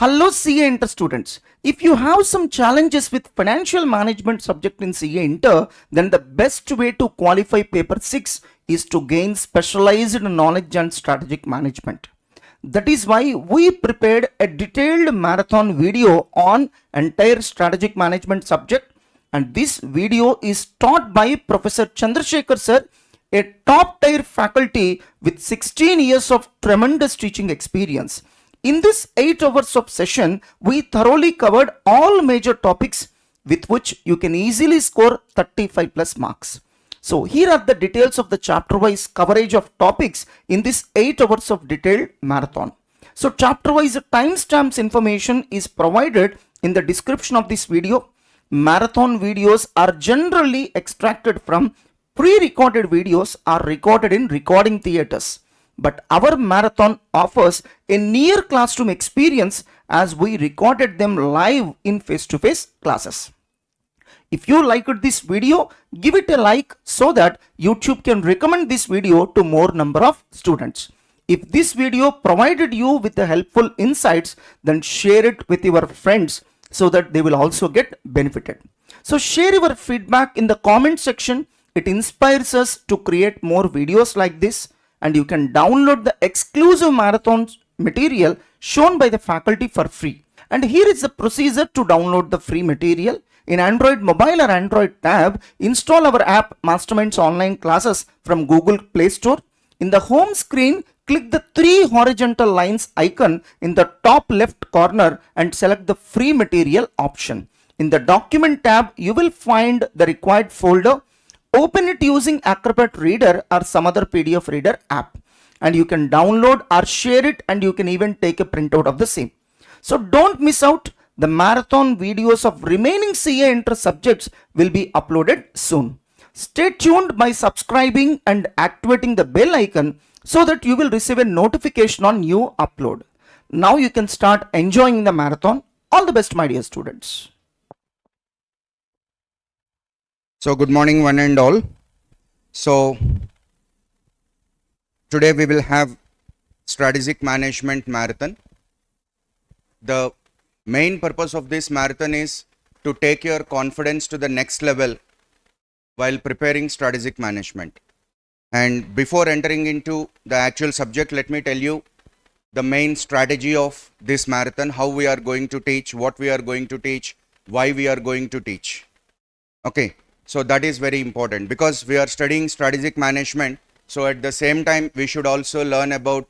Hello CA Inter students. If you have some challenges with financial management subject in CA Inter, then the best way to qualify paper 6 is to gain specialized knowledge and strategic management. That is why we prepared a detailed marathon video on entire strategic management subject, and this video is taught by Professor Chandrasekhar sir, a top tier faculty with 16 years of tremendous teaching experience. In this 8 hours of session, we thoroughly covered all major topics with which you can easily score 35 plus marks. So here are the details of the chapter wise coverage of topics in this 8 hours of detailed marathon. So chapter wise timestamps information is provided in the description of this video. Marathon videos are generally extracted from pre-recorded videos or recorded in recording theaters. But our marathon offers a near classroom experience as we recorded them live in face-to-face classes. If you liked this video, give it a like so that YouTube can recommend this video to more number of students. If this video provided you with the helpful insights, then share it with your friends so that they will also get benefited. So share your feedback in the comment section. It inspires us to create more videos like this. And you can download the exclusive marathon material shown by the faculty for free. And here is the procedure to download the free material. In Android mobile or Android tab, install our app Masterminds Online Classes from Google Play Store. In the home screen, click the 3 horizontal lines icon in the top left corner and select the free material option. In the document tab, you will find the required folder. Open it using Acrobat Reader or some other PDF reader app, and you can download or share it, and you can even take a printout of the same. So don't miss out. The marathon videos of remaining CA Inter subjects will be uploaded soon. Stay tuned by subscribing and activating the bell icon so that you will receive a notification on new upload. Now you can start enjoying the marathon. All the best, my dear students. So good morning one and all. So today we will have strategic management marathon. The main purpose of this marathon is to take your confidence to the next level while preparing strategic management. And before entering into the actual subject, let me tell you the main strategy of this marathon, how we are going to teach, what we are going to teach, why we are going to teach. Okay. So that is very important because we are studying strategic management. So at the same time, we should also learn about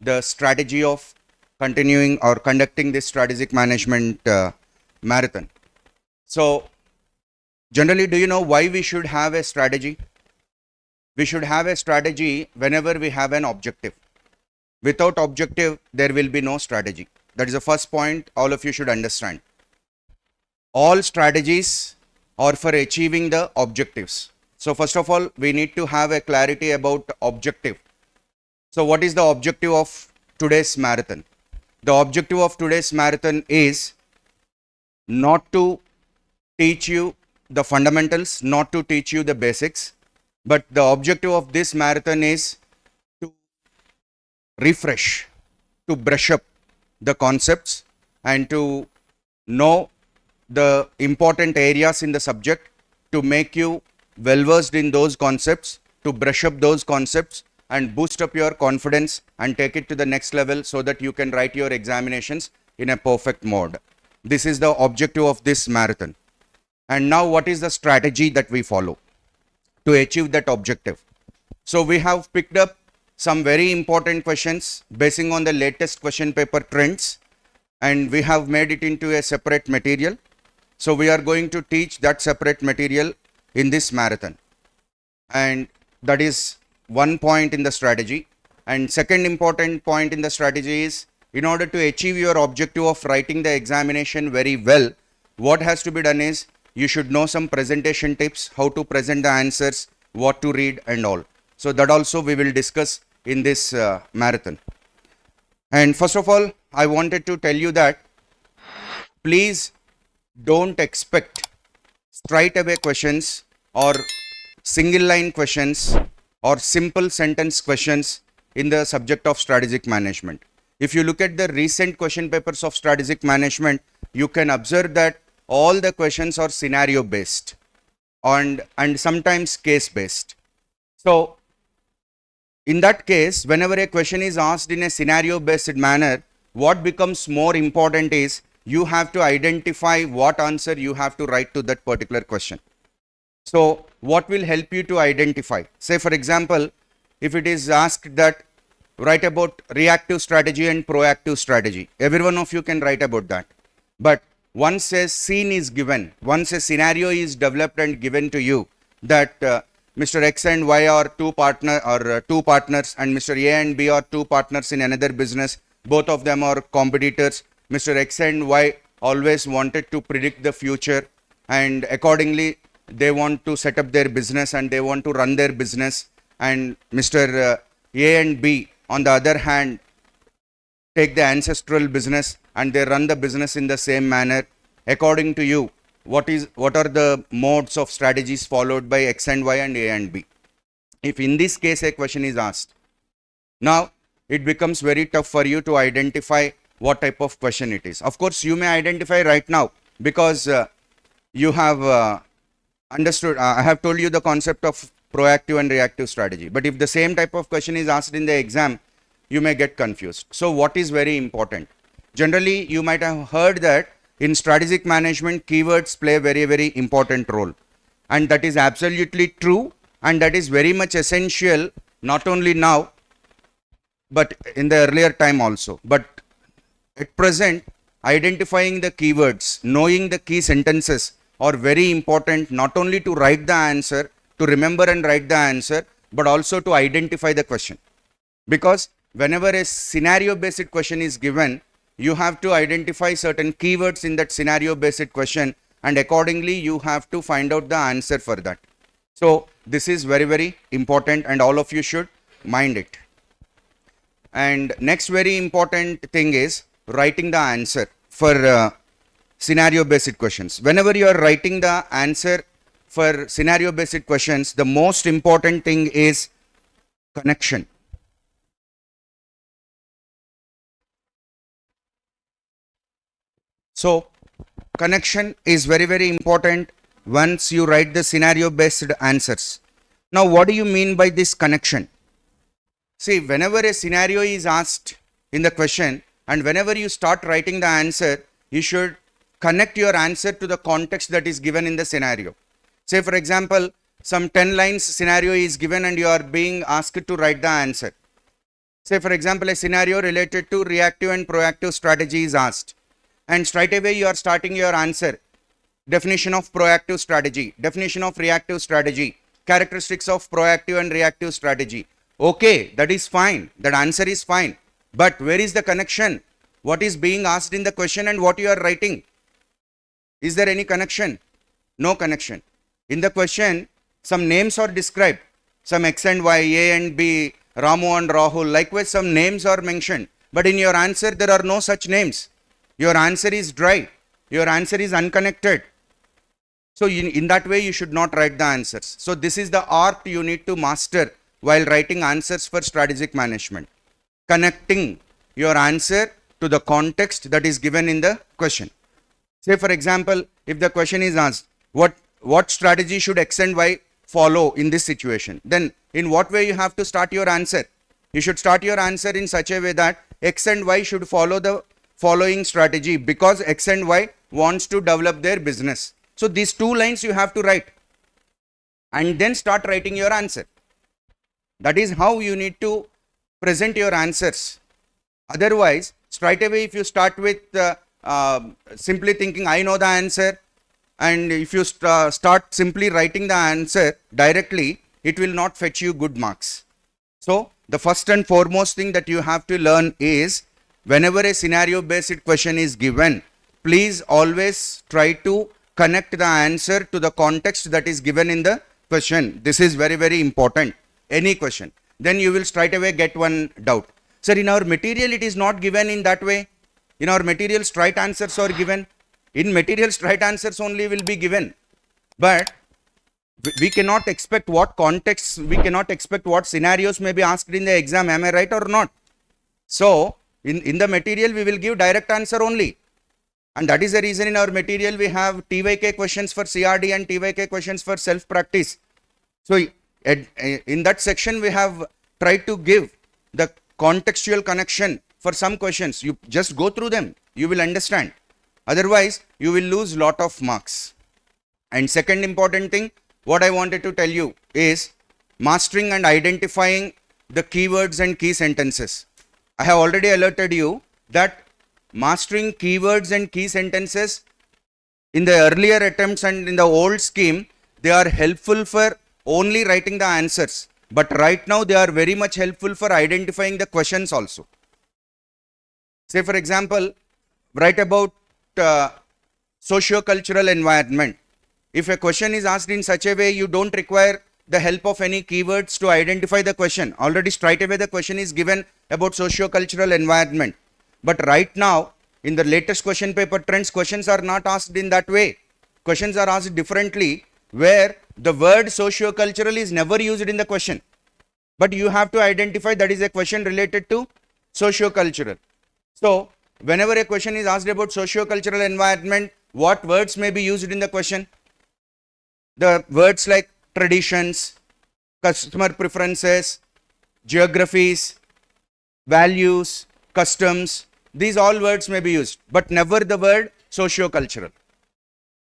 the strategy of continuing or conducting this strategic management marathon. So generally, do you know why we should have a strategy? We should have a strategy whenever we have an objective. Without objective, there will be no strategy. That is the first point all of you should understand. All strategies or for achieving the objectives. So first of all, we need to have a clarity about objective. So what is the objective of today's marathon? The objective of today's marathon is not to teach you the fundamentals, not to teach you the basics, but the objective of this marathon is to refresh, to brush up the concepts and to know the important areas in the subject, to make you well versed in those concepts, to brush up those concepts and boost up your confidence and take it to the next level so that you can write your examinations in a perfect mode. This is the objective of this marathon. And now what is the strategy that we follow to achieve that objective? So we have picked up some very important questions basing on the latest question paper trends, and we have made it into a separate material. So we are going to teach that separate material in this marathon, and that is one point in the strategy. And second important point in the strategy is, in order to achieve your objective of writing the examination very well, what has to be done is you should know some presentation tips, how to present the answers, what to read and all. So that also we will discuss in this marathon. And first of all, I wanted to tell you that please don't expect straight away questions or single line questions or simple sentence questions in the subject of strategic management. If you look at the recent question papers of strategic management, you can observe that all the questions are scenario based and sometimes case based. So in that case, whenever a question is asked in a scenario based manner, what becomes more important is you have to identify what answer you have to write to that particular question. So what will help you to identify? Say for example, if it is asked that write about reactive strategy and proactive strategy, every one of you can write about that. But once a scene is given, once a scenario is developed and given to you that Mr. X and Y are two partners and Mr. A and B are two partners in another business, both of them are competitors. Mr. X and Y always wanted to predict the future and accordingly they want to set up their business and they want to run their business, and Mr. A and B on the other hand take the ancestral business and they run the business in the same manner. According to you, what are the modes of strategies followed by X and Y and A and B? If in this case a question is asked, now it becomes very tough for you to identify what type of question it is. Of course, you may identify right now because you have understood, I have told you the concept of proactive and reactive strategy. But if the same type of question is asked in the exam, you may get confused. So what is very important? Generally, you might have heard that in strategic management, keywords play a very, very important role. And that is absolutely true. And that is very much essential, not only now, but in the earlier time also. But at present, identifying the keywords, knowing the key sentences are very important, not only to write the answer, to remember and write the answer, but also to identify the question. Because whenever a scenario based question is given, you have to identify certain keywords in that scenario based question and accordingly you have to find out the answer for that. So this is very, very important and all of you should mind it. And next very important thing is writing the answer for scenario based questions. Whenever you are writing the answer for scenario based questions, the most important thing is connection. So connection is very, very important once you write the scenario based answers. Now what do you mean by this connection? See, whenever a scenario is asked in the question and whenever you start writing the answer, you should connect your answer to the context that is given in the scenario. Say for example, some 10 lines scenario is given and you are being asked to write the answer. Say for example, a scenario related to reactive and proactive strategy is asked. And straight away you are starting your answer. Definition of proactive strategy, definition of reactive strategy, characteristics of proactive and reactive strategy. Okay, that is fine. That answer is fine. But where is the connection? What is being asked in the question and what you are writing? Is there any connection? No connection. In the question, some names are described. Some X and Y, A and B, Ramu and Rahul. Likewise, some names are mentioned. But in your answer, there are no such names. Your answer is dry. Your answer is unconnected. So in that way, you should not write the answers. So this is the art you need to master while writing answers for strategic management. Connecting your answer to the context that is given in the question. Say for example, if the question is asked, what strategy should X and Y follow in this situation? Then in what way you have to start your answer? You should start your answer in such a way that X and Y should follow the following strategy because X and Y wants to develop their business. So these two lines you have to write and then start writing your answer. That is how you need to present your answers. Otherwise, straight away if you start with simply thinking I know the answer, and if you start simply writing the answer directly, it will not fetch you good marks. So the first and foremost thing that you have to learn is whenever a scenario based question is given, please always try to connect the answer to the context that is given in the question. This is very, very important. Any question. Then you will straight away get one doubt. Sir, in our material it is not given in that way. In our material straight answers are given. In material straight answers only will be given. But we cannot expect what contexts, we cannot expect what scenarios may be asked in the exam. Am I right or not? So In the material, we will give direct answer only. And that is the reason in our material we have TYK questions for CRD and TYK questions for self-practice. So in that section, we have tried to give the contextual connection for some questions. You just go through them, you will understand. Otherwise, you will lose lot of marks. And second important thing, what I wanted to tell you is mastering and identifying the keywords and key sentences. I have already alerted you that mastering keywords and key sentences in the earlier attempts and in the old scheme, they are helpful for only writing the answers. But right now, they are very much helpful for identifying the questions also. Say, for example, write about socio-cultural environment. If a question is asked in such a way, you don't require the help of any keywords to identify the question. Already straight away the question is given about socio-cultural environment. But right now, in the latest question paper trends, questions are not asked in that way. Questions are asked differently, where the word socio-cultural is never used in the question. But you have to identify that is a question related to socio-cultural. So, whenever a question is asked about socio-cultural environment, what words may be used in the question? The words like traditions, customer preferences, geographies, values, customs, these all words may be used, but never the word socio-cultural.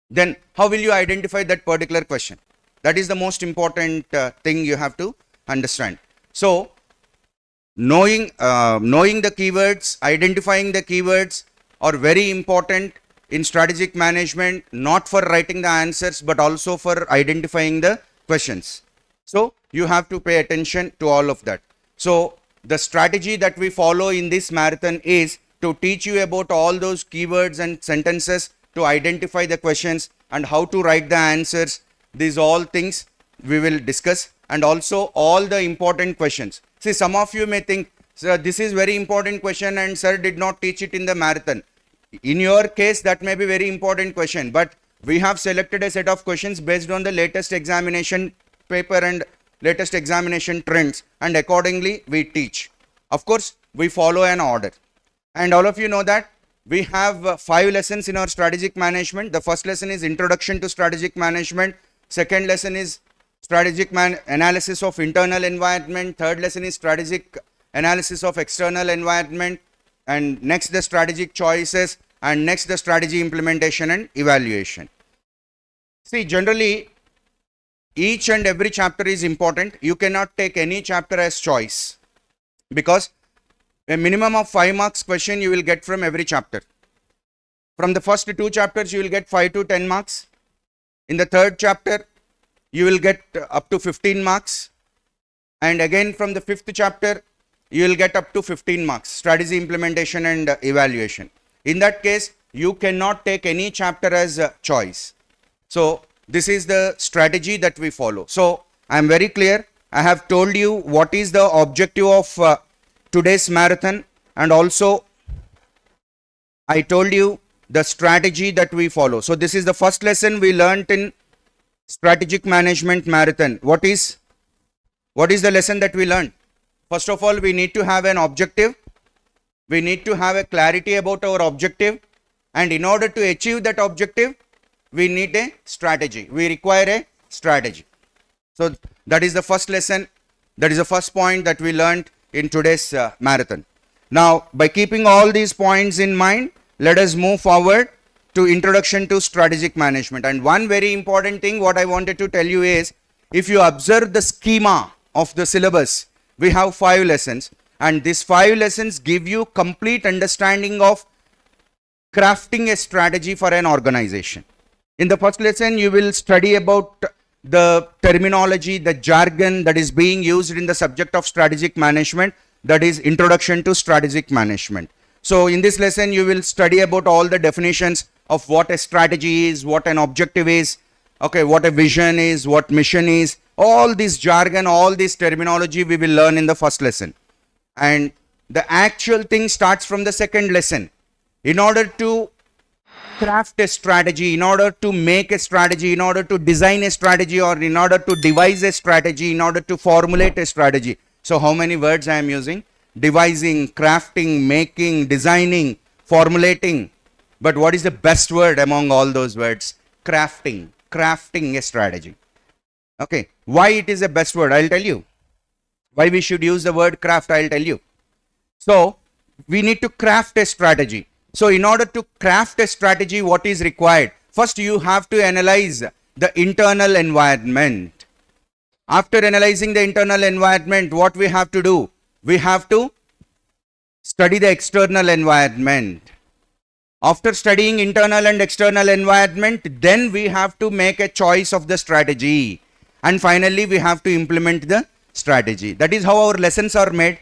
Then how will you identify that particular question? That is the most important thing you have to understand. So, knowing the keywords, identifying the keywords are very important in strategic management, not for writing the answers, but also for identifying the questions. So, you have to pay attention to all of that. So, the strategy that we follow in this marathon is to teach you about all those keywords and sentences, to identify the questions and how to write the answers. These all things we will discuss, and also all the important questions. See, some of you may think, sir, this is very important question and sir did not teach it in the marathon. In your case, that may be very important question, but we have selected a set of questions based on the latest examination paper and latest examination trends, and accordingly we teach. Of course, we follow an order. And all of you know that we have 5 lessons in our strategic management. The first lesson is Introduction to Strategic Management. Second lesson is Strategic Analysis of Internal Environment. Third lesson is Strategic Analysis of External Environment. And next the Strategic Choices. And next the Strategy Implementation and Evaluation. See, generally, each and every chapter is important. You cannot take any chapter as choice, because a minimum of 5 marks question you will get from every chapter. From the first 2 chapters, you will get 5 to 10 marks. In the third chapter, you will get up to 15 marks. And again, from the 5th chapter, you will get up to 15 marks, strategy implementation and evaluation. In that case, you cannot take any chapter as a choice. So, this is the strategy that we follow. So, I am very clear. I have told you what is the objective of today's marathon, and also I told you the strategy that we follow. So, this is the first lesson we learnt in strategic management marathon. What is the lesson that we learned? First of all, we need to have an objective. We need to have a clarity about our objective, and in order to achieve that objective, we need a strategy. We require a strategy. So, that is the first lesson. That is the first point that we learned in today's marathon. Now, by keeping all these points in mind, let us move forward to Introduction to Strategic Management. And one very important thing what I wanted to tell you is, if you observe the schema of the syllabus, we have 5 lessons, and these 5 lessons give you complete understanding of crafting a strategy for an organization. In the first lesson, you will study about the terminology, the jargon that is being used in the subject of strategic management, that is Introduction to Strategic Management. So, in this lesson, you will study about all the definitions of what a strategy is, what an objective is, okay, what a vision is, what mission is. All this jargon, all this terminology we will learn in the first lesson. And the actual thing starts from the second lesson. In order to craft a strategy, in order to make a strategy, in order to design a strategy, or in order to devise a strategy, in order to formulate a strategy. So, how many words I am using? devising, crafting, making, designing, formulating. But what is the best word among all those words? Crafting. Crafting a strategy. Okay. Why it is the best word? I'll tell you. Why we should use the word craft? I'll tell you. So, we need to craft a strategy. So, in order to craft a strategy, what is required? First, you have to analyze the internal environment. After analyzing the internal environment, what we have to do? We have to study the external environment. After studying internal and external environment, then we have to make a choice of the strategy. And finally, we have to implement the strategy. That is how our lessons are made.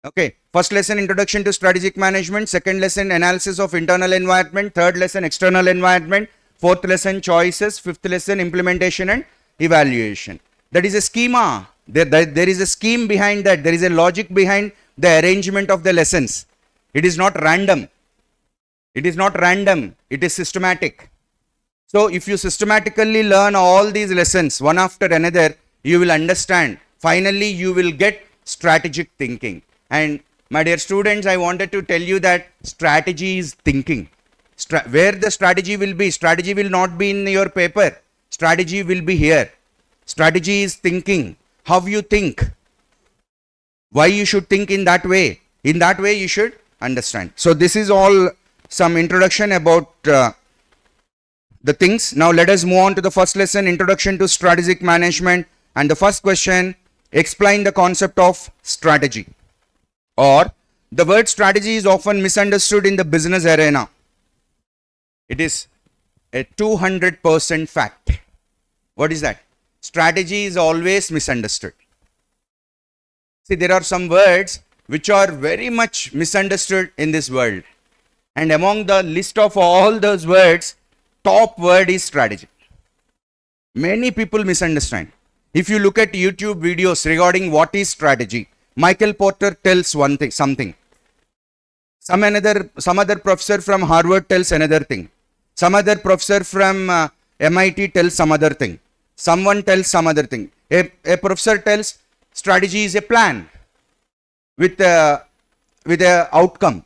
Okay. First lesson, introduction to strategic management. Second lesson, analysis of internal environment. Third lesson, external environment. Fourth lesson, choices. Fifth lesson, implementation and evaluation. That is a schema. There is a scheme behind that. There is a logic behind the arrangement of the lessons. It is not random. It is not random. It is systematic. So, if you systematically learn all these lessons one after another, you will understand. Finally, you will get strategic thinking. And my dear students, I wanted to tell you that strategy is thinking. Where the strategy will not be in your paper. Strategy will be here. Strategy is thinking. How you think. Why you should think in that way. In that way, you should understand. So, this is all some introduction about the things. Now, let us move on to the first lesson, introduction to strategic management. And the first question, explain the concept of strategy. Or the word strategy is often misunderstood in the business arena. It is a 200% fact. What is that? Strategy is always misunderstood. See, there are some words which are very much misunderstood in this world. And among the list of all those words, top word is strategy. Many people misunderstand. If you look at YouTube videos regarding what is strategy, Michael Porter tells something. Some other professor from Harvard tells another thing. Some other professor from MIT tells some other thing. Someone tells some other thing. A professor tells strategy is a plan with a outcome.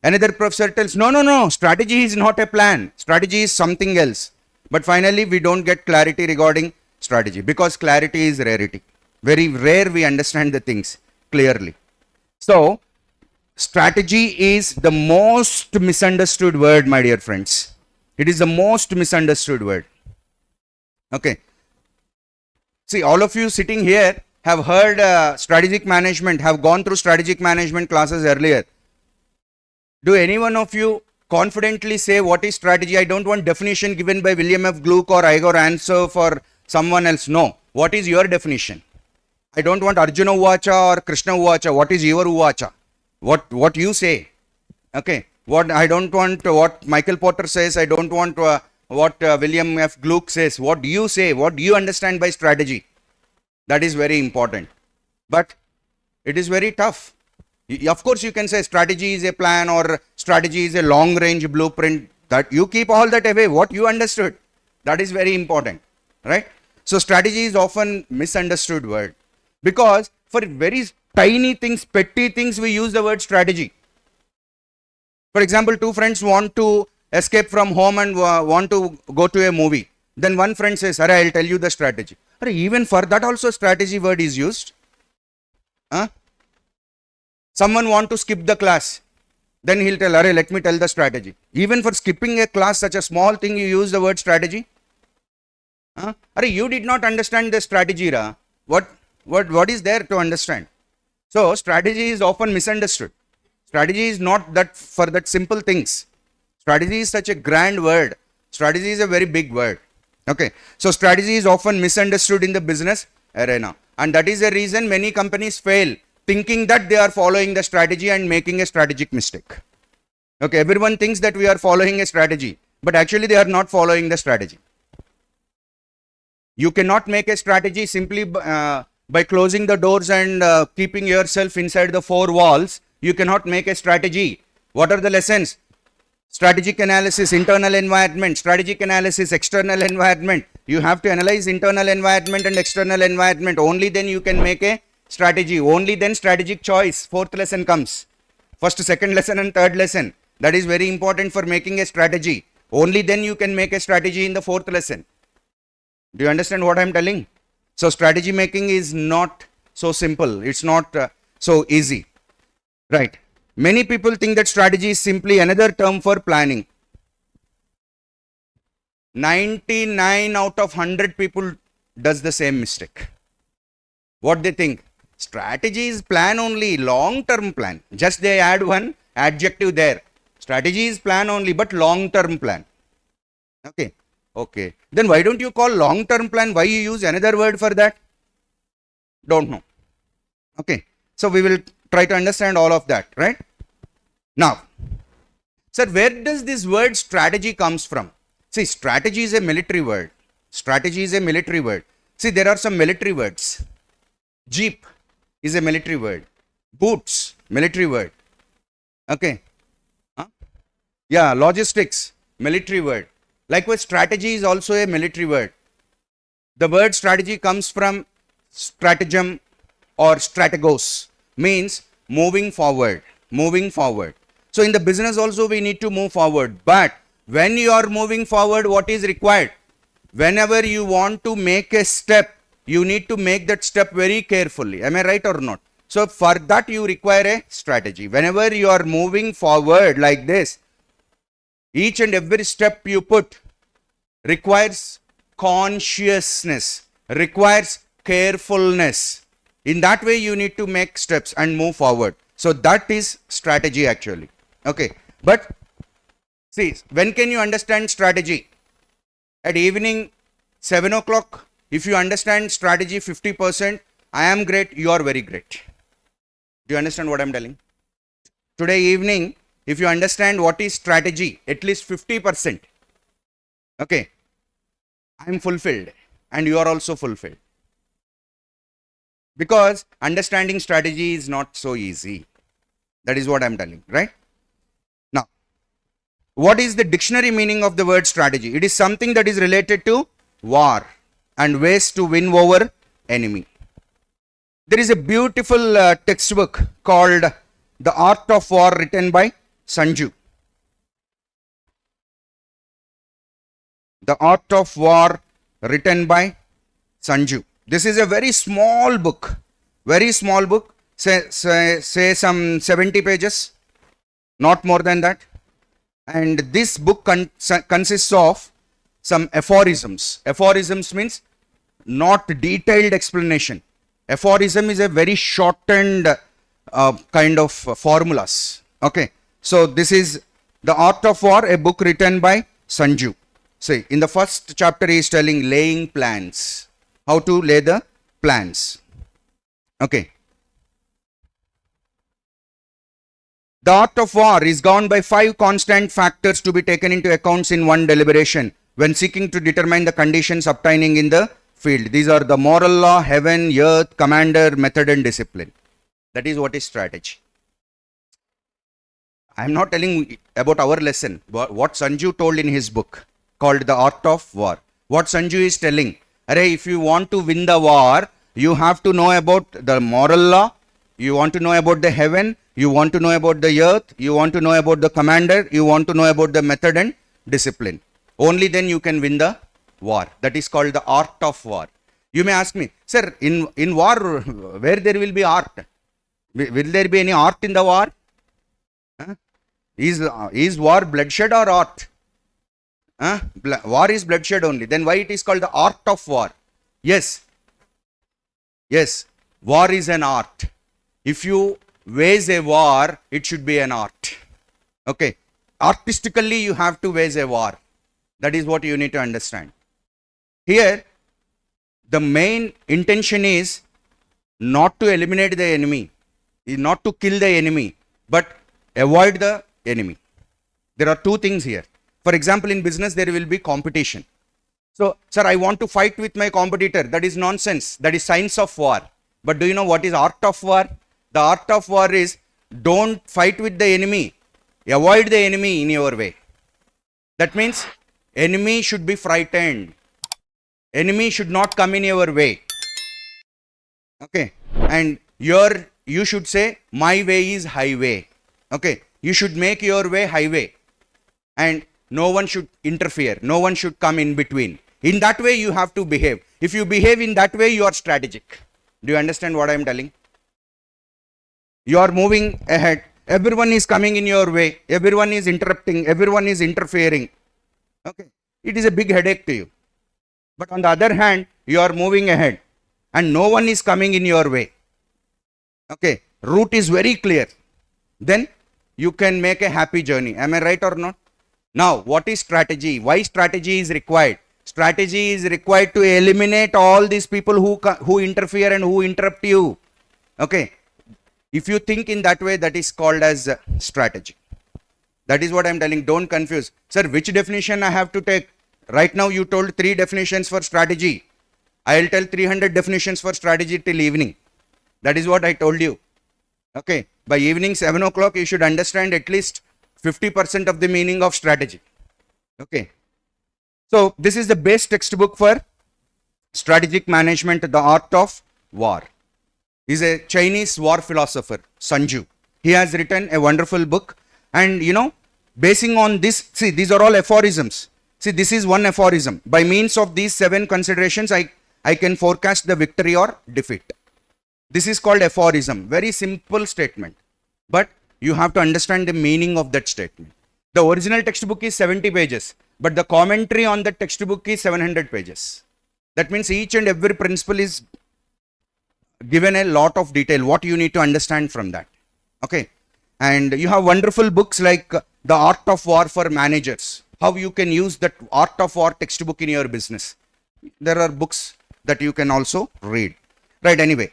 Another professor tells, no, strategy is not a plan. Strategy is something else. But finally, we don't get clarity regarding strategy because clarity is rarity. Very rare we understand the things clearly. So, strategy is the most misunderstood word, my dear friends. It is the most misunderstood word. Okay. See, all of you sitting here have heard strategic management, have gone through strategic management classes earlier. Do any one of you confidently say what is strategy? I don't want definition given by William F. Gluck or Igor Ansel for someone else. No. What is your definition? I don't want Arjuna Uvacha or Krishna Uvacha. What is your Uvacha? What you say? Okay. I don't want what Michael Porter says. I don't want what William F. Gluck says. What do you say? What do you understand by strategy? That is very important. But it is very tough. Of course, you can say strategy is a plan or strategy is a long range blueprint. That you keep all that away. What you understood. That is very important. Right? So, strategy is often misunderstood word. Because for very tiny things, petty things, we use the word strategy. For example, two friends want to escape from home and want to go to a movie. Then one friend says, I'll tell you the strategy. Even for that also strategy word is used. Someone want to skip the class. Then he'll tell, let me tell the strategy. Even for skipping a class, such a small thing, you use the word strategy. You did not understand the strategy, Ra. What is there to understand? So, strategy is often misunderstood. Strategy is not that for that simple things. Strategy is such a grand word. Strategy is a very big word. Okay. So, strategy is often misunderstood in the business arena. And that is the reason many companies fail, thinking that they are following the strategy and making a strategic mistake. Okay. Everyone thinks that we are following a strategy, but actually they are not following the strategy. You cannot make a strategy simply by closing the doors and keeping yourself inside the four walls. You cannot make a strategy. What are the lessons? Strategic analysis, internal environment, strategic analysis, external environment. You have to analyze internal environment and external environment. Only then you can make a Strategy. Only then strategic choice. Fourth lesson comes. First, second lesson and third lesson. That is very important for making a strategy. Only then you can make a strategy in the fourth lesson. Do you understand what I am telling? So strategy making is not so simple. It's not so easy. Right. Many people think that strategy is simply another term for planning. 99 out of 100 people does the same mistake. What they think? Strategy is plan only, long-term plan. Just they add one adjective there. Strategy is plan only, but long-term plan. Okay. Okay. Then why don't you call long-term plan? Why you use another word for that? Don't know. Okay. So we will try to understand all of that, right? Now, sir, where does this word strategy comes from? See, strategy is a military word. Strategy is a military word. See, there are some military words. Jeep is a military word. Boots, military word. Okay. Huh? Yeah, logistics, military word. Likewise, strategy is also a military word. The word strategy comes from stratagem or strategos, means moving forward, moving forward. So in the business also we need to move forward. But when you are moving forward, what is required? Whenever you want to make a step, you need to make that step very carefully. Am I right or not? So for that you require a strategy. Whenever you are moving forward like this, each and every step you put requires consciousness, requires carefulness. In that way you need to make steps and move forward. So that is strategy actually. Okay. But see, when can you understand strategy? At evening 7 o'clock, if you understand strategy 50%, I am great, you are very great. Do you understand what I am telling? Today evening, if you understand what is strategy, at least 50%, okay, I am fulfilled and you are also fulfilled. Because understanding strategy is not so easy. That is what I am telling, right? Now, what is the dictionary meaning of the word strategy? It is something that is related to war and ways to win over enemy. There is a beautiful textbook called The Art of War written by Sanju. The Art of War written by Sanju. This is a very small book, say some 70 pages, not more than that. And this book consists of some aphorisms. Aphorisms means not detailed explanation. Aphorism is a very shortened kind of formulas. Okay. So this is The Art of War, a book written by Sanju. See, in the first chapter he is telling laying plans. How to lay the plans. Okay. The art of war is governed by 5 constant factors to be taken into accounts in one deliberation when seeking to determine the conditions obtaining in the field. These are the moral law, heaven, earth, commander, method and discipline. That is what is strategy. I am not telling about our lesson, but what Sanju told in his book called The Art of War. What Sanju is telling, if you want to win the war, you have to know about the moral law, you want to know about the heaven, you want to know about the earth, you want to know about the commander, you want to know about the method and discipline. Only then you can win the war. That is called the art of war. You may ask me, sir, in war, where there will be art? Will there be any art in the war? Huh? Is war bloodshed or art? War is bloodshed only. Then why it is called the art of war? Yes. Yes. War is an art. If you wage a war, it should be an art. Okay. Artistically, you have to wage a war. That is what you need to understand. Here, the main intention is not to eliminate the enemy, not to kill the enemy, but avoid the enemy. There are 2 things here. For example, in business, there will be competition. So, sir, I want to fight with my competitor. That is nonsense. That is science of war. But do you know what is art of war? The art of war is don't fight with the enemy. Avoid the enemy in your way. That means enemy should be frightened. Enemy should not come in your way. Okay. and you should say my way is highway. Okay, you should make your way highway, and no one should interfere, no one should come in between. In that way you have to behave. If you behave in that way, you are strategic. Do you understand what I am telling? You are moving ahead, everyone is coming in your way, everyone is interrupting, everyone is interfering. Okay, it is a big headache to you. But on the other hand, you are moving ahead and no one is coming in your way. Okay, route is very clear. Then you can make a happy journey. Am I right or not? Now, what is strategy? Why strategy is required? Strategy is required to eliminate all these people who interfere and who interrupt you. Okay, if you think in that way, that is called as strategy. That is what I am telling. Don't confuse. Sir, which definition I have to take? Right now you told 3 definitions for strategy. I will tell 300 definitions for strategy till evening. That is what I told you. Okay, by evening 7 o'clock you should understand at least 50% of the meaning of strategy. Okay, so this is the best textbook for strategic management, the art of war. He is a Chinese war philosopher, Sun Tzu. He has written a wonderful book, and basing on this, see, these are all aphorisms. See, this is one aphorism. By means of these 7 considerations, I can forecast the victory or defeat. This is called aphorism. Very simple statement. But you have to understand the meaning of that statement. The original textbook is 70 pages, but the commentary on the textbook is 700 pages. That means each and every principle is given a lot of detail, what you need to understand from that. Okay. And you have wonderful books like The Art of War for Managers. How you can use that Art of War textbook in your business. There are books that you can also read. Right, anyway.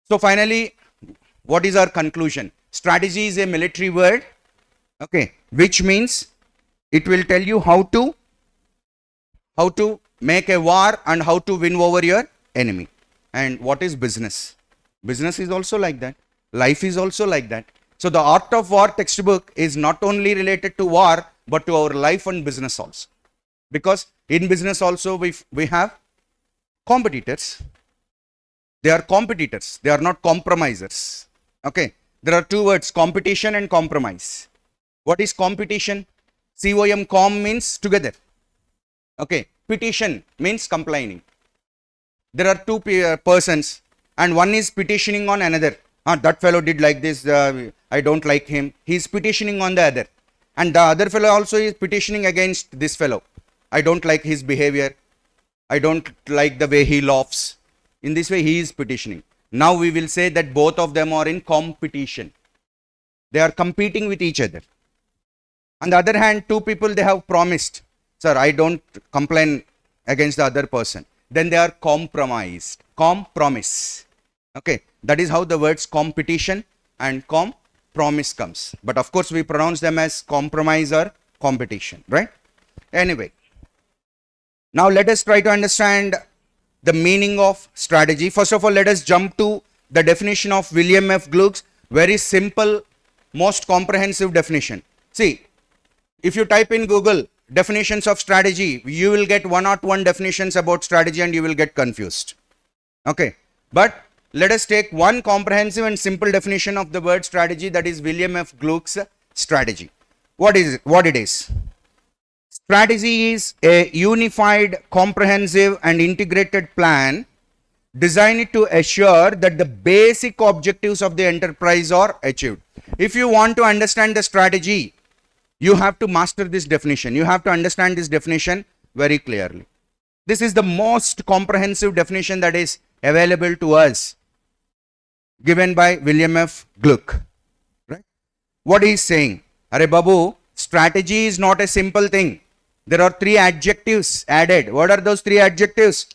So finally, what is our conclusion? Strategy is a military word, okay, which means it will tell you how to make a war and how to win over your enemy. And what is business? Business is also like that. Life is also like that. So the Art of War textbook is not only related to war, but to our life and business also. Because in business also we have competitors. They are competitors. They are not compromisers. Okay. There are 2 words, competition and compromise. What is competition? Com means together. Okay. Petition means complaining. There are 2 persons and one is petitioning on another. That fellow did like this. I don't like him. He is petitioning on the other. And the other fellow also is petitioning against this fellow. I don't like his behavior. I don't like the way he laughs. In this way, he is petitioning. Now we will say that both of them are in competition. They are competing with each other. On the other hand, 2 people, they have promised, sir, I don't complain against the other person. Then they are compromised. Compromise. Okay. That is how the words competition and compromise comes. But of course, we pronounce them as compromise or competition, right? Anyway. Now let us try to understand the meaning of strategy. First of all, let us jump to the definition of William F. Gluck's very simple, most comprehensive definition. See, if you type in Google definitions of strategy, you will get 101 definitions about strategy and you will get confused. Okay. But let us take one comprehensive and simple definition of the word strategy, that is William F. Gluck's strategy. What is it? What it is? Strategy is a unified, comprehensive and integrated plan designed to assure that the basic objectives of the enterprise are achieved. If you want to understand the strategy, you have to master this definition. You have to understand this definition very clearly. This is the most comprehensive definition that is available to us, given by William F. Gluck. Right? What he is saying? Are Babu, strategy is not a simple thing. There are 3 adjectives added. What are those 3 adjectives?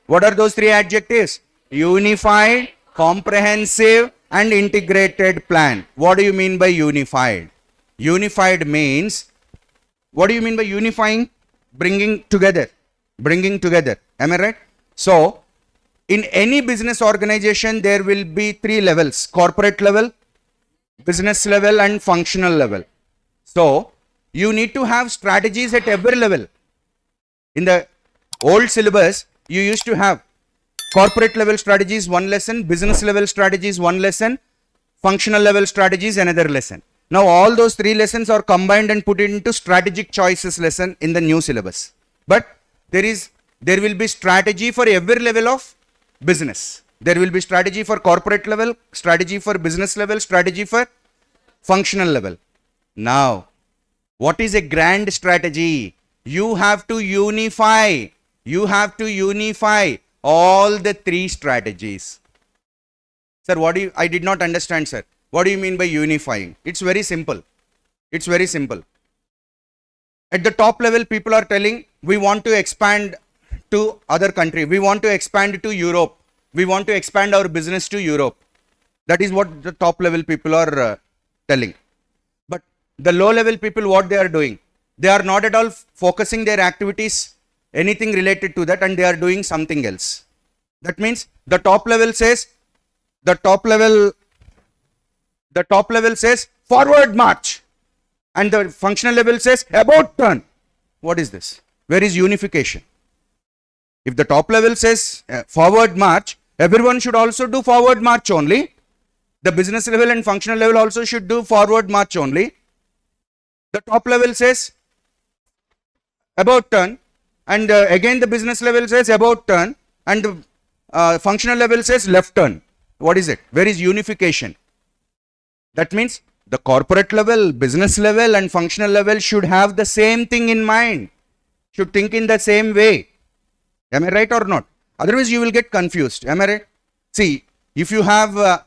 What are those 3 adjectives? Unified, comprehensive and integrated plan. What do you mean by unified? Unified means, what do you mean by unifying? Bringing together. Bringing together. Am I right? So, in any business organization, there will be 3 levels: corporate level, business level and functional level. So, you need to have strategies at every level. In the old syllabus, you used to have Corporate level strategy is one lesson, business level strategy is one lesson, functional level strategy is another lesson. Now all those three lessons are combined and put into strategic choices lesson in the new syllabus. But there will be strategy for every level of business. There will be strategy for corporate level, strategy for business level, strategy for functional level. Now, what is a grand strategy? You have to unify all the three strategies. Sir, I did not understand, sir. What do you mean by unifying? It's very simple. It's very simple. At the top level, people are telling, we want to expand to other country. We want to expand to Europe. We want to expand our business to Europe. That is what the top level people are telling. But the low level people, what they are doing? They are not at all focusing their activities, anything related to that, and they are doing something else. That means the top level says forward march, and the functional level says about turn. What is this? Where is unification? If the top level says forward march, everyone should also do forward march only. The business level and functional level also should do forward march only. The top level says about turn, and again the business level says about turn, and the functional level says left turn. What is it? Where is unification? That means the corporate level, business level and functional level should have the same thing in mind, should think in the same way. Am I right or not? Otherwise you will get confused. Am I right? See, if you have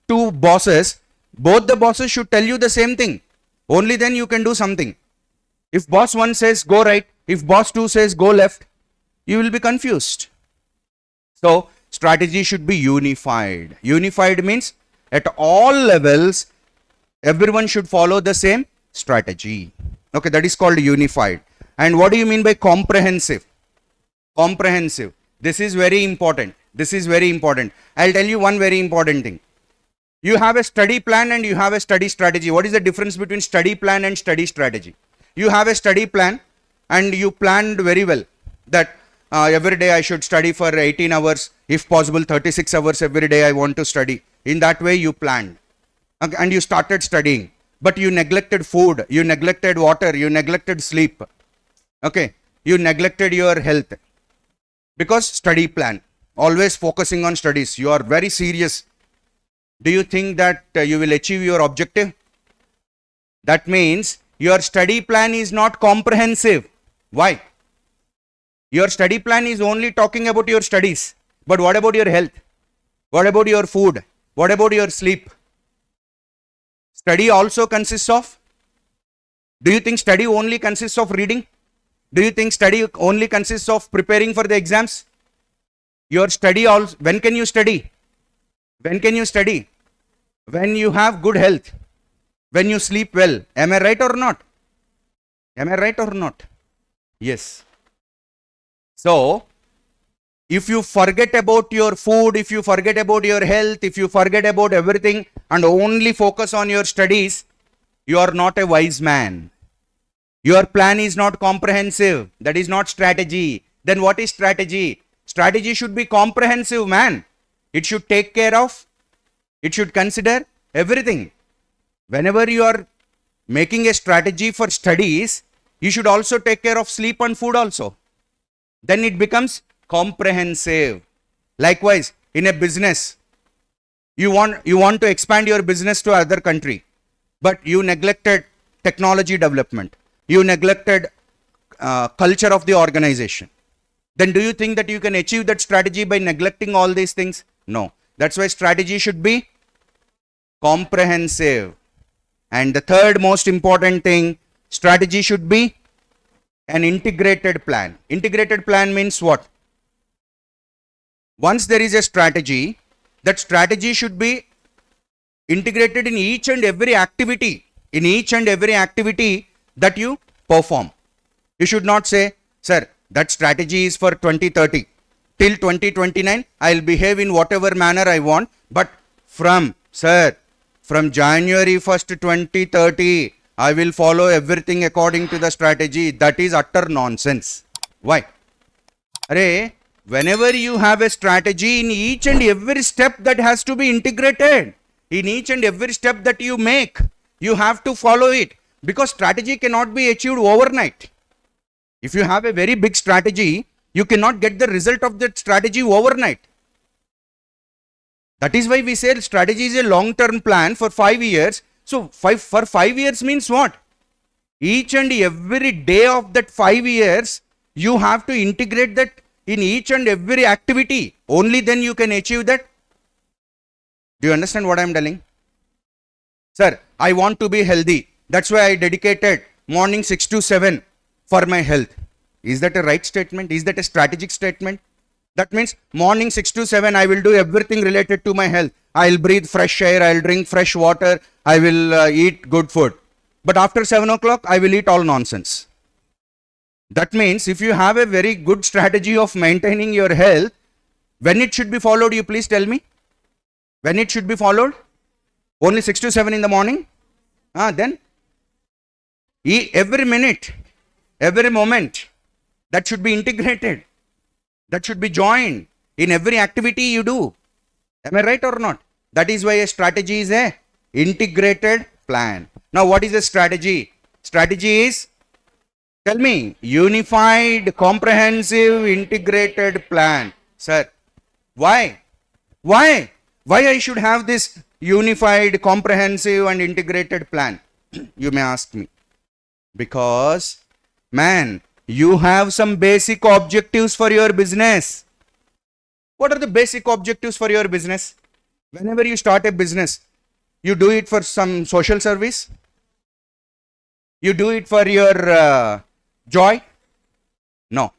two bosses, both the bosses should tell you the same thing. Only then you can do something. If boss 1 says go right, if boss 2 says go left, you will be confused. So strategy should be unified. Unified means at all levels, everyone should follow the same strategy. Okay, that is called unified. And what do you mean by comprehensive? Comprehensive. This is very important. This is very important. I'll tell you one very important thing. You have a study plan and you have a study strategy. What is the difference between study plan and study strategy? You have a study plan and you planned very well that every day I should study for 18 hours, if possible 36 hours every day I want to study. In that way you planned, okay, and you started studying, but you neglected food, you neglected water, you neglected sleep, okay, you neglected your health because study plan, always focusing on studies, you are very serious. Do you think that you will achieve your objective? That means your study plan is not comprehensive. Why? Your study plan is only talking about your studies, but what about your health? What about your food? What about your sleep? Study also consists of, do you think study only consists of reading? Do you think study only consists of preparing for the exams? Your study also, when can you study? When can you study? When you have good health, when you sleep well. Am I right or not? Am I right or not? Yes. So, if you forget about your food, if you forget about your health, if you forget about everything and only focus on your studies, you are not a wise man. Your plan is not comprehensive. That is not strategy. Then what is strategy? Strategy should be comprehensive, man. It should take care of, it should consider everything. Whenever you are making a strategy for studies, you should also take care of sleep and food also. Then it becomes comprehensive. Likewise, in a business, you want to expand your business to other country, but you neglected technology development. You neglected culture of the organization. Then do you think that you can achieve that strategy by neglecting all these things? No. That's why strategy should be comprehensive. And the third most important thing, strategy should be an integrated plan. Integrated plan means what? Once there is a strategy, that strategy should be integrated in each and every activity. In each and every activity that you perform. You should not say, sir, that strategy is for 2030. Till 2029, I'll behave in whatever manner I want. But from January 1st to 2030, I will follow everything according to the strategy. That is utter nonsense. Why? Arey, whenever you have a strategy, in each and every step that has to be integrated, in each and every step that you make, you have to follow it, because strategy cannot be achieved overnight. If you have a very big strategy, you cannot get the result of that strategy overnight. That is why we say strategy is a long-term plan for 5 years. So for 5 years means what? Each and every day of that 5 years, you have to integrate that in each and every activity. Only then you can achieve that. Do you understand what I am telling? Sir, I want to be healthy. That's why I dedicated morning 6 to 7 for my health. Is that a right statement? Is that a strategic statement? That means morning 6 to 7, I will do everything related to my health. I will breathe fresh air, I will drink fresh water, I will eat good food. But after 7 o'clock, I will eat all nonsense. That means if you have a very good strategy of maintaining your health, when it should be followed, you please tell me. When it should be followed? Only 6 to 7 in the morning? Then every minute, every moment, that should be integrated. That should be joined in every activity you do. Am I right or not? That is why a strategy is a integrated plan. Now what is a strategy? Strategy is, tell me, unified, comprehensive, integrated plan. Sir, why? Why? Why I should have this unified, comprehensive and integrated plan? You may ask me. Because, man, you have some basic objectives for your business. What are the basic objectives for your business? Whenever you start a business, you do it for some social service? You do it for your joy? No.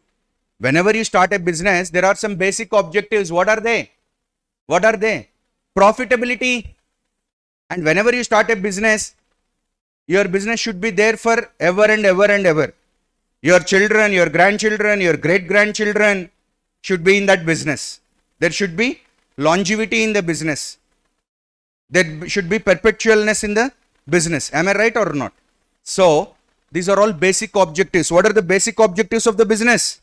Whenever you start a business, there are some basic objectives. What are they? What are they? Profitability. And whenever you start a business, your business should be there for ever and ever and ever. Your children, your grandchildren, your great-grandchildren should be in that business. There should be longevity in the business. There should be perpetualness in the business. Am I right or not? So, these are all basic objectives. What are the basic objectives of the business?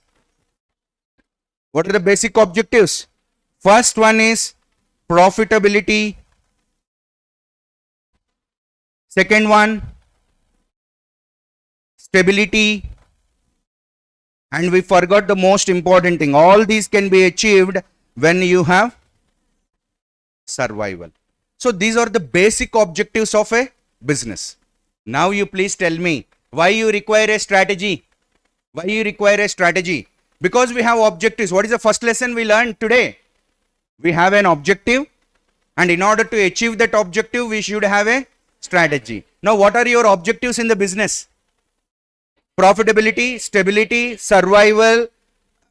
What are the basic objectives? First one is profitability. Second one, stability. And we forgot the most important thing. All these can be achieved when you have survival. So these are the basic objectives of a business. Now you please tell me, why you require a strategy? Why you require a strategy? Because we have objectives. What is the first lesson we learned today? We have an objective, and in order to achieve that objective, we should have a strategy. Now what are your objectives in the business? Profitability, stability, survival,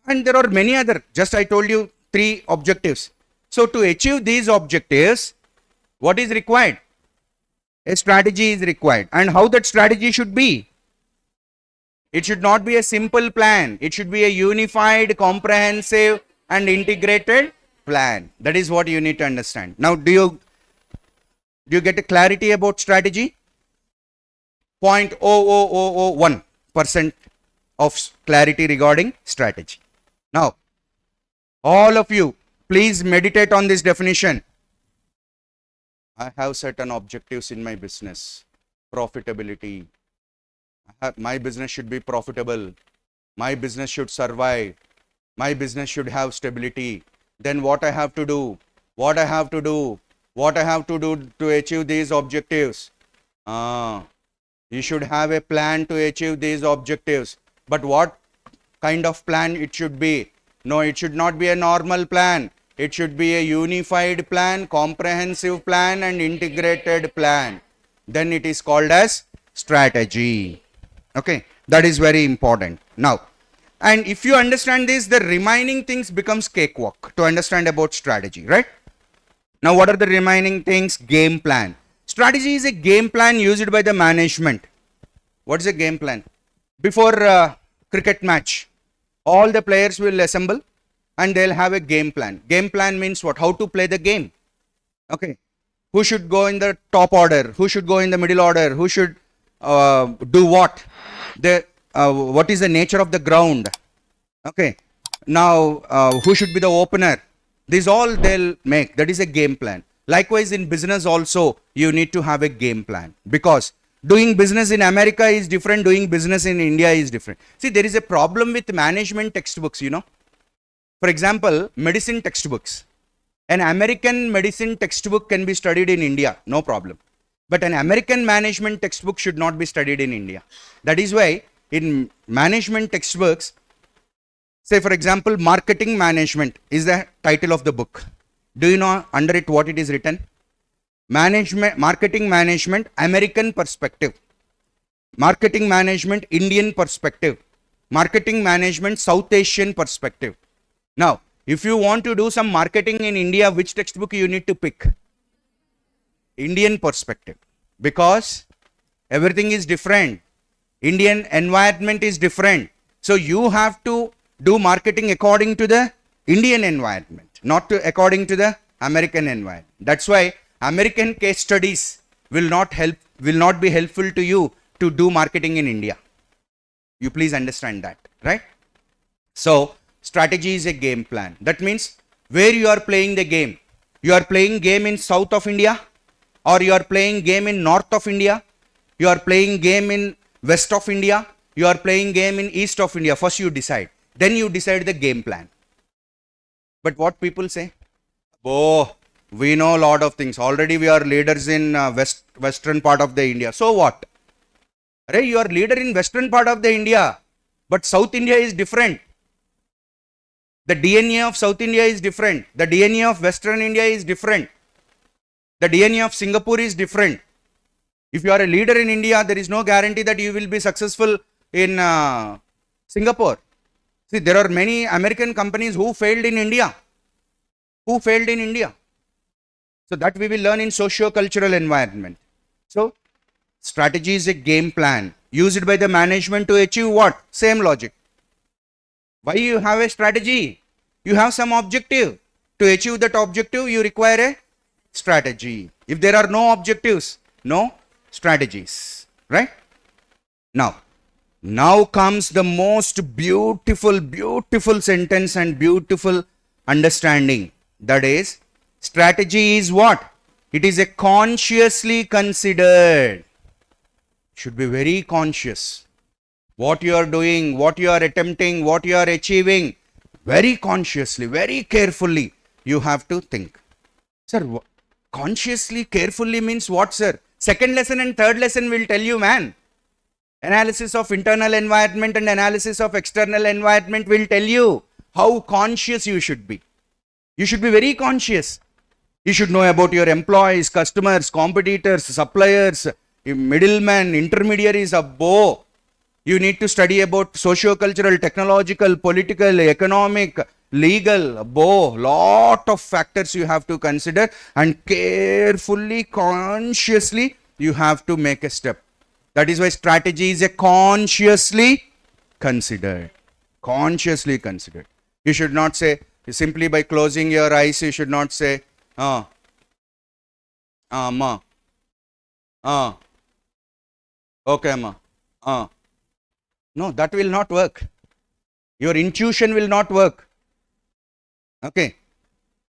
and there are many other. Just I told you 3 objectives. So to achieve these objectives, what is required? A strategy is required. And how that strategy should be? It should not be a simple plan. It should be a unified, comprehensive and integrated plan. That is what you need to understand. Now do you get a clarity about strategy? 0.00001% of clarity regarding strategy. Now, all of you, please meditate on this definition. I have certain objectives in my business. Profitability. My business should be profitable. My business should survive. My business should have stability. Then what I have to do? What I have to do? What I have to do to achieve these objectives? You should have a plan to achieve these objectives. But what kind of plan it should be? No, it should not be a normal plan. It should be a unified plan, comprehensive plan and integrated plan. Then it is called as strategy. Okay, that is very important. Now, and if you understand this, the remaining things becomes cakewalk to understand about strategy, right? Now, what are the remaining things? Game plan. Strategy is a game plan used by the management. What is a game plan? Before a cricket match, all the players will assemble and they'll have a game plan. Game plan means what? How to play the game. Okay. Who should go in the top order? Who should go in the middle order? Who should do what? What is the nature of the ground? Okay. Now, who should be the opener? These all they'll make. That is a game plan. Likewise, in business also, you need to have a game plan, because doing business in America is different, doing business in India is different. See, there is a problem with management textbooks, you know. For example, medicine textbooks. An American medicine textbook can be studied in India, no problem. But an American management textbook should not be studied in India. That is why in management textbooks, say for example, marketing management is the title of the book. Do you know under it what it is written? Marketing management, American perspective. Marketing management, Indian perspective. Marketing management, South Asian perspective. Now, if you want to do some marketing in India, which textbook you need to pick? Indian perspective. Because everything is different. Indian environment is different. So you have to do marketing according to the Indian environment, not according to the American environment. That's why American case studies will not be helpful to you to do marketing in India. You please understand that, right? So strategy is a game plan. That means where you are playing the game. You are playing game in south of India, or you are playing game in north of India. You are playing game in west of India. You are playing game in east of India. First you decide. Then you decide the game plan. But what people say? Oh, we know a lot of things. Already we are leaders in western part of the India. So what? Arey, you are leader in western part of the India, but South India is different. The DNA of South India is different. The DNA of Western India is different. The DNA of Singapore is different. If you are a leader in India, there is no guarantee that you will be successful in Singapore. See, there are many American companies who failed in India. So that we will learn in socio-cultural environment. So strategy is a game plan used by the management to achieve what? Same logic. Why you have a strategy? You have some objective. To achieve that objective, you require a strategy. If there are no objectives, no strategies, right? Now comes the most beautiful sentence and beautiful understanding. That is, strategy is what? It is a consciously considered. Should be very conscious. What you are doing, what you are attempting, what you are achieving, very consciously, very carefully, you have to think. Sir, consciously, carefully means what, sir? Second lesson and third lesson will tell you, man. Analysis of internal environment and analysis of external environment will tell you how conscious you should be. You should be very conscious. You should know about your employees, customers, competitors, suppliers, middlemen, intermediaries, above. You need to study about socio-cultural, technological, political, economic, legal, above. Lot of factors you have to consider, and carefully, consciously, you have to make a step. That is why strategy is a consciously considered. Consciously considered. You should not say, simply by closing your eyes, you should not say, ma. Okay, ma. No, that will not work. Your intuition will not work. Okay.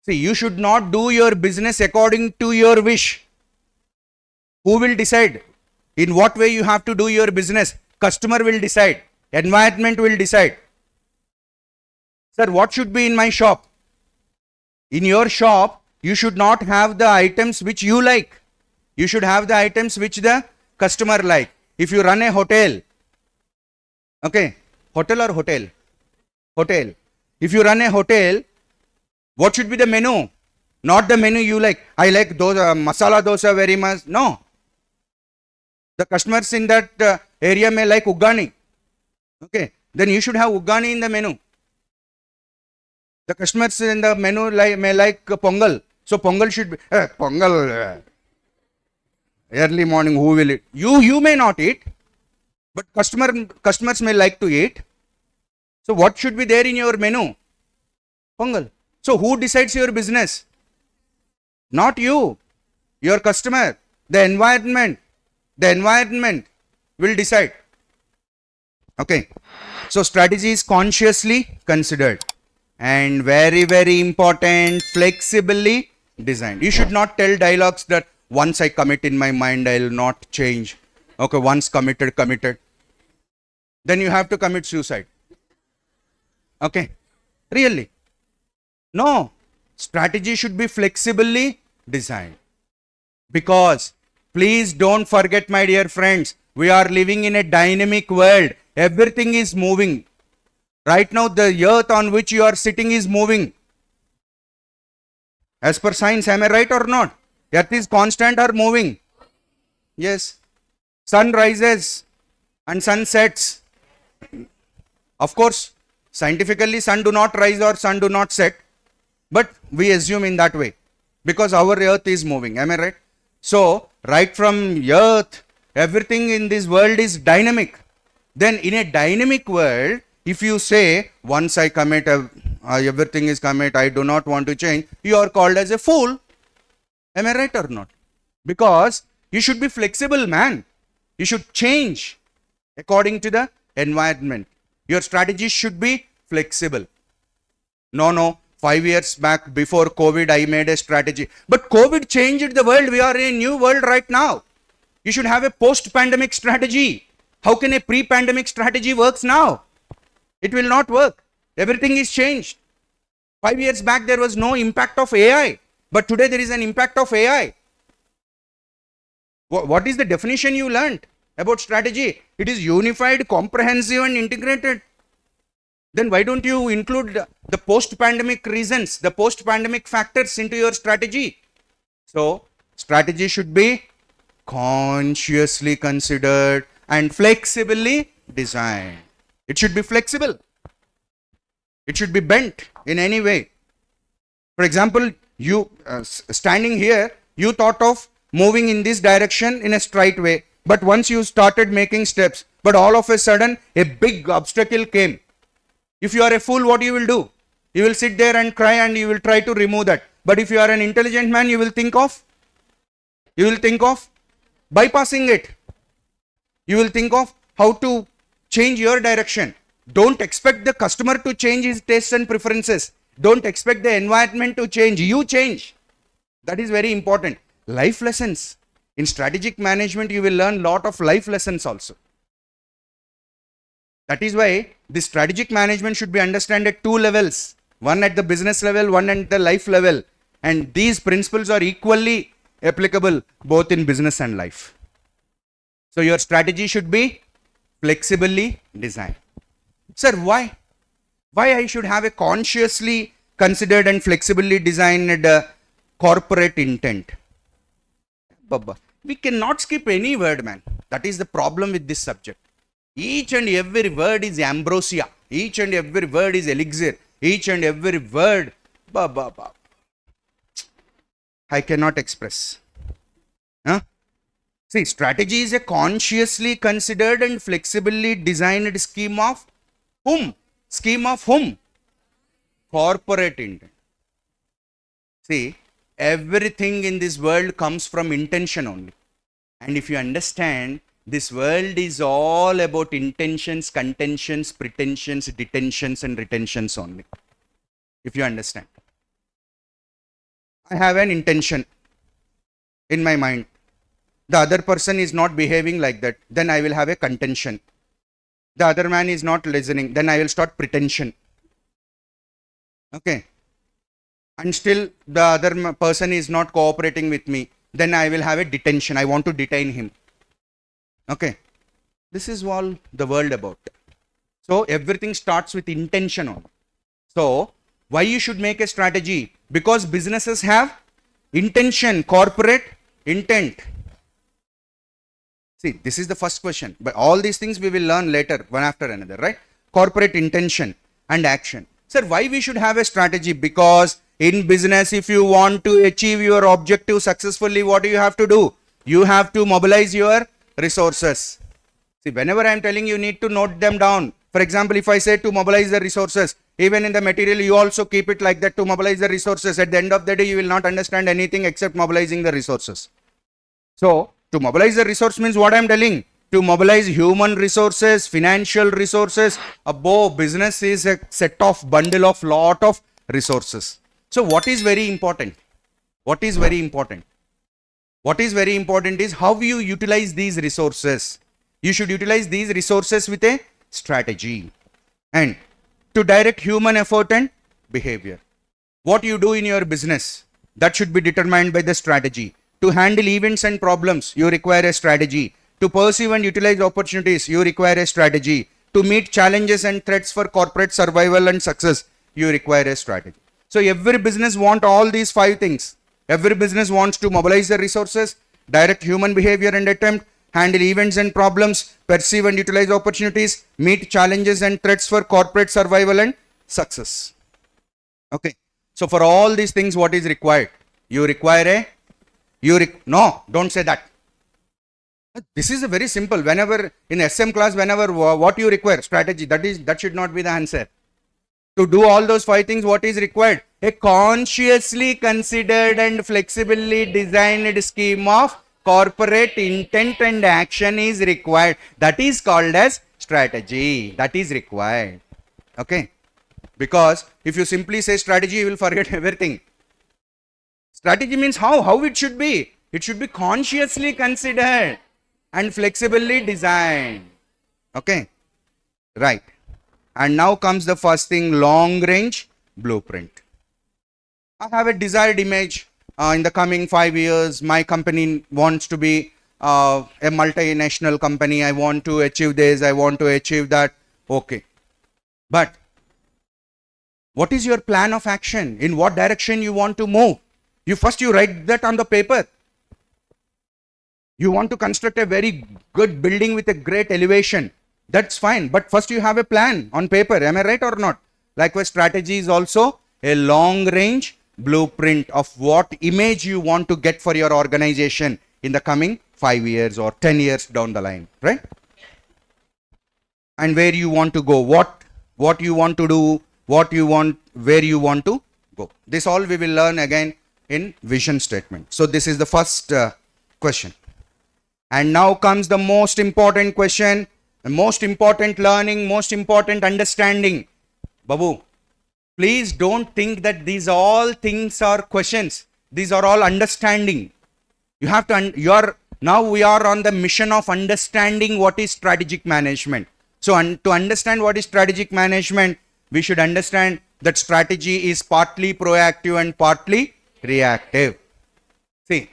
See, you should not do your business according to your wish. Who will decide? In what way you have to do your business? Customer will decide. Environment will decide. Sir, what should be in my shop? In your shop, you should not have the items which you like. You should have the items which the customer like. If you run a hotel, okay, hotel or hotel? Hotel. If you run a hotel, what should be the menu? Not the menu you like. I like masala dosa very much. No. The customers in that area may like uggani. Okay. Then you should have uggani in the menu. The customers in the menu may like pongal. So pongal should be pongal. Early morning, who will eat? You may not eat, but customers may like to eat. So what should be there in your menu? Pongal. So who decides your business? Not you. Your customer. The environment. The environment will decide. Okay. So strategy is consciously considered. And very important, flexibly designed. You should not tell dialogues that once I commit in my mind, I will not change. Okay, once committed. Then you have to commit suicide. Okay, really? No, strategy should be flexibly designed. Because please don't forget, my dear friends, we are living in a dynamic world. Everything is moving. Right now, the earth on which you are sitting is moving. As per science, am I right or not? Earth is constant or moving? Yes. Sun rises and sun sets. Of course, scientifically, sun do not rise or sun do not set. But we assume in that way. Because our earth is moving. Am I right? So, right from earth, everything in this world is dynamic. Then in a dynamic world, if you say, once I commit, everything is commit, I do not want to change, you are called as a fool. Am I right or not? Because you should be flexible, man. You should change according to the environment. Your strategy should be flexible. No. 5 years back, before COVID, I made a strategy. But COVID changed the world. We are in a new world right now. You should have a post-pandemic strategy. How can a pre-pandemic strategy works now? It will not work. Everything is changed. 5 years back, there was no impact of AI. But today, there is an impact of AI. What is the definition you learned about strategy? It is unified, comprehensive, and integrated. Then why don't you include the post-pandemic reasons, the post-pandemic factors into your strategy? So, strategy should be consciously considered and flexibly designed. It should be flexible. It should be bent in any way. For example, you standing here, you thought of moving in this direction in a straight way. But once you started making steps, but all of a sudden, a big obstacle came. If you are a fool, what you will do? You will sit there and cry and you will try to remove that. But if you are an intelligent man, you will think of bypassing it. You will think of how to change your direction. Don't expect the customer to change his tastes and preferences. Don't expect the environment to change. You change. That is very important. Life lessons. In strategic management, you will learn lot of life lessons also. That is why this strategic management should be understood at 2 levels. One at the business level, one at the life level. And these principles are equally applicable both in business and life. So your strategy should be flexibly designed. Sir, why? Why I should have a consciously considered and flexibly designed corporate intent? Baba, we cannot skip any word, man. That is the problem with this subject. Each and every word is ambrosia. Each and every word is elixir. Each and every word, I cannot express. Huh? See, strategy is a consciously considered and flexibly designed scheme of whom? Scheme of whom? Corporate intent. See, everything in this world comes from intention only. And if you understand, this world is all about intentions, contentions, pretensions, detentions, and retentions only. If you understand. I have an intention in my mind. The other person is not behaving like that. Then I will have a contention. The other man is not listening. Then I will start pretension. Okay. And still the other person is not cooperating with me. Then I will have a detention. I want to detain him. Okay. This is all the world about. So everything starts with intention only. So why you should make a strategy? Because businesses have intention, corporate intent. See, this is the first question. But all these things we will learn later, one after another, right? Corporate intention and action. Sir, why we should have a strategy? Because in business, if you want to achieve your objective successfully, what do you have to do? You have to mobilize your resources. See, whenever I am telling you, need to note them down. For example, if I say to mobilize the resources, even in the material, you also keep it like that, to mobilize the resources. At the end of the day, you will not understand anything except mobilizing the resources. So, to mobilize the resource means what I am telling? to mobilize human resources, financial resources. Above, business is a set of bundle of lot of resources. So what is very important? What is very important? What is very important is how you utilize these resources. You should utilize these resources with a strategy and to direct human effort and behavior. What you do in your business, that should be determined by the strategy. To handle events and problems, you require a strategy. To perceive and utilize opportunities, you require a strategy. To meet challenges and threats for corporate survival and success, you require a strategy. So every business wants all these 5 things. Every business wants to mobilize the resources, direct human behavior and attempt, handle events and problems, perceive and utilize opportunities, meet challenges and threats for corporate survival and success. Okay. So for all these things, what is required? You require no, don't say that. This is a very simple. Whenever in SM class, whenever what you require, strategy, that should not be the answer. To do all those 5 things, what is required? A consciously considered and flexibly designed scheme of corporate intent and action is required. That is called as strategy. That is required. Okay. Because if you simply say strategy, you will forget everything. Strategy means how it should be. It should be consciously considered and flexibly designed. Okay. Right. And now comes the first thing, long range blueprint. I have a desired image in the coming 5 years. My company wants to be a multinational company. I want to achieve this. I want to achieve that. Okay. But what is your plan of action? In what direction you want to move? You write that on the paper. You want to construct a very good building with a great elevation. That's fine. But first you have a plan on paper. Am I right or not? Likewise, strategy is also a long range blueprint of what image you want to get for your organization in the coming 5 years or 10 years down the line. Right? And where you want to go. What you want to do. What you want, where you want to go. This all we will learn again in vision statement. So this is the first question. And now comes the most important question, the most important learning, most important understanding. Babu, please don't think that these all things are questions. These are all understanding. You have to, now we are on the mission of understanding what is strategic management. So to understand what is strategic management, we should understand that strategy is partly proactive and partly reactive. See,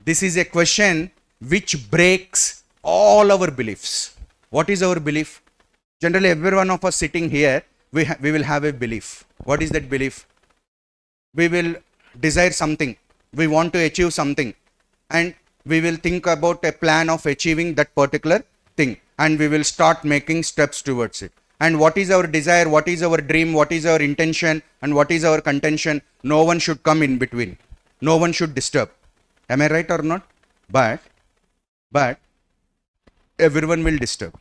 this is a question which breaks all our beliefs. What is our belief? Generally, every one of us sitting here, we will have a belief. What is that belief? We will desire something. We want to achieve something. And we will think about a plan of achieving that particular thing. And we will start making steps towards it. And what is our desire, what is our dream, what is our intention, and what is our contention? No one should come in between. No one should disturb. Am I right or not? But everyone will disturb.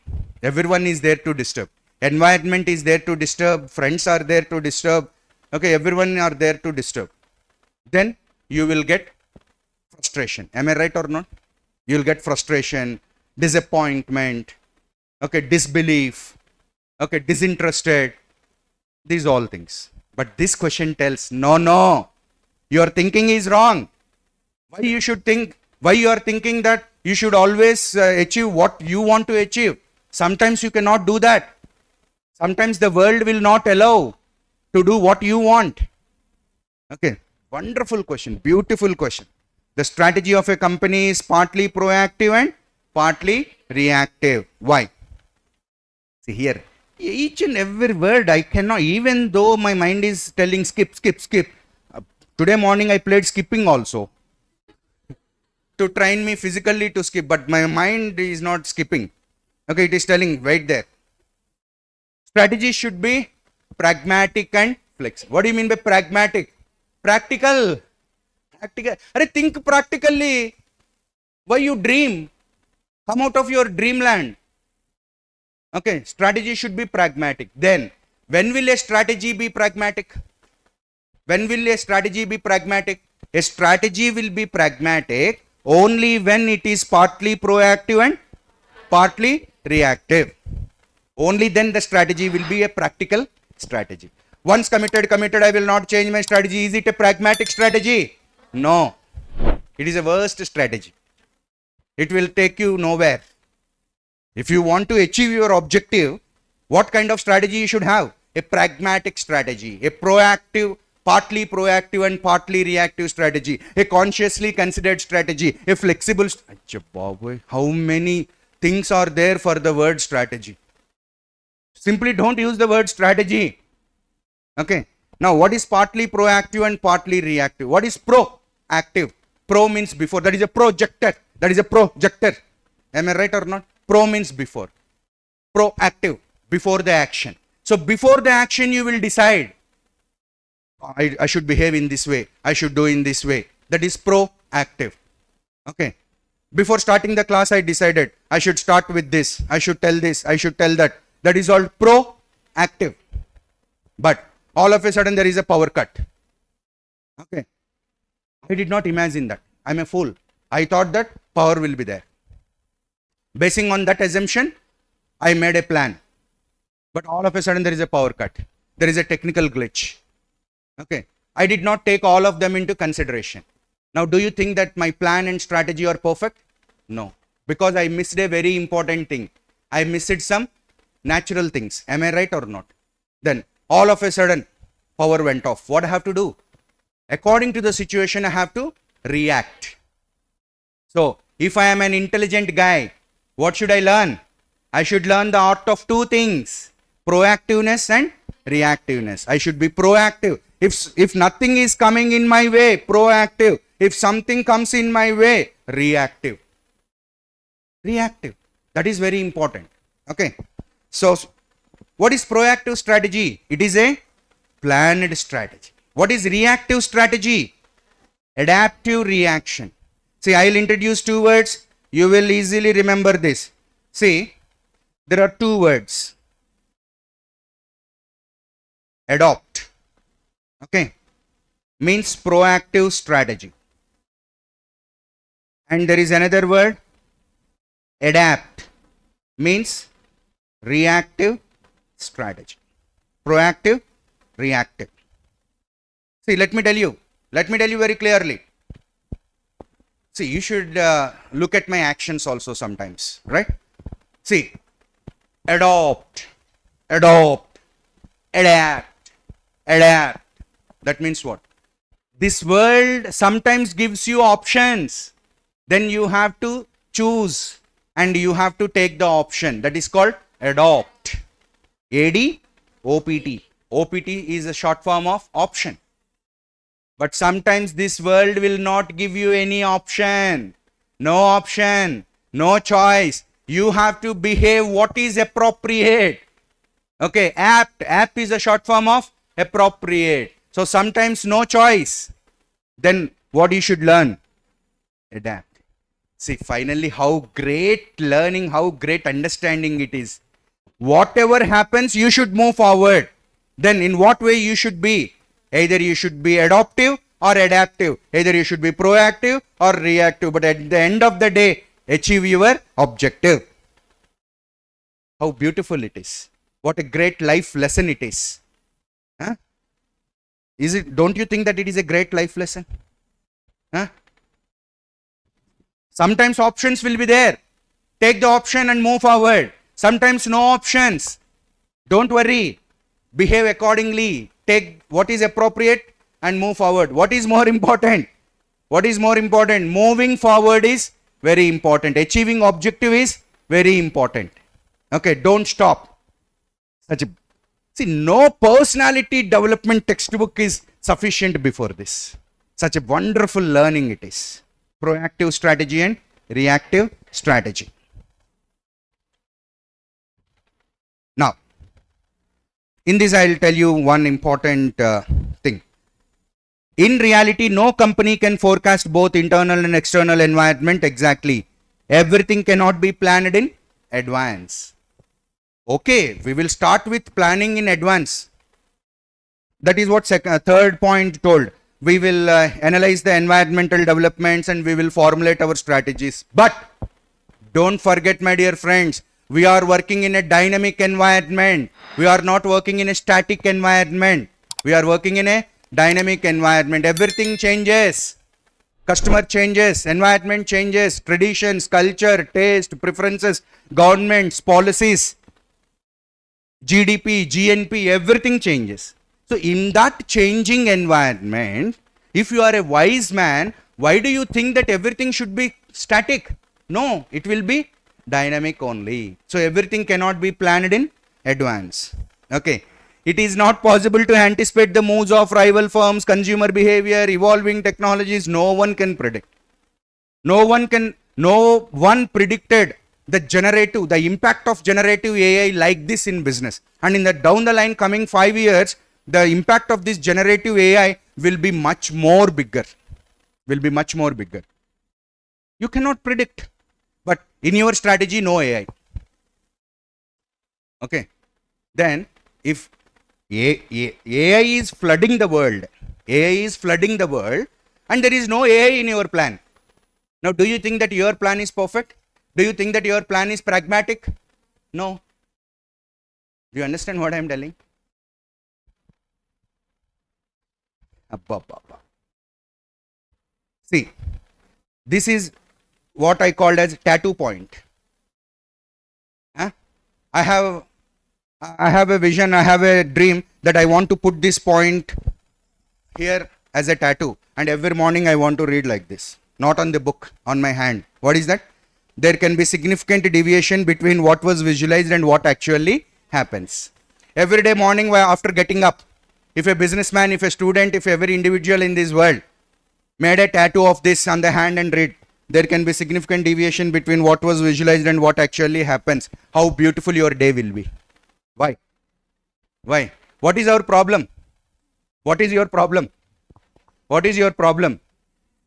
Everyone is there to disturb. Environment is there to disturb. Friends are there to disturb. Okay, everyone are there to disturb. Then you will get frustration. Am I right or not? You will get frustration, disappointment, okay, disbelief, okay, disinterested, these all things. But this question tells, no, your thinking is wrong. Why you should think, why you are thinking that you should always achieve what you want to achieve? Sometimes you cannot do that. Sometimes the world will not allow to do what you want. Okay, wonderful question, beautiful question. The strategy of a company is partly proactive and partly reactive. Why? See here, each and every word I cannot, even though my mind is telling skip. Today morning I played skipping also to train me physically to skip, but my mind is not skipping. Okay, it is telling right there. Strategy should be pragmatic and flexible. What do you mean by pragmatic? Practical. Think practically. Why you dream? Come out of your dreamland. Okay, strategy should be pragmatic. Then, when will a strategy be pragmatic? When will a strategy be pragmatic? A strategy will be pragmatic only when it is partly proactive and partly reactive. Only then the strategy will be a practical strategy. Once committed, I will not change my strategy. Is it a pragmatic strategy? No. It is a worst strategy. It will take you nowhere. If you want to achieve your objective, what kind of strategy you should have? A pragmatic strategy, a proactive, partly proactive and partly reactive strategy, a consciously considered strategy, a flexible. How many things are there for the word strategy? Simply don't use the word strategy. Okay. Now, what is partly proactive and partly reactive? What is proactive? Pro means before. That is a projector. That is a projector. Am I right or not? Pro means before. Proactive, before the action. So, before the action, you will decide. I should behave in this way. I should do in this way. That is proactive. Okay. Before starting the class, I decided I should start with this. I should tell this. I should tell that. That is all proactive. But all of a sudden there is a power cut. Okay. I did not imagine that. I'm a fool. I thought that power will be there. Basing on that assumption, I made a plan. But all of a sudden there is a power cut. There is a technical glitch. Okay. I did not take all of them into consideration. Now, do you think that my plan and strategy are perfect? No. Because I missed a very important thing. I missed some natural things. Am I right or not? Then all of a sudden power went off. What I have to do? According to the situation, I have to react. So if I am an intelligent guy, what should I learn? I should learn the art of two things: proactiveness and reactiveness. I should be proactive. If nothing is coming in my way, proactive. If something comes in my way, reactive. Reactive. That is very important. Okay. So what is proactive strategy? It is a planned strategy. What is reactive strategy? Adaptive reaction. See, I will introduce two words. You will easily remember this. See, there are two words. Adopt. Okay. Means proactive strategy. And there is another word. Adapt. Means reactive strategy. Proactive, reactive. See, let me tell you very clearly. See, you should look at my actions also sometimes, right? See, adopt, adapt. That means what? This world sometimes gives you options. Then you have to choose and you have to take the option. That is called adopt. A-D-O-P-T. OPT is a short form of option. But sometimes this world will not give you any option. No option. No choice. You have to behave what is appropriate. Okay, apt. Apt is a short form of appropriate. So sometimes no choice. Then what you should learn? Adapt. See, finally how great learning, how great understanding it is. Whatever happens, you should move forward. Then in what way you should be? Either you should be adaptive or adaptive. Either you should be proactive or reactive. But at the end of the day, achieve your objective. How beautiful it is. What a great life lesson it is. Huh? Don't you think that it is a great life lesson? Huh? Sometimes options will be there. Take the option and move forward. Sometimes no options. Don't worry. Behave accordingly. Take what is appropriate and move forward. What is more important? What is more important? Moving forward is very important. Achieving objective is very important. Okay, don't stop. See, no personality development textbook is sufficient before this. Such a wonderful learning it is. Proactive strategy and reactive strategy. Now, in this I will tell you one important thing. In reality, no company can forecast both internal and external environment exactly. Everything cannot be planned in advance. Okay, we will start with planning in advance. That is what third point told. We will analyze the environmental developments and we will formulate our strategies. But Don't forget, my dear friends, we are working in a dynamic environment. We are not working in a static environment. We are working in a dynamic environment. Everything changes. Customer changes, environment changes, traditions, culture, taste, preferences, governments, policies, GDP, GNP, everything changes. So in that changing environment, if you are a wise man, why do you think that everything should be static? No, it will be dynamic only. So everything cannot be planned in advance. Okay. It is not possible to anticipate the moves of rival firms, consumer behavior, evolving technologies. No one can predict. No one predicted the impact of generative AI like this in business. And in the down the line coming 5 years, the impact of this generative AI will be much more bigger. You cannot predict. But in your strategy, no AI. Okay. Then if AI is flooding the world, and there is no AI in your plan. Now, do you think that your plan is perfect? Do you think that your plan is pragmatic? No. Do you understand what I am telling? See, this is what I called as tattoo point. I have a vision, I have a dream that I want to put this point here as a tattoo, and every morning I want to read like this, not on the book, on my hand. What is that? There can be significant deviation between what was visualized and what actually happens. Every day morning after getting up, if a businessman, if a student, if every individual in this world made a tattoo of this on the hand and read, there can be significant deviation between what was visualized and what actually happens. How beautiful your day will be. Why? What is our problem? What is your problem?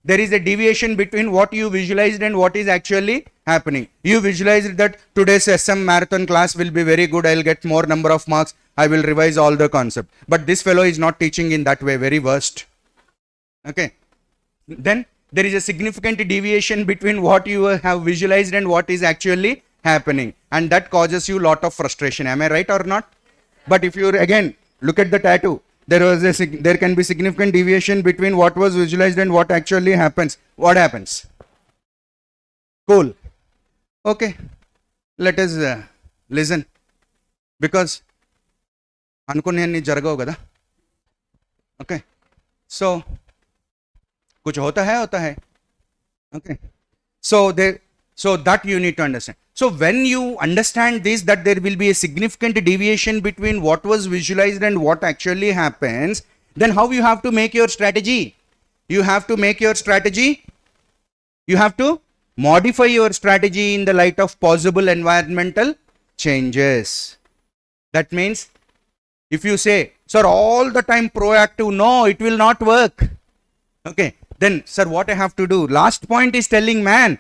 There is a deviation between what you visualized and what is actually happening. You visualized that today's SM marathon class will be very good. I'll get more number of marks. I will revise all the concept. But this fellow is not teaching in that way. Very worst. Okay. Then there is a significant deviation between what you have visualized and what is actually happening, and that causes you lot of frustration. Am I right or not? But if you again look at the tattoo, there can be significant deviation between what was visualized and what actually happens. What happens? Cool. Okay, let us listen, because अनुकुन्नी जरगो गदा. Okay, so कुछ होता है. Okay, so that you need to understand. So when you understand this, that there will be a significant deviation between what was visualized and what actually happens, then how you have to make your strategy? You have to modify your strategy in the light of possible environmental changes. That means if you say, sir, all the time proactive, no, it will not work. Okay, then sir, what I have to do? Last point is telling man,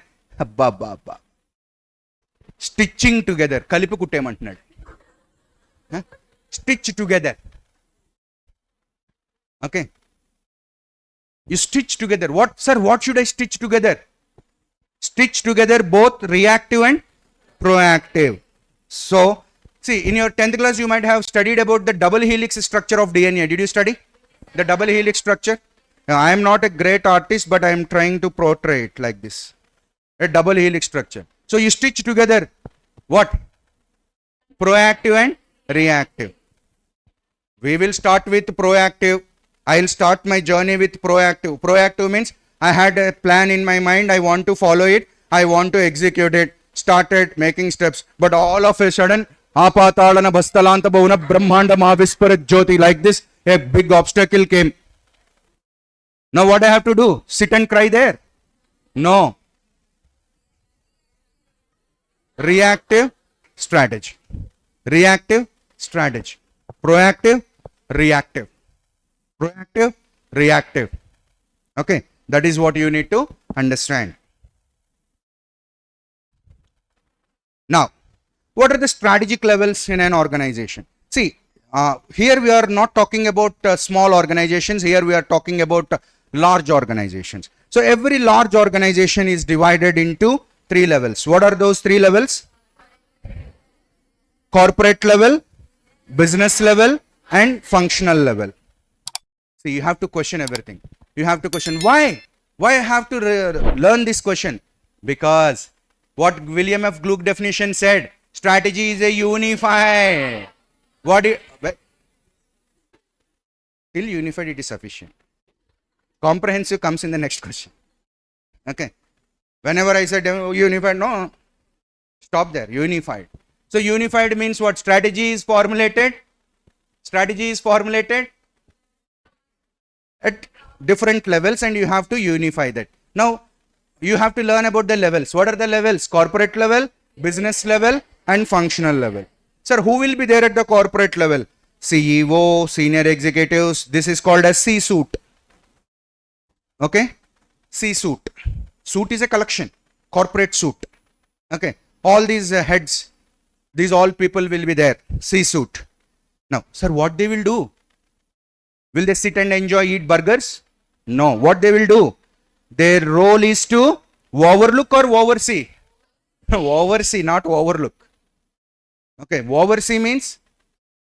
stitching together. Kalipu kuttemantunnadu. Stitch together. Okay. You stitch together. What, sir, what should I stitch together? Stitch together both reactive and proactive. So, see, in your 10th class, you might have studied about the double helix structure of DNA. Did you study the double helix structure? Now, I am not a great artist, but I am trying to portray it like this. A double helix structure. So you stitch together what? Proactive and reactive. We will start with proactive. I will start my journey with proactive. Proactive means I had a plan in my mind. I want to follow it. I want to execute it. Started making steps. But all of a sudden, apatalana bastalanta bhavuna brahmanda mahavisparat jyoti, like this, a big obstacle came. Now what I have to do? Sit and cry there? No. Reactive strategy. Proactive, reactive. Okay, that is what you need to understand. Now, what are the strategic levels in an organization? See, here we are not talking about small organizations. Here we are talking about large organizations. So every large organization is divided into Three levels. What are those three levels? Corporate level, business level, and functional level. See, you have to question everything. You have to question why? Why I have to learn this question? Because what William F. Gluck definition said, strategy is a unified. Till unified it is sufficient. Comprehensive comes in the next question. Okay. Whenever I said unified, no, stop there. Unified. So unified means what? Strategy is formulated. Strategy is formulated at different levels and you have to unify that. Now, you have to learn about the levels. What are the levels? Corporate level, business level, and functional level. Sir, who will be there at the corporate level? CEO, senior executives. This is called as C-suite. Okay? C-suite. Suite is a collection. Corporate suite. Okay? All these heads, these all people will be there. C-suite. Now, sir, what they will do? Will they sit and enjoy, eat burgers? No. What they will do? Their role is to overlook or oversee? Oversee, not overlook. Okay, oversee means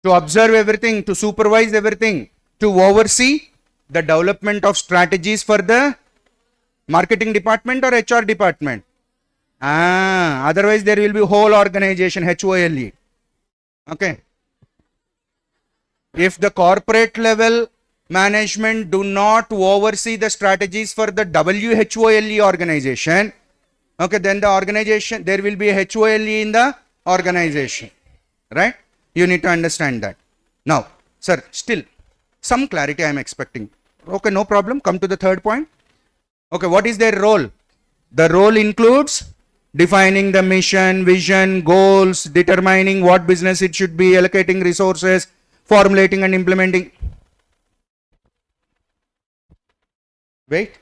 to observe everything, to supervise everything, to oversee the development of strategies for the marketing department or HR department. Otherwise there will be whole organization, HOLE. Okay. If the corporate level management do not oversee the strategies for the WHOLE organization, okay, then the organization, there will be a HOLE in the organization, right? You need to understand that. Now, sir, still some clarity I am expecting. Okay, no problem. Come to the third point. Okay, what is their role? The role includes defining the mission, vision, goals, determining what business it should be, allocating resources, formulating and implementing. Wait,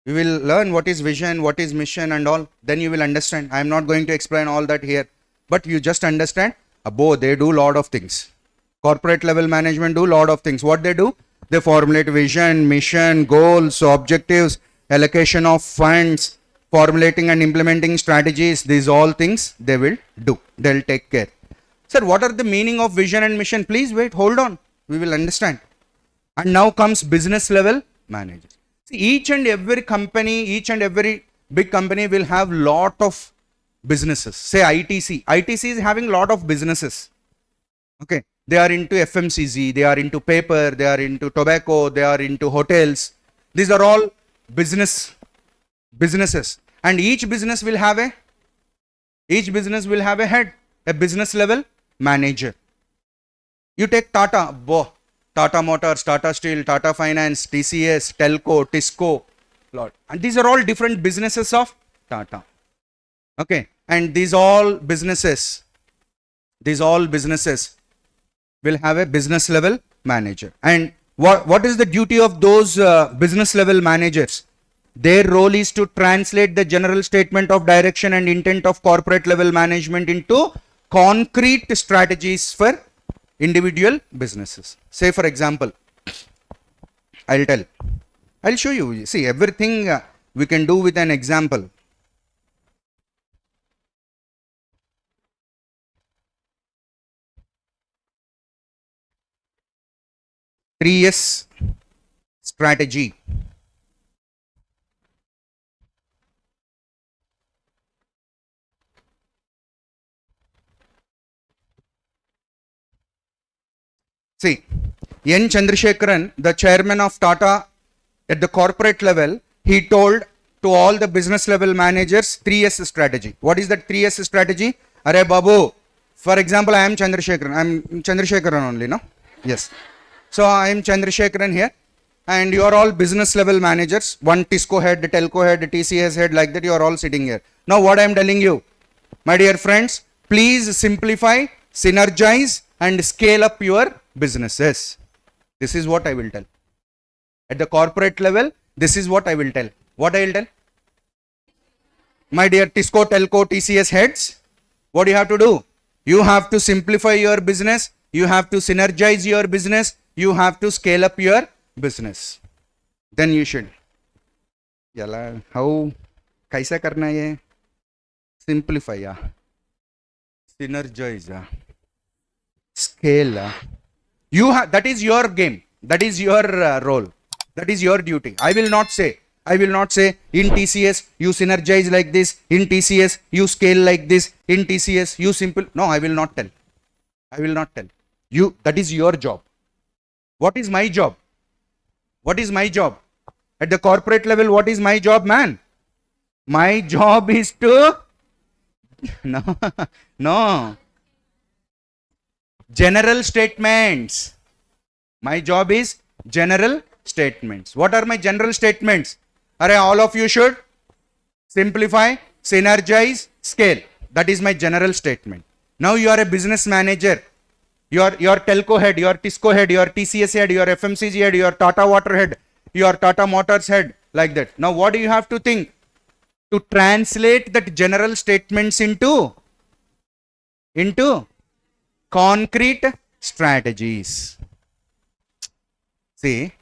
we will learn what is vision, what is mission and all. Then you will understand. I am not going to explain all that here. But you just understand, they do lot of things. Corporate level management do lot of things. What they do? They formulate vision, mission, goals, objectives, allocation of funds, formulating and implementing strategies. These all things they will do. They will take care. Sir, what are the meaning of vision and mission? Please wait, hold on. We will understand. And now comes business level managers. See, each and every company, each and every big company will have lot of businesses. Say ITC. ITC is having lot of businesses. Okay. They are into FMCG, they are into paper, they are into tobacco, they are into hotels. These are all businesses. And each business will have a head, a business level manager. You take Tata, Tata Motors, Tata Steel, Tata Finance, TCS, Telco, Tisco, lot. And these are all different businesses of Tata. Okay. And these all businesses will have a business level manager. And what is the duty of those business level managers? Their role is to translate the general statement of direction and intent of corporate level management into concrete strategies for individual businesses. Say for example, I'll show you. See, everything we can do with an example. Three-S strategy. See, N. Chandrasekaran, the chairman of Tata at the corporate level, he told to all the business level managers 3S strategy. What is that 3S strategy? Arey Babu, for example, I am Chandrasekaran. I am Chandrasekaran only, no? Yes. So I am Chandrasekaran here and you are all business level managers. One Tisco head, Telco head, TCS head, like that you are all sitting here. Now what I am telling you, my dear friends, please simplify, synergize and scale up your businesses. This is what I will tell. At the corporate level, this is what I will tell. What I will tell? My dear Tisco, Telco, TCS heads, what do you have to do? You have to simplify your business. You have to synergize your business. You have to scale up your business. Then you should. Yala, how? Kaisa karna hai? simplify, synergize, scale. You have, that is your game. That is your role. That is your duty. I will not say in TCS you synergize like this, in TCS you scale like this, in TCS you simple. No, I will not tell. I will not tell. You, that is your job. What is my job? What is my job? At the corporate level, what is my job, man? My job is to no, no. General statements. My job is general statements. What are my general statements? All of you should simplify, synergize, scale. That is my general statement. Now you are a business manager. Your telco head, your Tisco head, your TCS head, your FMCG head, your Tata Water head, your Tata Motors head, like that. Now what do you have to think? To translate that general statements into concrete strategies. See,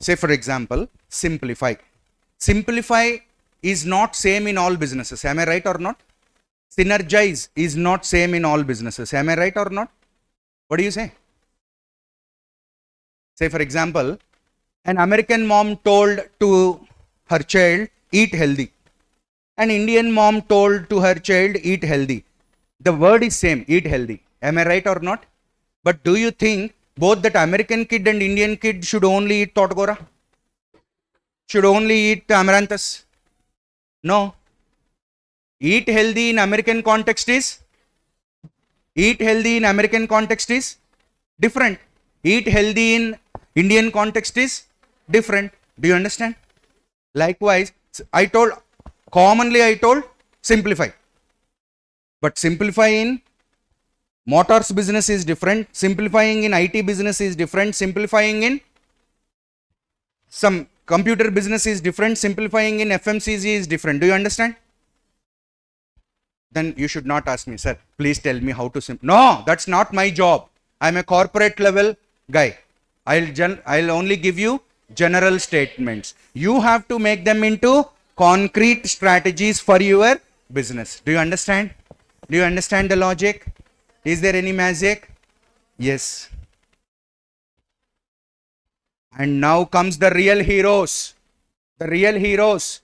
say for example, simplify. Simplify is not same in all businesses. Am I right or not? Synergize is not same in all businesses. Am I right or not? What do you say? Say for example, an American mom told to her child, eat healthy. An Indian mom told to her child, eat healthy. The word is same, eat healthy. Am I right or not? But do you think both that American kid and Indian kid should only eat totgora? Should only eat amaranthus? No. Eat healthy in American context is different. Eat healthy in Indian context is different. Do you understand? Likewise, commonly I told simplify. But simplify in motors business is different. Simplifying in IT business is different. Simplifying in some computer business is different. Simplifying in FMCG is different. Do you understand? Then you should not ask me, sir, please tell me how to No, that's not my job. I'm a corporate level guy. I'll only give you general statements. You have to make them into concrete strategies for your business. Do you understand? Do you understand the logic? Is there any magic? Yes. And now comes the real heroes. The real heroes.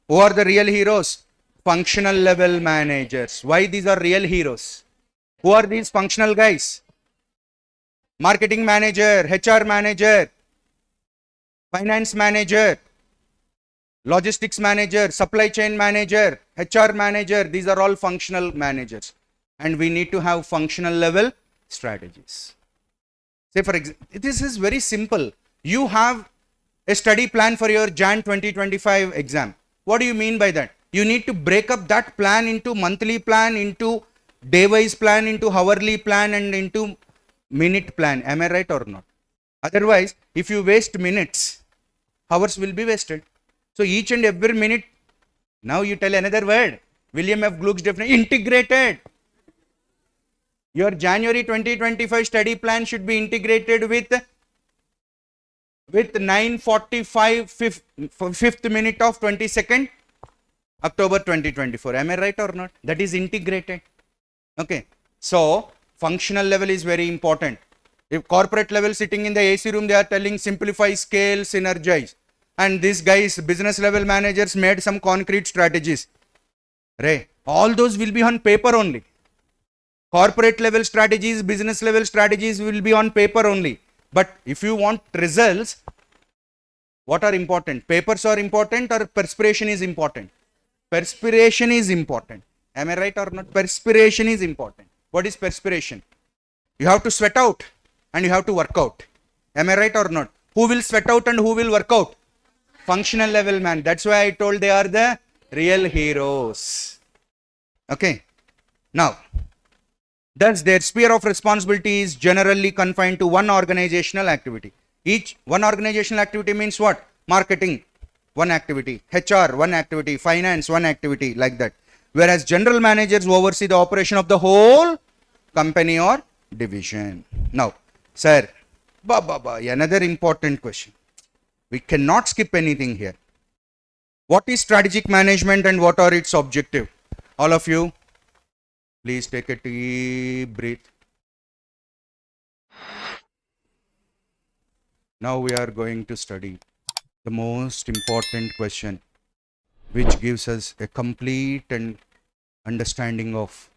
Who are the real heroes? Functional level managers. Why these are real heroes? Who are these functional guys? Marketing manager, HR manager, finance manager, logistics manager, supply chain manager, HR manager. These are all functional managers. And we need to have functional level strategies. Say for example, this is very simple. You have a study plan for your Jan 2025 exam. What do you mean by that? You need to break up that plan into monthly plan, into day-wise plan, into hourly plan, and into minute plan. Am I right or not? Otherwise, if you waste minutes, hours will be wasted. So each and every minute, now you tell another word. William F. Gluck's definition, integrated. Your January 2025 study plan should be integrated with 9:45 fifth minute of 22nd October 2024. Am I right or not? That is integrated. Okay. So functional level is very important. If corporate level sitting in the AC room, they are telling simplify, scale, synergize. And these guys, business level managers, made some concrete strategies. Right? All those will be on paper only. Corporate level strategies, business level strategies will be on paper only. But if you want results, what are important? Papers are important or perspiration is important? Perspiration is important. Am I right or not? Perspiration is important. What is perspiration? You have to sweat out and you have to work out. Am I right or not? Who will sweat out and who will work out? Functional level man. That's why I told they are the real heroes. Okay. Now, thus their sphere of responsibility is generally confined to one organizational activity. One organizational activity means what? Marketing, one activity. HR, one activity. Finance, one activity, like that. Whereas general managers oversee the operation of the whole company or division. Now, sir, another important question. We cannot skip anything here. What is strategic management and what are its objectives? all of you, please take a deep breath. Now we are going to study the most important question, which gives us a complete and understanding of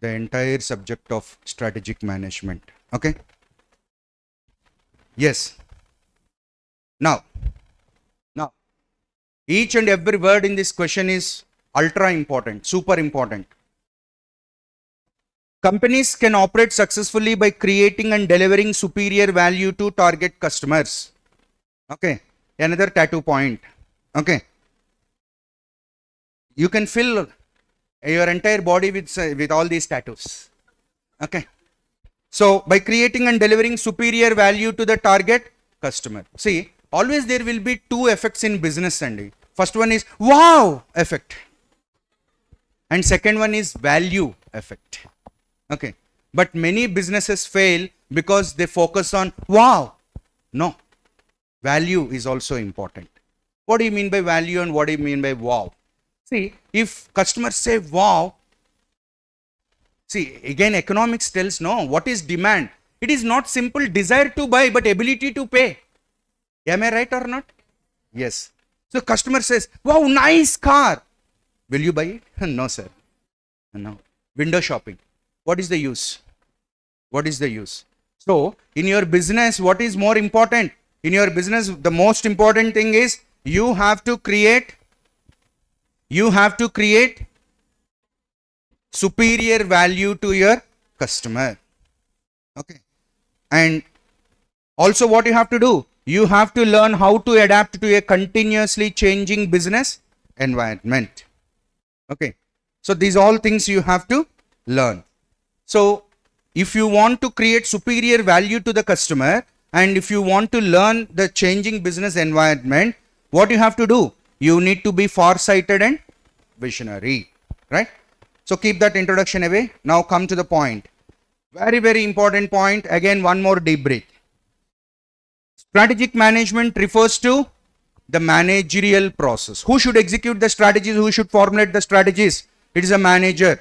the entire subject of strategic management. Okay? Yes. Now, each and every word in this question is ultra important, super important. Companies can operate successfully by creating and delivering superior value to target customers. Okay, another tattoo point. Okay, you can fill your entire body with all these tattoos. Okay, so by creating and delivering superior value to the target customer. See, always there will be two effects in business, Andy. First one is wow effect, and second one is value effect. Okay, but many businesses fail because they focus on wow. No, value is also important. What do you mean by value and what do you mean by wow? See, if customers say wow, see, again economics tells no, what is demand? It is not simple desire to buy but ability to pay. Am I right or not? Yes. So customer says, wow, nice car. Will you buy it? No, sir. No. Window shopping. What is the use? What is the use? So in your business, what is more important? In your business, the most important thing is you have to create superior value to your customer. Okay. And also what you have to do? You have to learn how to adapt to a continuously changing business environment. Okay. So these all things you have to learn. So if you want to create superior value to the customer and if you want to learn the changing business environment, what you have to do? You need to be far-sighted and visionary, right? So keep that introduction away. Now come to the point. Very, very important point. Again, one more deep breath. Strategic management refers to the managerial process. Who should execute the strategies? Who should formulate the strategies? It is a manager.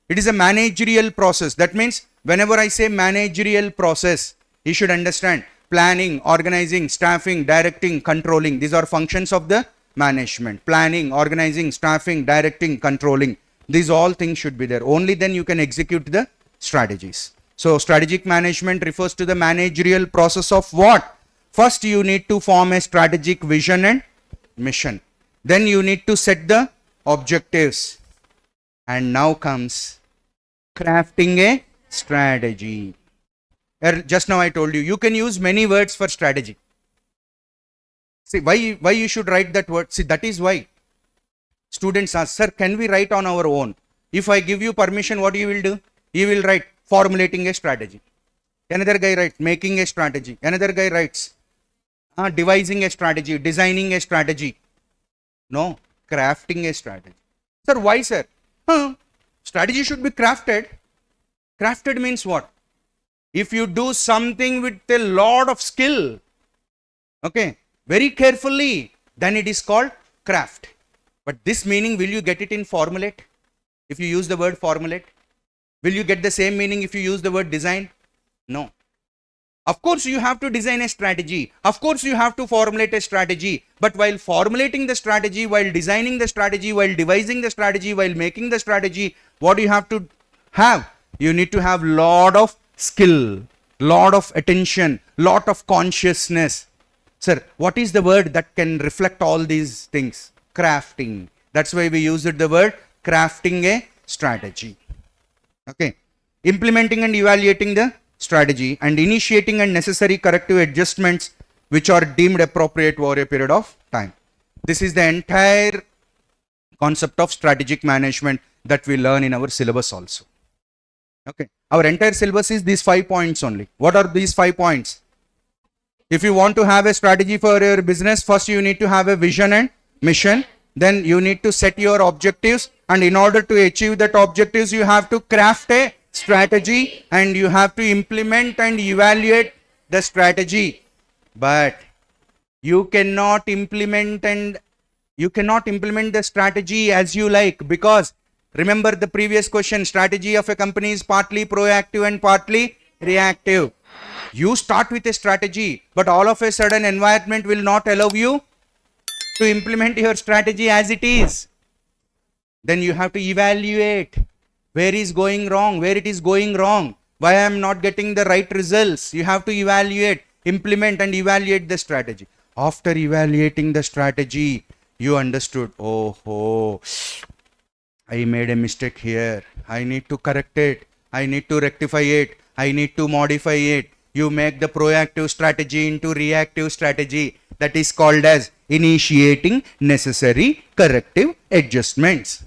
It is a managerial process. That means whenever I say managerial process, you should understand planning, organizing, staffing, directing, controlling. These are functions of the management. Planning, organizing, staffing, directing, controlling. These all things should be there. Only then you can execute the strategies. So strategic management refers to the managerial process of what? First, you need to form a strategic vision and mission. Then you need to set the objectives. And now comes crafting a strategy. Just now I told you, you can use many words for strategy. See, why you should write that word? See, that is why students ask, sir, can we write on our own? If I give you permission, what you will do? You will write formulating a strategy. Another guy writes making a strategy. Another guy writes devising a strategy, designing a strategy. No, crafting a strategy. Sir, why, sir? Strategy should be crafted. Crafted means what? If you do something with a lot of skill, okay, very carefully, then it is called craft. But this meaning, will you get it in formulate? If you use the word formulate, will you get the same meaning if you use the word design? No. Of course, you have to design a strategy. Of course, you have to formulate a strategy. But while formulating the strategy, while designing the strategy, while devising the strategy, while making the strategy, what you have to have? You need to have lot of skill, lot of attention, lot of consciousness. Sir, what is the word that can reflect all these things? Crafting. That's why we used the word crafting a strategy. Okay. Implementing and evaluating the strategy and initiating and necessary corrective adjustments which are deemed appropriate over a period of time. This is the entire concept of strategic management that we learn in our syllabus also. Okay. Our entire syllabus is these 5 points only. What are these 5 points? If you want to have a strategy for your business, first you need to have a vision and mission. Then you need to set your objectives, and in order to achieve that objectives, you have to craft a strategy and you have to implement and evaluate the strategy. But you cannot implement the strategy as you like, because Remember the previous question, strategy of a company is partly proactive and partly reactive. You start with a strategy, but all of a sudden environment will not allow you to implement your strategy as it is. Then you have to evaluate where is going wrong, where it is going wrong, why I am not getting the right results. You have to evaluate, implement and evaluate the strategy. After evaluating the strategy, you understood, oh, I made a mistake here. I need to correct it. I need to rectify it. I need to modify it. You make the proactive strategy into reactive strategy. That is called as initiating necessary corrective adjustments.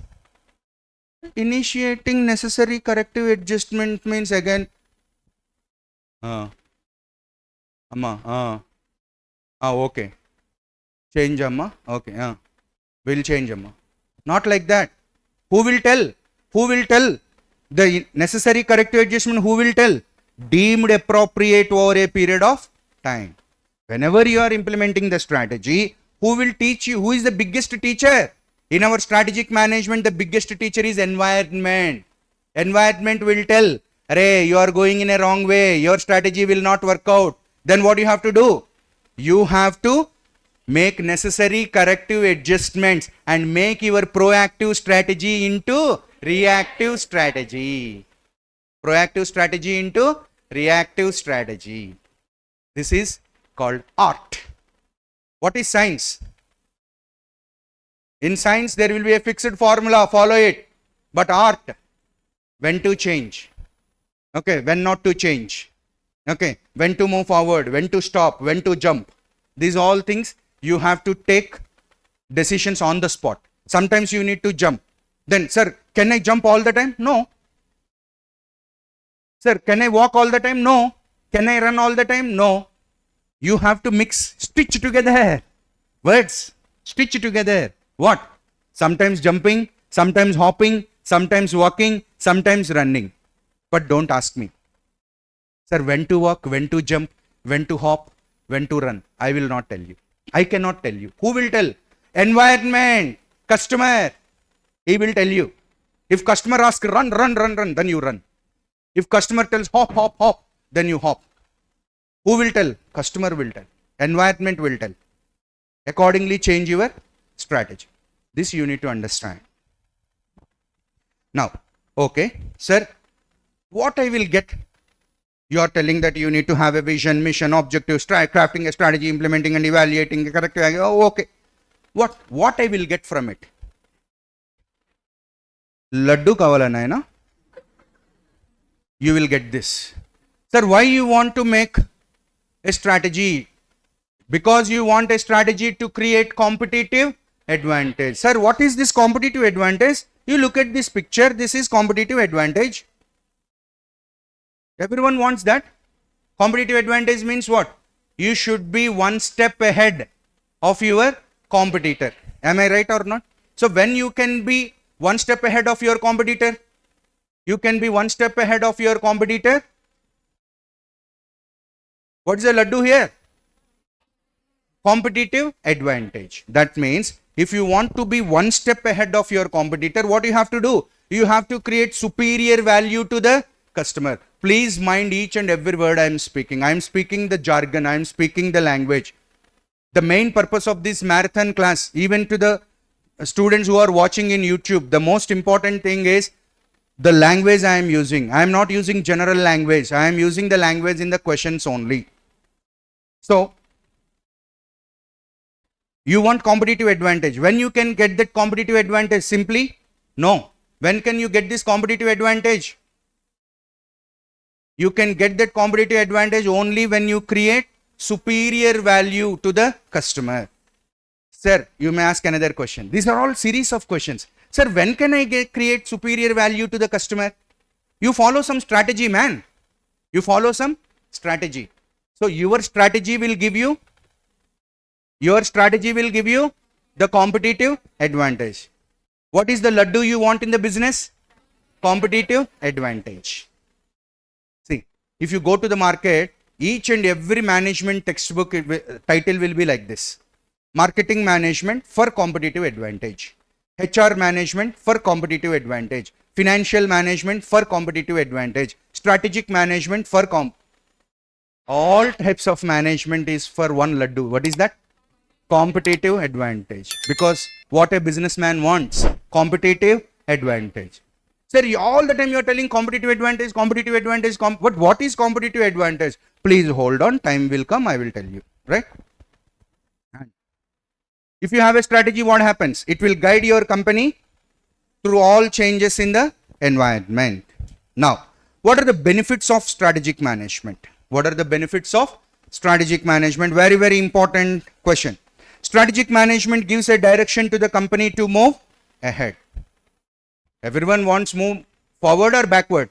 Initiating necessary corrective adjustment means again, Amma, okay. Change, Amma. Okay, we'll change, Amma. Not like that. Who will tell? Who will tell? The necessary corrective adjustment, who will tell? Deemed appropriate over a period of time. Whenever you are implementing the strategy, who will teach you? Who is the biggest teacher? In our strategic management, the biggest teacher is environment. Environment will tell, Arey, you are going in a wrong way. Your strategy will not work out. Then what you have to do? You have to make necessary corrective adjustments and make your proactive strategy into reactive strategy. Proactive strategy into reactive strategy. This is called art. What is science? In science, there will be a fixed formula, follow it. But art, when to change. Okay, when not to change. Okay, when to move forward, when to stop, when to jump. These all things you have to take decisions on the spot. Sometimes you need to jump. Then, sir, can I jump all the time? No. Sir, can I walk all the time? No. Can I run all the time? No. You have to mix, stitch together. Words, stitch together. What? Sometimes jumping, sometimes hopping, sometimes walking, sometimes running. But don't ask me, sir, when to walk, when to jump, when to hop, when to run. I will not tell you. I cannot tell you. Who will tell? Environment, customer. He will tell you. If customer asks run, then you run. If customer tells hop, then you hop. Who will tell? Customer will tell. Environment will tell. Accordingly, change your strategy. This you need to understand. Now, okay, sir, what I will get? You are telling that you need to have a vision, mission, objective, crafting a strategy, implementing and evaluating a corrective. Oh, okay. What I will get from it? Laddu kavala naina. You will get this. Sir, why you want to make a strategy? Because you want a strategy to create competitive advantage. Sir, what is this competitive advantage? You look at this picture, this is competitive advantage. Everyone wants that. Competitive advantage means what? You should be one step ahead of your competitor. Am I right or not? So when you can be one step ahead of your competitor, you can be one step ahead of your competitor. What is the laddu here? Competitive advantage. That means if you want to be one step ahead of your competitor, what you have to do? You have to create superior value to the customer. Please mind each and every word I am speaking. I am speaking the jargon. I am speaking the language. The main purpose of this marathon class, even to the students who are watching in YouTube, the most important thing is the language I am using. I am not using general language. I am using the language in the questions only. So, you want competitive advantage. When you can get that competitive advantage? Simply, no. When can you get this competitive advantage? You can get that competitive advantage only when you create superior value to the customer. Sir, you may ask another question. These are all series of questions. Sir, when can I create superior value to the customer? You follow some strategy, man. You follow some strategy. So your strategy will give you the competitive advantage. What is the laddu you want in the business? Competitive advantage. See, if you go to the market, each and every management textbook title will be like this. Marketing management for competitive advantage. HR management for competitive advantage, financial management for competitive advantage, strategic management for all types of management is for one laddu. What is that? Competitive advantage. Because what a businessman wants, competitive advantage. Sir, all the time you are telling competitive advantage, competitive advantage. But what is competitive advantage? Please hold on. Time will come. I will tell you. Right? If you have a strategy, what happens? It will guide your company through all changes in the environment. Now, what are the benefits of strategic management? What are the benefits of strategic management? Very, very important question. Strategic management gives a direction to the company to move ahead. Everyone wants move forward or backward?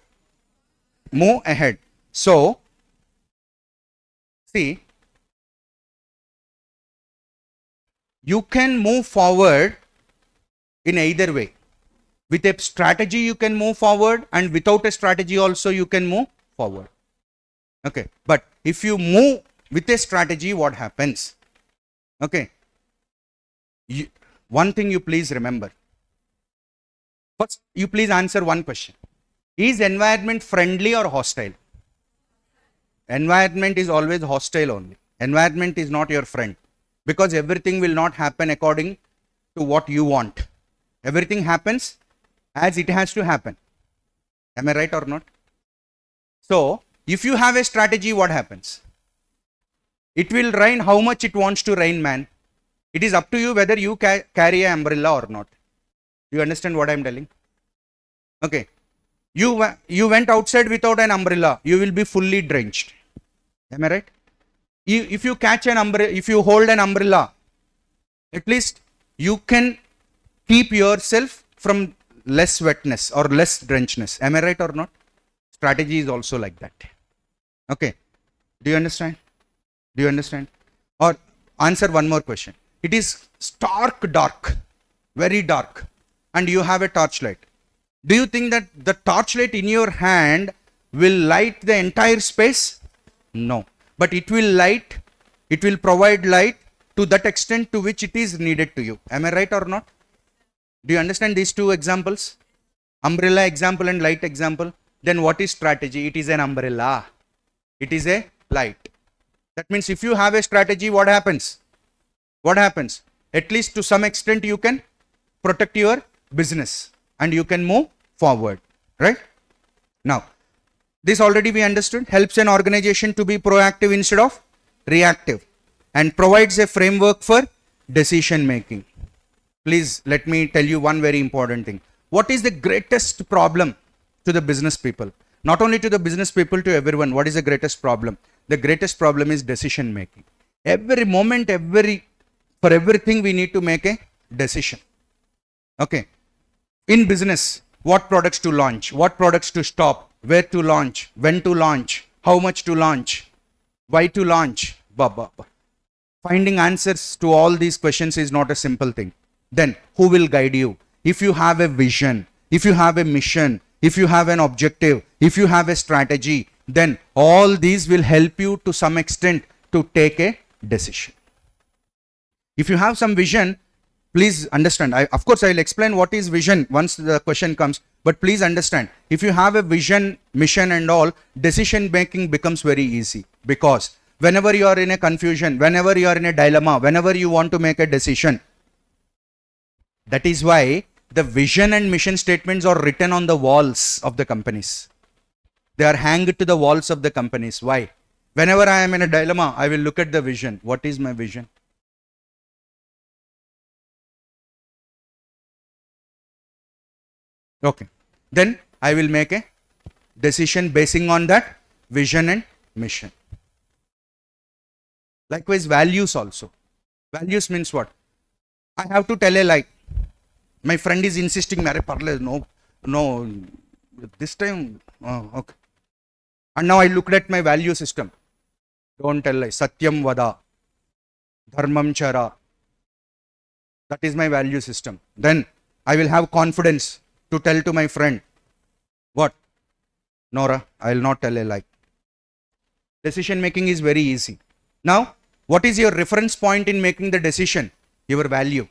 Move ahead. So, see, you can move forward in either way. With a strategy, you can move forward, and without a strategy also, you can move forward. Okay. But if you move with a strategy, what happens? Okay. One thing you please remember. First, you please answer one question. Is environment friendly or hostile? Environment is always hostile only. Environment is not your friend. Because everything will not happen according to what you want. Everything happens as it has to happen. Am I right or not? So, if you have a strategy, what happens? It will rain how much it wants to rain, man. It is up to you whether you carry an umbrella or not. Do you understand what I am telling? Okay. You went outside without an umbrella. You will be fully drenched. Am I right? If you catch an umbrella, if you hold an umbrella, at least you can keep yourself from less wetness or less drenchedness. Am I right or not? Strategy is also like that. Okay. Do you understand? Do you understand? Or answer one more question. It is stark dark, very dark, and you have a torchlight. Do you think that the torchlight in your hand will light the entire space? No. But it will provide light to that extent to which it is needed to you. Am I right or not? Do you understand these two examples? Umbrella example and light example. Then what is strategy? It is an umbrella. It is a light. That means if you have a strategy, what happens? What happens? At least to some extent you can protect your business and you can move forward. Right? Now, this already we understood. Helps an organization to be proactive instead of reactive and provides a framework for decision making. Please let me tell you one very important thing. What is the greatest problem to the business people? Not only to the business people, to everyone. What is the greatest problem? The greatest problem is decision making. Every moment, for everything we need to make a decision. Okay. In business, what products to launch, what products to stop, where to launch, when to launch, how much to launch, why to launch. Finding answers to all these questions is not a simple thing. Then who will guide you? If you have a vision, if you have a mission, if you have an objective, if you have a strategy, then all these will help you to some extent to take a decision. If you have some vision, please understand. Of course, I will explain what is vision once the question comes. But please understand, if you have a vision, mission and all, decision making becomes very easy. Because whenever you are in a confusion, whenever you are in a dilemma, whenever you want to make a decision, that is why the vision and mission statements are written on the walls of the companies. They are hanged to the walls of the companies. Why? Whenever I am in a dilemma, I will look at the vision. What is my vision? Okay. Then I will make a decision basing on that vision and mission. Likewise, values also. Values means what? I have to tell a lie. My friend is insisting, no, this time, okay. And now I looked at my value system. Don't tell lie. Satyam vada. Dharmam chara. That is my value system. Then I will have confidence to tell to my friend, what? Nora, I will not tell a lie. Decision making is very easy. Now, what is your reference point in making the decision? Your value,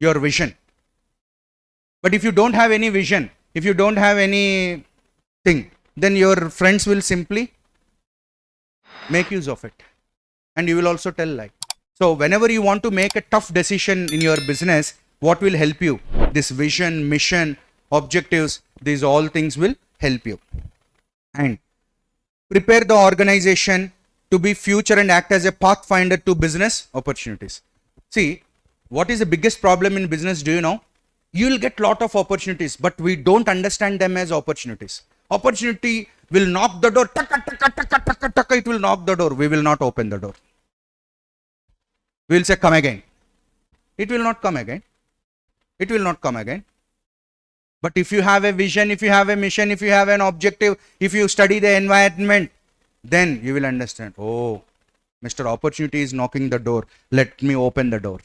your vision. But if you don't have any vision, if you don't have any thing, then your friends will simply make use of it. And you will also tell lie. So whenever you want to make a tough decision in your business, what will help you? This vision, mission, objectives, these all things will help you. And prepare the organization to be future and act as a pathfinder to business opportunities. See, what is the biggest problem in business? Do you know? You will get lot of opportunities, but we don't understand them as opportunities. Opportunity will knock the door, taka, taka, taka, taka, taka, it will knock the door. We will not open the door. We will say, come again. It will not come again. It will not come again. But if you have a vision, if you have a mission, if you have an objective, if you study the environment, then you will understand, oh, Mr. Opportunity is knocking the door. Let me open the door.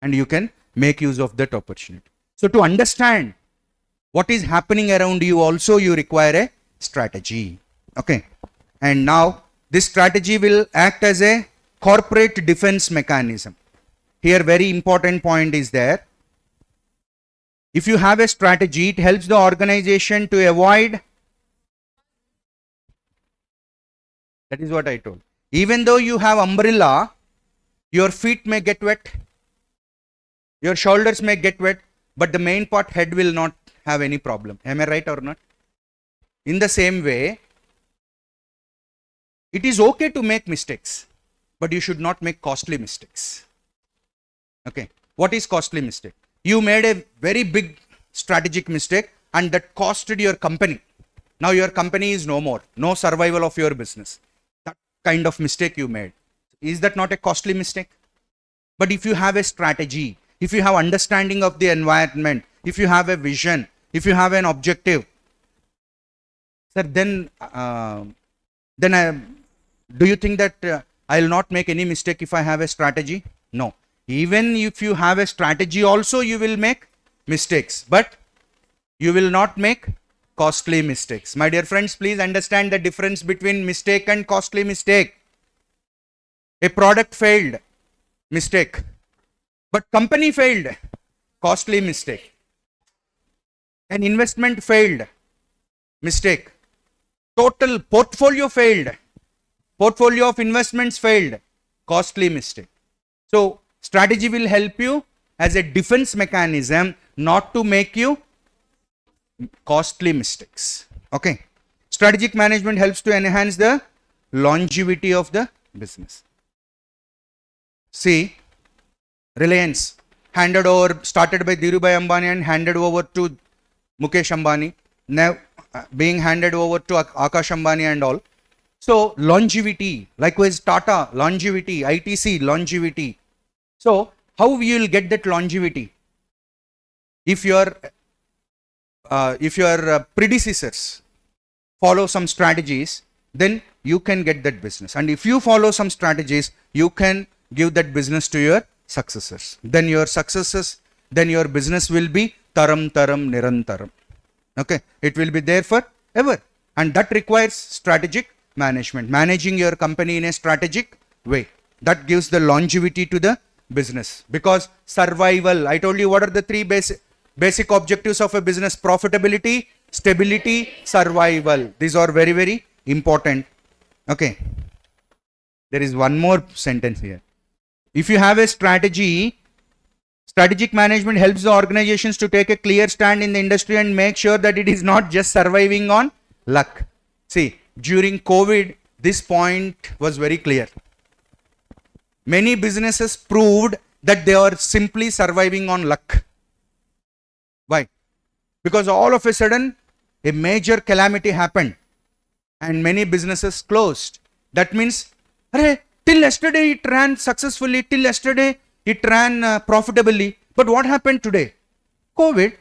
And you can make use of that opportunity. So to understand what is happening around you also, you require a strategy. Okay. And now this strategy will act as a corporate defense mechanism. Here very important point is there. If you have a strategy, it helps the organization to avoid. That is what I told. Even though you have umbrella, your feet may get wet, your shoulders may get wet, but the main part, head, will not have any problem. Am I right or not? In the same way, it is okay to make mistakes, but you should not make costly mistakes. Okay. What is costly mistake? You made a very big strategic mistake and that costed your company. Now your company is no more. No survival of your business. That kind of mistake you made. Is that not a costly mistake? But if you have a strategy, if you have understanding of the environment, if you have a vision, if you have an objective, sir, then do you think that I will not make any mistake if I have a strategy? No. Even if you have a strategy also, you will make mistakes, but you will not make costly mistakes. My dear friends, please understand the difference between mistake and costly mistake. A product failed, mistake. But company failed, costly mistake. An investment failed, mistake. Total portfolio failed, portfolio of investments failed, costly mistake. So strategy will help you as a defense mechanism not to make you costly mistakes. Okay. Strategic management helps to enhance the longevity of the business. See, Reliance handed over, started by Dhirubhai Ambani and handed over to Mukesh Ambani, now being handed over to Akash Ambani and all. So longevity, likewise Tata, longevity, ITC, longevity. So how you will get that longevity? If your predecessors follow some strategies, then you can get that business. And if you follow some strategies, you can give that business to your successors. Then your successors, then your business will be taram taram nirantaram. Okay, it will be there forever. And that requires strategic management, managing your company in a strategic way. That gives the longevity to the business. Because survival, I told you what are the three basic objectives of a business: profitability, stability, survival. These are very, very important. Okay. There is one more sentence here. If you have a strategy, strategic management helps the organizations to take a clear stand in the industry and make sure that it is not just surviving on luck. See, during COVID, this point was very clear. Many businesses proved that they are simply surviving on luck. Why? Because all of a sudden, a major calamity happened and many businesses closed. That means, till yesterday it ran successfully, till yesterday it ran profitably. But what happened today? COVID.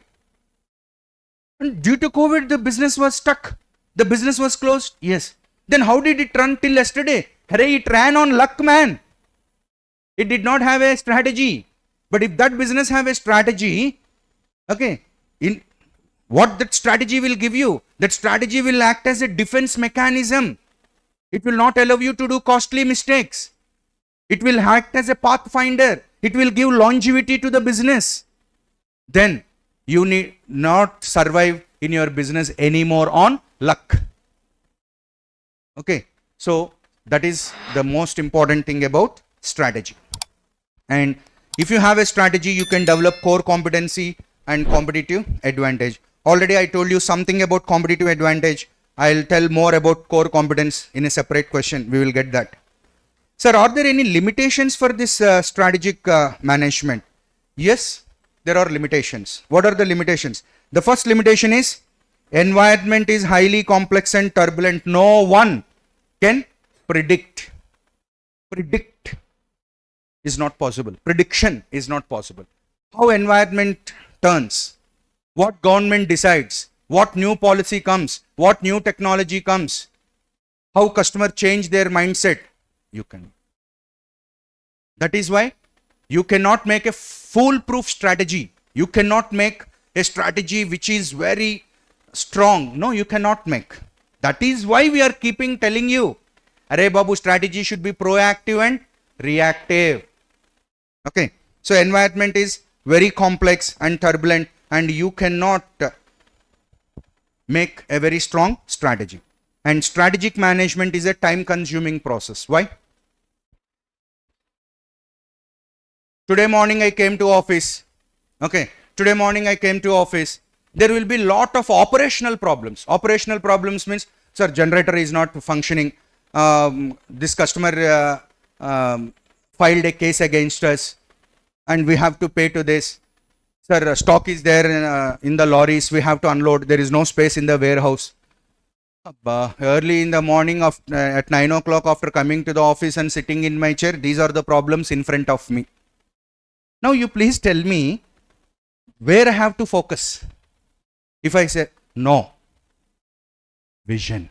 And due to COVID, the business was stuck. The business was closed. Yes. Then how did it run till yesterday? It ran on luck, man. It did not have a strategy. But if that business have a strategy, okay, in what that strategy will give you? That strategy will act as a defense mechanism. It will not allow you to do costly mistakes. It will act as a pathfinder. It will give longevity to the business. Then You need not survive in your business anymore on luck. Okay, so that is the most important thing about strategy. And if you have a strategy, you can develop core competency and competitive advantage. Already I told you something about competitive advantage. I'll tell more about core competence in a separate question. We will get that. Sir, are there any limitations for this strategic management? Yes, there are limitations. What are the limitations? The first limitation is environment is highly complex and turbulent. No one can predict. Predict is not possible. Prediction is not possible. How environment turns, what government decides, what new policy comes, what new technology comes, how customer change their mindset, you can. That is why you cannot make a foolproof strategy. You cannot make a strategy which is very strong. No, you cannot make. That is why we are telling you, Arey Babu, strategy should be proactive and reactive. Okay, so environment is very complex and turbulent, and you cannot make a very strong strategy. And strategic management is a time consuming process. Why? Today morning I came to office. Okay, today morning I came to office. There will be lot of operational problems. Operational problems means, sir, generator is not functioning. This customer filed a case against us and we have to pay to this. Sir, stock is there in the lorries. We have to unload. There is no space in the warehouse. Early in the morning at 9 o'clock after coming to the office and sitting in my chair, these are the problems in front of me. Now you please tell me where I have to focus. If I say no, vision,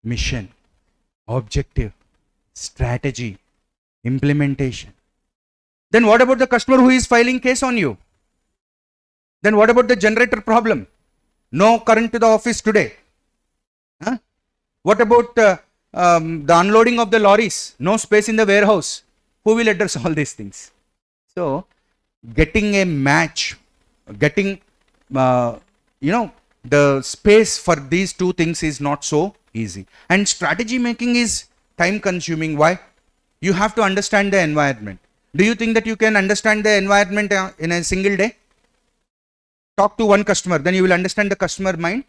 mission, objective, strategy, implementation. Then what about the customer who is filing case on you? Then what about the generator problem? No current to the office today. Huh? What about the unloading of the lorries? No space in the warehouse. Who will address all these things? So, getting a match, getting, the space for these two things is not so easy. And strategy making is time consuming. Why? You have to understand the environment. Do you think that you can understand the environment in a single day? Talk to one customer, then you will understand the customer mind.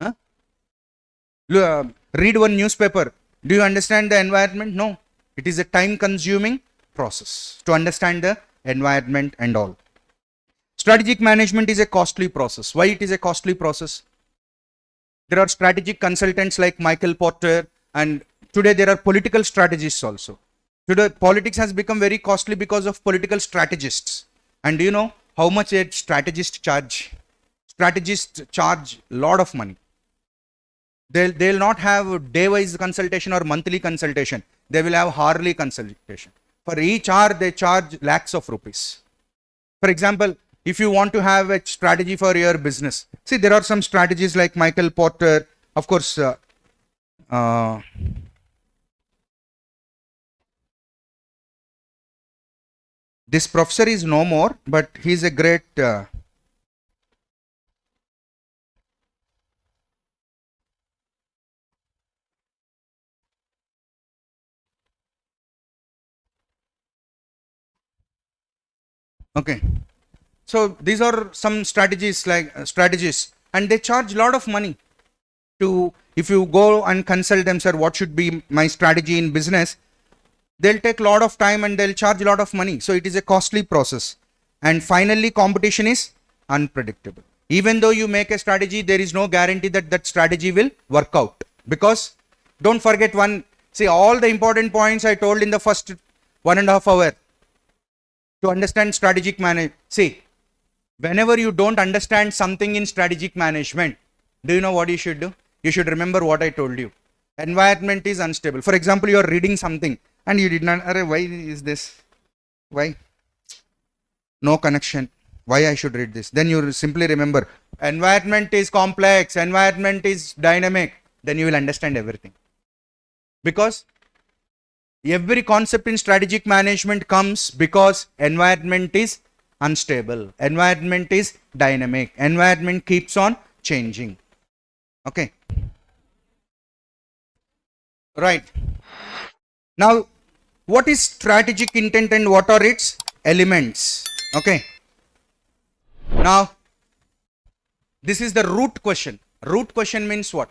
Huh? Read one newspaper. Do you understand the environment? No. It is a time consuming process to understand the environment and all. Strategic management is a costly process. Why it is a costly process? There are strategic consultants like Michael Porter, and today there are political strategists also. Today politics has become very costly because of political strategists. And do you know how much a strategist charge? Strategists charge a lot of money. They'll not have day-wise consultation or monthly consultation. They will have hourly consultation. For each hour, they charge lakhs of rupees. For example, if you want to have a strategy for your business, see, there are some strategies like Michael Porter, of course, this professor is no more, but he's a great okay. So these are some strategies like strategists, and they charge a lot of money to, if you go and consult them, sir, what should be my strategy in business? They'll take a lot of time and they'll charge a lot of money. So it is a costly process. And finally, competition is unpredictable. Even though you make a strategy, there is no guarantee that that strategy will work out. Because don't forget one, see, all the important points I told in the first 1.5 hours to understand strategic management. See, whenever you don't understand something in strategic management, do you know what you should do? You should remember what I told you. Environment is unstable. For example, you are reading something and you did not, why is this? Why? No connection. Why I should read this? Then you simply remember, environment is complex, environment is dynamic. Then you will understand everything. Because every concept in strategic management comes because environment is unstable. Environment is dynamic. Environment keeps on changing. Okay. Right. Now, what is strategic intent and what are its elements? Okay. Now, this is the root question. Root question means what?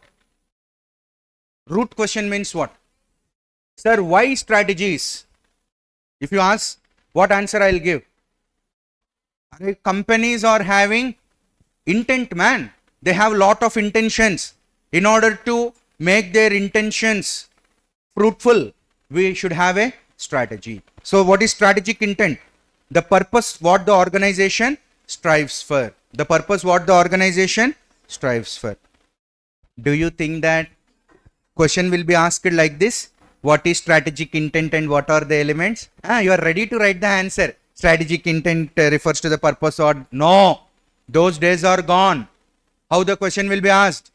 Root question means what? Sir, why strategies? If you ask, what answer I'll give? Companies are having intent, man. They have lot of intentions. In order to make their intentions fruitful, we should have a strategy. So what is strategic intent? The purpose what the organization strives for. The purpose what the organization strives for. Do you think that question will be asked like this? What is strategic intent and what are the elements? You are ready to write the answer. Strategic intent refers to the purpose or no. Those days are gone. How the question will be asked?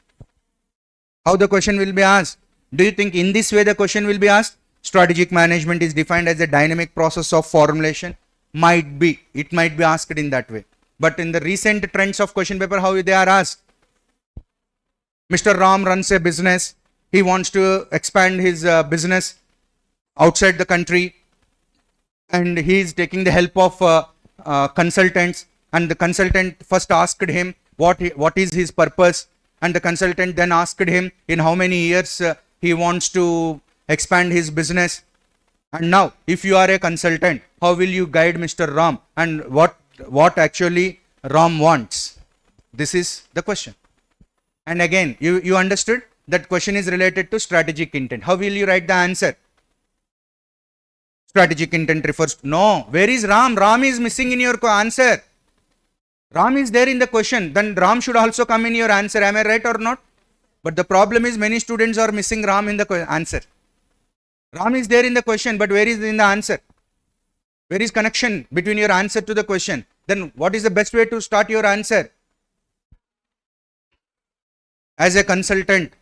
How the question will be asked? Do you think in this way the question will be asked? Strategic management is defined as a dynamic process of formulation. Might be. It might be asked in that way. But in the recent trends of question paper, how they are asked? Mr. Ram runs a business. He wants to expand his business outside the country. And he is taking the help of consultants. And the consultant first asked him what is his purpose. And the consultant then asked him in how many years he wants to expand his business. And now, if you are a consultant, how will you guide Mr. Ram and what actually Ram wants? This is the question. And again, you understood that question is related to strategic intent. How will you write the answer? Strategic intent refers to, no, where is Ram? Ram is missing in your answer. Ram is there in the question, then Ram should also come in your answer. Am I right or not? But the problem is many students are missing Ram in the answer. Ram is there in the question, but where is in the answer? Where is connection between your answer to the question? Then what is the best way to start your answer? As a consultant,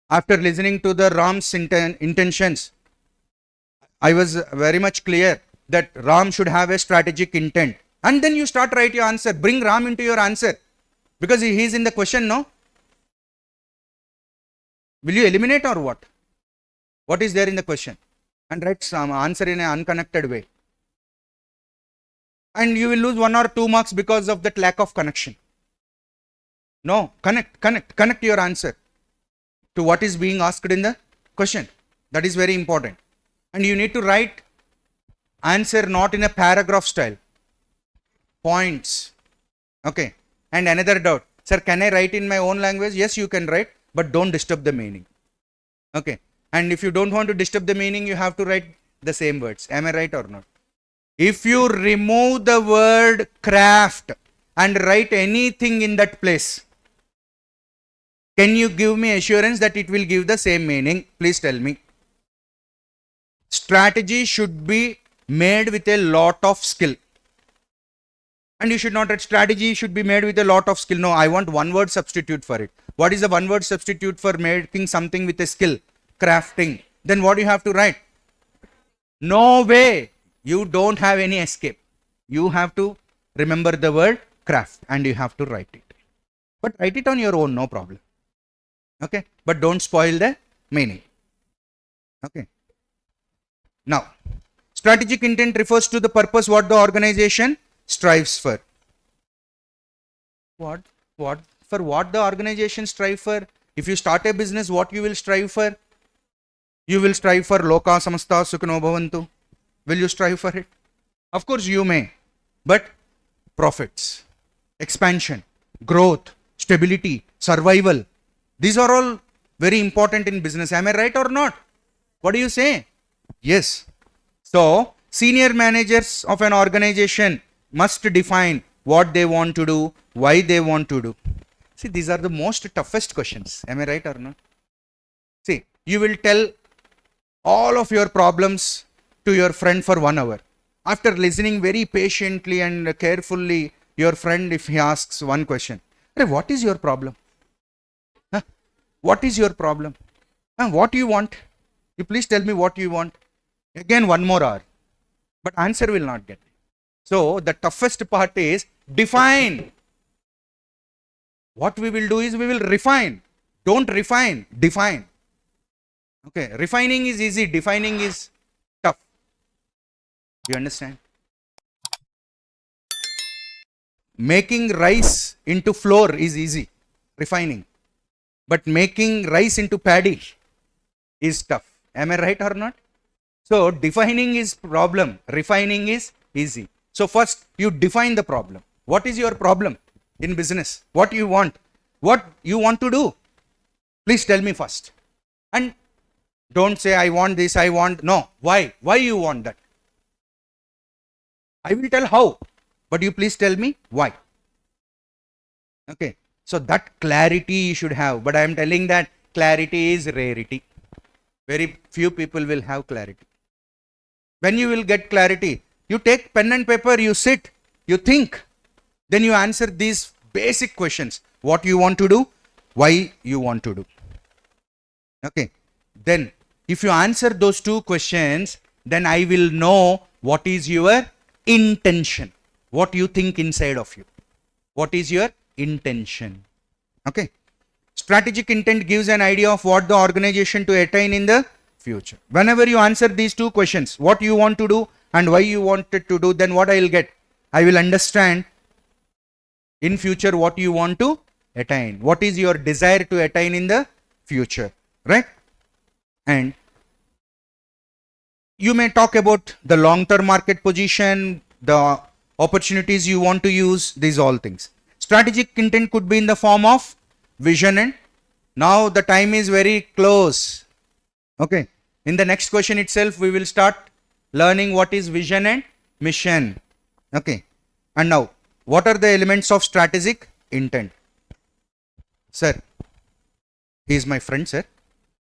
after listening to the Ram's intentions, I was very much clear that Ram should have a strategic intent. And then you start write your answer. Bring Ram into your answer. Because he is in the question, no? Will you eliminate or what? What is there in the question? And write some answer in an unconnected way. And you will lose 1 or 2 marks because of that lack of connection. No, connect your answer to what is being asked in the question. That is very important. And you need to write answer not in a paragraph style. Points. Okay. And another doubt. Sir, can I write in my own language? Yes, you can write, but don't disturb the meaning. Okay. And if you don't want to disturb the meaning, you have to write the same words. Am I right or not? If you remove the word craft and write anything in that place, can you give me assurance that it will give the same meaning? Please tell me. Strategy should be made with a lot of skill. And you should not write strategy should be made with a lot of skill. No, I want one word substitute for it. What is the one word substitute for making something with a skill? Crafting. Then what do you have to write? No way. You don't have any escape. You have to remember the word craft and you have to write it. But write it on your own, no problem. Okay. But don't spoil the meaning. Okay. Now, strategic intent refers to the purpose what the organization strives for. What the organization strive for? If you start a business, what you will strive for? You will strive for Loka Samasta Sukhino Bhavantu. Will you strive for it? Of course you may. But profits, expansion, growth, stability, survival. These are all very important in business. Am I right or not? What do you say? Yes. So, senior managers of an organization must define what they want to do, why they want to do. See, these are the most toughest questions. Am I right or not? See, you will tell all of your problems to your friend for 1 hour. After listening very patiently and carefully, your friend, if he asks one question, hey, what is your problem? Huh? What is your problem? What do you want? You please tell me what you want. Again, 1 more hour. But answer will not get. So the toughest part is define. What we will do is we will refine. Don't refine, define. Okay, refining is easy, defining is tough. You understand? Making rice into flour is easy, refining. But making rice into paddy is tough. Am I right or not? So defining is problem, refining is easy. So first you define the problem. What is your problem in business? What you want? What you want to do? Please tell me first. And don't say I want this, I want, no. Why? Why you want that? I will tell how, but you please tell me why. Okay. So that clarity you should have, but I am telling that clarity is rarity. Very few people will have clarity. When you will get clarity, you take pen and paper, you sit, you think, then you answer these basic questions. What you want to do, why you want to do. Okay. Then if you answer those two questions, then I will know what is your intention. What you think inside of you. What is your intention? Okay. Strategic intent gives an idea of what the organization to attain in the future. Whenever you answer these two questions, what you want to do and why you want it to do, then what I will get? I will understand in future what you want to attain. What is your desire to attain in the future, right? And you may talk about the long-term market position, the opportunities you want to use, these all things. Strategic intent could be in the form of vision, and now the time is very close. Okay. In the next question itself, we will start learning what is vision and mission. Okay. And now, what are the elements of strategic intent? Sir, he is my friend, sir.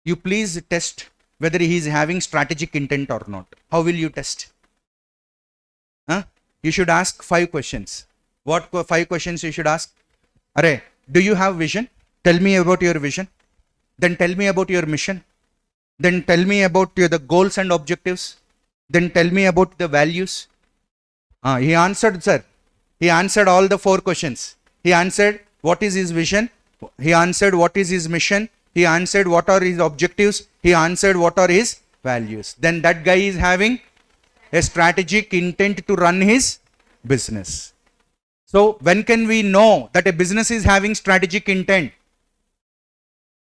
You please test whether he is having strategic intent or not. How will you test? Huh? You should ask 5 questions. What 5 questions you should ask? Arey, do you have vision? Tell me about your vision. Then tell me about your mission. Then tell me about the goals and objectives. Then tell me about the values. He answered, sir. He answered all the 4 questions. He answered what is his vision. He answered what is his mission. He answered what are his objectives. He answered what are his values. Then that guy is having a strategic intent to run his business. So when can we know that a business is having strategic intent?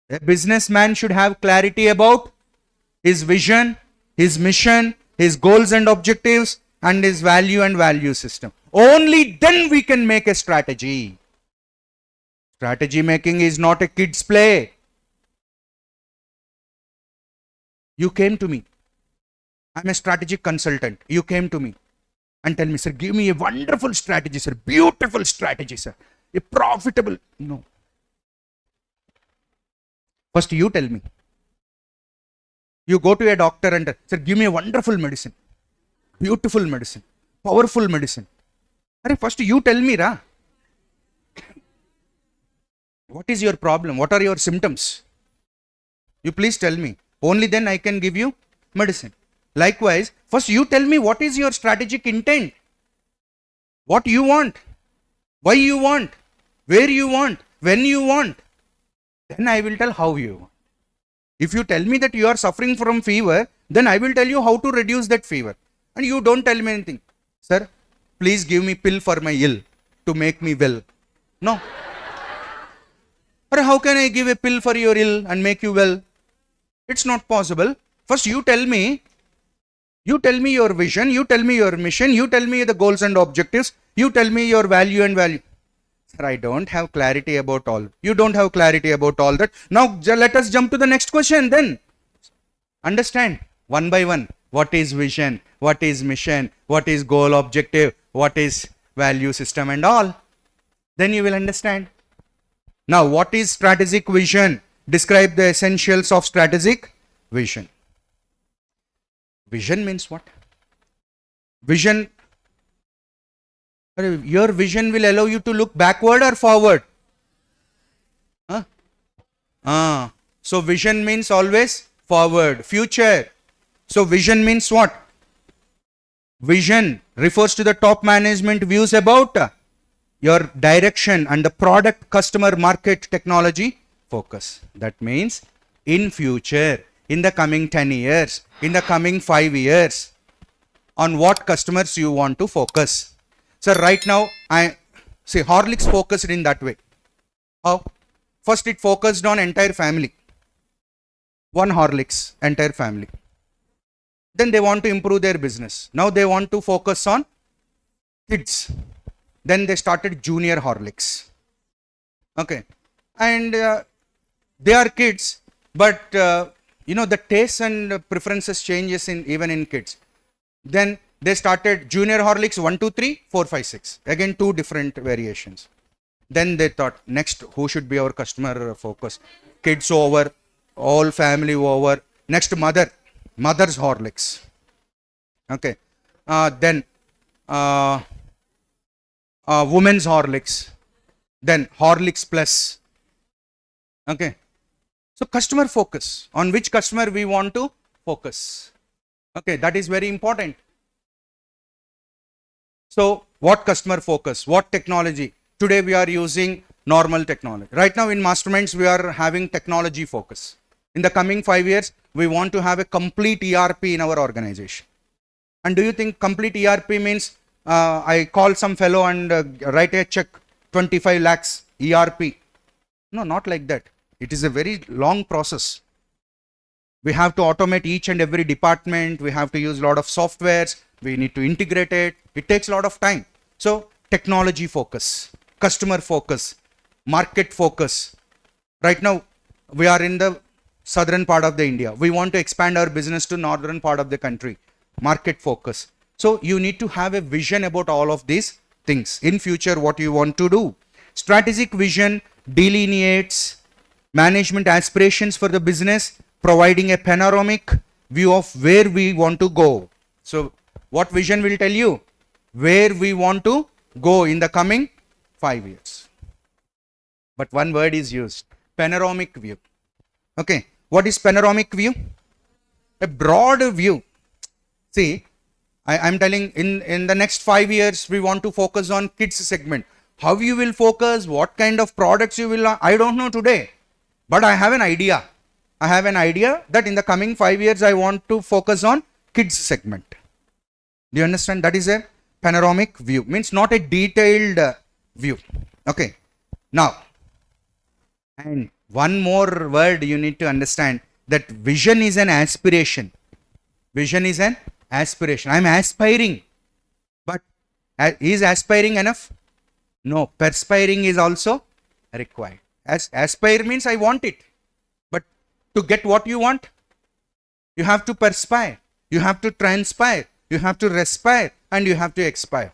A businessman should have clarity about his vision, his mission, his goals and objectives, and his value and value system. Only then we can make a strategy. Strategy making is not a kid's play. You came to me. I'm a strategic consultant. You came to me and tell me, sir, give me a wonderful strategy, sir. Beautiful strategy, sir. A profitable. No. First you tell me. You go to a doctor and, sir, give me a wonderful medicine. Beautiful medicine. Powerful medicine. First you tell me, Ra. What is your problem? What are your symptoms? You please tell me. Only then I can give you medicine. Likewise, first you tell me what is your strategic intent. What you want. Why you want. Where you want. When you want. Then I will tell how you want. If you tell me that you are suffering from fever, then I will tell you how to reduce that fever. And you don't tell me anything. Sir, please give me pill for my ill to make me well. No. Or how can I give a pill for your ill and make you well? It's not possible. First you tell me your vision, you tell me your mission, you tell me the goals and objectives, you tell me your value and value. Sir, I don't have clarity about all. You don't have clarity about all that. Now let us jump to the next question then. Understand one by one. What is vision? What is mission? What is goal objective? What is value system and all? Then you will understand. Now what is strategic vision? Describe the essentials of strategic vision. Vision means what? Vision. Your vision will allow you to look backward or forward. So vision means always forward, future. So vision means what? Vision refers to the top management views about your direction and the product, customer, market, technology focus. That means in future, in the coming 10 years, in the coming 5 years, on what customers you want to focus. So right now, I say Horlicks focused in that way. How? First, it focused on entire family. One Horlicks, entire family. Then they want to improve their business. Now they want to focus on kids. Then they started Junior Horlicks. Okay. And they are kids, but the tastes and preferences changes even in kids. Then they started Junior Horlicks 1, 2, 3, 4, 5, 6. Again, 2 different variations. Then they thought, next, who should be our customer focus? Kids over, all family over. Next, mother's Horlicks. Okay. Then women's Horlicks. Then Horlicks Plus. Okay. So customer focus. On which customer we want to focus. Okay, that is very important. So what customer focus? What technology? Today we are using normal technology. Right now in Masterminds we are having technology focus. In the coming 5 years, we want to have a complete ERP in our organization. And do you think complete ERP means I call some fellow and write a check 25 lakhs ERP? No, not like that. It is a very long process. We have to automate each and every department. We have to use a lot of softwares. We need to integrate it. It takes a lot of time. So technology focus, customer focus, market focus. Right now, we are in the southern part of the India. We want to expand our business to northern part of the country. Market focus. So you need to have a vision about all of these things. In future, what you want to do. Strategic vision delineates management aspirations for the business, providing a panoramic view of where we want to go. So what vision will tell you? Where we want to go in the coming 5 years. But one word is used, panoramic view. Okay, what is panoramic view? A broad view. See, I'm telling in the next 5 years, we want to focus on kids segment. How you will focus, what kind of products you will, I don't know today. But I have an idea. I have an idea that in the coming 5 years, I want to focus on kids segment. Do you understand? That is a panoramic view. Means not a detailed view. Okay. Now, and one more word you need to understand, that vision is an aspiration. Vision is an aspiration. I am aspiring. But is aspiring enough? No. Perspiring is also required. Aspire means I want it. But to get what you want, you have to perspire. You have to transpire. You have to respire. And you have to expire.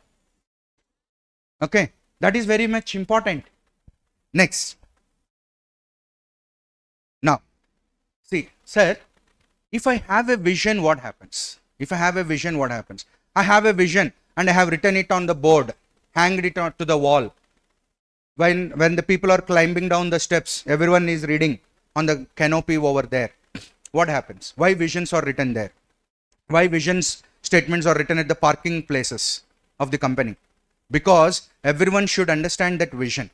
Okay. That is very much important. Next. Now, see, sir, if I have a vision, what happens? If I have a vision, what happens? I have a vision and I have written it on the board, hanged it onto the wall. When the people are climbing down the steps, everyone is reading on the canopy over there. What happens? Why visions are written there? Why visions statements are written at the parking places of the company? Because everyone should understand that vision.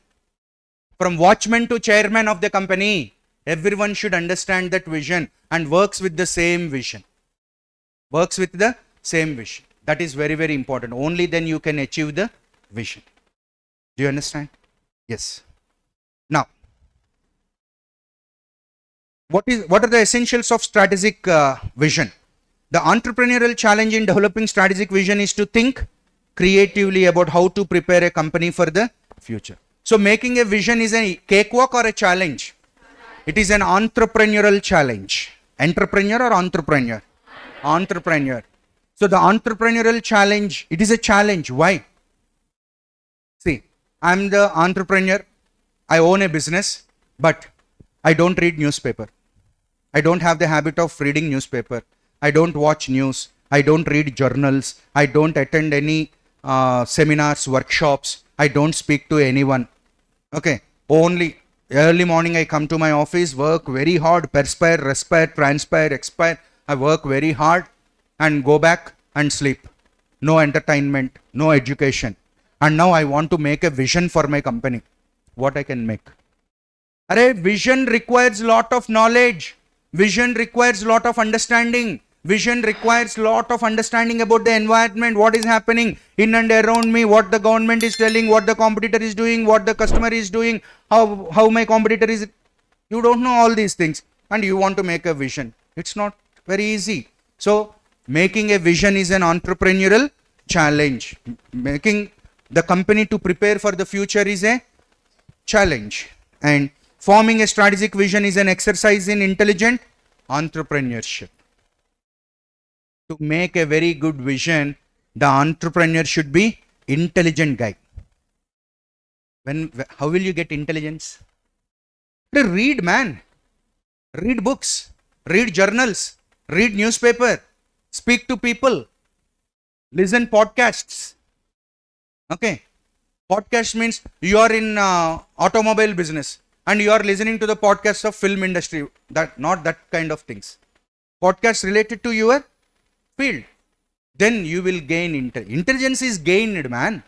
From watchman to chairman of the company, everyone should understand that vision and works with the same vision. Works with the same vision. That is very, very important. Only then you can achieve the vision. Do you understand? Yes. Now, what are the essentials of strategic vision? The entrepreneurial challenge in developing strategic vision is to think creatively about how to prepare a company for the future. So making a vision is a cakewalk or a challenge? It is an entrepreneurial challenge. Entrepreneur or entrepreneur? Entrepreneur. So the entrepreneurial challenge, it is a challenge. Why? See, I'm the entrepreneur. I own a business, but I don't read newspaper. I don't have the habit of reading newspaper. I don't watch news. I don't read journals. I don't attend any seminars, workshops. I don't speak to anyone. Okay. Only early morning I come to my office, work very hard, perspire, respire, transpire, expire. I work very hard and go back and sleep. no entertainment, no education. And now I want to make a vision for my company. What I can make? Vision requires lot of knowledge. Vision requires lot of understanding. Vision requires lot of understanding about the environment, what is happening in and around me, what the government is telling, what the competitor is doing, what the customer is doing, how my competitor is. You don't know all these things and you want to make a vision. It's not very easy. So making a vision is an entrepreneurial challenge. Making the company to prepare for the future is a challenge. And forming a strategic vision is an exercise in intelligent entrepreneurship. To make a very good vision, the entrepreneur should be intelligent guy. How will you get intelligence? Read, man. Read books, read journals, read newspaper, speak to people, listen podcasts. Okay. Podcast means you are in automobile business and you are listening to the podcasts of film industry. Not that kind of things. Podcasts related to your field. Then you will gain intelligence is gained, man.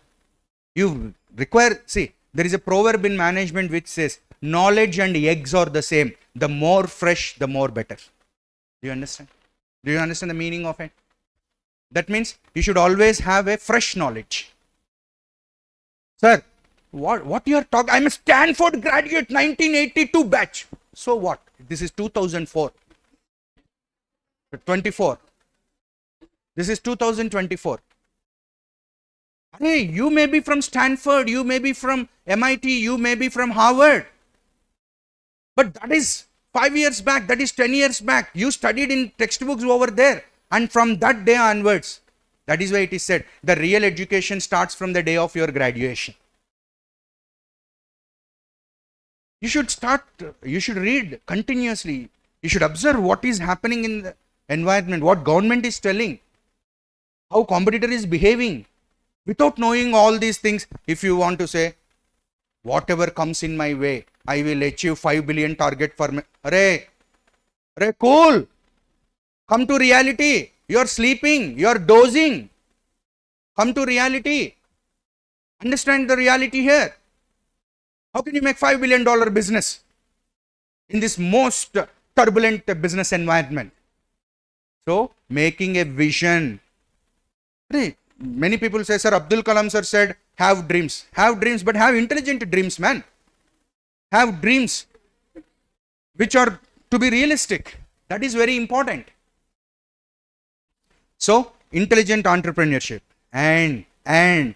You require, see, there is a proverb in management which says knowledge and eggs are the same. The more fresh, the more better. Do you understand? Do you understand the meaning of it? That means you should always have a fresh knowledge. Sir, what you are talking? I'm a Stanford graduate, 1982 batch. So what? This is 2004. 24. This is 2024. Hey, you may be from Stanford, you may be from MIT, you may be from Harvard. But that is 5 years back, that is 10 years back. You studied in textbooks over there. And from that day onwards, that is why it is said, the real education starts from the day of your graduation. You should read continuously. You should observe what is happening in the environment, what government is telling, how competitor is behaving. Without knowing all these things, if you want to say, whatever comes in my way, I will achieve 5 billion target for me. Cool. Come to reality. You are sleeping. You are dozing. Come to reality. Understand the reality here. How can you make $5 billion business in this most turbulent business environment? So, making a vision. Many people say, Sir, Abdul Kalam sir said, have dreams. Have dreams, but have intelligent dreams, man. Have dreams which are to be realistic. That is very important. So, intelligent entrepreneurship and a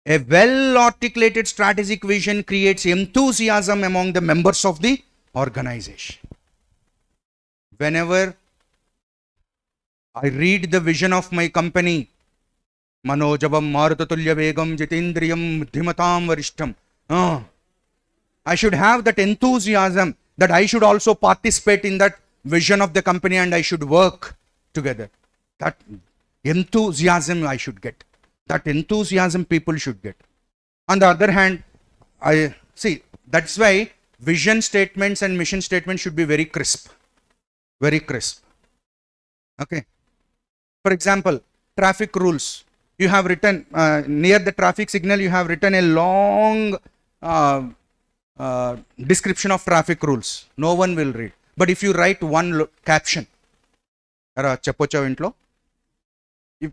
well-articulated strategic vision creates enthusiasm among the members of the organization. Whenever I read the vision of my company, Manojabam Marutatulya Vegam Jitindriyam Dhimatam Varishtam, I should have that enthusiasm that I should also participate in that vision of the company and I should work together. That enthusiasm I should get. That enthusiasm people should get. On the other hand, I see, that's why vision statements and mission statements should be very crisp. Very crisp. Okay. For example, traffic rules. You have written, near the traffic signal, you have written a long description of traffic rules. No one will read. But if you write one caption, if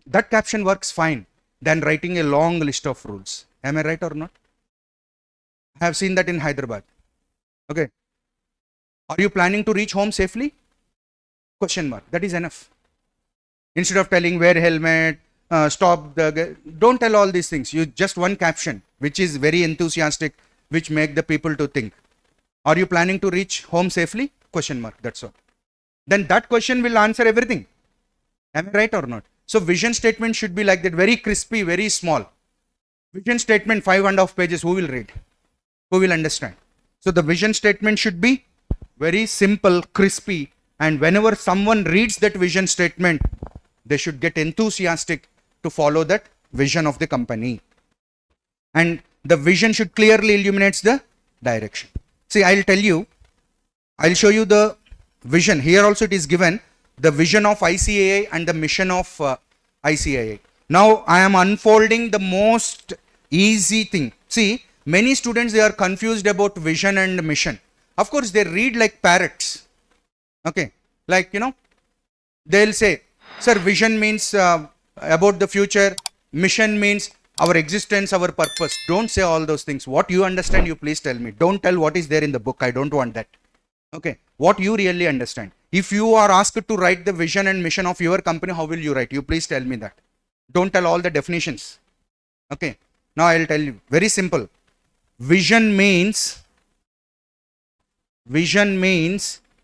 that caption works fine, than writing a long list of rules. Am I right or not? I have seen that in Hyderabad. Okay. Are you planning to reach home safely? Question mark. That is enough. Instead of telling wear helmet, stop don't tell all these things. You just one caption which is very enthusiastic, which make the people to think. Are you planning to reach home safely? Question mark. That's all. Then that question will answer everything. Am I right or not? So vision statement should be like that, very crispy, very small. Vision statement 5.5 pages, who will read? Who will understand? So the vision statement should be very simple, crispy, and whenever someone reads that vision statement, they should get enthusiastic to follow that vision of the company. And the vision should clearly illuminate the direction. See, I'll show you the vision. Here also it is given. The vision of ICAI and the mission of ICAI. Now I am unfolding the most easy thing. See, many students, they are confused about vision and mission. Of course, they read like parrots. Okay, like, they'll say, sir, vision means about the future, mission means our existence, our purpose. Don't say all those things. What you understand, you please tell me. Don't tell what is there in the book. I don't want that. Okay, what you really understand. If you are asked to write the vision and mission of your company, how will you write? You please tell me that. Don't tell all the definitions. Okay, now I'll tell you. Very simple. Vision means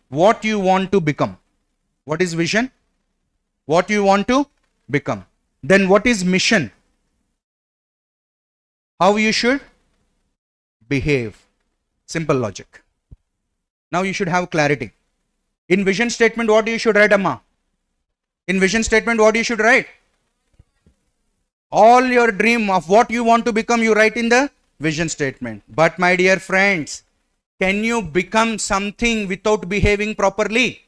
what you want to become. What is vision? What you want to become. Then what is mission? How you should behave. Simple logic. Now you should have clarity. In vision statement, what you should write, Amma? In vision statement, what you should write? All your dream of what you want to become, you write in the vision statement. But my dear friends, can you become something without behaving properly?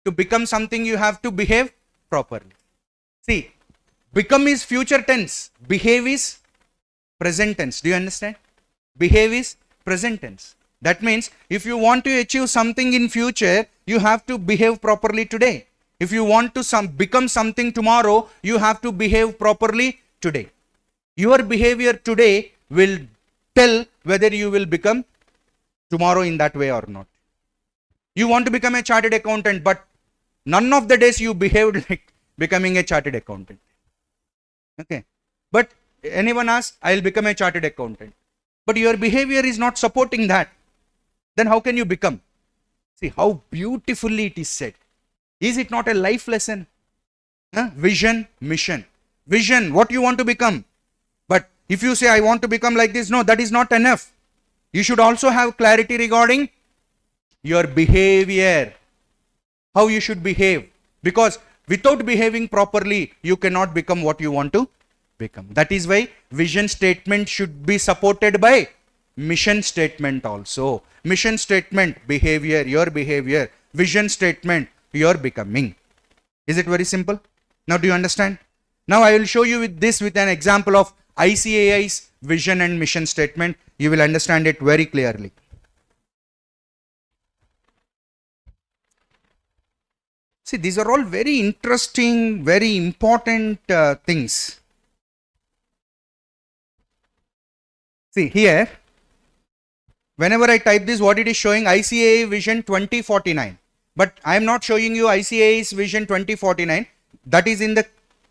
To become something, you have to behave properly. See, become is future tense. Behave is present tense. Do you understand? Behave is present tense. That means if you want to achieve something in future, you have to behave properly today. If you want to become something tomorrow, you have to behave properly today. Your behavior today will tell whether you will become tomorrow in that way or not. You want to become a chartered accountant, but none of the days you behaved like becoming a chartered accountant. Okay. But anyone asks, I'll become a chartered accountant. But your behavior is not supporting that. Then how can you become? See how beautifully it is said. Is it not a life lesson? Vision, mission. Vision, what you want to become. But if you say, I want to become like this, no, that is not enough. You should also have clarity regarding your behavior. How you should behave. Because without behaving properly, you cannot become what you want to become. That is why vision statement should be supported by mission statement also. Mission statement, behavior, your behavior. Vision statement, your becoming. Is it very simple? Now do you understand? Now I will show you with an example of ICAI's vision and mission statement. You will understand it very clearly. See, these are all very interesting, very important things. See here, whenever I type this, what it is showing, ICAI Vision 2049. But I am not showing you ICAI's Vision 2049. That is in the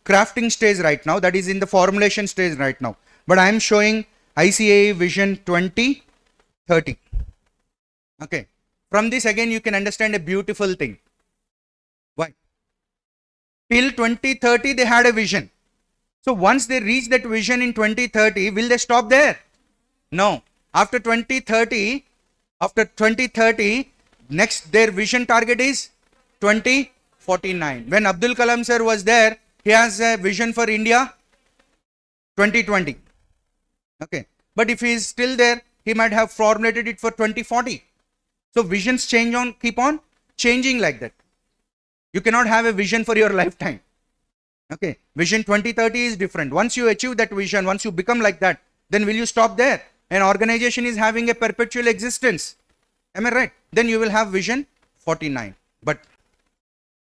crafting stage right now. That is in the formulation stage right now. But I am showing ICAI Vision 2030. Okay. From this again you can understand a beautiful thing. Why? Till 2030 they had a vision. So once they reach that vision in 2030, will they stop there? No. After 2030, next their vision target is 2049. When Abdul Kalam sir was there, he has a vision for India 2020. Okay. But if he is still there, he might have formulated it for 2040. So visions keep on changing like that. You cannot have a vision for your lifetime. Okay. Vision 2030 is different. Once you achieve that vision, once you become like that, then will you stop there? An organization is having a perpetual existence. Am I right? Then you will have vision 49. But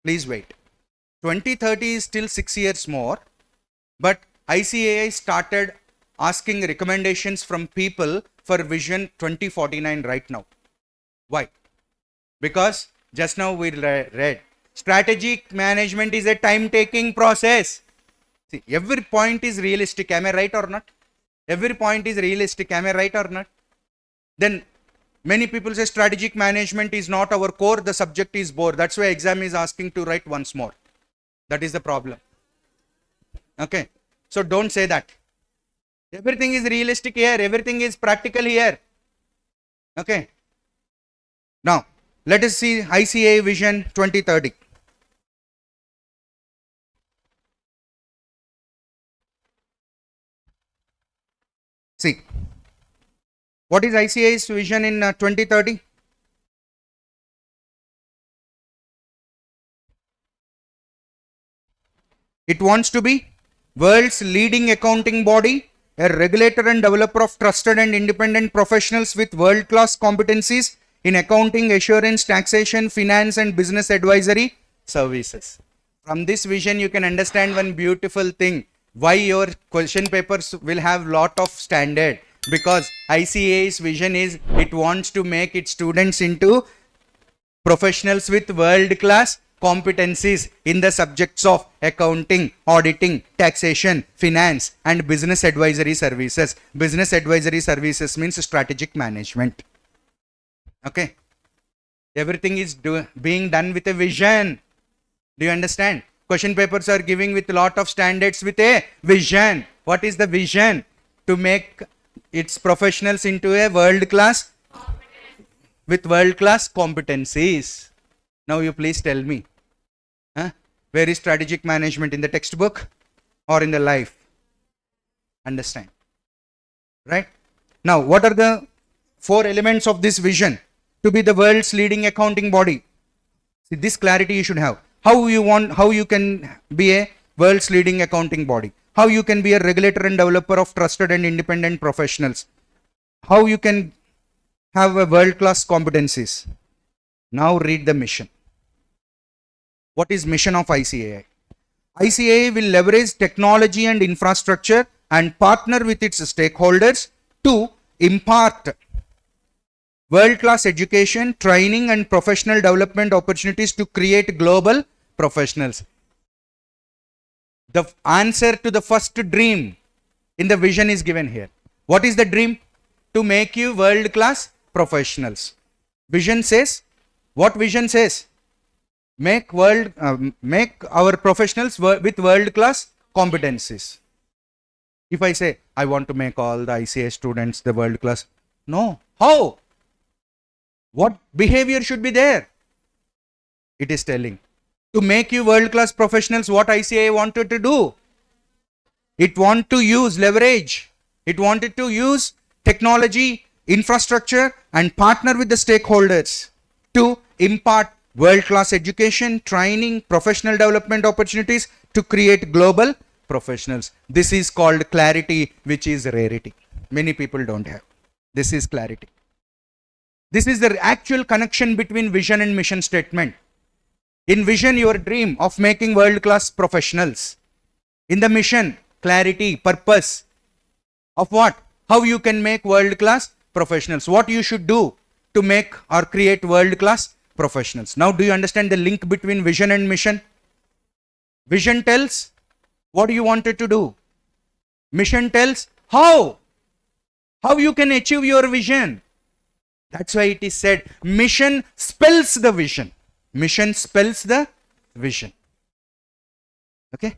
please wait. 2030 is still 6 years more. But ICAI started asking recommendations from people for vision 2049 right now. Why? Because just now we read, strategic management is a time-taking process. See, every point is realistic. Am I right or not? Every point is realistic. Am I right or not? Then many people say strategic management is not our core. The subject is bore. That's why exam is asking to write once more. That is the problem. Okay. So don't say that. Everything is realistic here. Everything is practical here. Okay. Now, let us see ICAI Vision 2030. See, what is ICAI's vision in 2030? It wants to be world's leading accounting body, a regulator and developer of trusted and independent professionals with world-class competencies in accounting, assurance, taxation, finance, and business advisory services. From this vision, you can understand one beautiful thing, why your question papers will have lot of standard, because ICAI's vision is it wants to make its students into professionals with world-class competencies in the subjects of accounting, auditing, taxation, finance, and business advisory services. Business advisory services means strategic management. Okay. Everything is being done with a vision. Do you understand? Question papers are giving with a lot of standards with a vision. What is the vision? To make its professionals into a world-class with world-class competencies. Now you please tell me, where is strategic management, in the textbook or in the life? Understand? Right? Now, what are the 4 elements of this vision? To be the world's leading accounting body. See, this clarity you should have. How you can be a world's leading accounting body. How you can be a regulator and developer of trusted and independent professionals. How you can have a world-class competencies. Now read the mission. What is mission of ICAI? ICAI will leverage technology and infrastructure and partner with its stakeholders to impart world-class education, training, and professional development opportunities to create global professionals. The answer to the first dream in the vision is given here. What is the dream? To make you world-class professionals. Vision says, what vision says? Make our professionals with world-class competencies. If I say, I want to make all the ICAI students the world-class, no. How? What behavior should be there? It is telling. To make you world-class professionals, what ICAI wanted to do? It wanted to use leverage. It wanted to use technology, infrastructure, and partner with the stakeholders to impart world-class education, training, professional development opportunities to create global professionals. This is called clarity, which is rarity. Many people don't have. This is clarity. This is the actual connection between vision and mission statement. In vision, your dream of making world-class professionals. In the mission, clarity, purpose of what? How you can make world-class professionals. What you should do to make or create world-class professionals. Now, do you understand the link between vision and mission? Vision tells what you wanted to do. Mission tells how you can achieve your vision. That's why it is said, mission spells the vision. Mission spells the vision. Okay?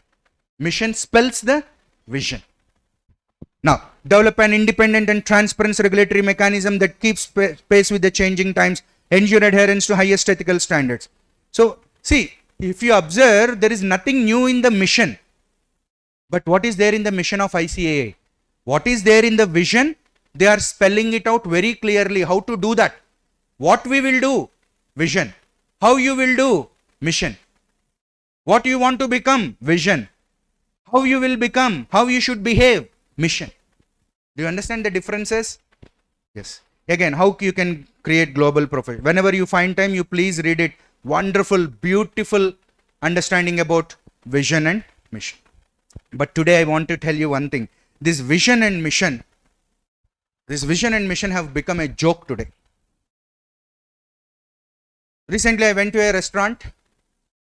Mission spells the vision. Now, develop an independent and transparent regulatory mechanism that keeps pace with the changing times, ensure adherence to highest ethical standards. So, see, if you observe, there is nothing new in the mission. But what is there in the mission of ICAI? What is there in the vision? They are spelling it out very clearly how to do that. What we will do? Vision. How you will do? Mission. What you want to become? Vision. How you will become? How you should behave? Mission. Do you understand the differences? Yes. Again, how you can create global profession. Whenever you find time, you please read it. Wonderful, beautiful understanding about vision and mission. But today I want to tell you one thing. This vision and mission have become a joke today. Recently I went to a restaurant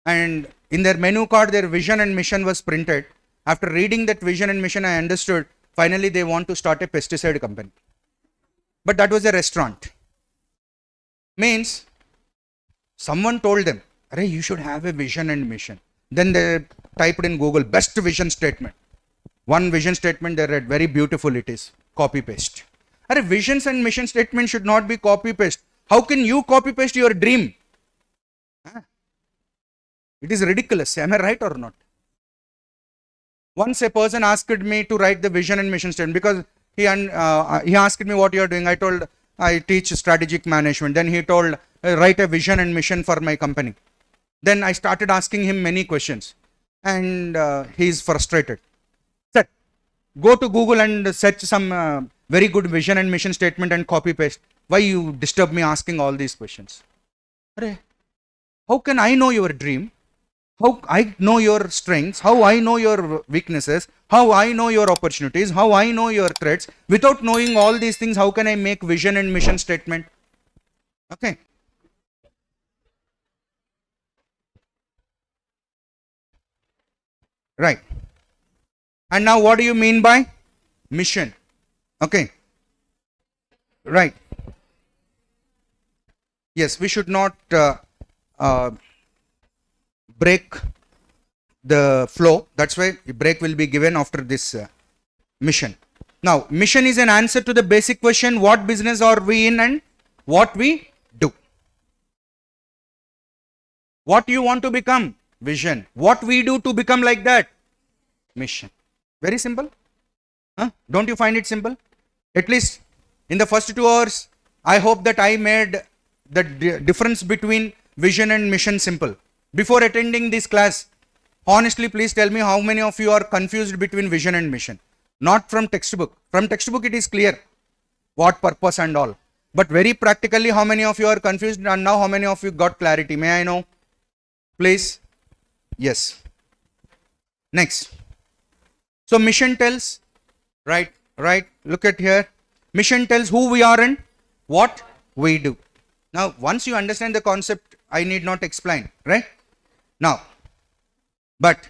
and in their menu card their vision and mission was printed. After reading that vision and mission, I understood finally they want to start a pesticide company. But that was a restaurant. Means someone told them, "Arey, you should have a vision and mission." Then they typed in Google best vision statement. One vision statement they read, very beautiful it is. Copy paste. Arey, visions and mission statement should not be copy paste. How can you copy paste your dream? It is ridiculous. Am I right or not? Once a person asked me to write the vision and mission statement because he asked me what you are doing. I told I teach strategic management. Then he told write a vision and mission for my company. Then I started asking him many questions. and he is frustrated. Sir, go to Google and search some very good vision and mission statement and copy paste. Why you disturb me asking all these questions? Arey, how can I know your dream? How I know your strengths? How I know your weaknesses? How I know your opportunities? How I know your threats? Without knowing all these things, how can I make vision and mission statement? Okay. Right. And now what do you mean by mission? Okay. Right. Yes, we should not break the flow. That's why the break will be given after this mission. Now, mission is an answer to the basic question, what business are we in and what we do. What you want to become? Vision. What we do to become like that? Mission. Very simple. Huh? Don't you find it simple? At least in the first 2 hours, I hope that I made the difference between vision and mission simple. Before attending this class, honestly, please tell me how many of you are confused between vision and mission. Not from textbook. From textbook, it is clear what purpose and all. But very practically, how many of you are confused and now how many of you got clarity? May I know? Please. Yes. Next. So mission tells, right, look at here. Mission tells who we are and what we do. Now, once you understand the concept, I need not explain, right? Now, but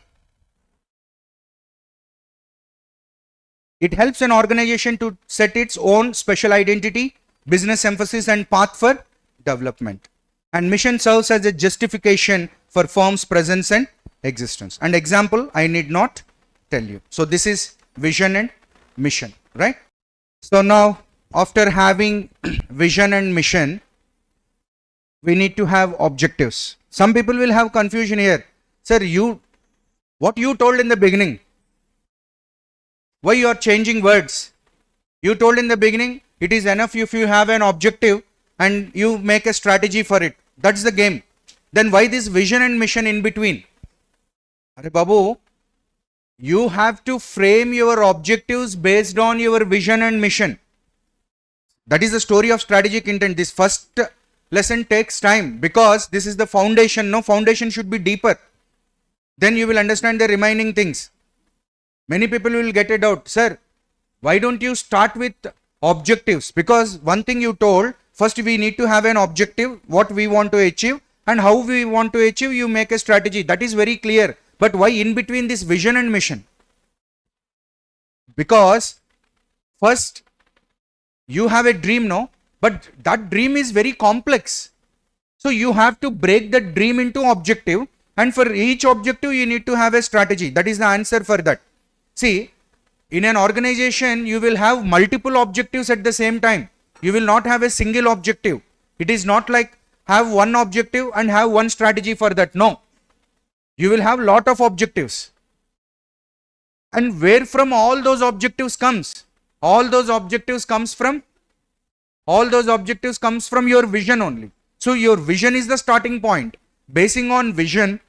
it helps an organization to set its own special identity, business emphasis and path for development. And mission serves as a justification for firm's presence and existence. And example, I need not tell you. So this is vision and mission, right? So now, after having vision and mission, we need to have objectives. Some people will have confusion here. Sir, what you told in the beginning, why you are changing words? You told in the beginning, it is enough if you have an objective and you make a strategy for it. That's the game. Then why this vision and mission in between? Are Babu, you have to frame your objectives based on your vision and mission. That is the story of strategic intent. This first lesson takes time because this is the foundation. No, foundation should be deeper. Then you will understand the remaining things. Many people will get a doubt. Sir, why don't you start with objectives? Because one thing you told, first we need to have an objective, what we want to achieve and how we want to achieve, you make a strategy. That is very clear. But why in between this vision and mission? Because first you have a dream, no? But that dream is very complex. So you have to break the dream into objective, and for each objective you need to have a strategy. That is the answer for that. See, in an organization you will have multiple objectives at the same time. You will not have a single objective. It is not like have one objective and have one strategy for that. No. You will have lot of objectives. And where from all those objectives comes? All those objectives comes from your vision only. So your vision is the starting point. Basing on vision,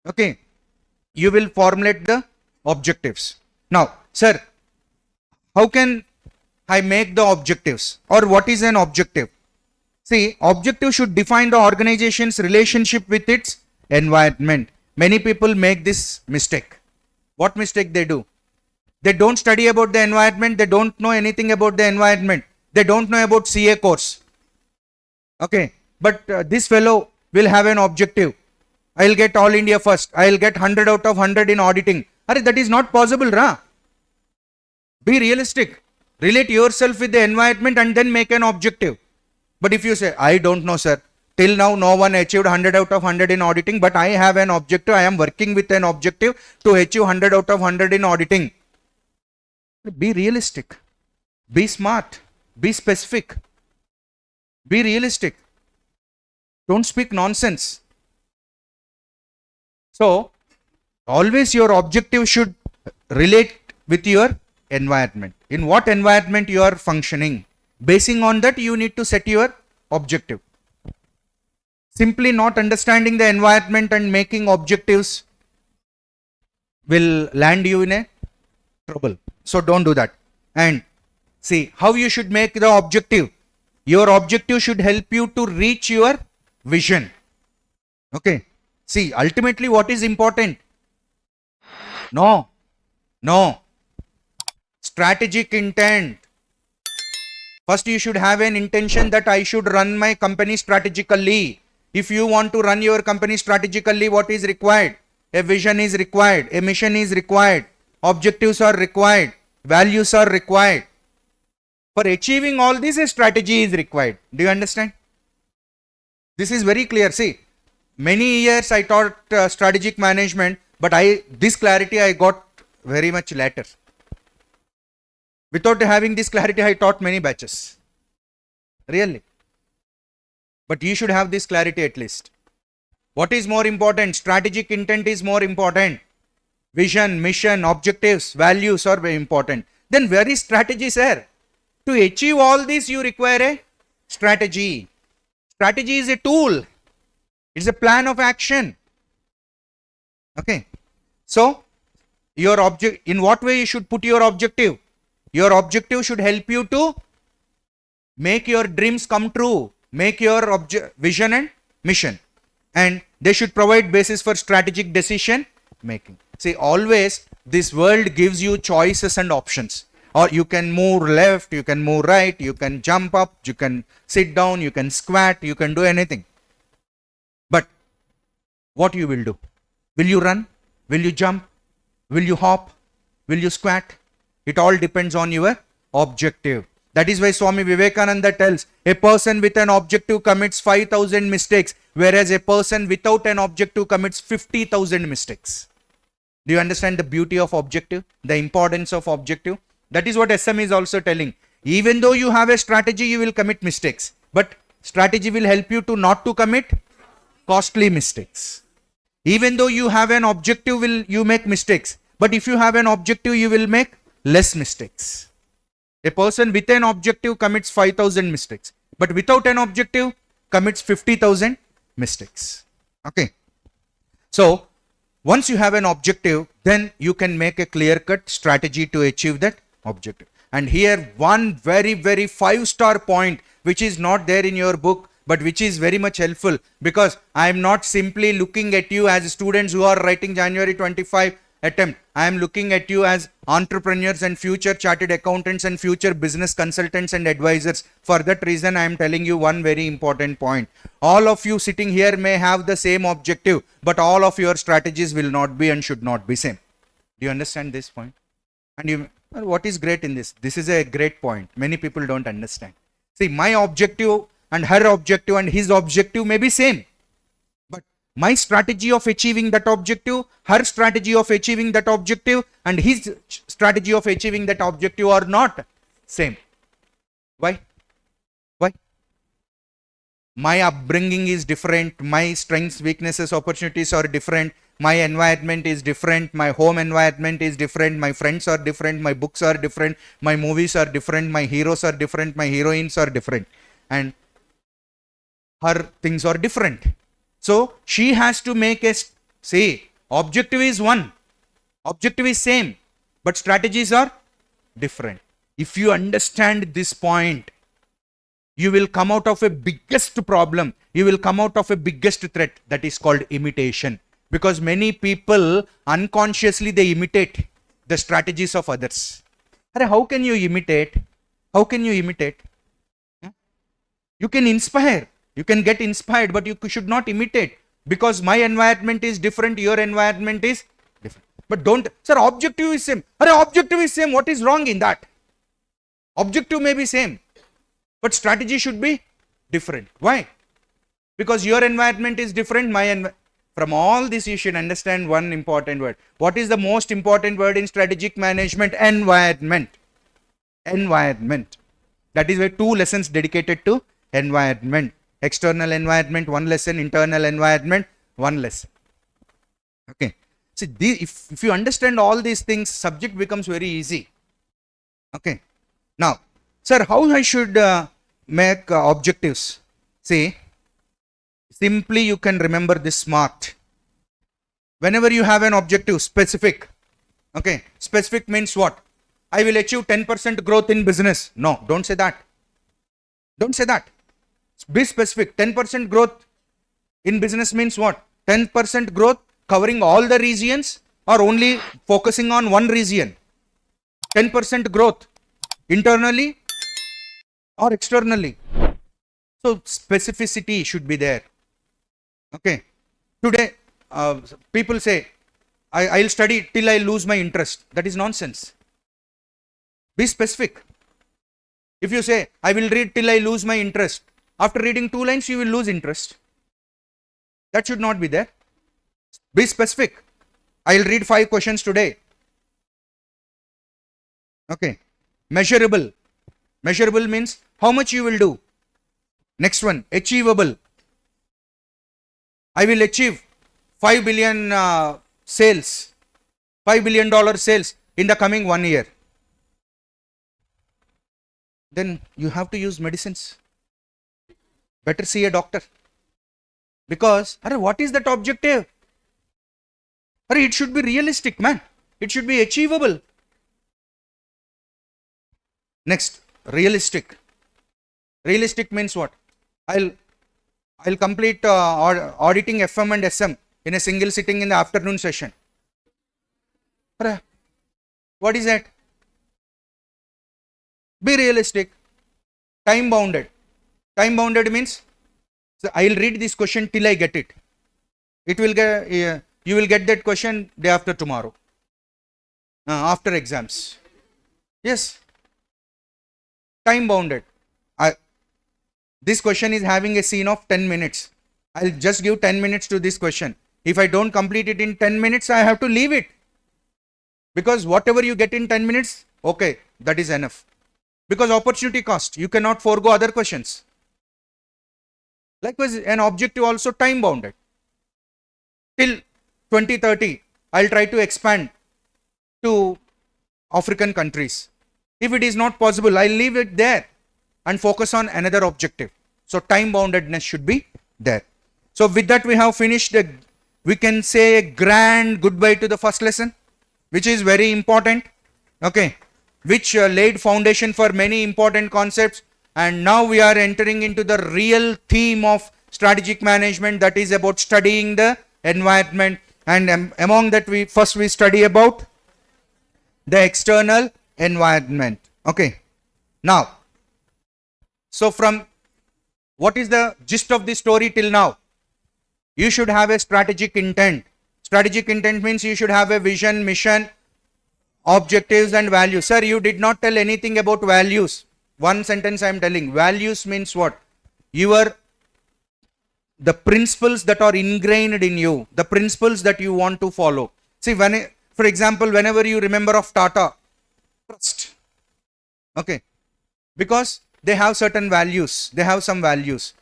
okay, you will formulate the objectives. Now, sir, how can I make the objectives? Or what is an objective? See, objective should define the organization's relationship with its environment. Many people make this mistake. What mistake they do? They don't study about the environment. They don't know anything about the environment. They don't know about CA course. Okay. But this fellow will have an objective. I'll get all India first. I'll get 100 out of 100 in auditing. That is not possible, Ra. Be realistic. Relate yourself with the environment and then make an objective. But if you say, I don't know, sir. Till now, no one achieved 100 out of 100 in auditing, but I have an objective. I am working with an objective to achieve 100 out of 100 in auditing. Be realistic. Be smart. Be specific. Be realistic. Don't speak nonsense. So, always your objective should relate with your environment. In what environment you are functioning. Basing on that, you need to set your objective. Simply not understanding the environment and making objectives will land you in a trouble. So don't do that. And see how you should make the objective. Your objective should help you to reach your vision. Okay. See, ultimately what is important? No. Strategic intent. First, you should have an intention that I should run my company strategically. If you want to run your company strategically, what is required? A vision is required. A mission is required. Objectives are required. Values are required. For achieving all this, a strategy is required. Do you understand? This is very clear. See, many years I taught strategic management, but this clarity I got very much later. Without having this clarity, I taught many batches. Really. But you should have this clarity at least. What is more important? Strategic intent is more important. Vision, mission, objectives, values are very important. Then where is strategy, sir? To achieve all this, you require a strategy. Strategy is a tool. It's a plan of action. Okay. So, in what way you should put your objective? Your objective should help you to make your dreams come true. Make your vision and mission. And they should provide basis for strategic decision making. See, always this world gives you choices and options. Or you can move left, you can move right, you can jump up, you can sit down, you can squat, you can do anything. But what you will do? Will you run? Will you jump? Will you hop? Will you squat? It all depends on your objective. That is why Swami Vivekananda tells, a person with an objective commits 5,000 mistakes, whereas a person without an objective commits 50,000 mistakes. Do you understand the beauty of objective? The importance of objective? That is what SM is also telling. Even though you have a strategy, you will commit mistakes. But strategy will help you to not to commit costly mistakes. Even though you have an objective, you make mistakes. But if you have an objective, you will make less mistakes. A person with an objective commits 5,000 mistakes. But without an objective, commits 50,000 mistakes. Okay. So, once you have an objective, then you can make a clear-cut strategy to achieve that objective. And here, one very 5-star point, which is not there in your book, but which is very much helpful, because I am not simply looking at you as students who are writing January 25 attempt. I am looking at you as entrepreneurs and future chartered accountants and future business consultants and advisors. For that reason, I am telling you one very important point. All of you sitting here may have the same objective, but all of your strategies will not be and should not be same. Do you understand this point? And what is great in this? This is a great point. Many people don't understand. See, my objective and her objective and his objective may be same. But my strategy of achieving that objective, her strategy of achieving that objective, and his strategy of achieving that objective are not same. Why? Why? My upbringing is different. My strengths, weaknesses, opportunities are different. My environment is different. My home environment is different. My friends are different. My books are different. My movies are different. My heroes are different. My heroines are different. And her things are different. So she has to make objective is one, objective is same, but strategies are different. If you understand this point, you will come out of a biggest problem. You will come out of a biggest threat, that is called imitation. Because many people unconsciously they imitate the strategies of others. How can you imitate? How can you imitate? You can inspire. You can get inspired, but you should not imitate, because my environment is different, your environment is different. But don't, sir, objective is same. Objective is same. What is wrong in that? Objective may be same, but strategy should be different. Why? Because your environment is different, From all this, you should understand one important word. What is the most important word in strategic management? Environment. Environment. That is why 2 lessons dedicated to environment. External environment, 1 lesson. Internal environment, 1 lesson. Okay. See, if you understand all these things, subject becomes very easy. Okay. Now, sir, how I should make objectives? See, simply you can remember this SMART. Whenever you have an objective, specific, Okay. Specific means what? I will achieve 10% growth in business. No, don't say that. Don't say that. Be specific. 10% growth in business means what? 10% growth covering all the regions or only focusing on one region? 10% growth internally or externally? So specificity should be there. Okay. Today, people say, I'll study till I lose my interest. That is nonsense. Be specific. If you say, I will read till I lose my interest, after reading 2 lines, you will lose interest. That should not be there. Be specific. I'll read 5 questions today. Okay. Measurable. Measurable means how much you will do. Next one, achievable. I will achieve 5 billion sales, $5 billion sales in the coming 1 year. Then you have to use medicines. Better see a doctor. Because, what is that objective? It should be realistic, man. It should be achievable. Next, realistic. Realistic means what? I'll complete auditing FM and SM in a single sitting in the afternoon session. What is that? Be realistic. Time bounded. Time bounded means, so I'll read this question till I get it. It will get, you will get that question day after tomorrow. After exams. Yes. Time bounded. This question is having a scene of 10 minutes. I'll just give 10 minutes to this question. If I don't complete it in 10 minutes, I have to leave it. Because whatever you get in 10 minutes, okay, that is enough. Because opportunity cost, you cannot forego other questions. Likewise, an objective also time bounded. Till 2030, I'll try to expand to African countries. If it is not possible, I'll leave it there and focus on another objective. So time boundedness should be there. So with that, we have finished. We can say a grand goodbye to the first lesson, which is very important. Okay, which laid foundation for many important concepts. And now we are entering into the real theme of strategic management, that is about studying the environment. And among that, we study about the external environment. Okay. Now, so from what is the gist of the story till now? You should have a strategic intent. Strategic intent means you should have a vision, mission, objectives and values. Sir, you did not tell anything about values. One sentence I am telling. Values means what? The principles that are ingrained in you, the principles that you want to follow. See, for example, whenever you remember of Tata, trust. Okay. Because they have certain values. They have some values.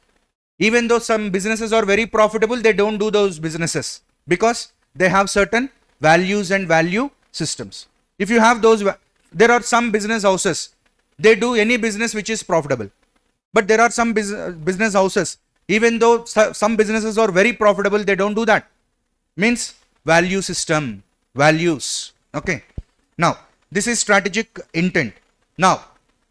Even though some businesses are very profitable, they don't do those businesses because they have certain values and value systems. If you have those, there are some business houses, they do any business which is profitable. But there are some business houses, even though some businesses are very profitable, they don't do that. Means value system, values. Okay. Now, this is strategic intent. Now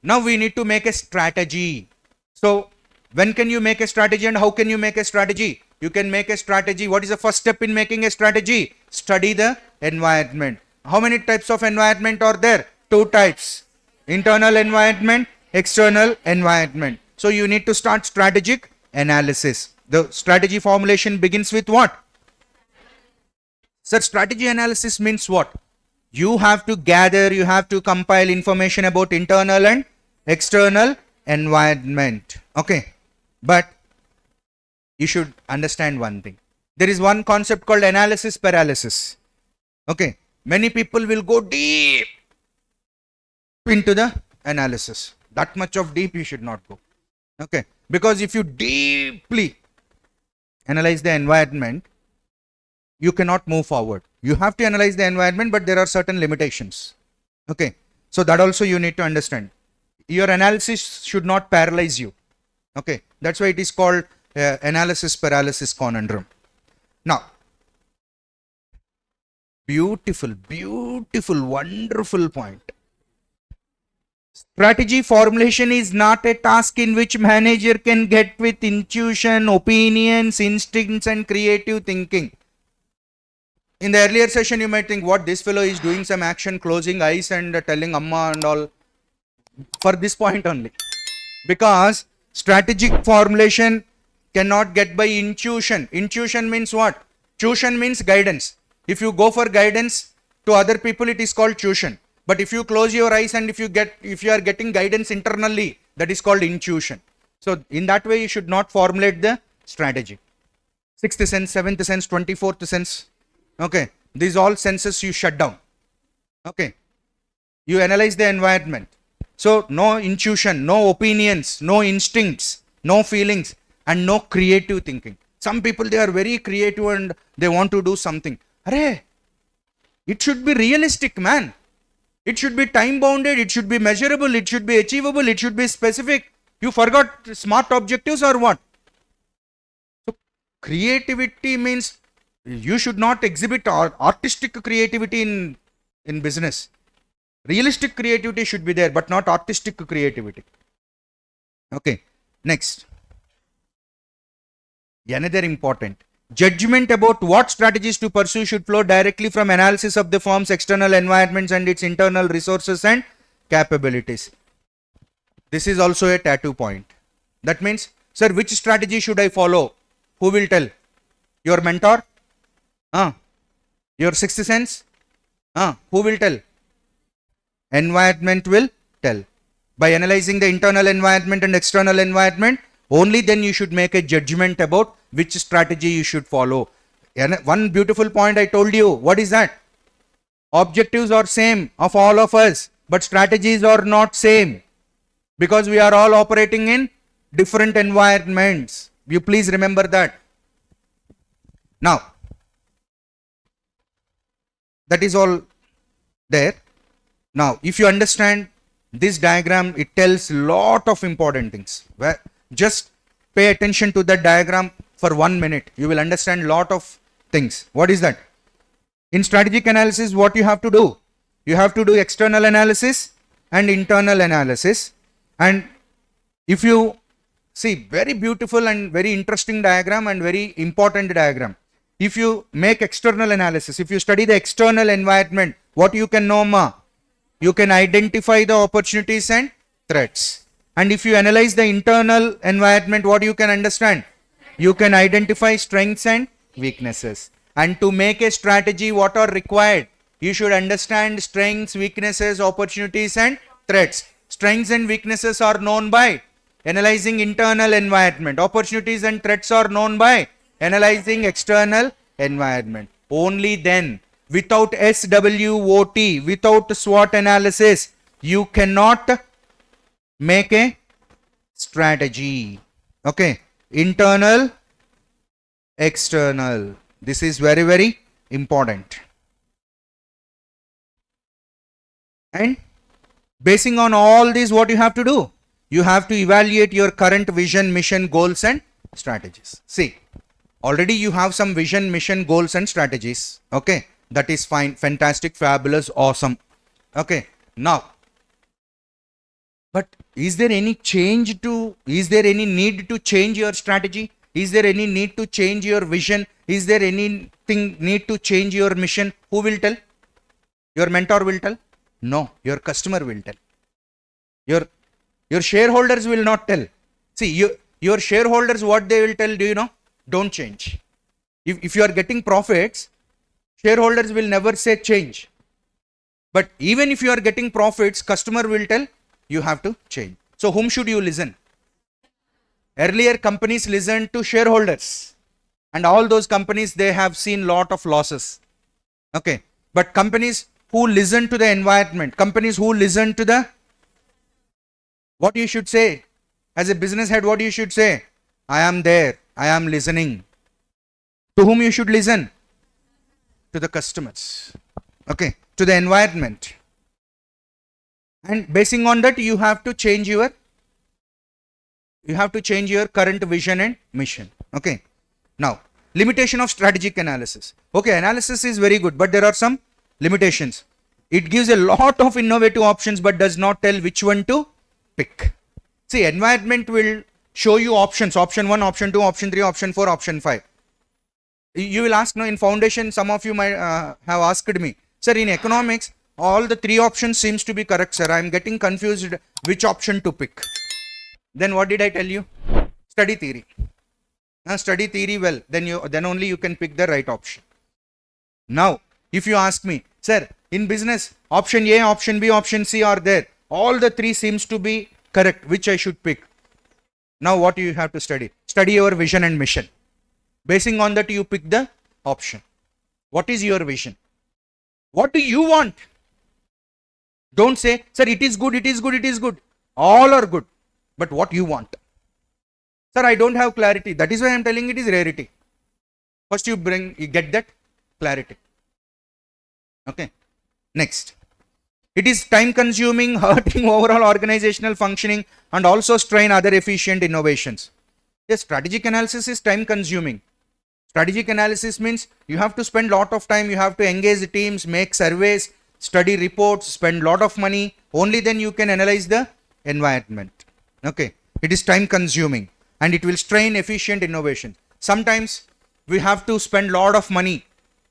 we need to make a strategy. So, when can you make a strategy and how can you make a strategy? You can make a strategy. What is the first step in making a strategy? Study the environment. How many types of environment are there? 2 types. Internal environment, external environment. So, you need to start strategic analysis. The strategy formulation begins with what? Sir, strategy analysis means what? You have to gather, you have to compile information about internal and external environment. Okay. But you should understand one thing. There is one concept called analysis paralysis. Okay. Many people will go deep into the analysis. That much of deep you should not go. Okay. Because if you deeply analyze the environment, you cannot move forward. You have to analyze the environment, but there are certain limitations. Okay. So that also you need to understand. Your analysis should not paralyze you. Okay. That's why it is called analysis paralysis conundrum. Now, Beautiful, wonderful point. Strategy formulation is not a task in which manager can get with intuition, opinions, instincts and creative thinking. In the earlier session, you might think what this fellow is doing some action, closing eyes and telling amma and all for this point only. Because strategic formulation cannot get by intuition. Intuition means what? Tuition means guidance. If you go for guidance to other people, it is called tuition. But if you close your eyes and if you are getting guidance internally, that is called intuition. So in that way, you should not formulate the strategy. Sixth sense, seventh sense, 24th sense. Okay. These all senses you shut down. Okay. You analyze the environment. So no intuition, no opinions, no instincts, no feelings and no creative thinking. Some people, they are very creative and they want to do something. Arey, it should be realistic, man. It should be time bounded, it should be measurable, it should be achievable, it should be specific. You forgot smart objectives or what? So creativity means you should not exhibit artistic creativity in business. Realistic creativity should be there, but not artistic creativity. Okay, next. Another important. Judgment about what strategies to pursue should flow directly from analysis of the firm's external environments and its internal resources and capabilities. This is also a tattoo point. That means, sir, which strategy should I follow? Who will tell? Your mentor? Your sixth sense? Who will tell? Environment will tell. By analyzing the internal environment and external environment, only then you should make a judgment about which strategy you should follow. And one beautiful point I told you. What is that? Objectives are same of all of us, but strategies are not same because we are all operating in different environments. You please remember that. Now, that is all there. Now, if you understand this diagram, it tells lot of important things. Just pay attention to that diagram for 1 minute. You will understand lot of things. What is that? In strategic analysis, what you have to do? You have to do external analysis and internal analysis. And if you see, very beautiful and very interesting diagram and very important diagram. If you make external analysis, if you study the external environment, what you can know, ma? You can identify the opportunities and threats. And if you analyze the internal environment, what you can understand? You can identify strengths and weaknesses. And to make a strategy, what are required? You should understand strengths, weaknesses, opportunities and threats. Strengths and weaknesses are known by analyzing internal environment. Opportunities and threats are known by analyzing external environment. Only then, without SWOT, without SWOT analysis, you cannot make a strategy. Okay. Internal, external. This is very, very important. And basing on all this, what you have to do? You have to evaluate your current vision, mission, goals and strategies. See, already you have some vision, mission, goals and strategies. Okay. That is fine, fantastic, fabulous, awesome. Okay. Now, but is there any need to change your strategy? Is there any need to change your vision? Is there anything need to change your mission? Who will tell? Your mentor will tell? No, your customer will tell. Your shareholders will not tell. See, your shareholders, what they will tell, do you know? Don't change. If you are getting profits, shareholders will never say change. But even if you are getting profits, customer will tell you have to change. So whom should you listen? Earlier companies listened to shareholders. And all those companies, they have seen lot of losses. Okay. But companies who listen to the environment, companies who listen to the, what you should say? As a business head, what you should say? I am there. I am listening. To whom you should listen? To the customers. Okay. To the environment. And basing on that, you have to change your current vision and mission. Okay. Now, limitation of strategic analysis. Okay, analysis is very good, but there are some limitations. It gives a lot of innovative options, but does not tell which one to pick. See, environment will show you options, option 1, option 2, option 3, option 4, option 5. You will ask, no, in foundation, some of you might have asked me, sir, in economics, all the 3 options seems to be correct, sir. I am getting confused which option to pick. Then what did I tell you? Study theory. Now study theory well, then only you can pick the right option. Now, if you ask me, sir, in business, option A, option B, option C are there. All the 3 seems to be correct. Which I should pick? Now what do you have to study? Study your vision and mission. Basing on that, you pick the option. What is your vision? What do you want? Don't say, sir, it is good, it is good, it is good. All are good. But what you want? Sir, I don't have clarity. That is why I am telling it is rarity. First you get that clarity. Okay. Next. It is time consuming, hurting overall organizational functioning, and also strain other efficient innovations. Yes, strategic analysis is time consuming. Strategic analysis means you have to spend lot of time, you have to engage the teams, make surveys, study reports, spend lot of money. Only then you can analyze the environment. Okay. It is time consuming and it will strain efficient innovation. Sometimes we have to spend lot of money.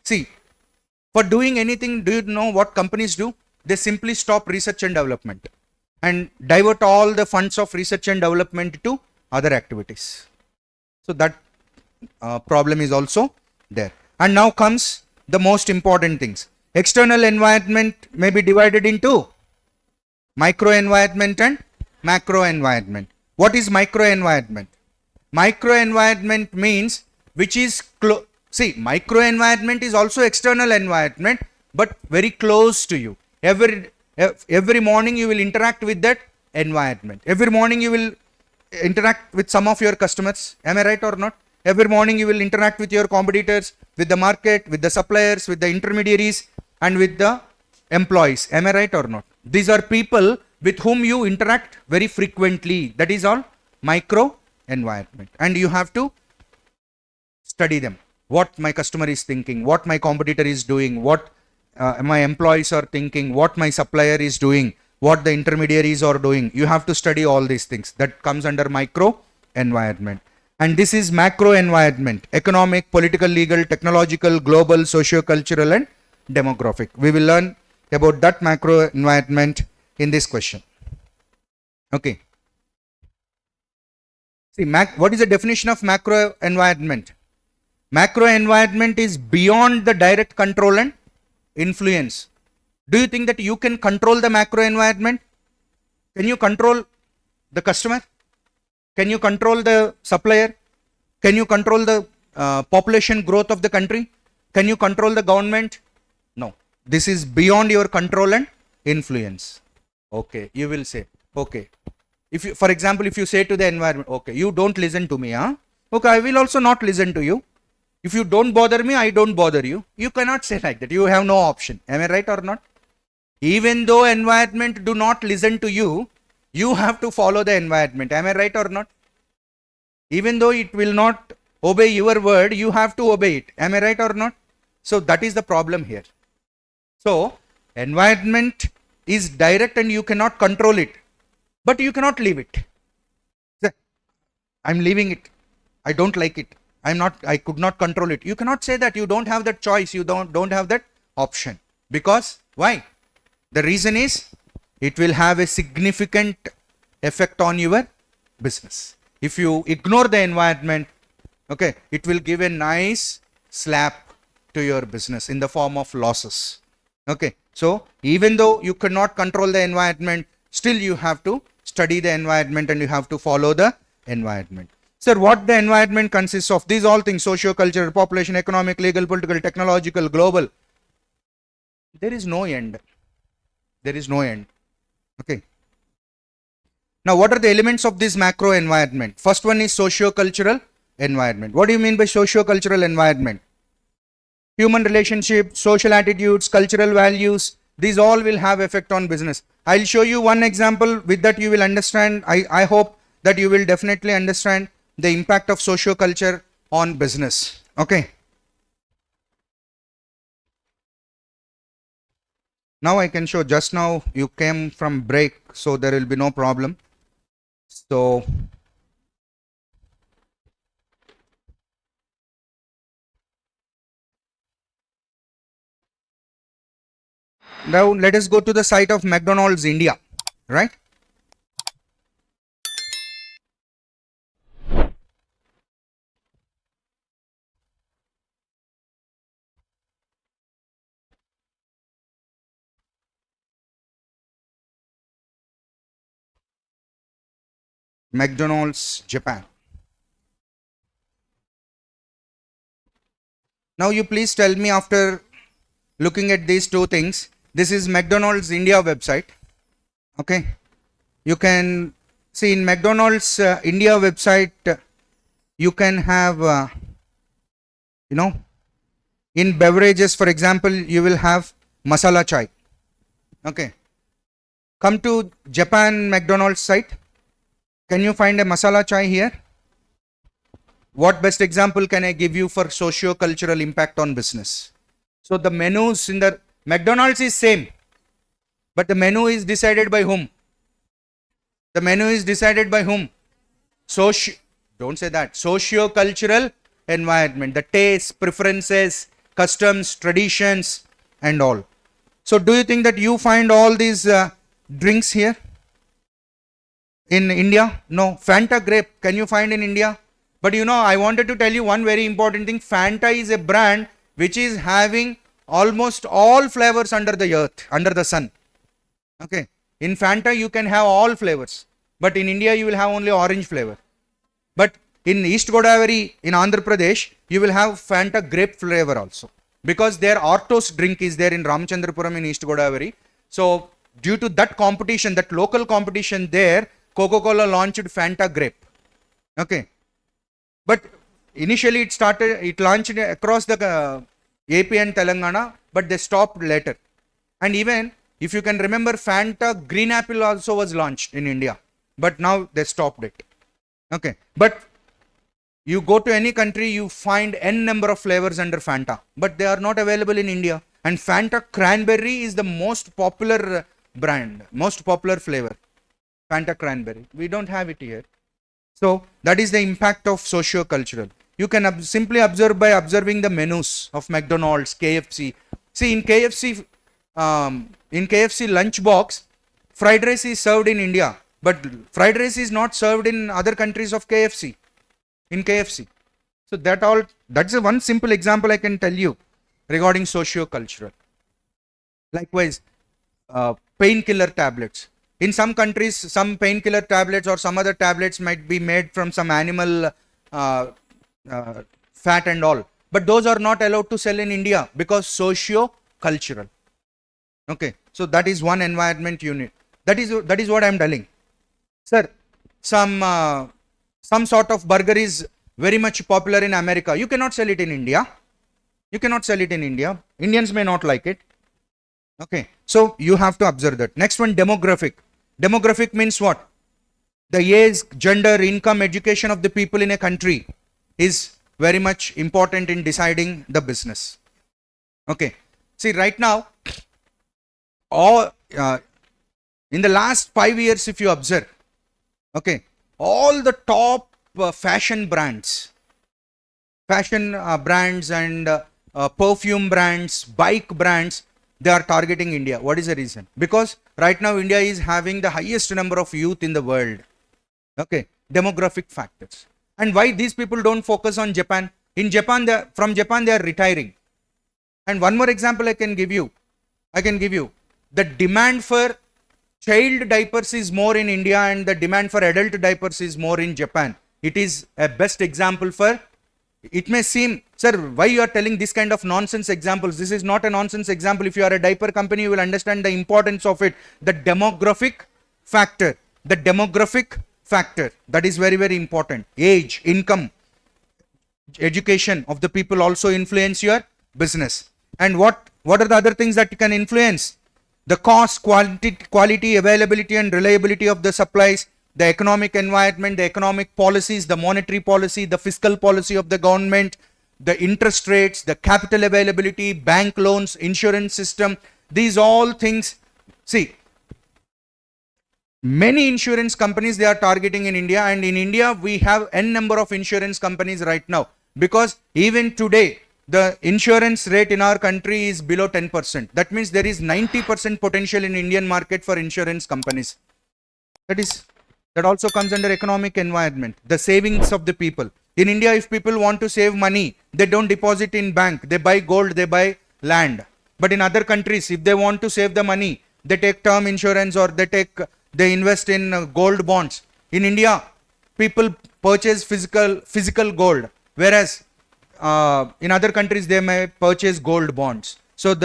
See, for doing anything, do you know what companies do? They simply stop research and development and divert all the funds of research and development to other activities. So that problem is also there. And now comes the most important things. External environment may be divided into micro environment and macro environment. What is micro environment? Micro environment means which is see, micro environment is also external environment, but very close to you. Every morning you will interact with that environment. Every morning you will interact with some of your customers. Am I right or not? Every morning you will interact with your competitors, with the market, with the suppliers, with the intermediaries, and with the employees. Am I right or not? These are people with whom you interact very frequently. That is all micro environment. And you have to study them. What my customer is thinking, what my competitor is doing, what my employees are thinking, what my supplier is doing, what the intermediaries are doing. You have to study all these things. That comes under micro environment. And this is macro environment: economic, political, legal, technological, global, socio-cultural, and demographic. We will learn about that macro environment in this question. Okay. See, what is the definition of macro environment? Macro environment is beyond the direct control and influence. Do you think that you can control the macro environment? Can you control the customer? Can you control the supplier? Can you control the population growth of the country? Can you control the government? No. This is beyond your control and influence. Okay. You will say, okay. If you, for example, if you say to the environment, okay, you don't listen to me, huh? Okay, I will also not listen to you. If you don't bother me, I don't bother you. You cannot say like that. You have no option. Am I right or not? Even though environment do not listen to you, you have to follow the environment. Am I right or not? Even though it will not obey your word, you have to obey it. Am I right or not? So that is the problem here. So environment is direct and you cannot control it, but you cannot leave it. I'm leaving it. I don't like it. I could not control it. You cannot say that. You don't have that choice. You don't have that option. Because why? The reason is it will have a significant effect on your business. If you ignore the environment, okay, it will give a nice slap to your business in the form of losses. Okay, so even though you cannot control the environment, still you have to study the environment and you have to follow the environment. Sir, what the environment consists of? These all things: socio-cultural, population, economic, legal, political, technological, global. There is no end. There is no end. Okay. Now, what are the elements of this macro environment? First one is socio-cultural environment. What do you mean by socio-cultural environment? Human relationships, social attitudes, cultural values, these all will have effect on business. I'll show you one example. With that you will understand. I hope that you will definitely understand the impact of socio-culture on business. Okay. Now I can show. Just now you came from break, so there will be no problem. So now let us go to the site of McDonald's India, right? McDonald's Japan. Now you please tell me, after looking at these two things, this is McDonald's India website. Okay. You can see in McDonald's India website, you can have, in beverages, for example, you will have masala chai. Okay. Come to Japan McDonald's site. Can you find a masala chai here? What best example can I give you for socio-cultural impact on business? So the menus in the McDonald's is same, but the menu is decided by whom? The menu is decided by whom? Don't say that. Socio-cultural environment, the tastes, preferences, customs, traditions, and all. So do you think that you find all these drinks here in India? No. Fanta grape, can you find in India? But I wanted to tell you one very important thing. Fanta is a brand which is having almost all flavors under the earth, under the sun. Okay. In Fanta, you can have all flavors. But in India, you will have only orange flavor. But in East Godavari, in Andhra Pradesh, you will have Fanta grape flavor also. Because their Ortos drink is there in Ramachandrapuram in East Godavari. So, due to that competition, that local competition there, Coca-Cola launched Fanta grape. Okay. But initially it launched across the AP and Telangana, but they stopped later. And even if you can remember, Fanta green apple also was launched in India, but now they stopped it. Okay. But you go to any country, you find n number of flavors under Fanta, but they are not available in India. And Fanta cranberry is the most popular brand, most popular flavor. Fanta cranberry. We don't have it here. So that is the impact of socio-cultural. You can simply observe by observing the menus of McDonald's, KFC. See, in KFC lunchbox, fried rice is served in India, but fried rice is not served in other countries of KFC. In KFC. So that's a one simple example I can tell you regarding socio-cultural. Likewise, painkiller tablets. In some countries, some painkiller tablets or some other tablets might be made from some animal fat and all. But those are not allowed to sell in India because socio-cultural. Okay. So that is one environment unit. That is what I am telling. Sir, some sort of burger is very much popular in America. You cannot sell it in India. You cannot sell it in India. Indians may not like it. Okay. So you have to observe that. Next one, demographic. Demographic means what? The age, gender, income, education of the people in a country is very much important in deciding the business. Okay. See, right now, in the last 5 years, if you observe, okay, all the top fashion brands and perfume brands, bike brands, they are targeting India. What is the reason? Because right now India is having the highest number of youth in the world. Okay, demographic factors. And why these people don't focus on Japan? In Japan, from Japan they are retiring. And one more example I can give you. The demand for child diapers is more in India and the demand for adult diapers is more in Japan. It is a best example for. It may seem, sir, why you are telling this kind of nonsense examples? This is not a nonsense example. If you are a diaper company, you will understand the importance of it. The demographic factor. That is very, very important. Age, income, education of the people also influence your business. And what are the other things that can influence? The cost, quality, availability and reliability of the supplies, the economic environment, the economic policies, the monetary policy, the fiscal policy of the government, the interest rates, the capital availability, bank loans, insurance system, these all things. See, many insurance companies they are targeting in India, and in India we have n number of insurance companies right now, because even today the insurance rate in our country is below 10%. That means there is 90% potential in Indian market for insurance companies. That also comes under economic environment, the savings of the people. In India, if people want to save money, they don't deposit in bank, they buy gold, they buy land. But in other countries, if they want to save the money, they take term insurance or they invest in gold bonds. In India, people purchase physical gold, whereas in other countries they may purchase gold bonds. So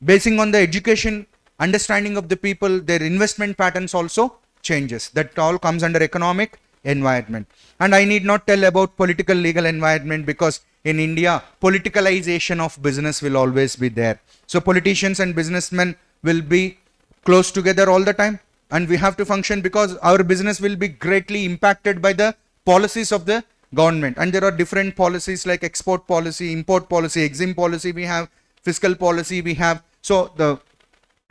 basing on the education, understanding of the people, their investment patterns also changes. That all comes under economic environment. And I need not tell about political legal environment, because in India politicalization of business will always be there. So politicians and businessmen will be close together all the time, and we have to function because our business will be greatly impacted by the policies of the government. And there are different policies like export policy, import policy, exim policy, we have fiscal policy, we have. So the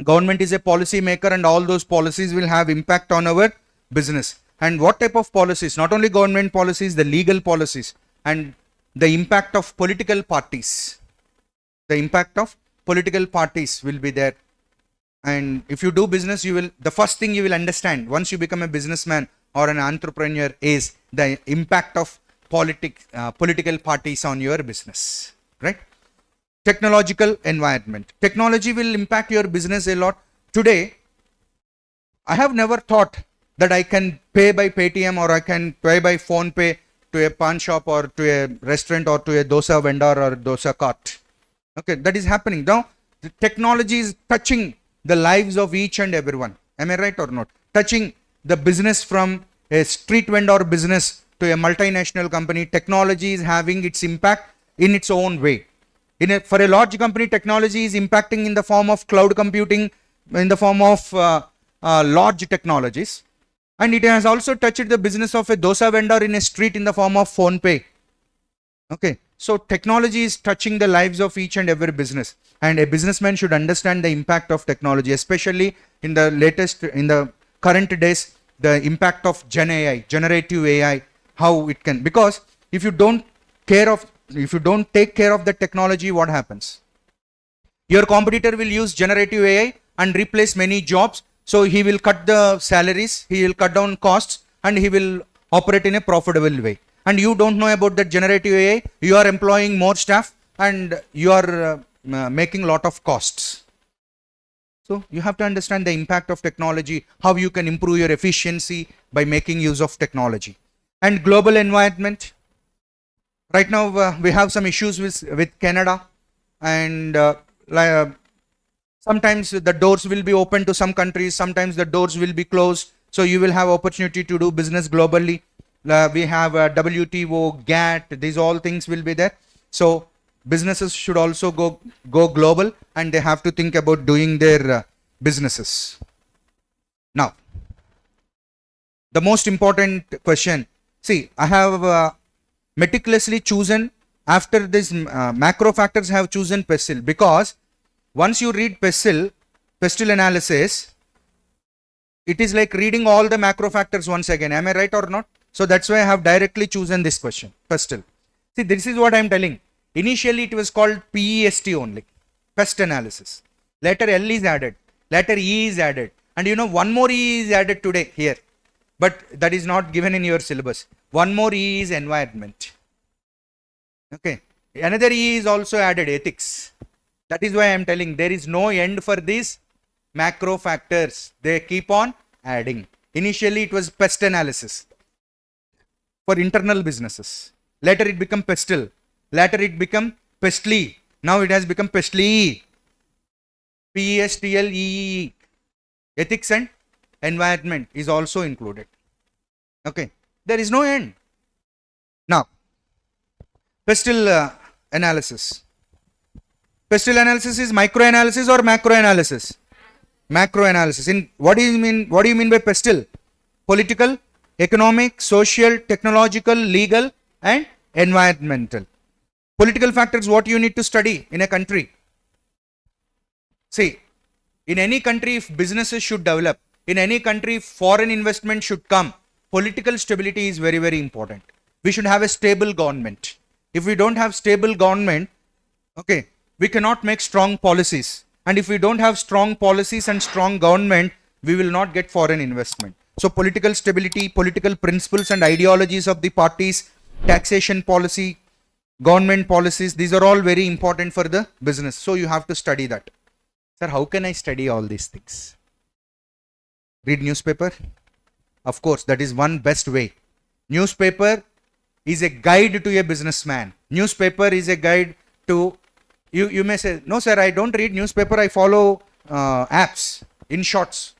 government is a policy maker, and all those policies will have impact on our business. And what type of policies? Not only government policies, the legal policies, and the impact of political parties. The impact of political parties will be there. And if you do business, the first thing you will understand once you become a businessman or an entrepreneur is the impact of political parties on your business, right? Technological environment. Technology will impact your business a lot. Today, I have never thought that I can pay by Paytm or I can pay by phone pay to a pawn shop or to a restaurant or to a dosa vendor or dosa cart. Okay, that is happening. Now, the technology is touching the lives of each and everyone. Am I right or not? Touching the business from a street vendor business to a multinational company. Technology is having its impact in its own way. For a large company, technology is impacting in the form of cloud computing, in the form of large technologies. And it has also touched the business of a dosa vendor in a street in the form of phone pay. Okay, so technology is touching the lives of each and every business, and a businessman should understand the impact of technology, especially in the current days, the impact of Gen AI, generative AI, how it can, because if you don't take care of the technology, what happens? Your competitor will use generative AI and replace many jobs. So he will cut the salaries, he will cut down costs, and he will operate in a profitable way. And you don't know about that generative AI, you are employing more staff and you are making a lot of costs. So you have to understand the impact of technology, how you can improve your efficiency by making use of technology. And global environment. Right now we have some issues with Canada, and sometimes the doors will be open to some countries, sometimes the doors will be closed. So you will have opportunity to do business globally. We have WTO, GATT, these all things will be there. So businesses should also go global, and they have to think about doing their businesses. Now, the most important question. See, I have meticulously chosen, after this macro factors, I have chosen PESTLE, because once you read PESTLE analysis, it is like reading all the macro factors once again. Am I right or not? So that's why I have directly chosen this question, PESTLE. See, this is what I am telling. Initially, it was called PEST only, PEST analysis. Letter L is added, letter E is added, and you know one more E is added today here, but that is not given in your syllabus. One more E is environment. Okay, another E is also added, ethics. That is why I am telling there is no end for these macro factors. They keep on adding. Initially it was PEST analysis for internal businesses. Later it became PESTLE. Later it became PESTLE. Now it has become PESTLE. PESTLE. Ethics and environment is also included. Okay. There is no end. Now, PESTLE analysis. PESTLE analysis is micro analysis or macro analysis? Macro analysis. In what do you mean by PESTLE? Political, economic, social, technological, legal, and environmental. Political factors, what you need to study in a country. See, in any country, if businesses should develop, in any country, foreign investment should come, political stability is very, very important. We should have a stable government. If we don't have stable government, okay, we cannot make strong policies. And if we don't have strong policies and strong government, we will not get foreign investment. So political stability, political principles and ideologies of the parties, taxation policy, government policies, these are all very important for the business. So you have to study that. Sir, how can I study all these things? Read newspaper? Of course, that is one best way. Newspaper is a guide to a businessman. Newspaper is a guide to, you may say, no sir, I don't read newspaper, I follow apps, in shorts,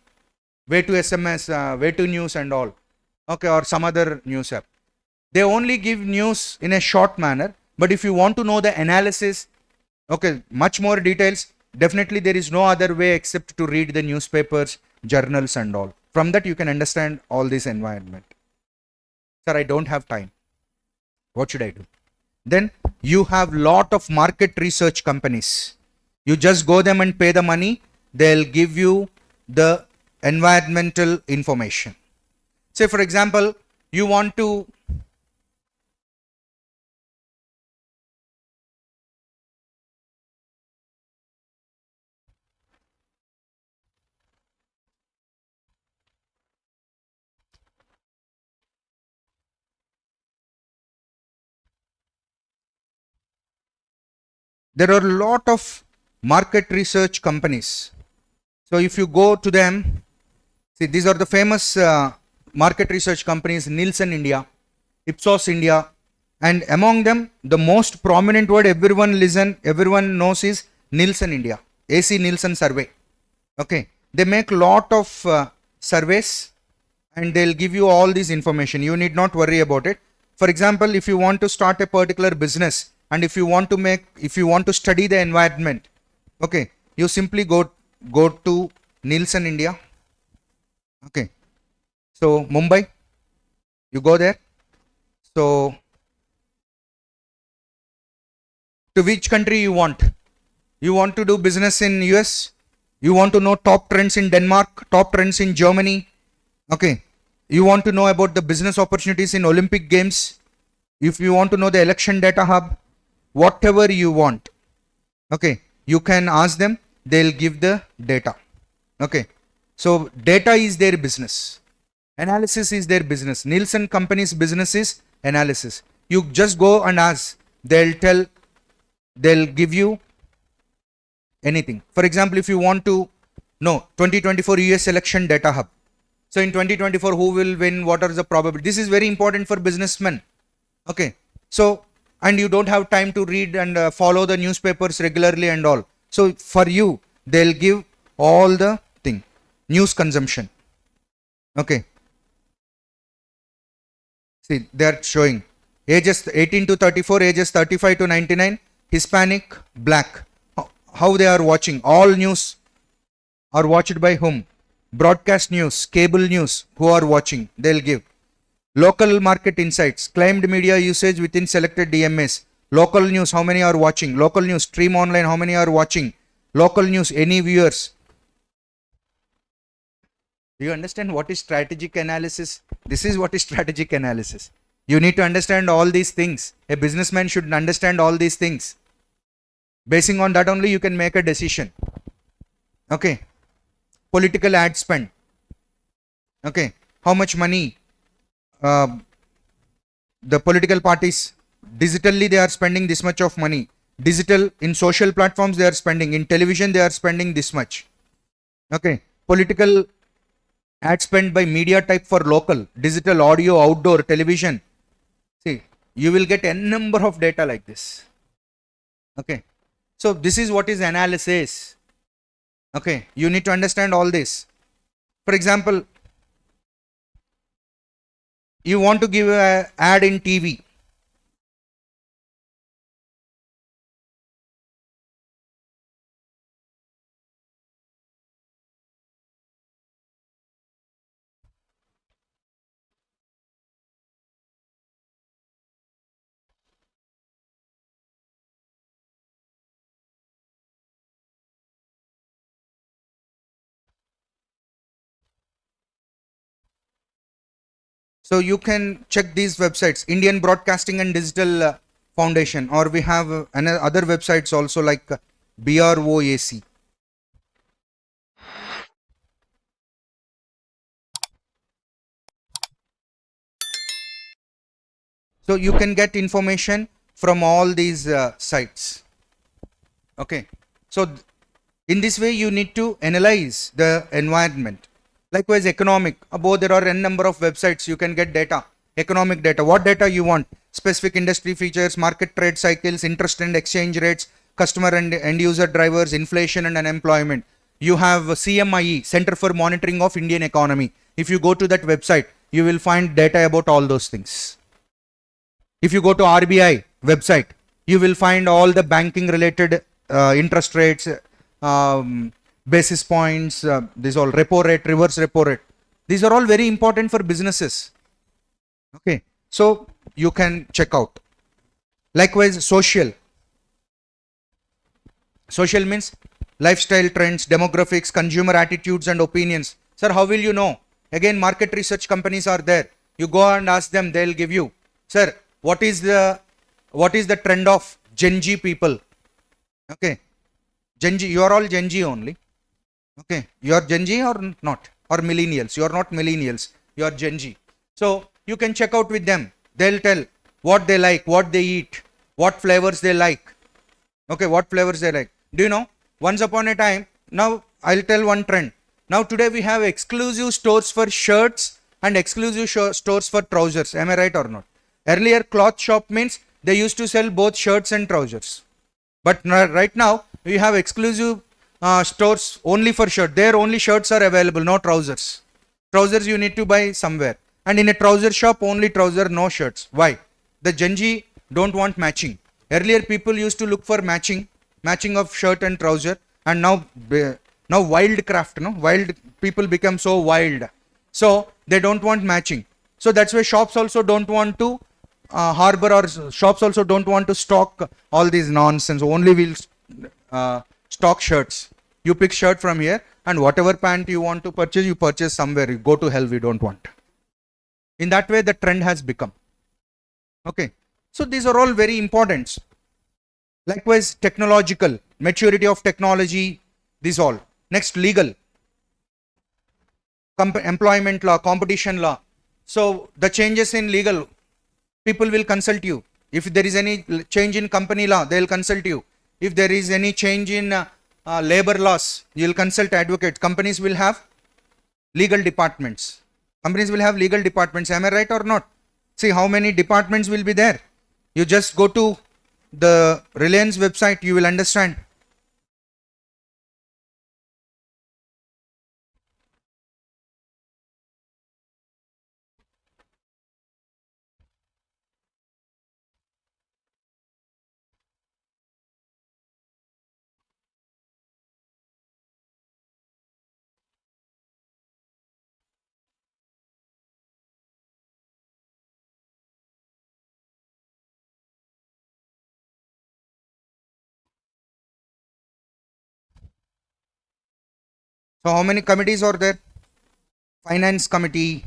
way to SMS, way to news and all. Okay, or some other news app. They only give news in a short manner, but if you want to know the analysis, okay, much more details, definitely there is no other way except to read the newspapers, journals and all. From that you can understand all this environment. Sir, I don't have time. What should I do? Then you have lot of market research companies. You just go them and pay the money. They'll give you the environmental information. Say for example, you want to there are a lot of market research companies. So if you go to them, see these are the famous market research companies, Nielsen India, Ipsos India, and among them the most prominent word everyone knows is Nielsen India, AC Nielsen survey. Okay, they make lot of surveys and they'll give you all this information. You need not worry about it. For example, if you want to start a particular business and if you want to study the environment, okay, you simply go to Nielsen India. Okay, so Mumbai, you go there. So to which country you want? You want to do business in US? You want to know top trends in Denmark, top trends in Germany? Okay, you want to know about the business opportunities in Olympic Games? If you want to know the election data hub, whatever you want, okay, you can ask them, they'll give the data. Okay, so data is their business, analysis is their business. Nielsen company's business is analysis. You just go and ask, they'll give you anything. For example, if you want to know 2024 US election data hub, so in 2024 who will win, what are the probability, this is very important for businessmen. Okay, so and you don't have time to read and follow the newspapers regularly and all, so for you they'll give all the thing, news consumption. Okay, see they are showing ages 18 to 34, ages 35 to 99, Hispanic, black, how they are watching. All news are watched by whom? Broadcast news, cable news, who are watching, they'll give. Local market insights, claimed media usage within selected DMAs. Local news, how many are watching? Local news, stream online, how many are watching? Local news, any viewers? Do you understand what is strategic analysis? This is what is strategic analysis. You need to understand all these things. A businessman should understand all these things. Basing on that only you can make a decision. Okay. Political ad spend. Okay. How much money the political parties, digitally they are spending this much of money. Digital, in social platforms they are spending. In television they are spending this much. Okay. Political ad spend by media type for local, digital, audio, outdoor, television. See, you will get n number of data like this. Okay. So this is what is analysis. Okay, you need to understand all this. For example, you want to give an ad in TV. So you can check these websites, Indian Broadcasting and Digital Foundation, or we have other websites also like BROAC. So you can get information from all these sites. Okay. So in this way, you need to analyze the environment. Likewise, economic. Above there are n number of websites. You can get data, economic data. What data you want? Specific industry features, market trade cycles, interest and exchange rates, customer and end user drivers, inflation and unemployment. You have CMIE, Center for Monitoring of Indian Economy. If you go to that website, you will find data about all those things. If you go to RBI website, you will find all the banking related interest rates, basis points, these all repo rate, reverse repo rate. These are all very important for businesses. Okay, so you can check out. Likewise, social. Social means lifestyle trends, demographics, consumer attitudes and opinions. Sir, how will you know? Again, market research companies are there. You go and ask them, they'll give you. Sir, what is the trend of Gen Z people? Okay, Gen Z, you are all Gen Z only. Okay, you are Gen Z or not? Or millennials? You are not millennials. You are Gen Z. So you can check out with them. They'll tell what they like, what they eat, what flavors they like. Okay, what flavors they like. Do you know? Once upon a time, now I'll tell one trend. Now today we have exclusive stores for shirts and exclusive stores for trousers. Am I right or not? Earlier, cloth shop means they used to sell both shirts and trousers. But right now, we have exclusive stores only for shirt. There only shirts are available, no trousers. Trousers you need to buy somewhere. And in a trouser shop, only trouser, no shirts. Why? The Gen Z don't want matching. Earlier, people used to look for matching of shirt and trouser. And now wildcraft, no? Wild people become so wild. So they don't want matching. So that's why shops also don't want to harbor, or shops also don't want to stock all these nonsense. Only will stock shirts. You pick shirt from here, and whatever pant you want to purchase, you purchase somewhere. You go to hell, we don't want. In that way, the trend has become. Okay. So these are all very important. Likewise, technological, maturity of technology, these all. Next, legal, employment law, competition law. So the changes in legal, people will consult you. If there is any change in company law, they will consult you. If there is any change in labor laws, you will consult advocates. Companies will have legal departments. Companies will have legal departments. Am I right or not? See how many departments will be there. You just go to the Reliance website, you will understand. So how many committees are there? Finance committee,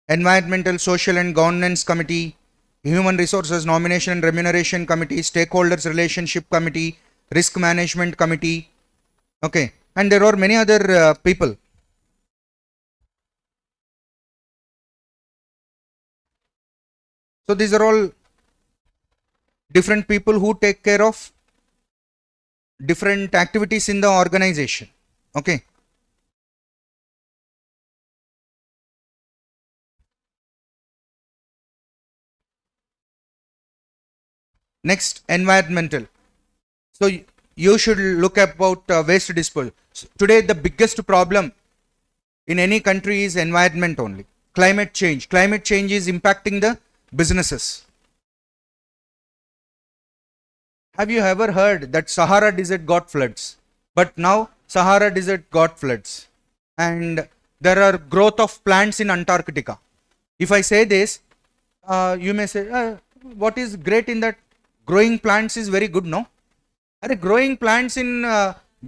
environmental, social and governance committee, human resources, nomination and remuneration committee, stakeholders relationship committee, risk management committee. Okay, and there are many other people. So these are all different people who take care of different activities in the organization. Okay. Next, environmental. So you should look about waste disposal. So today the biggest problem in any country is environment only. Climate change. Climate change is impacting the businesses. Have you ever heard that Sahara Desert got floods? But now Sahara Desert got floods. And there are growth of plants in Antarctica. If I say this, you may say, what is great in that? Growing plants is very good, no? Growing plants in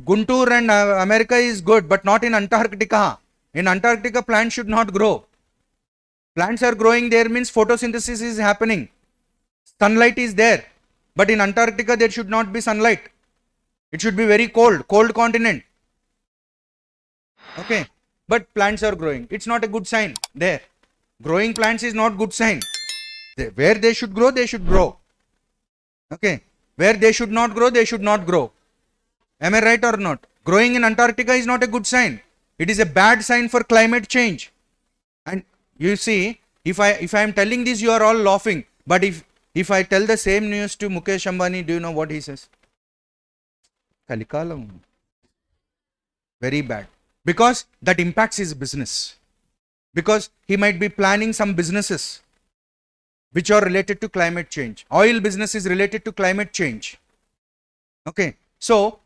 Guntur and America is good, but not in Antarctica. In Antarctica, plants should not grow. Plants are growing there means photosynthesis is happening. Sunlight is there. But in Antarctica, there should not be sunlight. It should be very cold, cold continent. Okay. But plants are growing. It's not a good sign there. Growing plants is not good sign. Where they should grow, they should grow. Okay. Where they should not grow, they should not grow. Am I right or not? Growing in Antarctica is not a good sign. It is a bad sign for climate change. And you see, if I am telling this, you are all laughing. But if I tell the same news to Mukesh Ambani, do you know what he says? Kalikalam. Very bad. Because that impacts his business. Because he might be planning some businesses which are related to climate change. Oil business is related to climate change. Okay. So,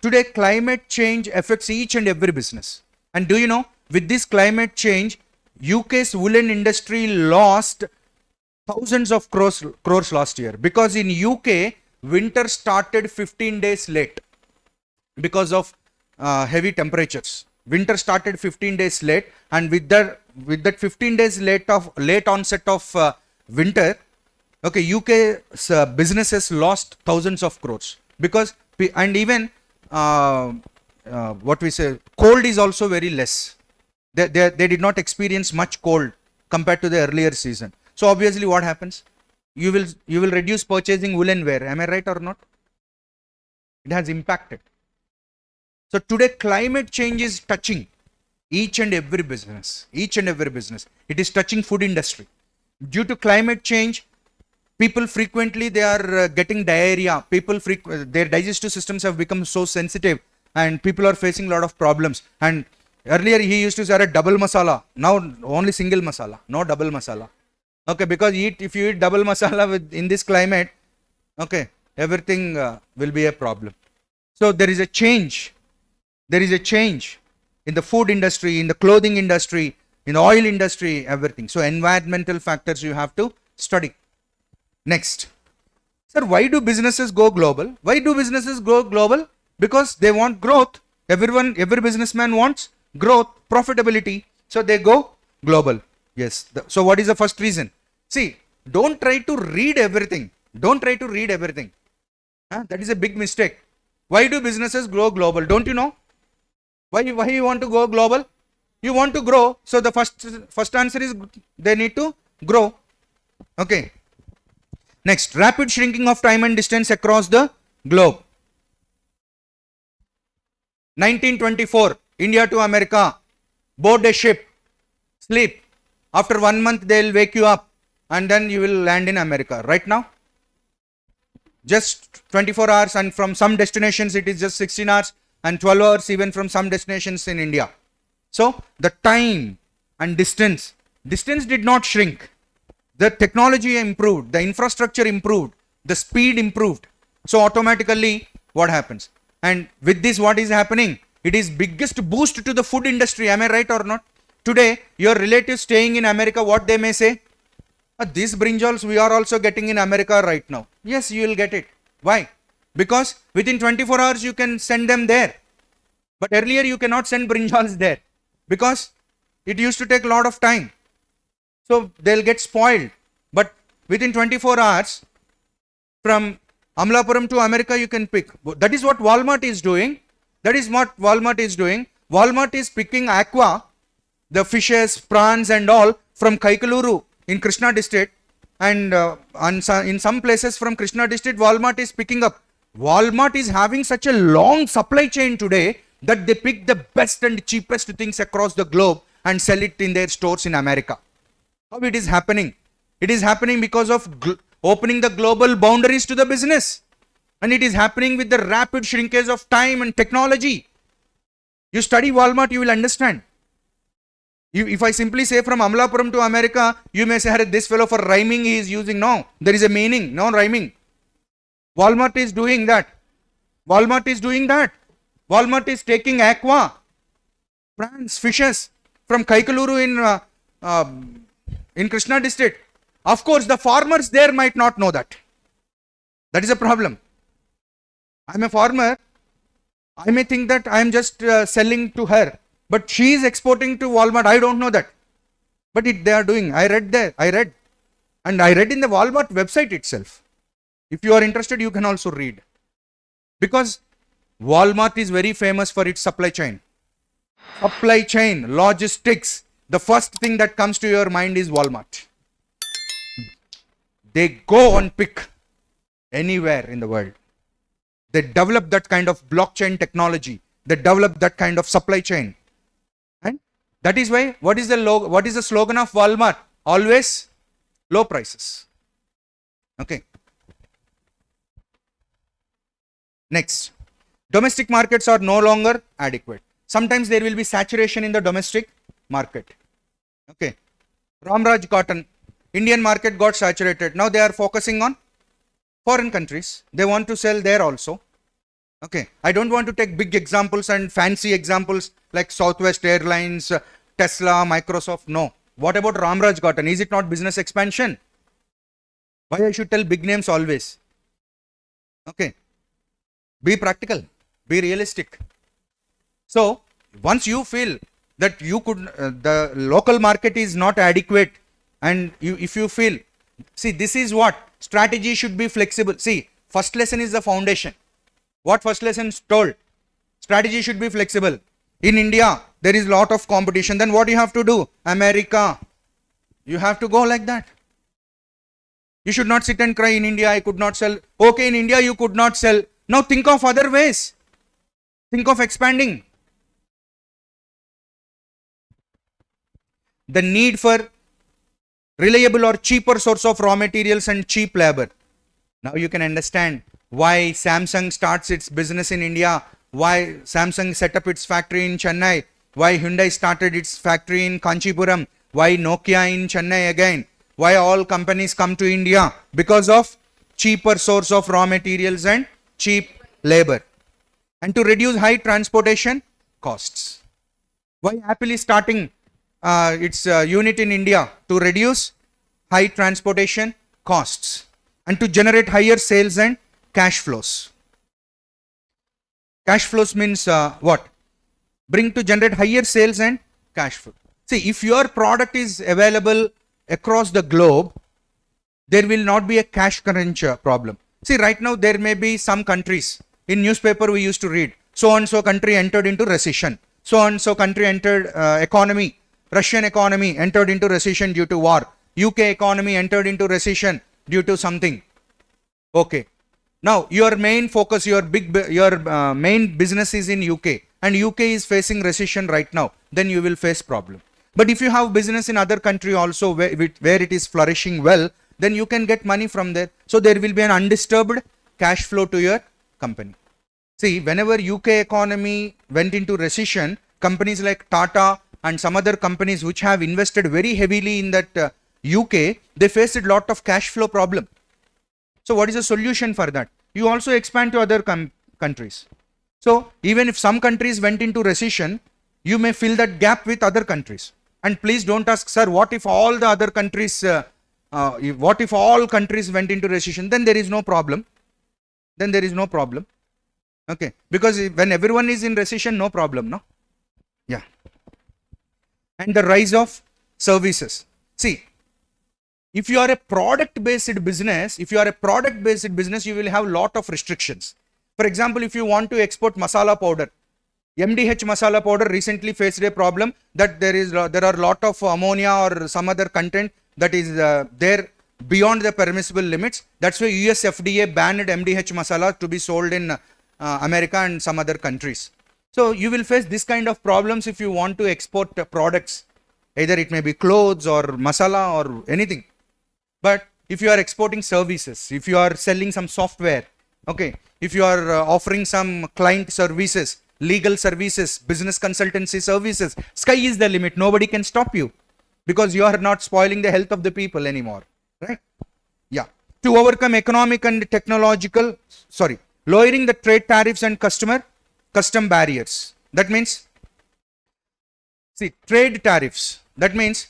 today climate change affects each and every business. And do you know, with this climate change, UK's woolen industry lost thousands of crores last year. Because in UK, winter started 15 days late because of heavy temperatures. Winter started 15 days late, and with that 15 days late onset of winter, okay, UK's businesses lost thousands of crores because, and even what we say, cold is also very less. They did not experience much cold compared to the earlier season. So obviously, what happens? You will reduce purchasing woolen wear. Am I right or not? It has impacted. So today climate change is touching each and every business. Each and every business. It is touching food industry. Due to climate change, people frequently they are getting diarrhea. Their digestive systems have become so sensitive, and people are facing a lot of problems. And earlier he used to say a double masala. Now only single masala, no double masala. Okay, because if you eat double masala in this climate, okay, everything will be a problem. So there is a change. There is a change in the food industry, in the clothing industry, in the oil industry, everything. So environmental factors you have to study. Next. Sir, why do businesses go global? Why do businesses go global? Because they want growth. Every businessman wants growth, profitability. So they go global. Yes. So what is the first reason? See, don't try to read everything. Don't try to read everything. That is a big mistake. Why do businesses go global? Don't you know? Why you want to go global? You want to grow. So the first answer is they need to grow. Okay. Next, rapid shrinking of time and distance across the globe. 1924, India to America, board a ship, sleep. After 1 month, they will wake you up and then you will land in America. Right now, just 24 hours, and from some destinations it is just 16 hours and 12 hours even from some destinations in India. So the time and distance did not shrink. The technology improved, the infrastructure improved, the speed improved. So automatically what happens? And with this, what is happening? It is biggest boost to the food industry. Am I right or not? Today, your relatives staying in America, what they may say? These brinjals we are also getting in America right now. Yes, you will get it. Why? Because within 24 hours you can send them there. But earlier you cannot send brinjals there because it used to take a lot of time. So they'll get spoiled. But within 24 hours from Amlapuram to America you can pick. That is what Walmart is doing. Walmart is picking aqua, the fishes, prawns and all from Kaikaluru in Krishna district, and in some places from Krishna district Walmart is picking up. Walmart is having such a long supply chain today that they pick the best and cheapest things across the globe and sell it in their stores in America. How it is happening? It is happening because of opening the global boundaries to the business. And it is happening with the rapid shrinkage of time and technology. You study Walmart, you will understand. If I simply say from Amlapuram to America, you may say, this fellow for rhyming he is using. No, there is a meaning, no rhyming. Walmart is doing that. Walmart is taking aqua, prawns, fishes from Kaikaluru in Krishna district. Of course, the farmers there might not know that. That is a problem. I am a farmer. I may think that I am just selling to her. But she is exporting to Walmart. I don't know that. But they are doing. I read and I read in the Walmart website itself. If you are interested, you can also read. Because Walmart is very famous for its supply chain. Supply chain, logistics. The first thing that comes to your mind is Walmart. They go on pick anywhere in the world. They develop that kind of blockchain technology. They develop that kind of supply chain. And that is why, what is the slogan of Walmart? Always low prices. Okay. Next, domestic markets are no longer adequate. Sometimes there will be saturation in the domestic market. Okay. Ramraj cotton, Indian market got saturated. Now they are focusing on foreign countries. They want to sell there also. Okay. I don't want to take big examples and fancy examples like Southwest Airlines, Tesla, Microsoft. No. What about Ramraj cotton? Is it not business expansion? Why I should tell big names always? Okay. Be practical. Be realistic. So, once you feel that you could, the local market is not adequate, and if you feel, see, this is what strategy should be flexible. See, first lesson is the foundation. What first lesson told? Strategy should be flexible. In India, there is lot of competition. Then what you have to do? America. You have to go like that. You should not sit and cry, in India I could not sell. Okay, in India you could not sell. Now think of other ways. Think of expanding. The need for reliable or cheaper source of raw materials and cheap labor. Now you can understand why Samsung starts its business in India, why Samsung set up its factory in Chennai, why Hyundai started its factory in Kanchipuram, why Nokia in Chennai again, why all companies come to India, because of cheaper source of raw materials and cheap labor, and to reduce high transportation costs. Why Apple is starting its unit in India? To reduce high transportation costs and to generate higher sales and cash flows. Cash flows means what? Bring to generate higher sales and cash flow. See, if your product is available across the globe, there will not be a cash crunch problem. See, right now there may be some countries, in newspaper we used to read, so and so country entered into recession, so and so country entered economy, Russian economy entered into recession due to war, UK economy entered into recession due to something. Okay. Now your main focus, your main business is in UK, and UK is facing recession right now, then you will face problem. But if you have business in other country also where it is flourishing well, then you can get money from there. So there will be an undisturbed cash flow to your company. See, whenever UK economy went into recession, companies like Tata and some other companies which have invested very heavily in that UK, they faced a lot of cash flow problem. So what is the solution for that? You also expand to other countries. So even if some countries went into recession, you may fill that gap with other countries. And please don't ask, sir, what if all the other countries, what if all countries went into recession? Then there is no problem. Then there is no problem. Okay. Because when everyone is in recession, no problem, no? Yeah. And the rise of services. See, if you are a product-based business, you will have lot of restrictions. For example, if you want to export masala powder, MDH masala powder recently faced a problem that there are lot of ammonia or some other content that is there beyond the permissible limits. That's why US FDA banned MDH masala to be sold in America and some other countries. So you will face this kind of problems if you want to export products. Either it may be clothes or masala or anything. But if you are exporting services, if you are selling some software, okay, if you are offering some client services, legal services, business consultancy services, sky is the limit. Nobody can stop you because you are not spoiling the health of the people anymore, right? Yeah. To overcome economic and technological, lowering the trade tariffs and custom barriers. That means, see, trade tariffs. That means,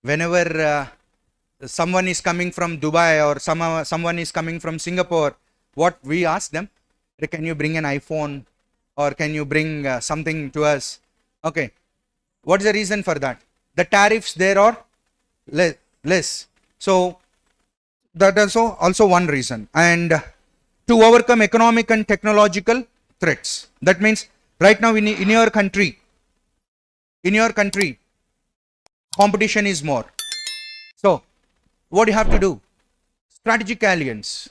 whenever someone is coming from Dubai or someone is coming from Singapore, what we ask them, can you bring an iPhone or can you bring something to us? Okay. What's the reason for that? The tariffs there are less. So that is also one reason. And to overcome economic and technological threats. That means right now in your country, competition is more. So what do you have to do? Strategic alliance.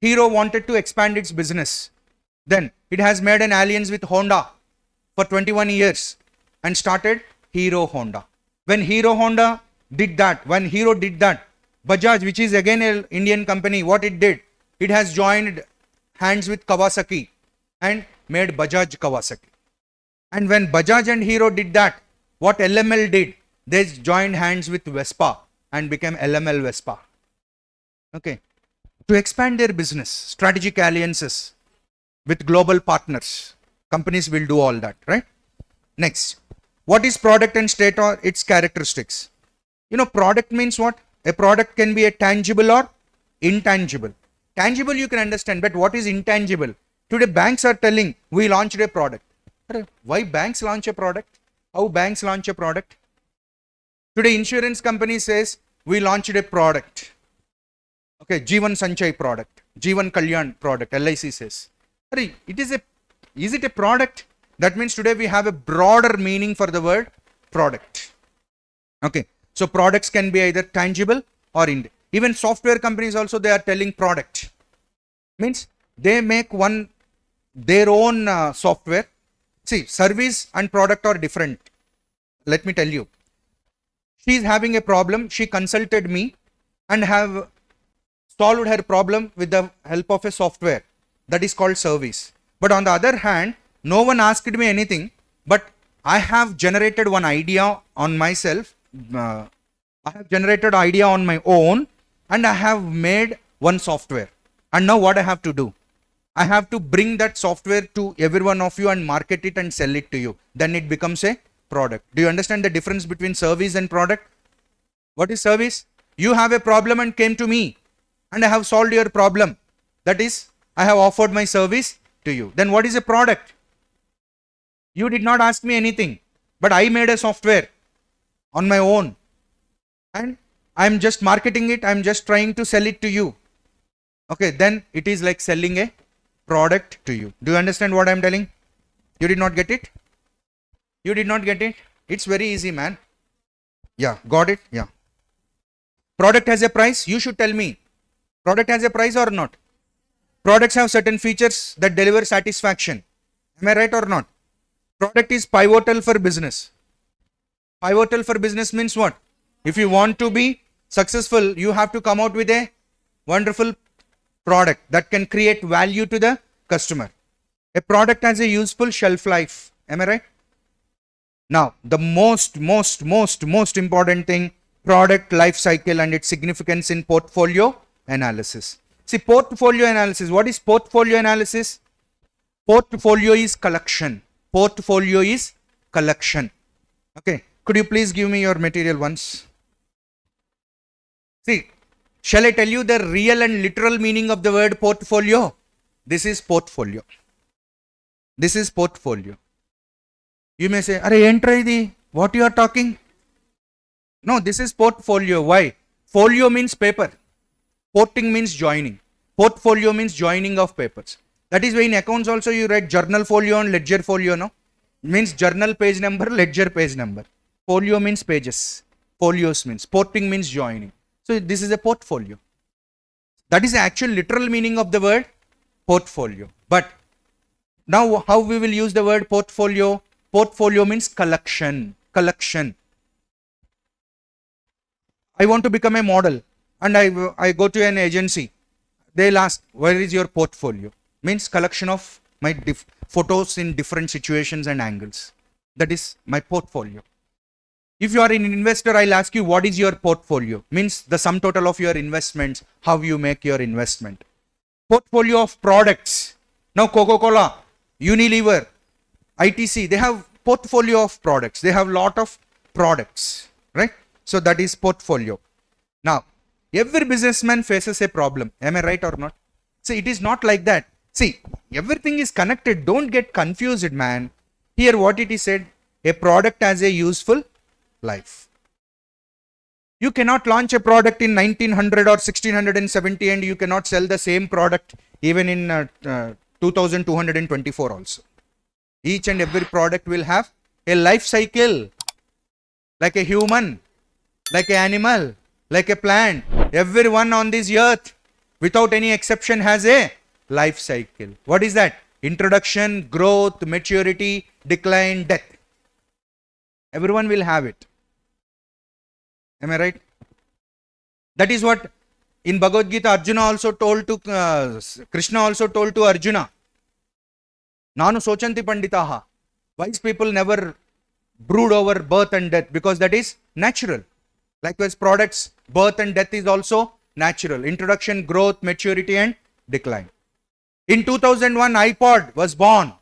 Hero wanted to expand its business. Then it has made an alliance with Honda for 21 years and started Hero Honda. When Hero did that, Bajaj, which is again an Indian company, what it did? It has joined hands with Kawasaki and made Bajaj Kawasaki. And when Bajaj and Hero did that, what LML did? They joined hands with Vespa and became LML Vespa. Okay. To expand their business, strategic alliances with global partners. Companies will do all that, right? Next, what is product and state or its characteristics? You know, product means what? A product can be a tangible or intangible. Tangible you can understand, but what is intangible? Today banks are telling we launched a product. Why banks launch a product? How banks launch a product? Today insurance company says we launched a product. Okay, Jeevan Sanchay product, Jeevan Kalyan product, LIC says. Is it a product? That means today we have a broader meaning for the word product. Okay, so products can be either tangible or even software companies also they are telling product. Means they make their own software. See, service and product are different. Let me tell you. She is having a problem. She consulted me and have solved her problem with the help of a software that is called service. But on the other hand, no one asked me anything, but I have generated one idea on myself. I have generated idea on my own and I have made one software. And now what I have to do? I have to bring that software to every one of you and market it and sell it to you. Then it becomes a product. Do you understand the difference between service and product? What is service? You have a problem and came to me and I have solved your problem. That is, I have offered my service to you. Then what is a product? You did not ask me anything, but I made a software on my own and I'm just marketing it. I'm just trying to sell it to you. Okay, then it is like selling a product to you. Do you understand what I'm telling? You did not get it? You did not get it? It's very easy, man. Yeah, got it? Yeah. Product has a price. You should tell me. Product has a price or not? Products have certain features that deliver satisfaction. Am I right or not? Product is pivotal for business. Pivotal for business means what? If you want to be successful, you have to come out with a wonderful product that can create value to the customer. A product has a useful shelf life. Am I right? Now, the most important thing, product life cycle and its significance in portfolio analysis. See, portfolio analysis. What is portfolio analysis? Portfolio is collection. Portfolio is collection. Okay. Could you please give me your material once? See, shall I tell you the real and literal meaning of the word portfolio? This is portfolio. This is portfolio. You may say, "Arey, enter the what you are talking?" No, this is portfolio. Why? Folio means paper. Porting means joining. Portfolio means joining of papers. That is why in accounts also you write journal folio and ledger folio, no? Means journal page number, ledger page number. Folio means pages. Folios means. Porting means joining. So this is a portfolio. That is the actual literal meaning of the word portfolio. But now how we will use the word portfolio? Portfolio means collection. Collection. I want to become a model and I go to an agency. They'll ask, where is your portfolio? Means collection of my photos in different situations and angles. That is my portfolio. If you are an investor, I'll ask you, what is your portfolio? Means the sum total of your investments, how you make your investment. Portfolio of products. Now Coca-Cola, Unilever, ITC, they have portfolio of products. They have lot of products, right? So that is portfolio. Now, every businessman faces a problem. Am I right or not? See, it is not like that. See, everything is connected. Don't get confused, man. Here what it is said, a product has a useful life. You cannot launch a product in 1900 or 1670 and you cannot sell the same product even in 2224 also. Each and every product will have a life cycle, like a human, like an animal, like a plant. Everyone on this earth, without any exception, has a life cycle. What is that? Introduction, growth, maturity, decline, death. Everyone will have it. Am I right? That is what in Bhagavad Gita Arjuna also told to Krishna also told to Arjuna. Nanu sochanti panditaha. Wise people never brood over birth and death because that is natural. Likewise, products, birth and death is also natural. Introduction, growth, maturity and decline. In 2001, iPod was born.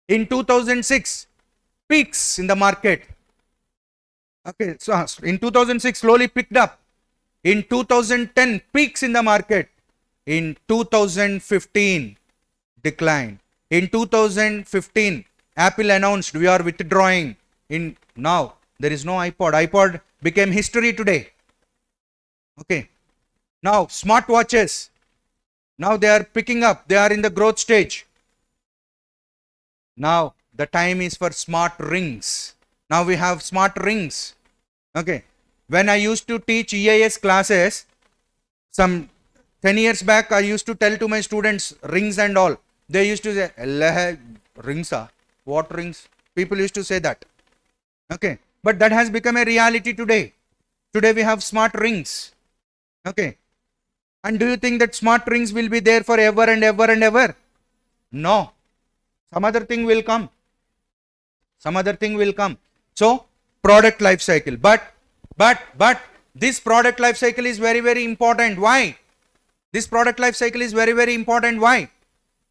In 2006, peaks in the market. Okay, so in 2006, slowly picked up. In 2010, peaks in the market. In 2015, decline. In 2015, Apple announced we are withdrawing. Now there is no iPod. iPod became history today. Okay. Now smartwatches. Now they are picking up. They are in the growth stage. Now the time is for smart rings. Now we have smart rings. Okay. When I used to teach EIS classes, some 10 years back, I used to tell to my students rings and all. They used to say, Allah, rings are. What rings? People used to say that. Okay. But that has become a reality today. Today we have smart rings. Okay. And do you think that smart rings will be there forever and ever and ever? No. Some other thing will come. Some other thing will come. So, product life cycle. But this product life cycle is very, very important. Why? This product life cycle is very, very important. Why?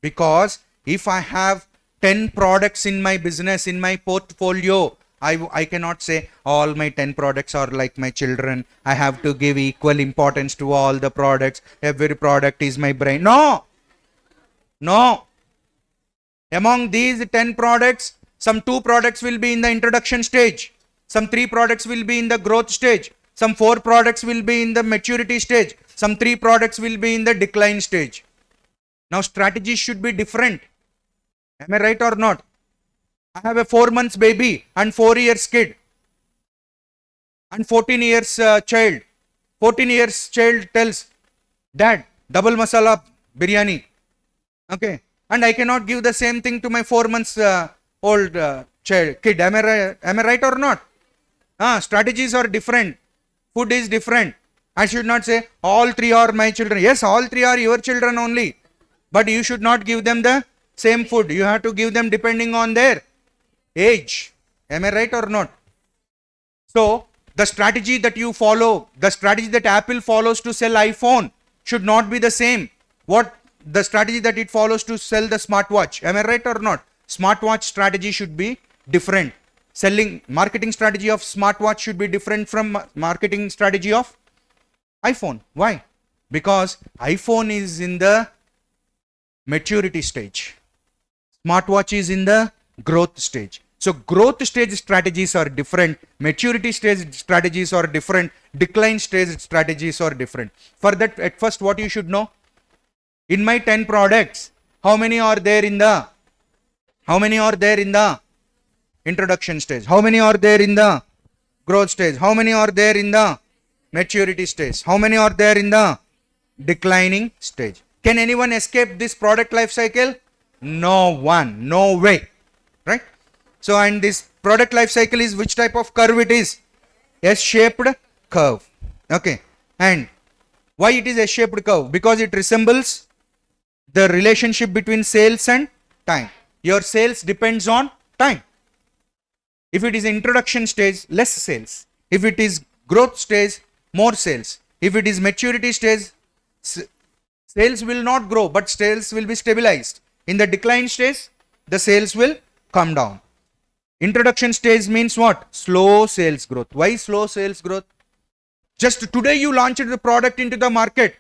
Because if I have 10 products in my business, in my portfolio, I cannot say all my 10 products are like my children. I have to give equal importance to all the products. Every product is my brain. No. No. Among these 10 products, some 2 products will be in the introduction stage. Some 3 products will be in the growth stage. Some 4 products will be in the maturity stage. Some 3 products will be in the decline stage. Now strategies should be different. Am I right or not? I have a 4 months baby and 4 years kid and 14 years child. 14 years child tells, Dad, double masala biryani. Okay. And I cannot give the same thing to my 4 months old child, kid. Am I right or not? Strategies are different. Food is different. I should not say all 3 are my children. Yes, all 3 are your children only. But you should not give them the same food. You have to give them depending on their age. Am I right or not? So, the strategy that you follow, the strategy that Apple follows to sell iPhone should not be the same. What the strategy that it follows to sell the smartwatch. Am I right or not? Smartwatch strategy should be different. Marketing strategy of smartwatch should be different from marketing strategy of iPhone. Why? Because iPhone is in the maturity stage. Smartwatch is in the growth stage. So growth stage strategies are different. Maturity stage strategies are different. Decline stage strategies are different. For that, at first what you should know? In my 10 products, how many are there in the introduction stage? How many are there in the growth stage? How many are there in the maturity stage? How many are there in the declining stage? Can anyone escape this product life cycle? No one. No way. Right? So, and this product life cycle is which type of curve it is? S-shaped curve. Okay. And why it is S-shaped curve? Because it resembles the relationship between sales and time. Your sales depends on time. If it is introduction stage, less sales. If it is growth stage, more sales. If it is maturity stage, sales will not grow, but sales will be stabilized. In the decline stage, the sales will come down. Introduction stage means what? Slow sales growth. Why slow sales growth? Just today you launched the product into the market.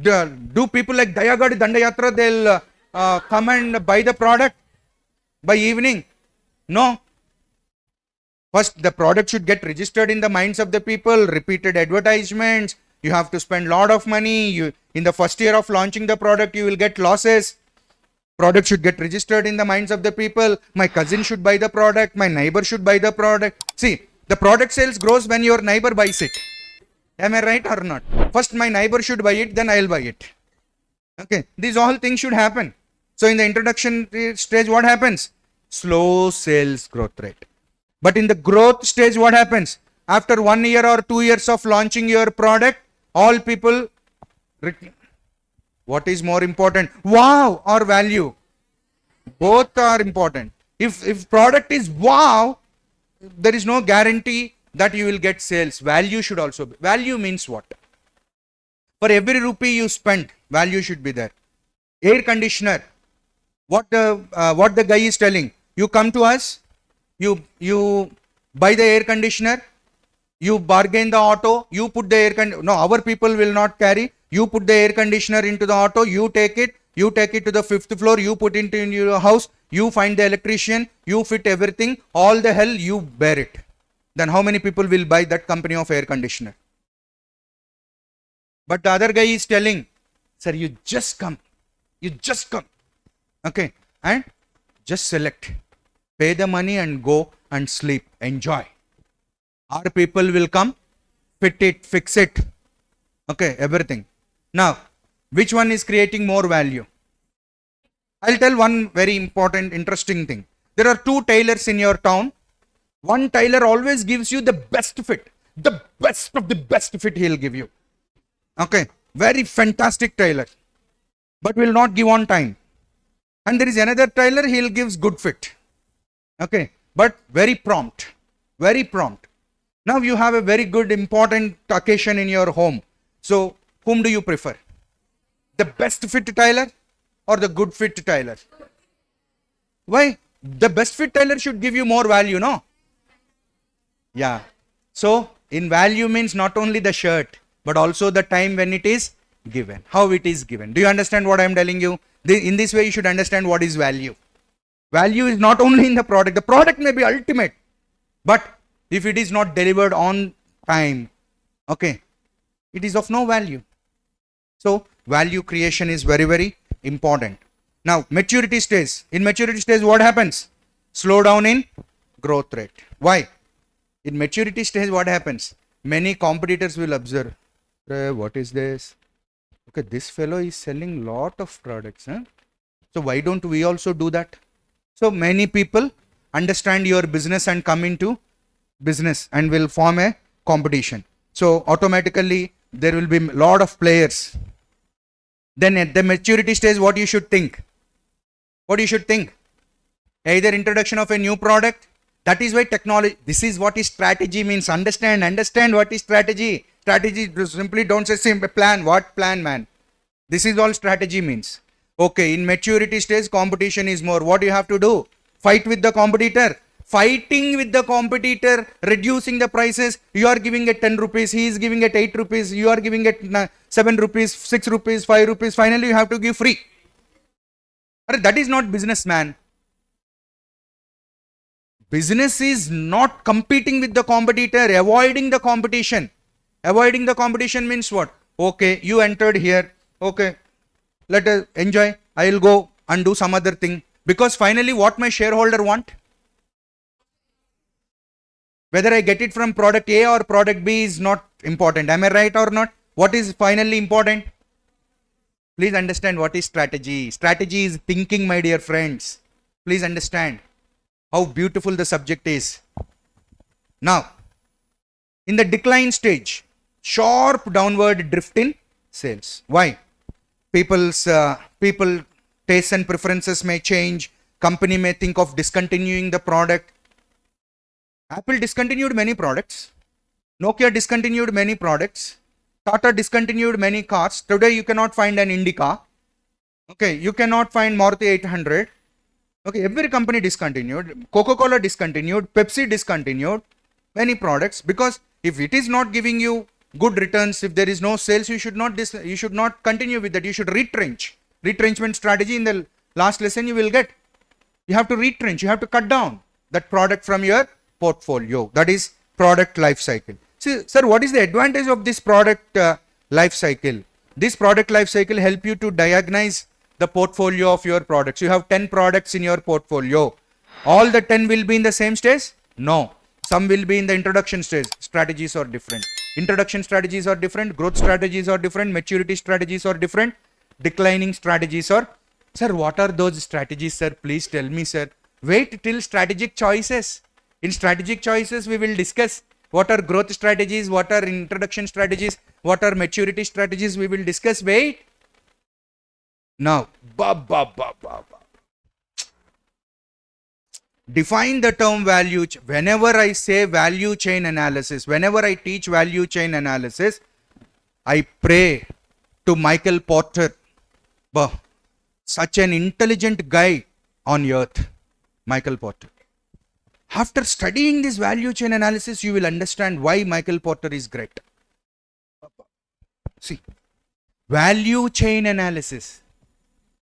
Do people like Dayagad, Dandayatra, they'll come and buy the product by evening? No. First, the product should get registered in the minds of the people, repeated advertisements. You have to spend a lot of money. In the first year of launching the product, you will get losses. Product should get registered in the minds of the people. My cousin should buy the product. My neighbor should buy the product. See, the product sales grows when your neighbor buys it. Am I right or not? First, my neighbor should buy it, then I'll buy it. Okay, these all things should happen. So in the introduction stage, what happens? Slow sales growth rate. But in the growth stage, what happens? After 1 year or 2 years of launching your product, all people, what is more important? Wow or value? Both are important. If product is wow, there is no guarantee that you will get sales. Value should also be. Value means what? For every rupee you spend, value should be there. Air conditioner. What the guy is telling? You come to us, you buy the air conditioner, you bargain the auto, you put the air conditioner. No, our people will not carry. You put the air conditioner into the auto, you take it to the 5th floor, you put it into your house, you find the electrician, you fit everything, all the hell you bear it. Then how many people will buy that company of air conditioner? But the other guy is telling, sir, you just come, okay, and just select, pay the money and go and sleep, enjoy. Our people will come, fit it, fix it, okay, everything. Now, which one is creating more value? I'll tell one very important, interesting thing. There are 2 tailors in your town. One tailor always gives you the best fit. The best of the best fit he'll give you. Okay, very fantastic tailor. But will not give on time. And there is another tailor, he'll gives good fit. Okay, but very prompt. Very prompt. Now you have a very good important occasion in your home. So, whom do you prefer? The best fit tailor or the good fit tailor? Why? The best fit tailor should give you more value, no? Yeah. So, in value means not only the shirt, but also the time when it is given, how it is given. Do you understand what I am telling you? In this way, you should understand what is value. Value is not only in the product. The product may be ultimate, but if it is not delivered on time, okay, it is of no value. So, value creation is very, very important. Now, maturity stage. In maturity stage, what happens? Slow down in growth rate. Why? In maturity stage, what happens? Many competitors will observe, what is this? Okay, this fellow is selling lot of products. Huh? So, why don't we also do that? So, many people understand your business and come into business and will form a competition. So, automatically, there will be a lot of players. Then at the maturity stage, what you should think? What you should think? Either introduction of a new product. That is why technology, this is what is strategy means. Understand what is strategy. Strategy, simply don't say plan. What plan, man? This is all strategy means. Okay, in maturity stage, competition is more. What do you have to do? Fight with the competitor. Fighting with the competitor, reducing the prices. You are giving it 10 rupees, he is giving it 8 rupees, you are giving it 7 rupees, 6 rupees, 5 rupees. Finally, you have to give free. That is not business, man. Business is not competing with the competitor, avoiding the competition. Avoiding the competition means what? Okay, you entered here. Okay, let us enjoy. I will go and do some other thing. Because finally, what my shareholder want? Whether I get it from product A or product B is not important. Am I right or not? What is finally important? Please understand what is strategy. Strategy is thinking, my dear friends. Please understand how beautiful the subject is. Now, in the decline stage, sharp downward drift in sales. Why? People tastes and preferences may change. Company may think of discontinuing the product. Apple discontinued many products. Nokia discontinued many products. Tata discontinued many cars. Today you cannot find an Indica. Okay, you cannot find Maruti 800. Okay, every company discontinued. Coca-Cola discontinued. Pepsi discontinued many products, because if it is not giving you good returns, if there is no sales, you should not continue with that. You should retrench. Retrenchment strategy in the last lesson you will get. You have to retrench. You have to cut down that product from your portfolio. That is product life cycle. See, sir, what is the advantage of this product life cycle? This product life cycle help you to diagnose the portfolio of your products. You have 10 products in your portfolio. All the 10 will be in the same stage? No. Some will be in the introduction stage. Strategies are different. Introduction strategies are different. Growth strategies are different. Maturity strategies are different. Declining strategies are. Sir, what are those strategies, sir? Please tell me, sir. Wait till strategic choices. In strategic choices, we will discuss what are growth strategies, what are introduction strategies, what are maturity strategies. We will discuss. Wait. Now, define the term value. Whenever I say value chain analysis, whenever I teach value chain analysis, I pray to Michael Porter, such an intelligent guy on earth, Michael Porter. After studying this value chain analysis, you will understand why Michael Porter is great. See, value chain analysis.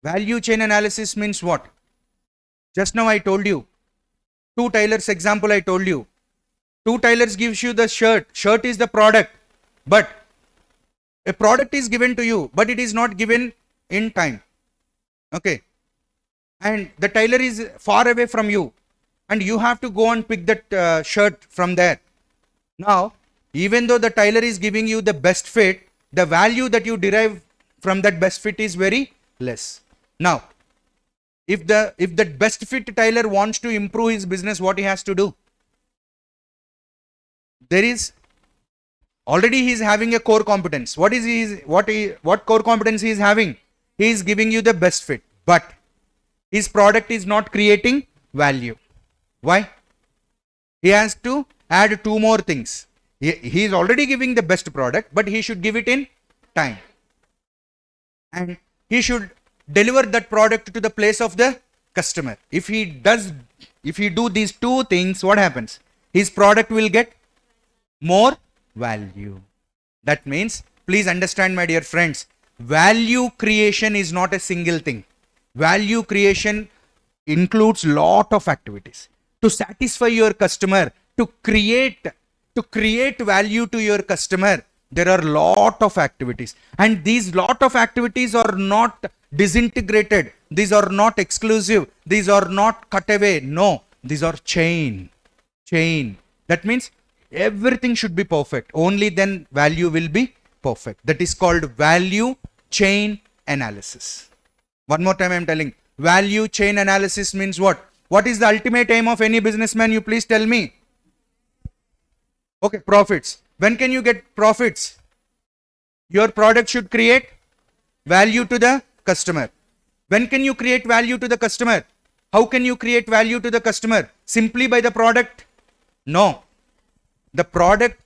Value chain analysis means what? Just now I told you. Two tailors example I told you. Two tailors gives you the shirt. Shirt is the product. But a product is given to you, but it is not given in time. Okay. And the tailor is far away from you. And you have to go and pick that shirt from there. Now, even though the tailor is giving you the best fit, the value that you derive from that best fit is very less. Now, if that best fit tailor wants to improve his business, what he has to do? There is already he is having a core competence. What core competence he is having? He is giving you the best fit, but his product is not creating value. Why? He has to add two more things. He is already giving the best product, but he should give it in time. And he should deliver that product to the place of the customer. If he do these two things, what happens? His product will get more value. That means, please understand, my dear friends, value creation is not a single thing. Value creation includes lot of activities. To satisfy your customer, to create value to your customer, there are lot of activities. And these lot of activities are not disintegrated. These are not exclusive. These are not cut away. No, these are chain. That means everything should be perfect. Only then value will be perfect. That is called value chain analysis. One more time I am telling. Value chain analysis means what? What is the ultimate aim of any businessman? You please tell me. Okay, profits. When can you get profits? Your product should create value to the customer. When can you create value to the customer? How can you create value to the customer? Simply by the product? No. The product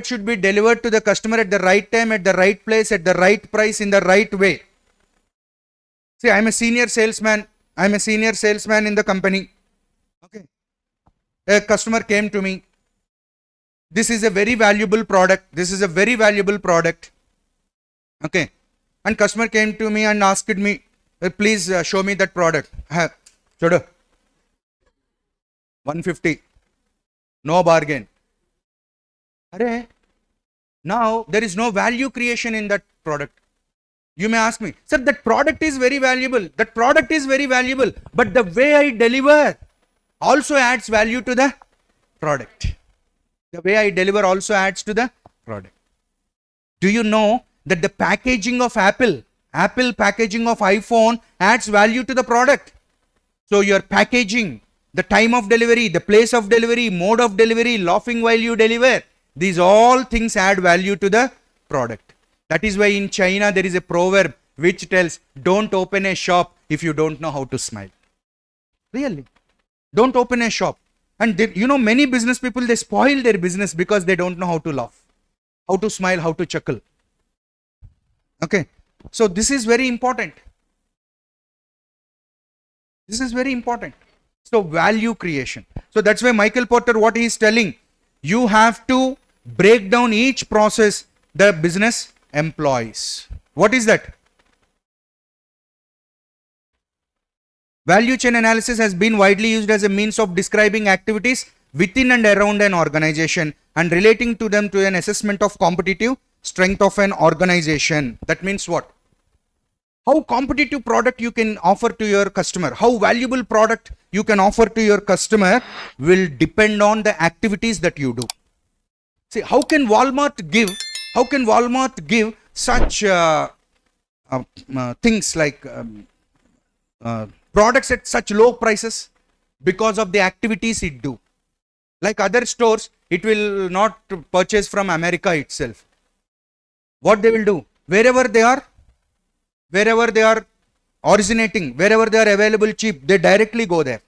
should be delivered to the customer at the right time, at the right place, at the right price, in the right way. See, I am a senior salesman in the company. Okay. A customer came to me. This is a very valuable product. Okay. And customer came to me and asked me, please show me that product. Chodo. 150. No bargain. Now there is no value creation in that product. You may ask me, sir, that product is very valuable. But the way I deliver also adds value to the product. The way I deliver also adds to the product. Do you know that the packaging of Apple packaging of iPhone adds value to the product? So your packaging, the time of delivery, the place of delivery, mode of delivery, laughing while you deliver, these all things add value to the product. That is why in China there is a proverb which tells, don't open a shop if you don't know how to smile. Really. Don't open a shop. And many business people, they spoil their business because they don't know how to laugh, how to smile, how to chuckle. Okay. So this is very important. So value creation. So that's why Michael Porter, what he is telling, you have to break down each process the business employs. What is that? Value chain analysis has been widely used as a means of describing activities within and around an organization and relating to them to an assessment of competitive strength of an organization. That means what? How competitive product you can offer to your customer, how valuable product you can offer to your customer will depend on the activities that you do. See, how can Walmart give such things like products at such low prices? Because of the activities it do. Like other stores, it will not purchase from America itself. What they will do? Wherever they are originating, wherever they are available cheap, they directly go there.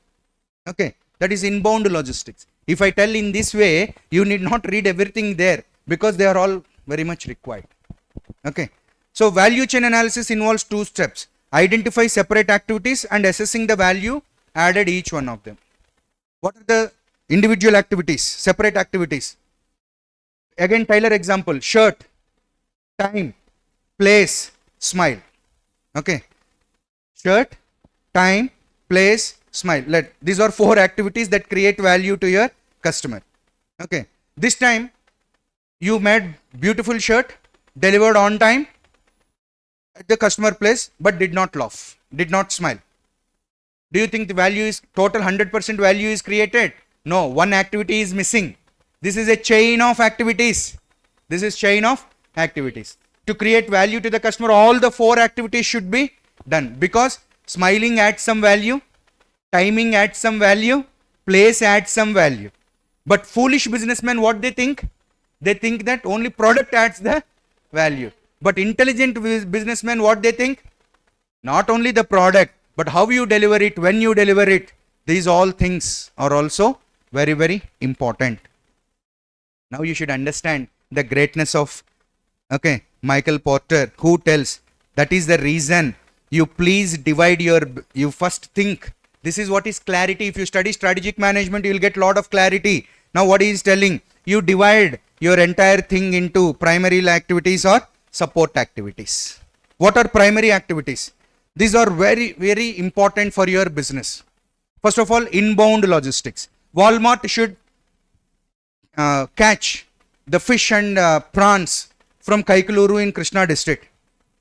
Okay, that is inbound logistics. If I tell in this way, you need not read everything there because they are all very much required. Okay, so value chain analysis involves two steps: identify separate activities and assessing the value added each one of them. What are the individual activities, separate activities? Again, Tyler example: shirt, time, place, smile. Okay, shirt, time, place, smile. These are 4 activities that create value to your customer. Okay, this time you made beautiful shirt, delivered on time at the customer place, but did not laugh, did not smile. Do you think the value is total 100% value is created? No, one activity is missing. This is a chain of activities. This is chain of activities. To create value to the customer, all the 4 activities should be done, because smiling adds some value, timing adds some value, place adds some value. But foolish businessmen, what they think? They think that only product adds the value. But intelligent businessmen, what they think? Not only the product, but how you deliver it, when you deliver it. These all things are also very, very important. Now you should understand the greatness of Michael Porter, who tells that is the reason you please divide you first think. This is what is clarity. If you study strategic management, you will get lot of clarity. Now what he is telling, you divide your entire thing into primary activities or support activities. What are primary activities? These are very, very important for your business. First of all, inbound logistics. Walmart should catch the fish and prawns from Kaikaluru in Krishna district.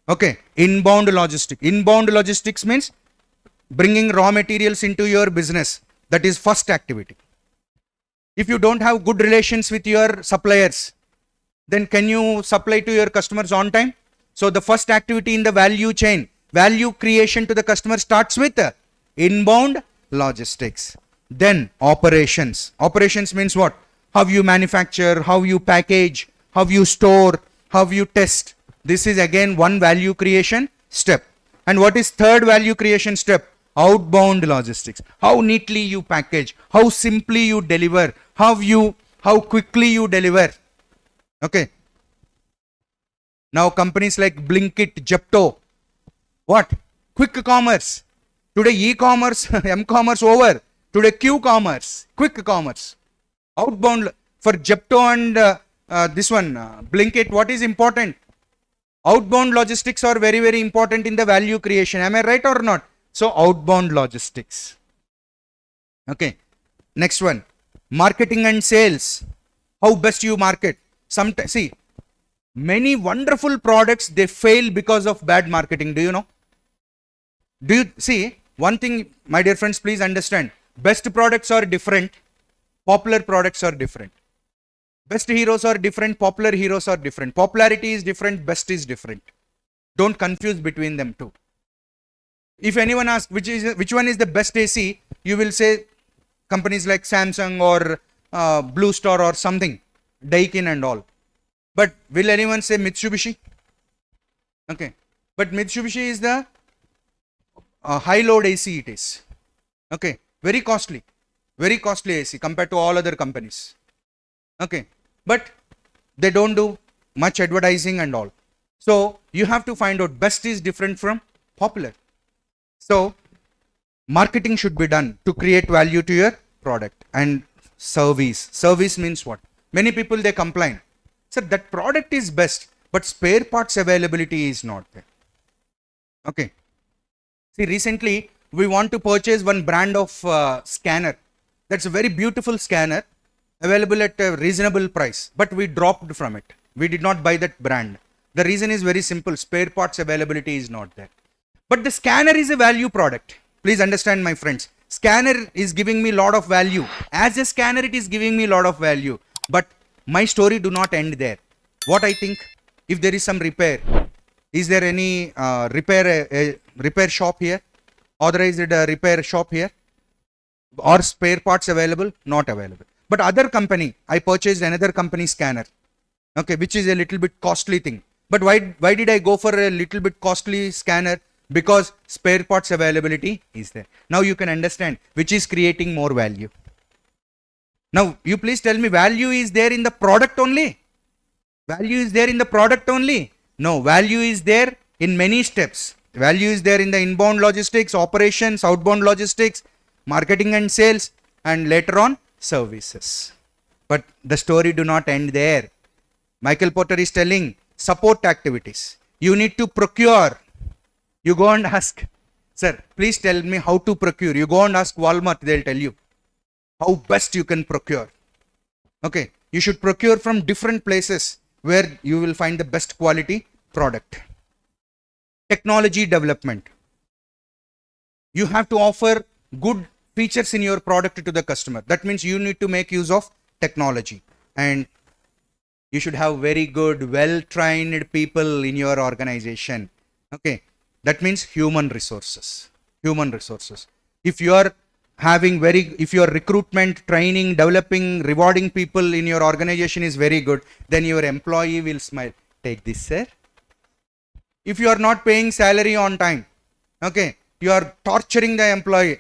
Okay, inbound logistics. Inbound logistics means bringing raw materials into your business. That is first activity. If you don't have good relations with your suppliers, then can you supply to your customers on time? So the first activity in the value chain, value creation to the customer, starts with inbound logistics. Then operations. Operations means what? How you manufacture, how you package, how you store, how you test. This is again one value creation step. And what is third value creation step? Outbound logistics. How neatly you package, how simply you deliver, how quickly you deliver. Okay. Now companies like Blinkit, Zepto, what? Quick commerce. Today e-commerce, m-commerce over. Today Q-commerce, quick commerce. Outbound for Zepto and this one, Blinkit, what is important? Outbound logistics are very, very important in the value creation. Am I right or not? So outbound logistics. Okay. Next one, marketing and sales. How best you market. Sometimes, see, many wonderful products, they fail because of bad marketing. Do you know? Do you see? One thing, my dear friends, please understand. Best products are different. Popular products are different. Best heroes are different. Popular heroes are different. Popularity is different. Best is different. Don't confuse between them two. If anyone asks which one is the best AC, you will say companies like Samsung or Blue Star or something, Daikin and all. But will anyone say Mitsubishi? Okay. But Mitsubishi is the high load AC it is. Okay. Very costly AC compared to all other companies. Okay. But they don't do much advertising and all. So you have to find out best is different from popular. So marketing should be done to create value to your product. And service. Service means what? Many people, they complain. Sir, that product is best, but spare parts availability is not there. Okay. See, recently we want to purchase one brand of scanner. That's a very beautiful scanner available at a reasonable price, but we dropped from it. We did not buy that brand. The reason is very simple. Spare parts availability is not there. But the scanner is a value product. Please understand, my friends. Scanner is giving me a lot of value. As a scanner, it is giving me a lot of value. But my story do not end there. What I think, if there is some repair, is there any repair shop here? Authorized repair shop here? Or spare parts available? Not available. But other company, I purchased another company scanner, okay, which is a little bit costly thing. But why did I go for a little bit costly scanner? Because spare parts availability is there. Now you can understand which is creating more value. Now you please tell me, value is there in the product only? Value is there in the product only? No, value is there in many steps. Value is there in the inbound logistics, operations, outbound logistics, marketing and sales, and later on services. But the story do not end there. Michael Porter is telling support activities. You need to procure. You go and ask, sir, please tell me how to procure. You go and ask Walmart, they'll tell you how best you can procure. Okay, you should procure from different places where you will find the best quality product. Technology development. You have to offer good features in your product to the customer. That means you need to make use of technology, and you should have very good, well-trained people in your organization. Okay, that means human resources. Human resources. If you are having if your recruitment, training, developing, rewarding people in your organization is very good, then your employee will smile. Take this, sir. If you are not paying salary on time, okay, you are torturing the employee.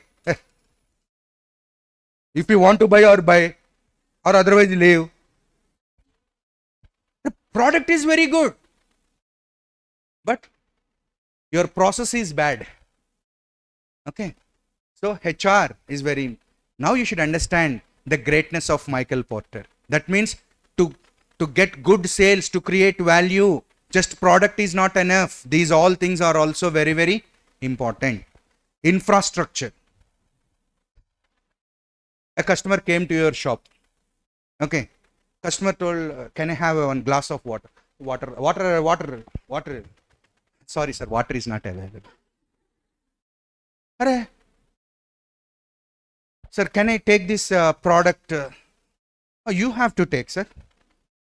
If you want to buy, or otherwise leave. The product is very good, but your process is bad. Okay. So HR is very, now you should understand the greatness of Michael Porter. That means to get good sales, to create value, just product is not enough. These all things are also very, very important. Infrastructure. A customer came to your shop. Okay. Customer told, can I have one glass of water? Water. Sorry, sir, water is not available. Arre. Sir, can I take this product? Oh, you have to take, sir.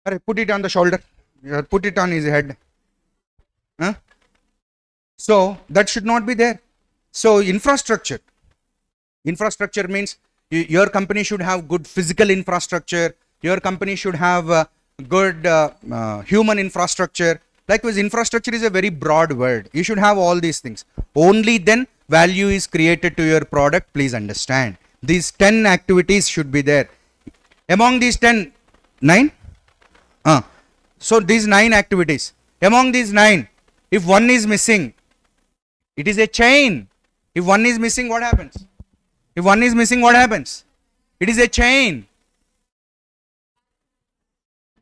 Arre, put it on the shoulder. Put it on his head. Huh? So, that should not be there. So, infrastructure. Infrastructure means your company should have good physical infrastructure. Your company should have good human infrastructure. Likewise, infrastructure is a very broad word. You should have all these things. Only then value is created to your product. Please understand. These 10 activities should be there. Among these 10, 9? So these 9 activities. Among these 9, if one is missing, it is a chain. If one is missing, what happens? If one is missing, what happens? It is a chain.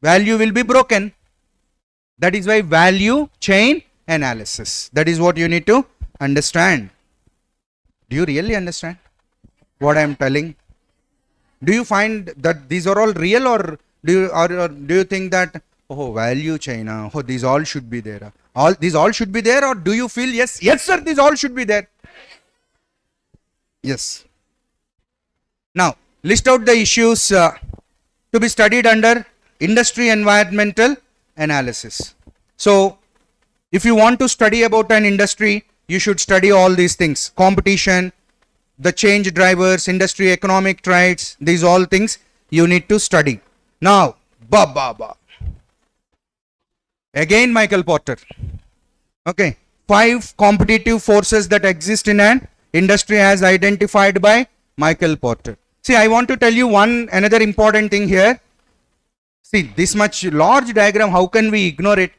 Value will be broken. That is why value chain analysis. That is what you need to understand. Do you really understand what I am telling? Do you find that these are all real, or do you think that, oh, value chain, oh, these all should be there? These all should be there, or do you feel, yes, sir, these all should be there? Yes. Now, list out the issues to be studied under industry environmental analysis. So, if you want to study about an industry, you should study all these things. Competition, the change drivers, industry economic traits, these all things you need to study. Now, again Michael Porter. Okay, 5 competitive forces that exist in an industry as identified by Michael Porter. See, I want to tell you another important thing here. See, this much large diagram, how can we ignore it?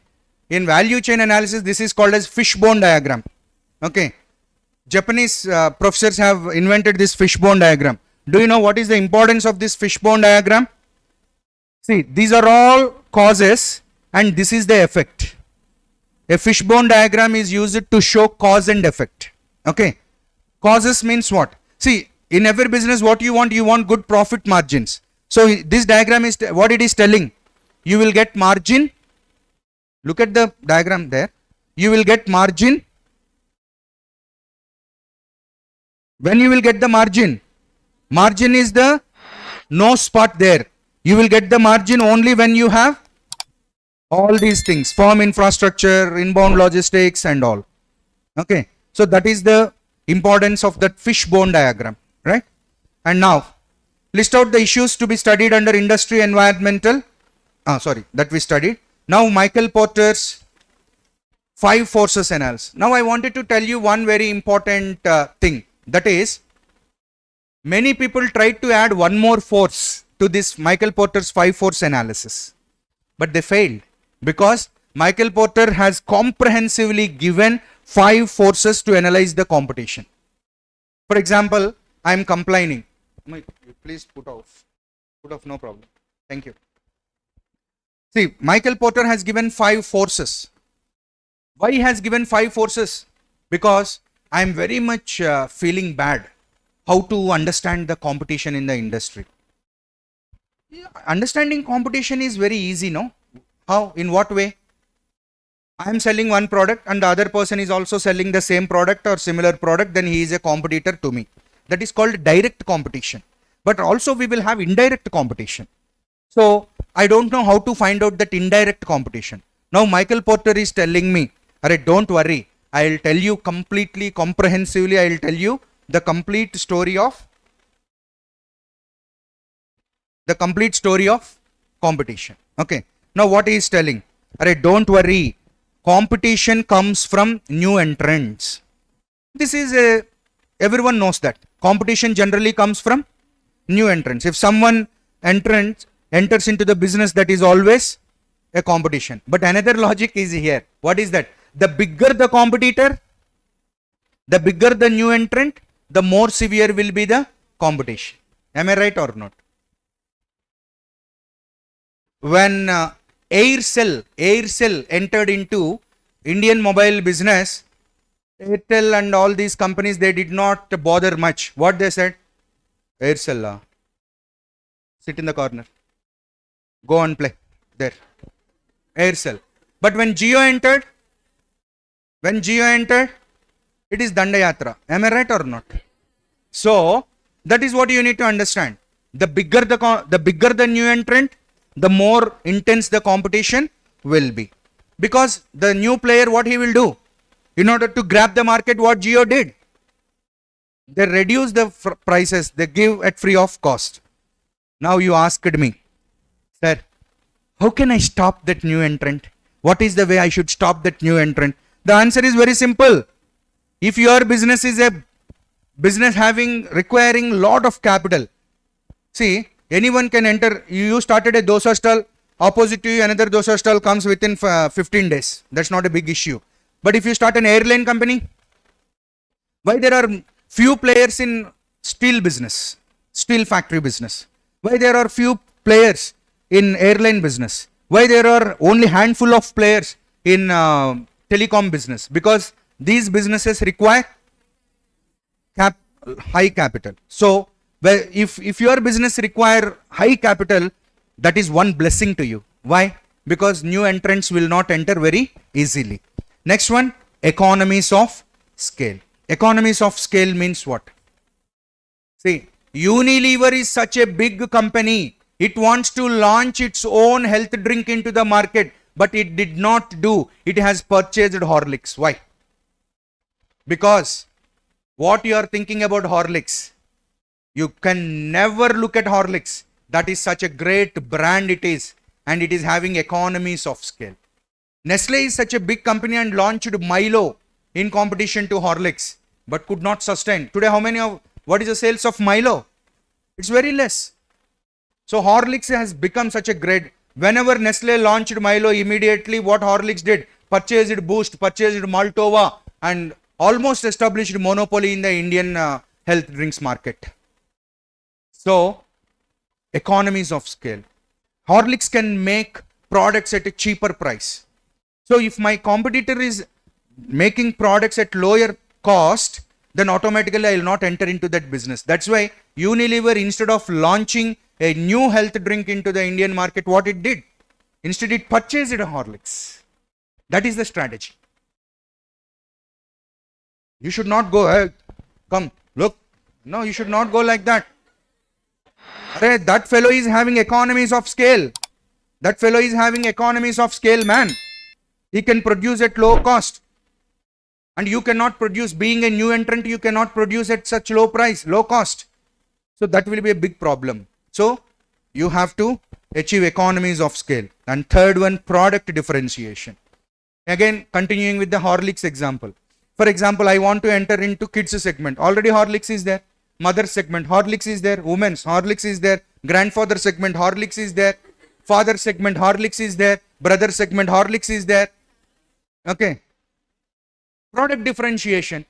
In value chain analysis, this is called as fishbone diagram. Okay. Japanese professors have invented this fishbone diagram. Do you know what is the importance of this fishbone diagram? See, these are all causes and this is the effect. A fishbone diagram is used to show cause and effect. Okay. Causes means what? See, in every business, what you want good profit margins. So this diagram is what it is telling. You will get margin. Look at the diagram there. You will get margin. When you will get the margin, margin is the no spot there. You will get the margin only when you have all these things, firm infrastructure, inbound logistics and all. Okay. So that is the importance of that fishbone diagram, right? And now list out the issues to be studied under industry environmental. That we studied. Now Michael Porter's 5 forces analysis. Now I wanted to tell you one very important thing. That is, many people tried to add one more force to this Michael Porter's 5 force analysis, but they failed because Michael Porter has comprehensively given 5 forces to analyze the competition. For example, I am complaining. Please put off, no problem. Thank you. See, Michael Porter has given 5 forces. Why he has given 5 forces? Because I am very much feeling bad how to understand the competition in the industry. Understanding competition is very easy, no? How? In what way? I am selling one product and the other person is also selling the same product or similar product, then he is a competitor to me. That is called direct competition. But also we will have indirect competition. So I don't know how to find out that indirect competition. Now Michael Porter is telling me, "Arey, don't worry. I will tell you completely, comprehensively, I will tell you the complete story of competition." Okay. Now what he is telling? Arey, don't worry. Competition comes from new entrants. This is everyone knows that. Competition generally comes from new entrants. If someone enters into the business, that is always a competition. But another logic is here. What is that? The bigger the competitor, the bigger the new entrant, the more severe will be the competition. Am I right or not? When Aircel entered into Indian mobile business, Airtel and all these companies, they did not bother much. What they said? Aircel, sit in the corner. Go and play there. Aircel. But when Jio entered, it is Dandayatra. Am I right or not? So that is what you need to understand. The bigger the new entrant, the more intense the competition will be. Because the new player, what he will do? In order to grab the market, what Jio did? They reduce the prices. They give at free of cost. Now you asked me, sir, how can I stop that new entrant? What is the way I should stop that new entrant? The answer is very simple. If your business is a business requiring lot of capital, see, anyone can enter. You started a dosa stall, opposite to you another dosa stall comes within 15 days. That's not a big issue. But if you start an airline company, why there are few players in steel business, steel factory business? Why there are few players in airline business? Why there are only handful of players in telecom business? Because these businesses require high capital. So if your business require high capital, that is one blessing to you. Why? Because new entrants will not enter very easily. Next one, economies of scale. Economies of scale means what? See, Unilever is such a big company. It wants to launch its own health drink into the market, but it did not do. It has purchased Horlicks. Why? Because what you are thinking about Horlicks, you can never look at Horlicks. That is such a great brand it is, and it is having economies of scale. Nestle is such a big company and launched Milo in competition to Horlicks, but could not sustain. Today, what is the sales of Milo? It's very less. So Horlicks has become such a great. Whenever Nestle launched Milo, immediately what Horlicks did? Purchased Boost, purchased Maltova, and almost established monopoly in the Indian health drinks market. So, economies of scale. Horlicks can make products at a cheaper price. So, if my competitor is making products at lower cost, then automatically I will not enter into that business. That's why Unilever, instead of launching a new health drink into the Indian market, what it did? Instead, it purchased a Horlicks. That is the strategy. You should not go, hey, come, look. No, you should not go like that. Arey, that fellow is having economies of scale. That fellow is having economies of scale, man. He can produce at low cost. And you cannot produce, being a new entrant, you cannot produce at such low price, low cost. So that will be a big problem. So you have to achieve economies of scale. And third one, product differentiation. Again, continuing with the Horlicks example. For example, I want to enter into kids segment. Already Horlicks is there. Mother segment, Horlicks is there. Women's, Horlicks is there. Grandfather segment, Horlicks is there. Father segment, Horlicks is there. Brother segment, Horlicks is there. Okay. Product differentiation.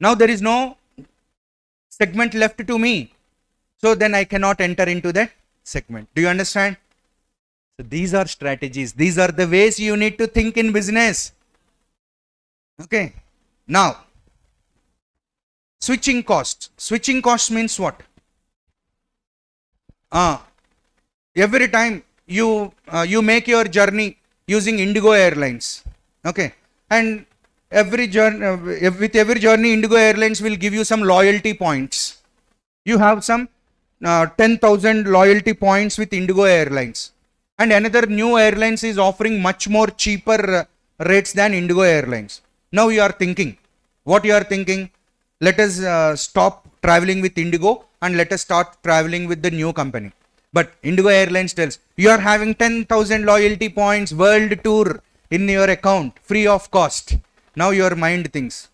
Now there is no segment left to me. So then I cannot enter into that segment. Do you understand? So these are strategies. These are the ways you need to think in business. Okay. Now, switching costs. Switching costs means what? Every time you make your journey using Indigo Airlines. Okay. And with every journey, Indigo Airlines will give you some loyalty points. You have some 10,000 loyalty points with Indigo Airlines. And another new airlines is offering much more cheaper rates than Indigo Airlines. Now you are thinking, what you are thinking? Let us stop traveling with Indigo and let us start traveling with the new company. But Indigo Airlines tells, you are having 10,000 loyalty points world tour in your account, free of cost. Now your mind thinks,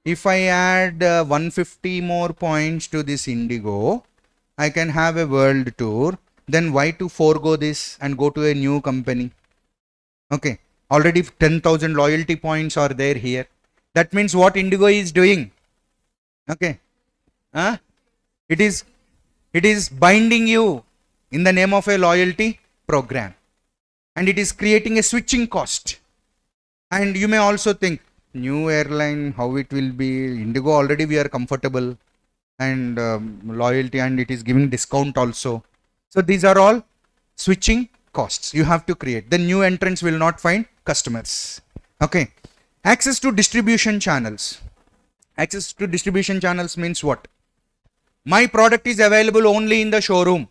if I add 150 more points to this Indigo, I can have a world tour. Then why to forego this and go to a new company? Okay, already 10,000 loyalty points are there here. That means what Indigo is doing? Okay, it is binding you in the name of a loyalty program, and it is creating a switching cost. And you may also think, new airline, how it will be? Indigo already we are comfortable, and loyalty, and it is giving discount also. So these are all switching costs you have to create. The new entrants will not find customers. Okay. Access to distribution channels. Access to distribution channels means what? My product is available only in the showroom,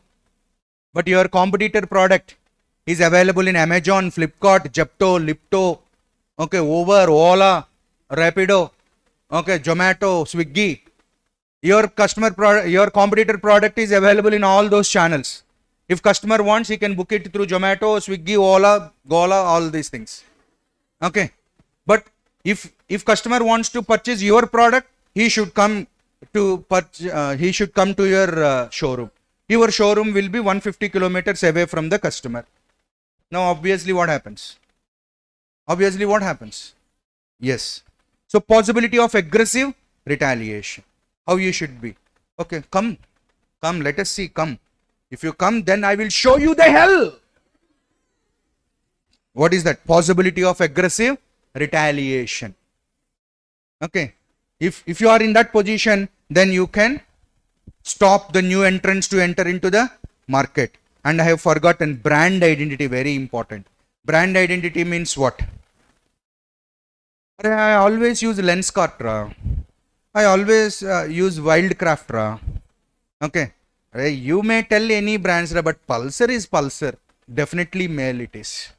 but your competitor product is available in Amazon, Flipkart, Zepto, Lipto, okay, Uber, Ola, Rapido, okay, Zomato, Swiggy. Your competitor product is available in all those channels. If customer wants, he can book it through Zomato, Swiggy, Ola, Gola, all these things. Okay. But if customer wants to purchase your product, he should come to your showroom. Your showroom will be 150 kilometers away from the customer. Now obviously what happens? Yes. So possibility of aggressive retaliation. How you should be. Okay, come, let us see, come. If you come, then I will show you the hell. What is that? Possibility of aggressive retaliation. Okay. If you are in that position, then you can stop the new entrants to enter into the market. And I have forgotten brand identity, very important. Brand identity means what? I always use Lenskart. I always use Wildcraft. Okay. You may tell any brands, but Pulsar is Pulsar. Definitely male it is.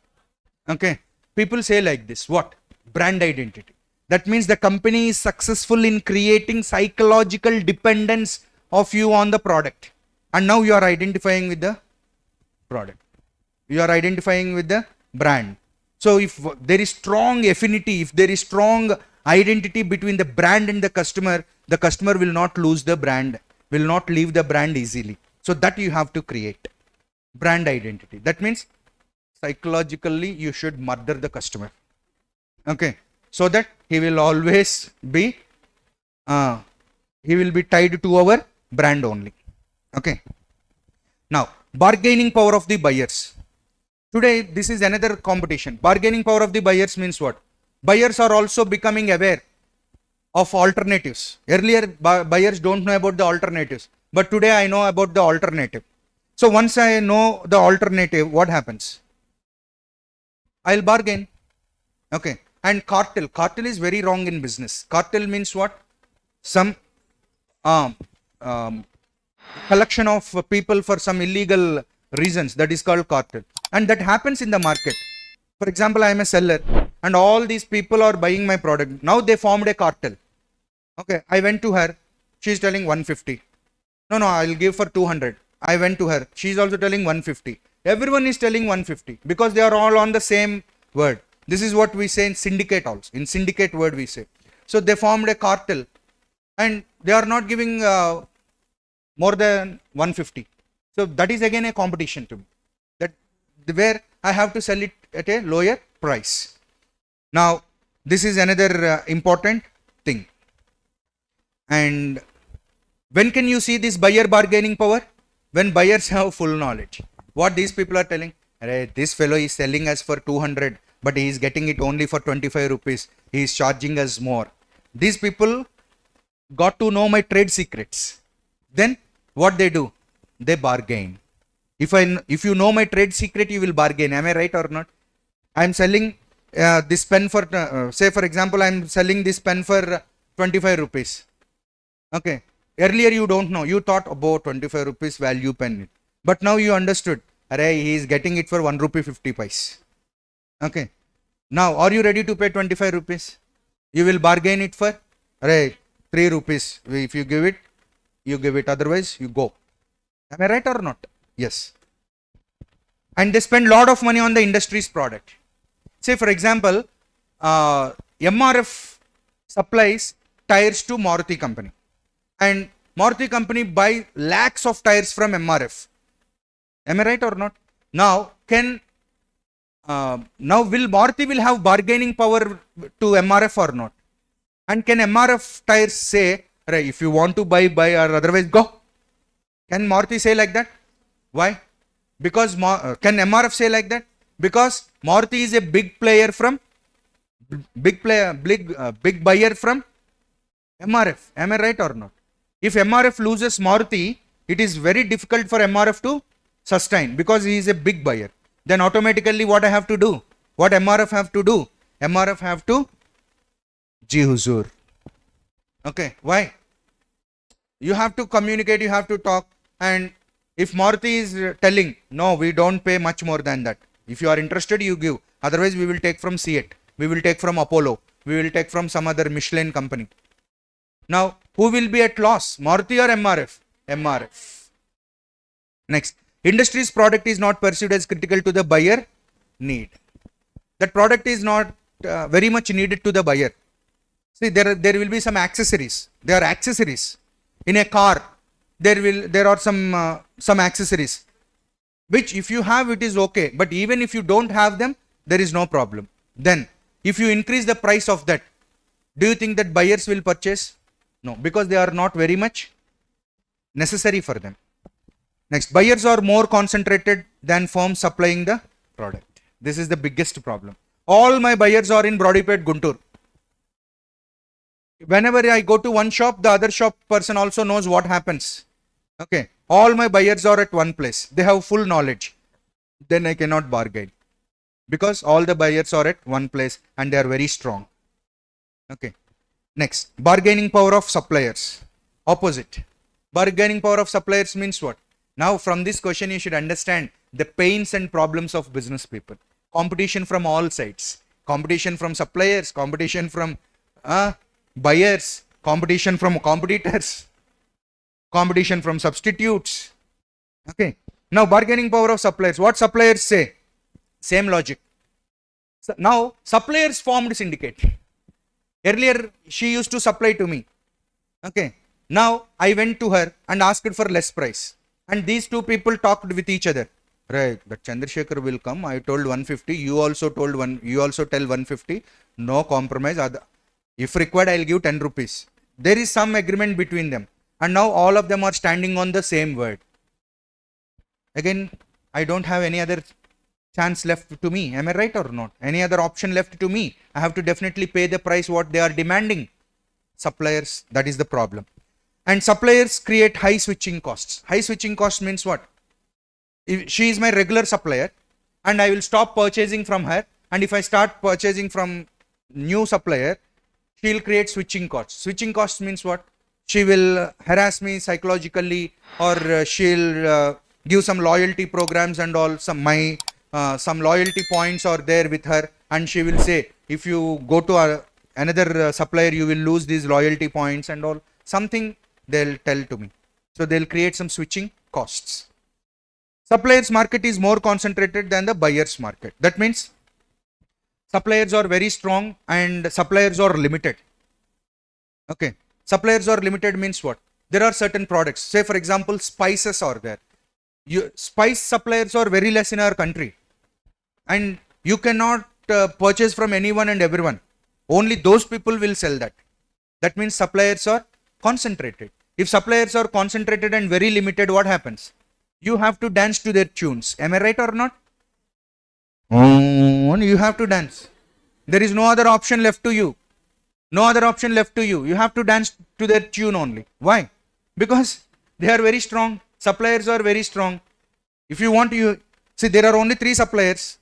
Okay. People say like this. What? Brand identity. That means the company is successful in creating psychological dependence of you on the product. And now you are identifying with the product. You are identifying with the brand. So if there is strong affinity, if there is strong identity between the brand and the customer will not lose the brand, will not leave the brand easily. So that you have to create. Brand identity. That means psychologically you should murder the customer. Okay. So that he will always be, tied to our brand only. Okay. Now, bargaining power of the buyers. Today, this is another competition. Bargaining power of the buyers means what? Buyers are also becoming aware of alternatives. Earlier, buyers don't know about the alternatives, but today I know about the alternative. So once I know the alternative, what happens? I'll bargain. Okay. And cartel. Cartel is very wrong in business. Cartel means what? Some collection of people for some illegal reasons. That is called cartel. And that happens in the market. For example, I am a seller and all these people are buying my product. Now they formed a cartel. Okay. I went to her. She is telling 150. No, I'll give for 200. I went to her. She is also telling 150. Everyone is telling 150 because they are all on the same word. This is what we say in syndicate also. In syndicate word we say. So they formed a cartel and they are not giving more than 150. So that is again a competition to me. That where I have to sell it at a lower price. Now this is another important thing. And when can you see this buyer bargaining power? When buyers have full knowledge. What these people are telling, this fellow is selling us for 200, but he is getting it only for 25 rupees. He is charging us more. These people got to know my trade secrets. Then what they do? They bargain. If you know my trade secret, you will bargain. Am I right or not? I am selling this pen for, say for example, I am selling this pen for 25 rupees. Okay. Earlier you don't know. You thought about 25 rupees value pen. But now you understood. He is getting it for 1 rupee 50 paise. Okay. Now are you ready to pay 25 rupees? You will bargain it for 3 rupees. If you give it, you give it. Otherwise you go. Am I right or not? Yes. And they spend lot of money on the industry's product. Say for example, MRF supplies tires to Maruti company. And Maruti company buy lakhs of tires from MRF. Am I right or not? Now will Maruti will have bargaining power to MRF or not? And can MRF tires say, if you want to buy or otherwise go? Can Maruti say like that? Why? Because can MRF say like that? Because Maruti is a big player from big buyer from MRF. Am I right or not? If MRF loses Maruti, it is very difficult for MRF to sustain because he is a big buyer. Then automatically what I have to do? What MRF have to do? MRF have to Ji Huzur. Okay. Why? You have to communicate, you have to talk. And if Maruti is telling, no, we don't pay much more than that. If you are interested, you give. Otherwise, we will take from C8. We will take from Apollo. We will take from some other Michelin company. Now, who will be at loss? Maruti or MRF? MRF. Next, industry's product is not perceived as critical to the buyer need. That product is not very much needed to the buyer. See, there will be some accessories. There are accessories. In a car, there are some accessories, which if you have, it is okay. But even if you don't have them, there is no problem. Then, if you increase the price of that, do you think that buyers will purchase? No, because they are not very much necessary for them. Next, buyers are more concentrated than firms supplying the product. This is the biggest problem. All my buyers are in Brodipet, Guntur. Whenever I go to one shop, the other shop person also knows what happens. Okay. All my buyers are at one place. They have full knowledge. Then I cannot bargain. Because all the buyers are at one place and they are very strong. Okay. Next, bargaining power of suppliers. Opposite. Bargaining power of suppliers means what? Now from this question you should understand the pains and problems of business people. Competition from all sides. Competition from suppliers, competition from buyers, competition from competitors, competition from substitutes. Okay. Now bargaining power of suppliers. What suppliers say? Same logic. So now suppliers formed syndicate. Earlier she used to supply to me. Okay. Now I went to her and asked for less price. And these two people talked with each other. Right, that Chandrasekhar will come. I told 150. You also told you also tell 150. No compromise. If required, I'll give 10 rupees. There is some agreement between them. And now all of them are standing on the same word. Again, I don't have any other chance left to me. Am I right or not? Any other option left to me? I have to definitely pay the price what they are demanding. suppliers. That is the problem. And suppliers create high switching costs. High switching cost means what? If she is my regular supplier and I will stop purchasing from her, and if I start purchasing from new supplier, she will create switching costs. Switching costs means what? She will harass me psychologically, or she'll give some loyalty programs and all. Some loyalty points are there with her, and she will say, if you go to another supplier, you will lose these loyalty points and all. Something they'll tell to me. So they'll create some switching costs. Suppliers market is more concentrated than the buyers market. That means suppliers are very strong and suppliers are limited. Okay. Suppliers are limited means what? There are certain products. Say for example, spices are there. Spice suppliers are very less in our country. And you cannot purchase from anyone and everyone. Only those people will sell that. That means suppliers are concentrated. If suppliers are concentrated and very limited, what happens? You have to dance to their tunes. Am I right or not? You have to dance. There is no other option left to you. No other option left to you. You have to dance to their tune only. Why? Because they are very strong. Suppliers are very strong. If you want to, see, there are only 3 suppliers.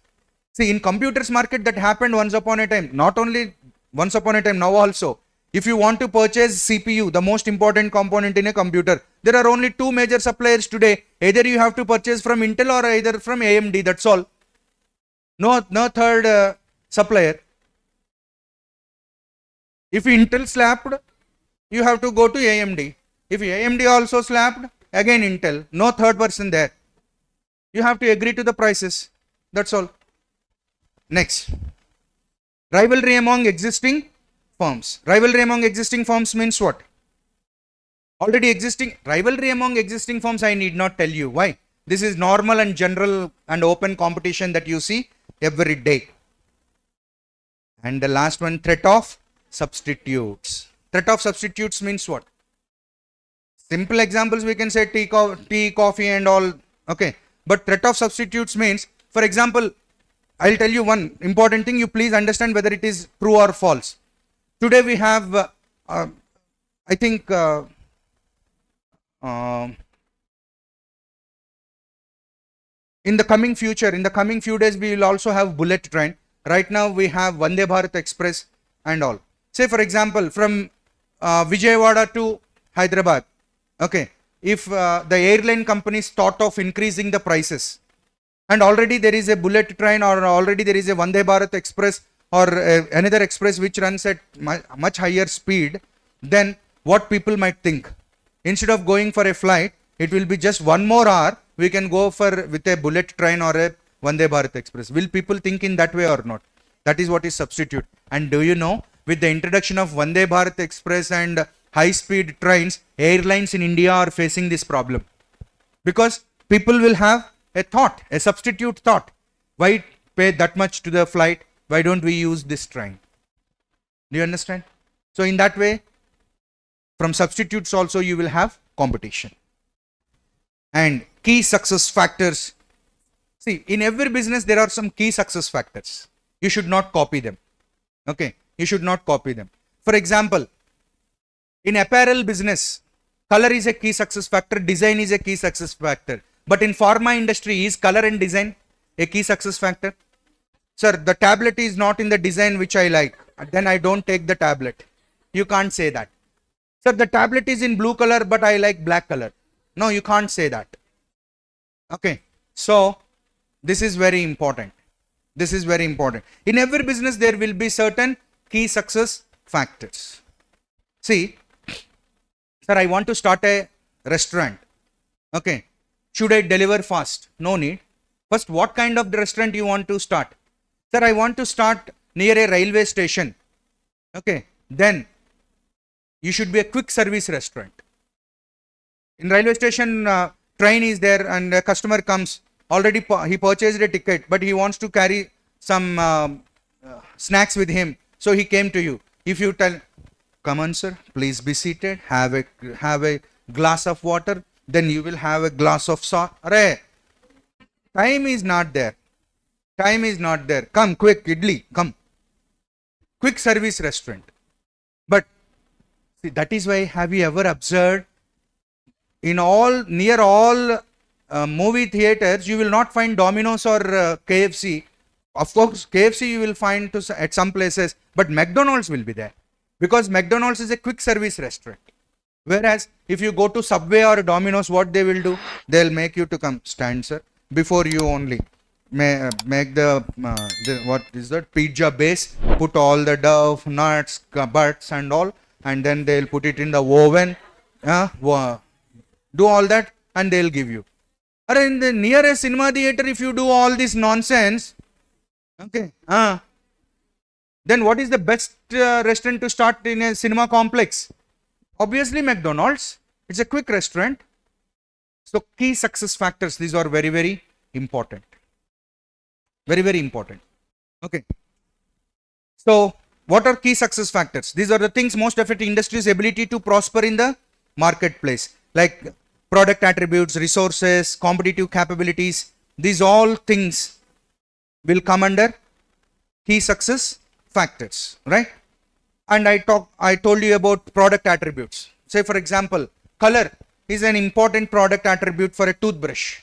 See, in computers market that happened once upon a time. Not only once upon a time, now also. If you want to purchase CPU, the most important component in a computer, there are only 2 major suppliers today. Either you have to purchase from Intel or either from AMD. That's all. No third supplier. If Intel slapped, you have to go to AMD. If AMD also slapped, again Intel. No third person there. You have to agree to the prices. That's all. Next. Rivalry among existing firms. Rivalry among existing firms means what? Already existing. Rivalry among existing firms, I need not tell you. Why? This is normal and general and open competition that you see every day. And the last one, threat of substitutes. Threat of substitutes means what? Simple examples we can say tea, coffee and all. Okay. But threat of substitutes means, for example, I'll tell you one important thing. You please understand whether it is true or false. Today we have, I think, in the coming future, in the coming few days, we will also have bullet train. Right now we have Vande Bharat Express and all. Say for example, from Vijayawada to Hyderabad. Okay. If the airline companies thought of increasing the prices, and already there is a bullet train or already there is a Vande Bharat Express or another express which runs at much higher speed, then what people might think? Instead of going for a flight, it will be just 1 more hour, we can go with a bullet train or a Vande Bharat Express. Will people think in that way or not? That is what is substitute. And do you know, with the introduction of Vande Bharat Express and high speed trains, airlines in India are facing this problem. Because people will have a thought, a substitute thought. Why pay that much to the flight? Why don't we use this train? Do you understand? So in that way, from substitutes also you will have competition. And key success factors. See, in every business there are some key success factors. You should not copy them. Okay, you should not copy them. For example, in apparel business, color is a key success factor, design is a key success factor. But in pharma industry, is color and design a key success factor? Sir, the tablet is not in the design which I like. Then I don't take the tablet. You can't say that. Sir, the tablet is in blue color, but I like black color. No, you can't say that. Okay. So, this is very important. This is very important. In every business, there will be certain key success factors. See, sir, I want to start a restaurant. Okay. Should I deliver fast? No need. First, what kind of restaurant you want to start? Sir, I want to start near a railway station. Okay. Then, you should be a quick service restaurant. In railway station, train is there and a customer comes. Already he purchased a ticket, but he wants to carry some snacks with him. So he came to you. If you tell, come on sir, please be seated, have a glass of water, then you will have a glass of sauce. Arey, time is not there. Time is not there. Come quick, idli, come. Quick service restaurant. But See, that is why, have you ever observed in near all movie theaters, you will not find Domino's or KFC. Of course, KFC you will find at some places, but McDonald's will be there because McDonald's is a quick service restaurant. Whereas if you go to Subway or Domino's, what they will do? They'll make you to come stand, sir, before you only make the what is that pizza base, put all the dough, nuts, buts and all, and then they'll put it in the oven, do all that, and they'll give you. Or in the nearest cinema theater, if you do all this nonsense, okay, then what is the best restaurant to start in a cinema complex? Obviously McDonald's. It's a quick restaurant. So key success factors, these are very, very important. Very, very important. Okay. So what are key success factors? These are the things most affect industry's ability to prosper in the marketplace, like product attributes, resources, competitive capabilities. These all things will come under key success factors, right? And I told you about product attributes. Say for example, color is an important product attribute for a toothbrush,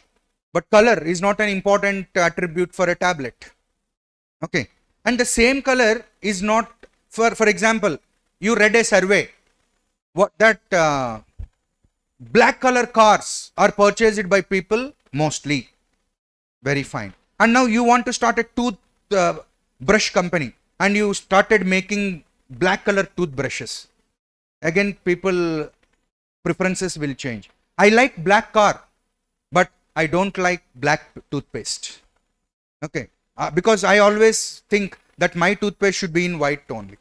but color is not an important attribute for a tablet. Okay. And the same color is not, for example, you read a survey, what that black color cars are purchased by people mostly. Very fine. And now you want to start a toothbrush company and you started making black color toothbrushes. Again, people preferences will change. I like black car, but I don't like black toothpaste. Okay. Because I always think that my toothpaste should be in white only.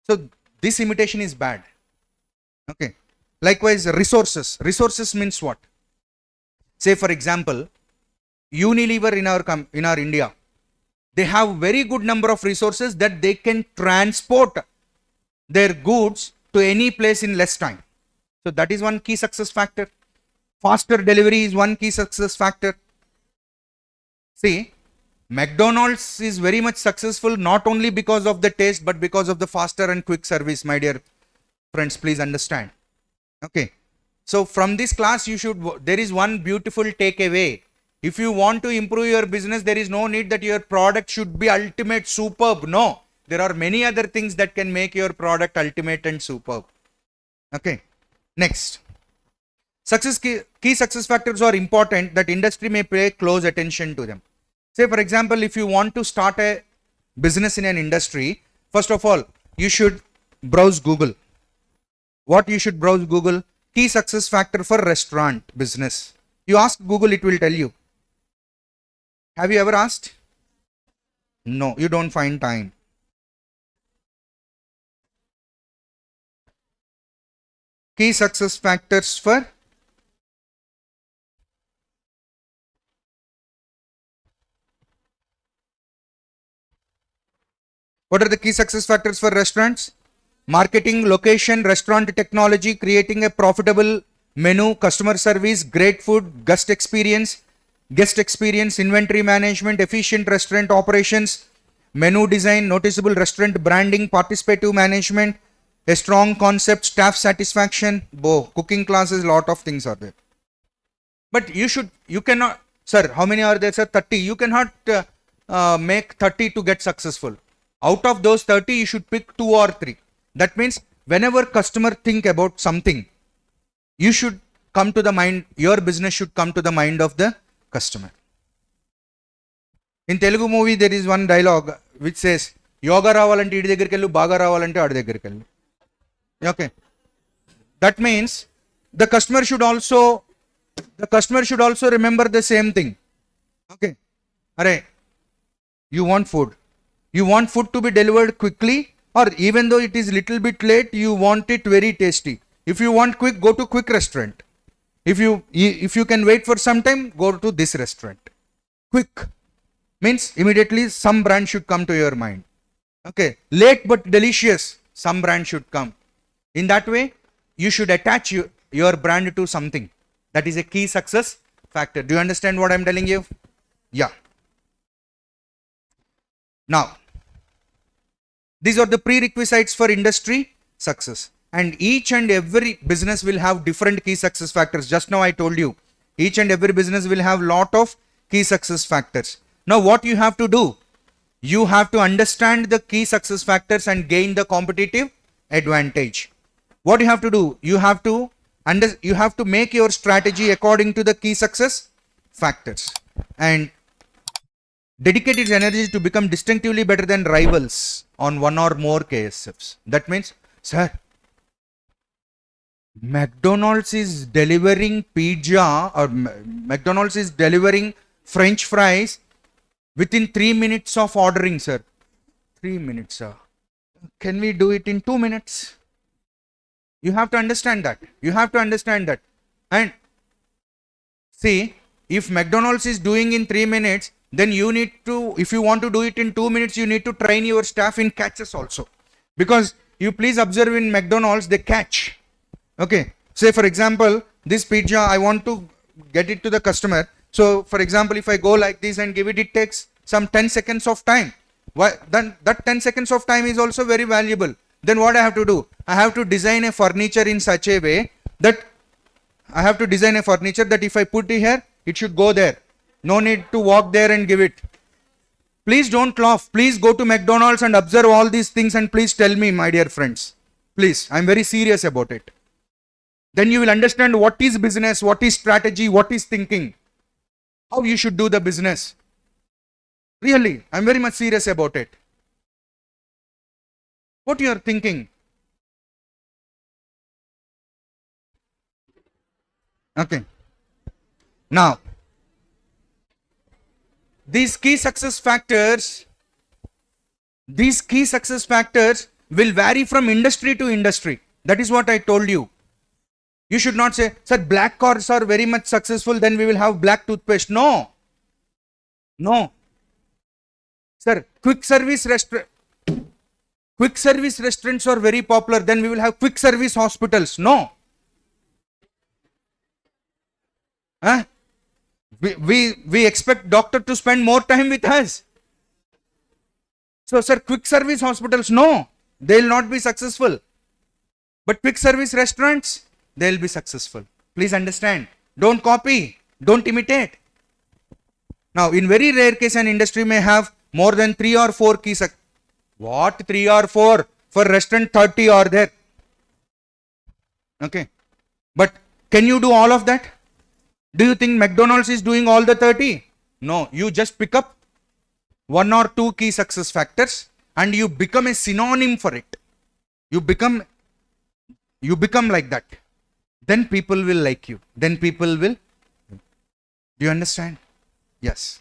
So this imitation is bad. Okay. Likewise, resources. Resources means what? Say for example, Unilever in our India, they have very good number of resources that they can transport their goods to any place in less time. So that is one key success factor. Faster delivery is one key success factor. See, McDonald's is very much successful not only because of the taste but because of the faster and quick service, my dear friends, please understand. Okay. So from this class there is one beautiful takeaway. If you want to improve your business, there is no need that your product should be ultimate, superb. No, there are many other things that can make your product ultimate and superb. Okay. Next. Key success factors are important that industry may pay close attention to them. Say for example, if you want to start a business in an industry, first of all, you should browse Google. What you should browse Google? Key success factor for restaurant business. You ask Google, it will tell you. Have you ever asked? No, you don't find time. Key success factors for what are the key success factors for restaurants? Marketing, location, restaurant technology, creating a profitable menu, customer service, great food, guest experience, inventory management, efficient restaurant operations, menu design, noticeable restaurant branding, participative management, a strong concept, staff satisfaction, cooking classes, lot of things are there. But you cannot, sir, how many are there, sir? 30. You cannot make 30 to get successful. Out of those 30, you should pick 2 or 3. That means whenever customer think about something, you should come to the mind, your business should come to the mind of the customer. In Telugu movie, there is one dialogue which says, yoga ravalante idi దగ్గరికి వెళ్ళు, బాగా రావాలంటే ఆడి దగ్గరికి వెళ్ళు. Okay. That means the customer should also remember the same thing. Okay. Arey, you want food. You want food to be delivered quickly, or even though it is little bit late, you want it very tasty. If you want quick, go to quick restaurant. If you can wait for some time, go to this restaurant. Quick means immediately some brand should come to your mind. Okay. Late but delicious, some brand should come. In that way, you should attach your brand to something. That is a key success factor. Do you understand what I am telling you? Yeah. Now, these are the prerequisites for industry success. and each and every business will have different key success factors. Just now I told you, each and every business will have lot of key success factors. Now what you have to do, you have to understand the key success factors and gain the competitive advantage. What you have to do, you have to make your strategy according to the key success factors and dedicate its energy to become distinctively better than rivals on one or more KSFs. That means, sir, McDonald's is delivering pizza or McDonald's is delivering French fries within 3 minutes of ordering, sir. 3 minutes, sir. Can we do it in 2 minutes? You have to understand that. You have to understand that. And see, if McDonald's is doing in 3 minutes, then you need to, if you want to do it in 2 minutes, you need to train your staff in catches also. Because you please observe in McDonald's, they catch. Okay. Say for example, this pizza, I want to get it to the customer. So for example, if I go like this and give it, it takes some 10 seconds of time. Why? Then that 10 seconds of time is also very valuable. Then what I have to do? I have to design a furniture in such a way that if I put it here, it should go there. No need to walk there and give it. Please don't laugh. Please go to McDonald's and observe all these things and please tell me, my dear friends. Please, I'm very serious about it. Then you will understand what is business, what is strategy, what is thinking, how you should do the business. Really, I'm very much serious about it. What you are thinking? Okay. Now, these key success factors will vary from industry to industry. That is what I told you. You should not say, sir, black cars are very much successful, then we will have black toothpaste. No. No. Sir, quick service restaurants are very popular, then we will have quick service hospitals. No. Huh? We expect doctor to spend more time with us. So, sir, quick service hospitals, no, they will not be successful. But quick service restaurants, they will be successful. Please understand. Don't copy. Don't imitate. Now, in very rare case, an industry may have more than 3 or 4 key success. What 3 or 4? For restaurant, 30 are there. Okay. But can you do all of that? Do you think McDonald's is doing all the 30? No. You just pick up 1 or 2 key success factors and you become a synonym for it. You become like that. Then people will like you. Then people will. Do you understand? Yes.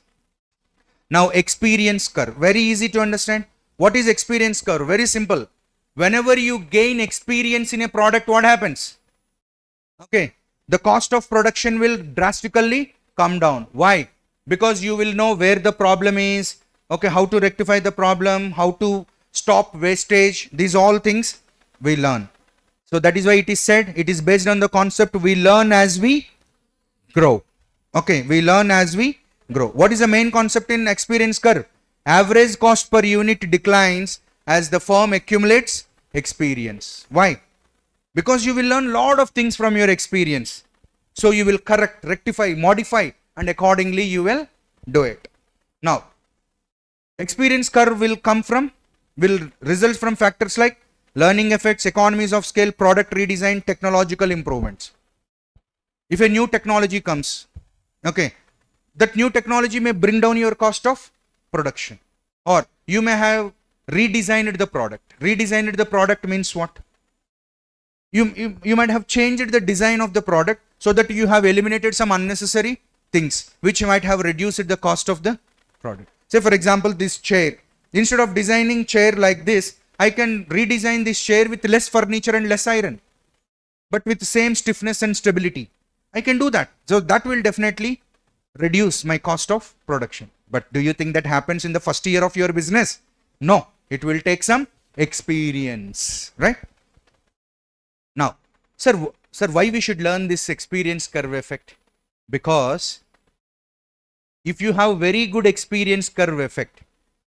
Now, experience curve. Very easy to understand. What is experience curve? Very simple. Whenever you gain experience in a product, what happens? Okay. The cost of production will drastically come down. Why? Because you will know where the problem is. Okay. How to rectify the problem. How to stop wastage. These all things we learn. So that is why it is said, it is based on the concept we learn as we grow. Okay, we learn as we grow. What is the main concept in experience curve? Average cost per unit declines as the firm accumulates experience. Why? Because you will learn lot of things from your experience. So you will correct, rectify, modify, and accordingly you will do it. Now, experience curve will result from factors like learning effects, economies of scale, product redesign, technological improvements. If a new technology comes, okay, that new technology may bring down your cost of production, or you may have redesigned the product. Redesigned the product means what? You might have changed the design of the product so that you have eliminated some unnecessary things which might have reduced the cost of the product. Say for example, this chair. Instead of designing chair like this, I can redesign this chair with less furniture and less iron, but with the same stiffness and stability. I can do that. So that will definitely reduce my cost of production. But do you think that happens in the first year of your business? No, it will take some experience, right? Now, sir, why we should learn this experience curve effect? Because if you have very good experience curve effect,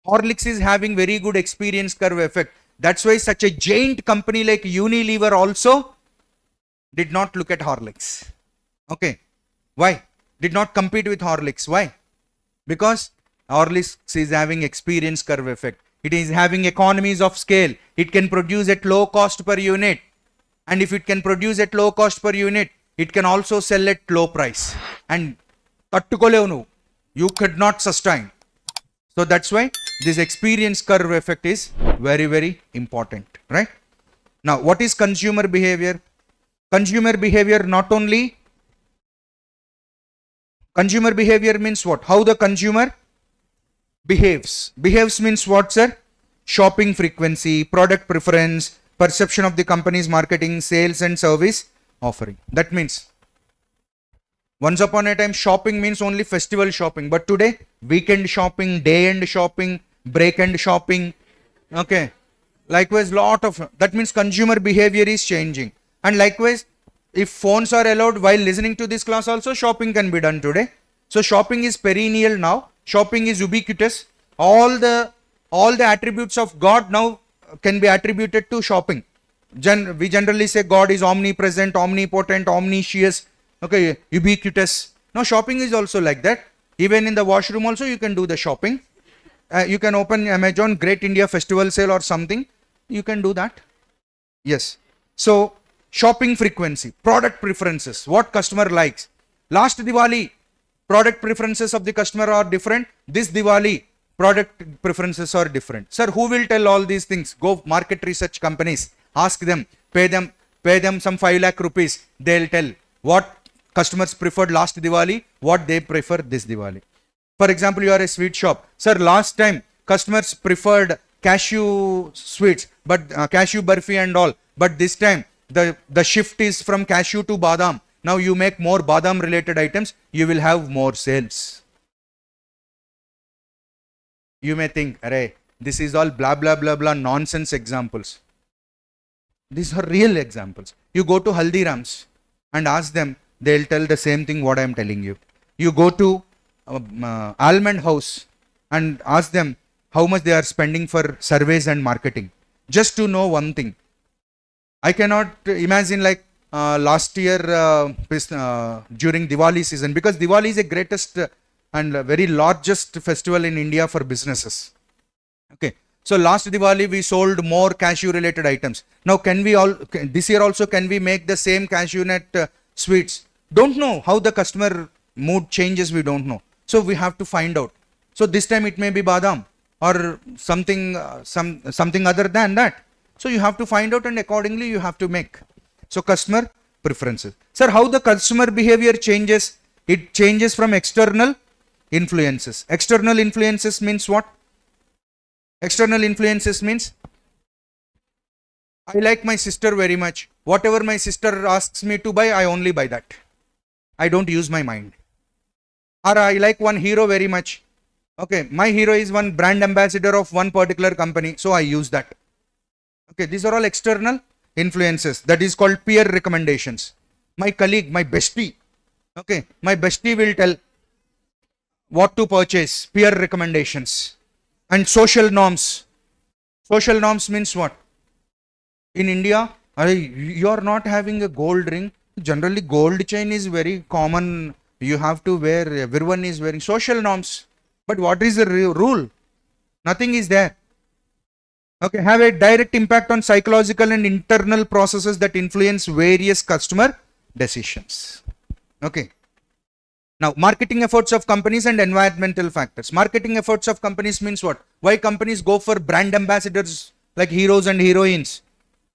Horlicks is having very good experience curve effect. That's why such a giant company like Unilever also did not look at Horlicks. Okay. Why? Did not compete with Horlicks. Why? Because Horlicks is having experience curve effect. It is having economies of scale. It can produce at low cost per unit. And if it can produce at low cost per unit, it can also sell at low price. And you could not sustain. So that's why this experience curve effect is very, very important, right? Now, what is consumer behavior? Consumer behavior consumer behavior means what? How the consumer behaves. Behaves means what, sir? Shopping frequency, product preference, perception of the company's marketing, sales and service offering. That means once upon a time shopping means only festival shopping, but today weekend shopping, day end shopping, break end shopping. Okay. Likewise, that means consumer behavior is changing. And likewise, if phones are allowed while listening to this class also, shopping can be done today. So shopping is perennial now. Shopping is ubiquitous. All the attributes of God now can be attributed to shopping. We generally say God is omnipresent, omnipotent, omniscious, okay, ubiquitous. Now shopping is also like that. Even in the washroom also you can do the shopping. You can open Amazon Great India Festival Sale or something. You can do that. Yes. So shopping frequency, product preferences, what customer likes. Last Diwali, product preferences of the customer are different. This Diwali, product preferences are different. Sir, who will tell all these things? Go market research companies, ask them, pay them some 5 lakh rupees. They'll tell what customers preferred last Diwali, what they prefer this Diwali. For example, you are a sweet shop. Sir, last time customers preferred cashew sweets, but cashew barfi and all. But this time the shift is from cashew to badam. Now you make more badam related items, you will have more sales. You may think, array, this is all blah blah blah blah nonsense examples. These are real examples. You go to Haldiram's and ask them, they'll tell the same thing what I am telling you. You go to Almond House and ask them how much they are spending for surveys and marketing. Just to know one thing. I cannot imagine like last year during Diwali season, because Diwali is the greatest and very largest festival in India for businesses. Okay. So last Diwali we sold more cashew related items. Now this year also can we make the same cashew nut sweets? Don't know how the customer mood changes, we don't know. So we have to find out. So this time it may be badam or something other than that. So you have to find out and accordingly you have to make. So customer preferences. Sir, how the customer behavior changes? It changes from external influences. External influences means what? External influences means I like my sister very much. Whatever my sister asks me to buy, I only buy that. I don't use my mind. Or I like one hero very much. Okay, my hero is one brand ambassador of one particular company, so I use that. Okay, these are all external influences. That is called peer recommendations. My colleague, my bestie. Okay, my bestie will tell what to purchase. Peer recommendations. And social norms. Social norms means what? In India, you are not having a gold ring. Generally, gold chain is very common. You have to wear, everyone is wearing. Social norms. But what is the rule? Nothing is there. Okay, have a direct impact on psychological and internal processes that influence various customer decisions. Okay. Now, marketing efforts of companies and environmental factors. Marketing efforts of companies means what? Why companies go for brand ambassadors like heroes and heroines?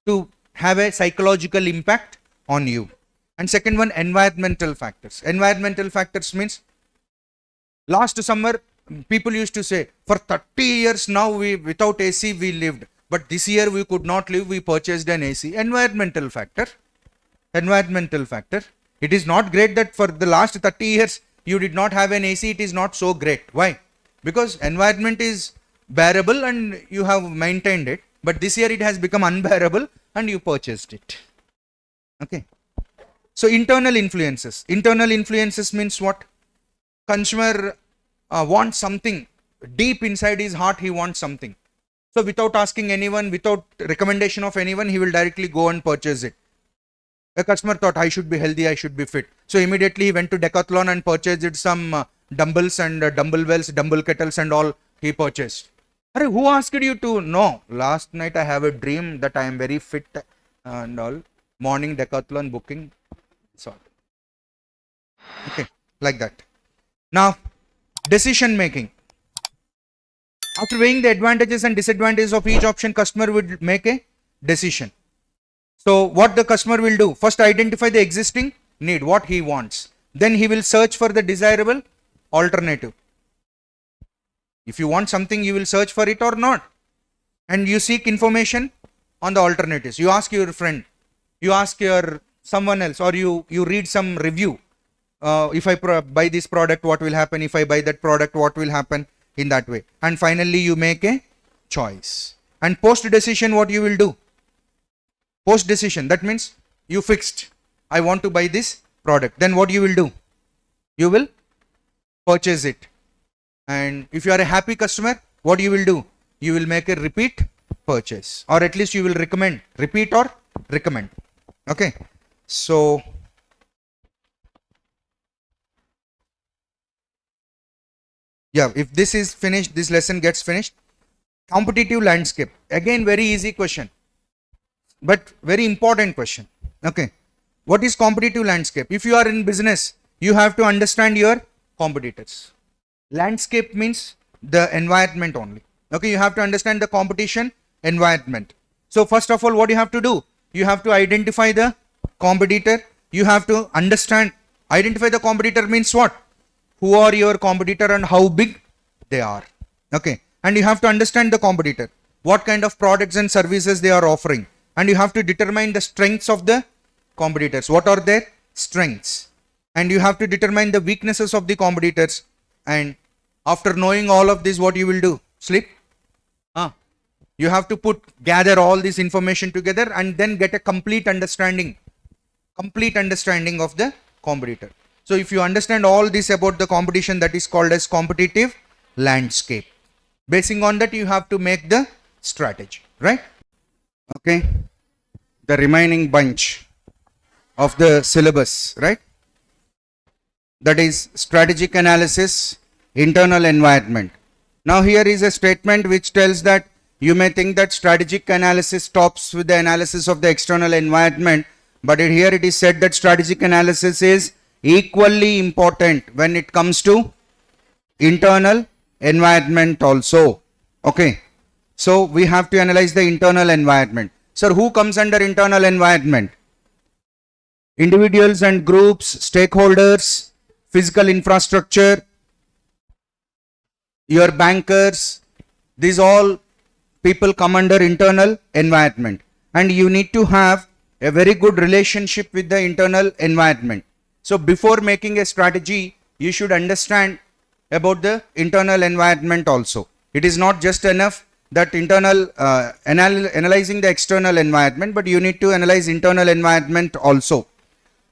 To have a psychological impact on you. And second one, environmental factors. Environmental factors means last summer people used to say for 30 years now without AC we lived, but this year we could not live, we purchased an AC. Environmental factor. Environmental factor. It is not great that for the last 30 years you did not have an AC. It is not so great. Why? Because environment is bearable and you have maintained it, but this year it has become unbearable and you purchased it. Okay. So internal influences. Internal influences means what? Consumer wants something. Deep inside his heart he wants something. So without asking anyone, without recommendation of anyone, he will directly go and purchase it. A customer thought, I should be healthy, I should be fit. So immediately he went to Decathlon and purchased some dumbbells and dumbbell wells, dumbbell kettles and all he purchased. Arey, who asked you to? No, last night I have a dream that I am very fit and all. Morning Decathlon booking. So, okay, like that. Now, decision making. After weighing the advantages and disadvantages of each option, customer would make a decision. So what the customer will do? First, identify the existing need, what he wants. Then he will search for the desirable alternative. If you want something, you will search for it or not. And you seek information on the alternatives. You ask your friend, you ask your someone else, or you read some review. If I buy this product, what will happen? If I buy that product, what will happen? In that way. And finally, you make a choice. And post decision, what you will do? Post decision, that means you fixed, I want to buy this product. Then what you will do? You will purchase it. And if you are a happy customer, what you will do? You will make a repeat purchase, or at least you will recommend, repeat or recommend. Okay. So yeah, if this is finished, this lesson gets finished. Competitive landscape. Again, very easy question, but very important question. Okay. What is competitive landscape? If you are in business, you have to understand your competitors. Landscape means the environment only. Okay. You have to understand the competition environment. So first of all, what you have to do? You have to identify the competitor. You have to understand, identify the competitor means what? Who are your competitor and how big they are. Okay. And you have to understand the competitor, what kind of products and services they are offering. And you have to determine the strengths of the competitors. What are their strengths? And you have to determine the weaknesses of the competitors. And after knowing all of this, what you will do? Sleep? You have to gather all this information together and then get a complete understanding of the competitor. So if you understand all this about the competition, that is called as competitive landscape. Basing on that, you have to make the strategy, right? Okay. The remaining bunch of the syllabus, right? That is strategic analysis, internal environment. Now here is a statement which tells that you may think that strategic analysis stops with the analysis of the external environment, but here it is said that strategic analysis is equally important when it comes to internal environment also. Okay. So we have to analyze the internal environment. Sir, who comes under internal environment? Individuals and groups, stakeholders, physical infrastructure, your bankers, these all people come under internal environment. And you need to have a very good relationship with the internal environment. So before making a strategy, you should understand about the internal environment also. It is not just enough that analyzing the external environment, but you need to analyze internal environment also.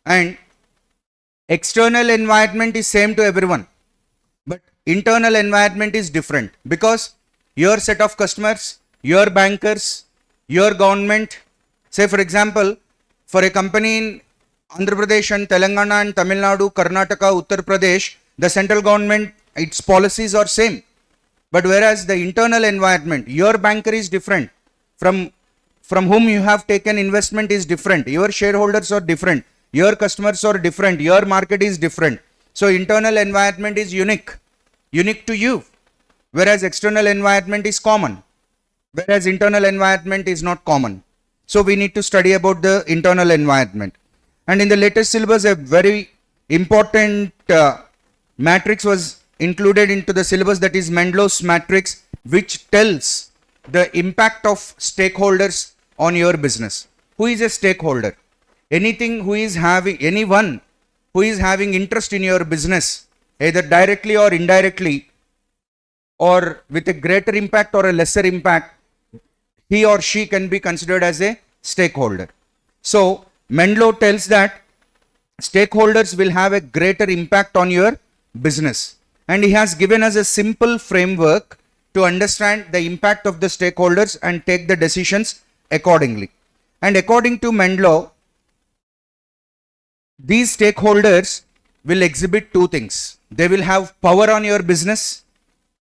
And external environment is same to everyone, but internal environment is different, because your set of customers, your bankers, your government, say for example, for a company in Andhra Pradesh and Telangana and Tamil Nadu, Karnataka, Uttar Pradesh, the central government, its policies are same. But whereas the internal environment, your banker is different, from whom you have taken investment is different, your shareholders are different, your customers are different, your market is different. So internal environment is unique to you, whereas external environment is common, whereas internal environment is not common. So we need to study about the internal environment. And in the latest syllabus, a very important matrix was included into the syllabus, that is Mendelow's matrix, which tells the impact of stakeholders on your business. Who is a stakeholder? Anyone who is having interest in your business, either directly or indirectly, or with a greater impact or a lesser impact, he or she can be considered as a stakeholder. So Mendelow tells that stakeholders will have a greater impact on your business. And he has given us a simple framework to understand the impact of the stakeholders and take the decisions accordingly. And according to Menlo, these stakeholders will exhibit two things. They will have power on your business.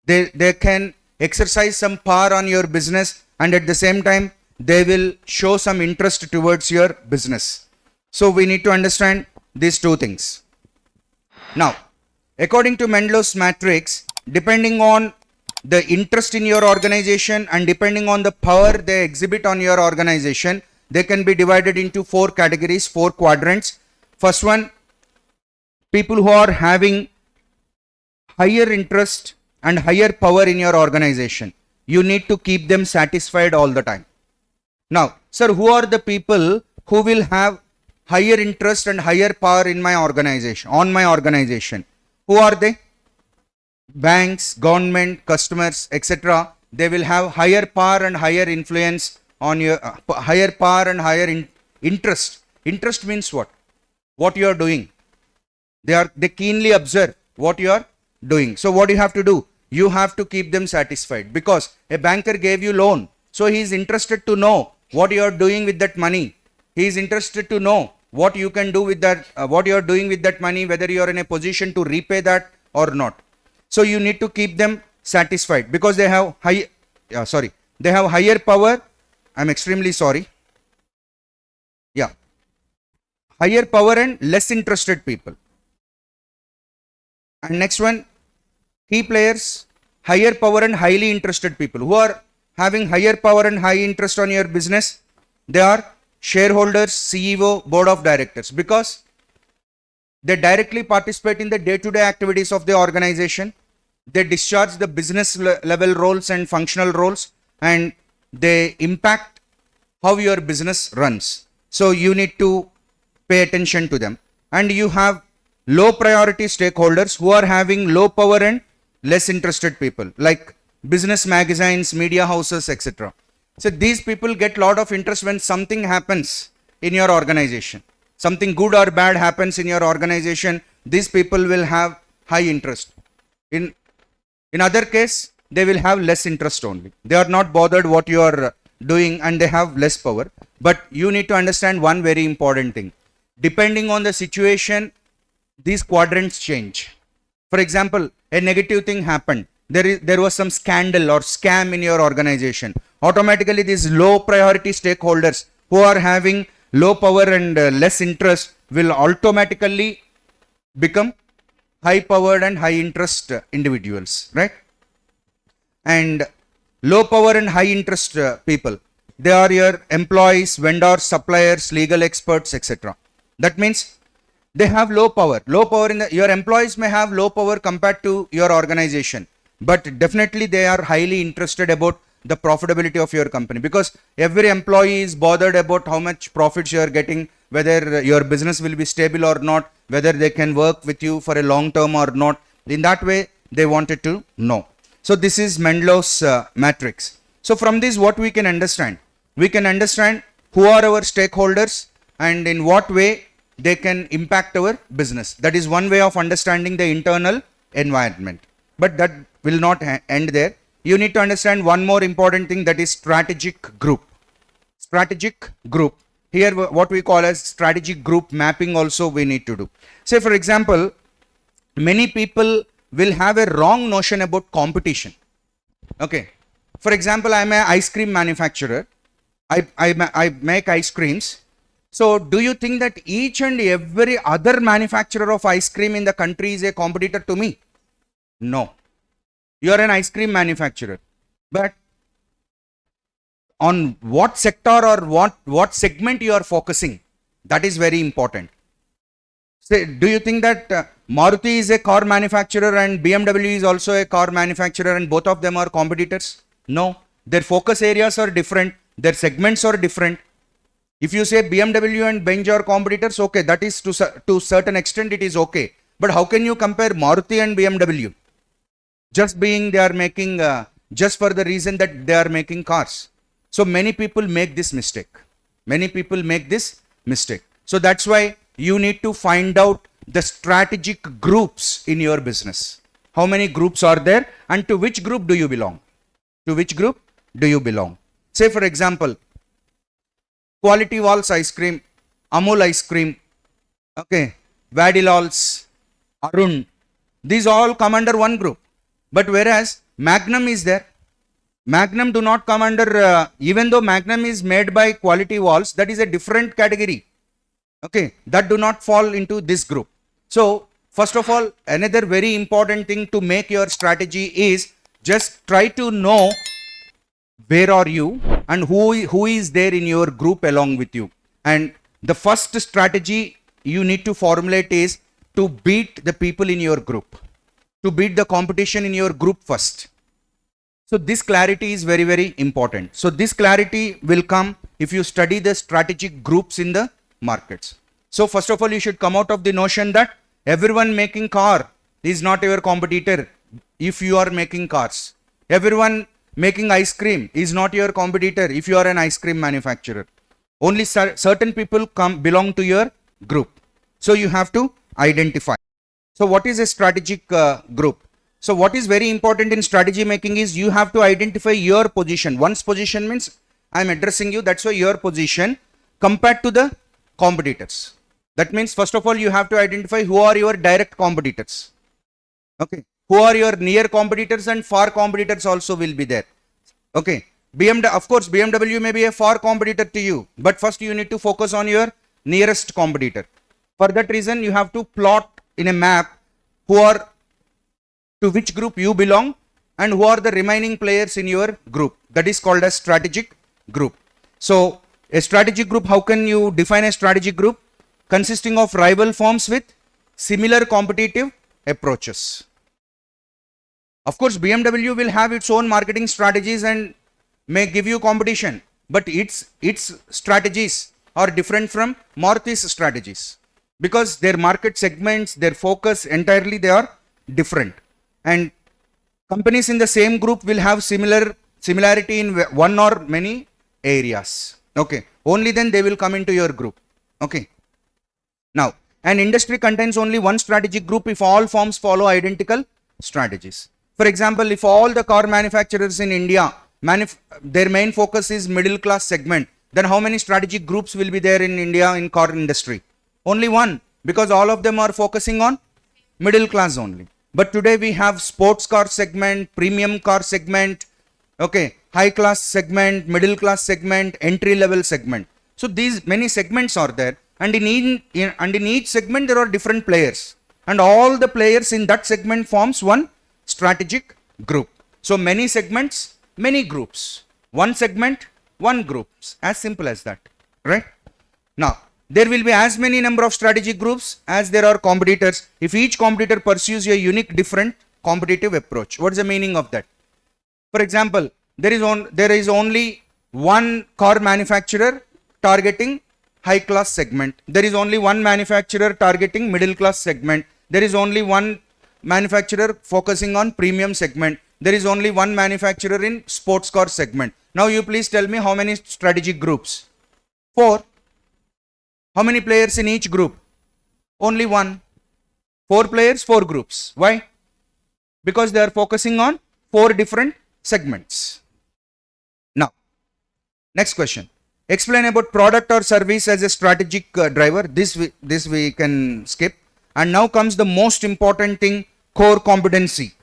They can exercise some power on your business, and at the same time, they will show some interest towards your business. So we need to understand these two things. Now, according to Menlo's matrix, depending on the interest in your organization and depending on the power they exhibit on your organization, they can be divided into four categories, four quadrants. First one, people who are having higher interest and higher power in your organization. You need to keep them satisfied all the time. Now, sir, who are the people who will have higher interest and higher power in my organization, on my organization? Who are they? Banks, government, customers, etc. They will have higher power and higher influence on your higher power and higher interest. Interest means what? What you are doing. They keenly observe what you are doing. So what you have to do? You have to keep them satisfied, because a banker gave you loan. So he is interested to know what you are doing with that money. He is interested to know what you can do with that, what you are doing with that money, whether you are in a position to repay that or not. So you need to keep them satisfied because they have they have higher power. I'm extremely sorry. Yeah. Higher power and less interested people. And next one, key players, higher power and highly interested people. Who are having higher power and high interest on your business? They are shareholders, CEO, board of directors, because they directly participate in the day-to-day activities of the organization. They discharge the business level roles and functional roles, and they impact how your business runs. So you need to pay attention to them. And you have low priority stakeholders who are having low power and less interested people, like business magazines, media houses, etc. So these people get lot of interest when something happens in your organization. Something good or bad happens in your organization, these people will have high interest. In other case, they will have less interest only. They are not bothered what you are doing and they have less power. But you need to understand one very important thing. Depending on the situation, these quadrants change. For example, a negative thing happened. There was some scandal or scam in your organization. Automatically, these low priority stakeholders who are having low power and less interest will automatically become high powered and high interest individuals, right? And low power and high interest people, they are your employees, vendors, suppliers, legal experts, etc. That means they have low power. Low power your employees may have low power compared to your organization, but definitely they are highly interested about the profitability of your company, because every employee is bothered about how much profits you are getting, whether your business will be stable or not, whether they can work with you for a long term or not. In that way, they wanted to know. So this is Menlo's matrix. So from this, what we can understand? We can understand who are our stakeholders and in what way they can impact our business. That is one way of understanding the internal environment. But that will not end there. You need to understand one more important thing, that is strategic group. Strategic group. Here what we call as strategic group mapping also we need to do. Say for example, many people will have a wrong notion about competition. Okay. For example, I am an ice cream manufacturer. I make ice creams. So do you think that each and every other manufacturer of ice cream in the country is a competitor to me? No. You are an ice cream manufacturer. But on what sector or what segment you are focusing, that is very important. Say, do you think that Maruti is a car manufacturer and BMW is also a car manufacturer and both of them are competitors? No. Their focus areas are different. Their segments are different. If you say BMW and Benz are competitors, okay, that is to certain extent it is okay. But how can you compare Maruti and BMW? Just being they are making, just for the reason that they are making cars. So many people make this mistake. Many people make this mistake. So that's why you need to find out the strategic groups in your business. How many groups are there and to which group do you belong? To which group do you belong? Say for example, Quality Walls ice cream, Amul ice cream, okay, Vadilals, Arun, these all come under one group. But whereas Magnum is there, Magnum do not come under, even though Magnum is made by Quality Walls, that is a different category. Okay, that do not fall into this group. So, first of all, another very important thing to make your strategy is just try to know where are you and who is there in your group along with you. And the first strategy you need to formulate is to beat the people in your group, to beat the competition in your group first. So this clarity is very, very important. So this clarity will come if you study the strategic groups in the markets. So first of all, you should come out of the notion that everyone making car is not your competitor if you are making cars. Everyone making ice cream is not your competitor if you are an ice cream manufacturer. Only certain people belong to your group. So you have to identify. So what is a strategic group? So what is very important in strategy making is you have to identify your position. One's position means I am addressing you, that's why your position compared to the competitors. That means first of all you have to identify who are your direct competitors. Okay, who are your near competitors and far competitors also will be there. Okay, of course BMW may be a far competitor to you, but first you need to focus on your nearest competitor. For that reason you have to plot in a map who are to which group you belong and who are the remaining players in your group. That is called a strategic group. So a strategic group, how can you define a strategic group? Consisting of rival firms with similar competitive approaches. Of course, BMW will have its own marketing strategies and may give you competition, but its strategies are different from Maruthi's strategies because their market segments, their focus entirely they are different. And companies in the same group will have similarity in one or many areas. Okay, only then they will come into your group. Okay. Now, an industry contains only one strategic group if all firms follow identical strategies. For example, if all the car manufacturers in India, their main focus is middle class segment, then how many strategic groups will be there in India in car industry? Only one, because all of them are focusing on middle class only. But today we have sports car segment, premium car segment, okay, high class segment, middle class segment, entry level segment. So these many segments are there, and in each segment there are different players, and all the players in that segment forms one strategic group. So many segments, many groups. One segment, one group. As simple as that, right? Now, there will be as many number of strategic groups as there are competitors if each competitor pursues a unique different competitive approach. What is the meaning of that? For example, there is only one car manufacturer targeting high class segment. There is only one manufacturer targeting middle class segment. There is only one manufacturer focusing on premium segment. There is only one manufacturer in sports car segment. Now you please tell me how many strategic groups? 4. How many players in each group? Only one. 4 players, 4 groups. Why? Because they are focusing on 4 different segments. Now, next question. Explain about product or service as a strategic driver. This we can skip. And now comes the most important thing, core competency.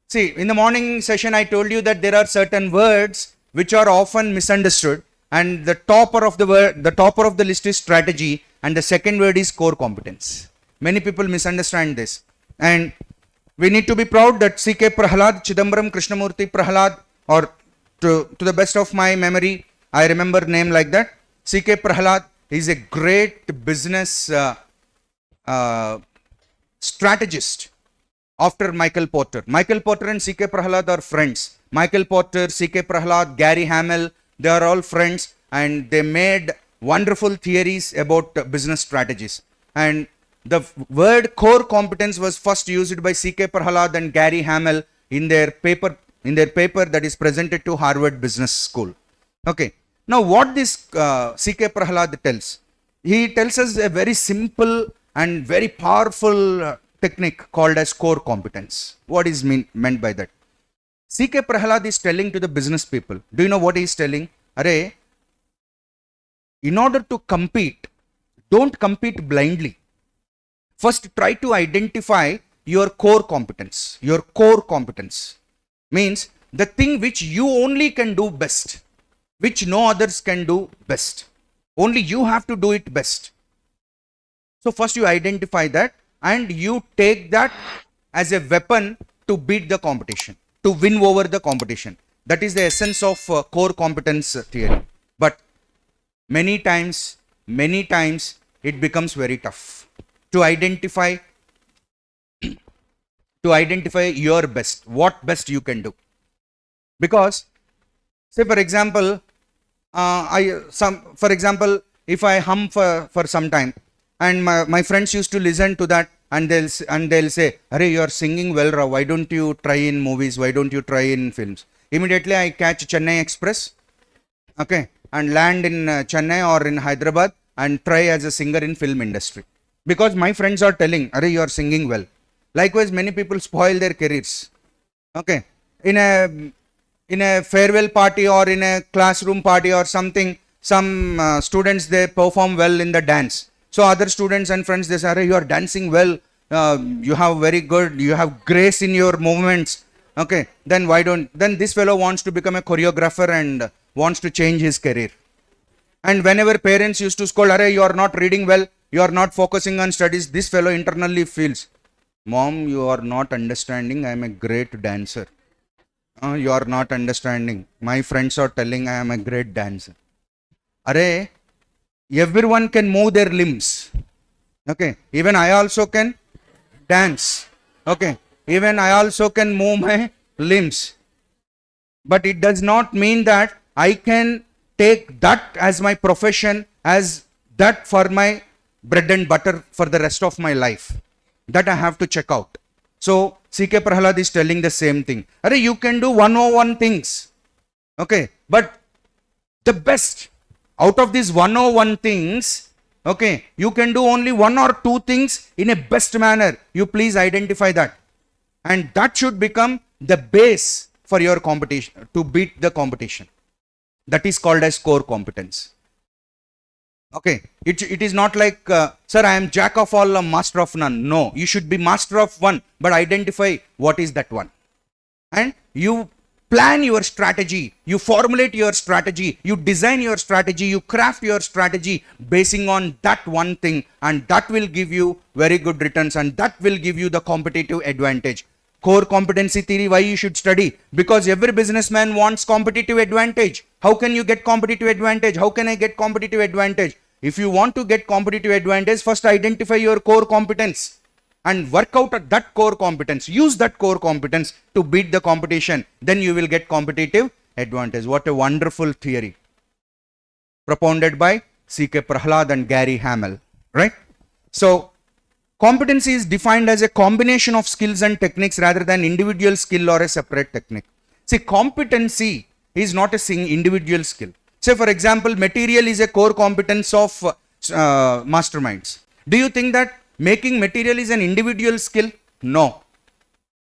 See, in the morning session, I told you that there are certain words which are often misunderstood, and the topper of the list is strategy, and the second word is core competence. Many people misunderstand this, and we need to be proud that C.K. Prahalad, Chidambaram Krishnamurthy Prahalad, or to the best of my memory, I remember name like that. C.K. Prahalad is a great business strategist after Michael Porter. Michael Porter and C.K. Prahalad are friends. Michael Porter, C.K. Prahalad, Gary Hamel, they are all friends, and they made wonderful theories about business strategies. And the word core competence was first used by C.K. Prahalad and Gary Hamel in their paper that is presented to Harvard Business School. Okay. Now what this C.K. Prahalad tells? He tells us a very simple and very powerful technique called as core competence. What is meant by that? CK Prahalad is telling to the business people. Do you know what he is telling? Arey, in order to compete, don't compete blindly. First, try to identify your core competence. Your core competence means the thing which you only can do best, which no others can do best. Only you have to do it best. So first you identify that and you take that as a weapon to beat the competition, to win over the competition. That is the essence of core competence theory. But many times it becomes very tough to identify your best, what best you can do. Because say for example, if I hum for some time and my friends used to listen to that and they'll say, "Arey, you are singing well, Ra. Why don't you try in movies? Why don't you try in films?" Immediately I catch Chennai Express, okay, and land in Chennai or in Hyderabad and try as a singer in film industry. Because my friends are telling, "Arey, you are singing well." Likewise, many people spoil their careers. Okay, in a farewell party or in a classroom party or something, some students, they perform well in the dance. So other students and friends, they say, "Arey, you are dancing well. You have grace in your movements." Okay, then this fellow wants to become a choreographer and wants to change his career. And whenever parents used to scold, "Arey, you are not reading well, you are not focusing on studies," this fellow internally feels, "Mom, you are not understanding. I am a great dancer. You are not understanding. My friends are telling I am a great dancer." Arey, everyone can move their limbs. Okay, even I also can dance. Okay, even I also can move my limbs. But it does not mean that I can take that as my profession, as that for my bread and butter for the rest of my life. That I have to check out. So CK Prahalad is telling the same thing. Arey, you can do 101 things. Okay, but the best out of these 101 things, okay, you can do only 1 or 2 things in a best manner. You please identify that. And that should become the base for your competition, to beat the competition. That is called as core competence. Okay, it is not like, "Sir, I am jack of all, master of none." No, you should be master of one, but identify what is that one. And you plan your strategy, you formulate your strategy, you design your strategy, you craft your strategy basing on that one thing, and that will give you very good returns, and that will give you the competitive advantage. Core competency theory, why you should study? Because every businessman wants competitive advantage. How can you get competitive advantage? How can I get competitive advantage? If you want to get competitive advantage, first identify your core competence and work out at that core competence. Use that core competence to beat the competition. Then you will get competitive advantage. What a wonderful theory. Propounded by CK Prahalad and Gary Hamel. Right? So, competency is defined as a combination of skills and techniques rather than individual skill or a separate technique. See, competency is not a individual skill. Say, for example, material is a core competence of masterminds. Do you think that making material is an individual skill? No.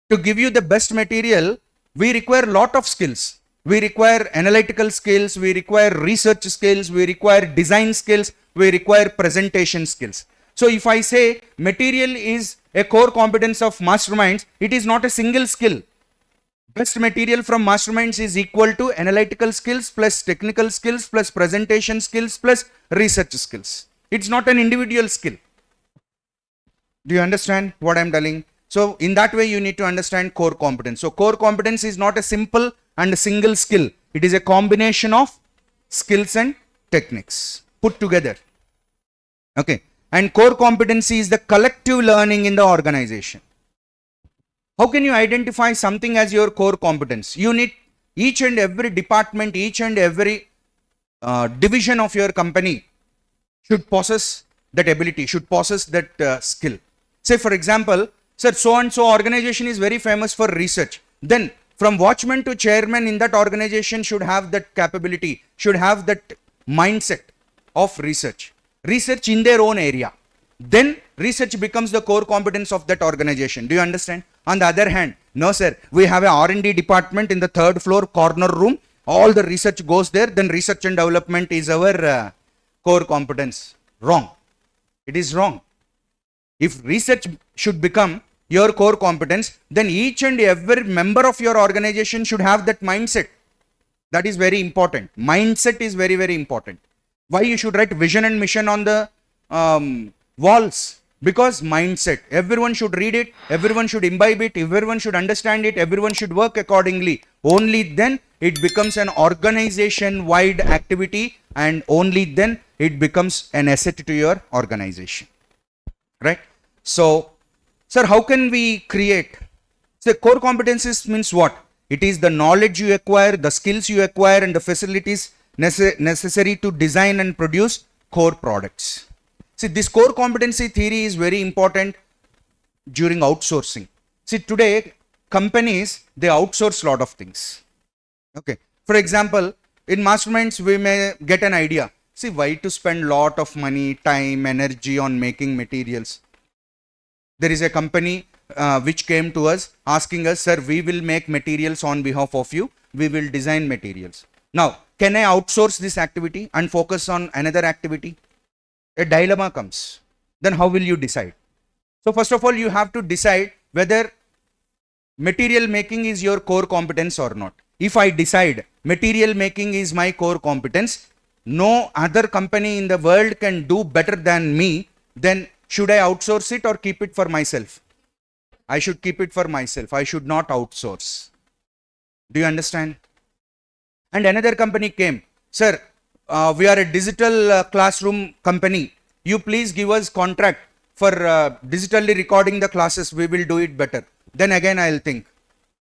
To give you the best material, we require lot of skills. We require analytical skills, we require research skills, we require design skills, we require presentation skills. So if I say material is a core competence of masterminds, it is not a single skill. Best material from masterminds is equal to analytical skills plus technical skills plus presentation skills plus research skills. It's not an individual skill. Do you understand what I'm telling? So in that way, you need to understand core competence. So core competence is not a simple and a single skill. It is a combination of skills and techniques put together. Okay. And core competency is the collective learning in the organization. How can you identify something as your core competence? You need each and every department, each and every division of your company should possess that ability, should possess that skill. Say, for example, sir, so and so organization is very famous for research. Then from watchman to chairman in that organization should have that capability, should have that mindset of research in their own area. Then research becomes the core competence of that organization. Do you understand? On the other hand, No, sir. We have a R&D department in the third floor corner room. All the research goes there. Then research and development is our core competence. Wrong. It is wrong. If research should become your core competence, then each and every member of your organization should have that mindset. That is very important. Mindset is very, very important. Why you should write vision and mission on the walls? Because mindset. Everyone should read it. Everyone should imbibe it. Everyone should understand it. Everyone should work accordingly. Only then it becomes an organization-wide activity, and only then it becomes an asset to your organization. Right? So, sir, how can we create? So, core competencies means what? It is the knowledge you acquire, the skills you acquire, and the facilities necessary to design and produce core products. See, this core competency theory is very important during outsourcing. See, today companies, they outsource a lot of things. Okay. For example, in masterminds, we may get an idea. See, why to spend lot of money, time, energy on making materials? There is a company which came to us asking us, sir, we will make materials on behalf of you. We will design materials. Now, can I outsource this activity and focus on another activity? A dilemma comes. Then how will you decide? So first of all, you have to decide whether material making is your core competence or not. If I decide material making is my core competence, no other company in the world can do better than me, then should I outsource it or keep it for myself? I should keep it for myself. I should not outsource. Do you understand? And another company came, sir, we are a digital classroom company. You please give us contract for digitally recording the classes. We will do it better. Then again, I'll think,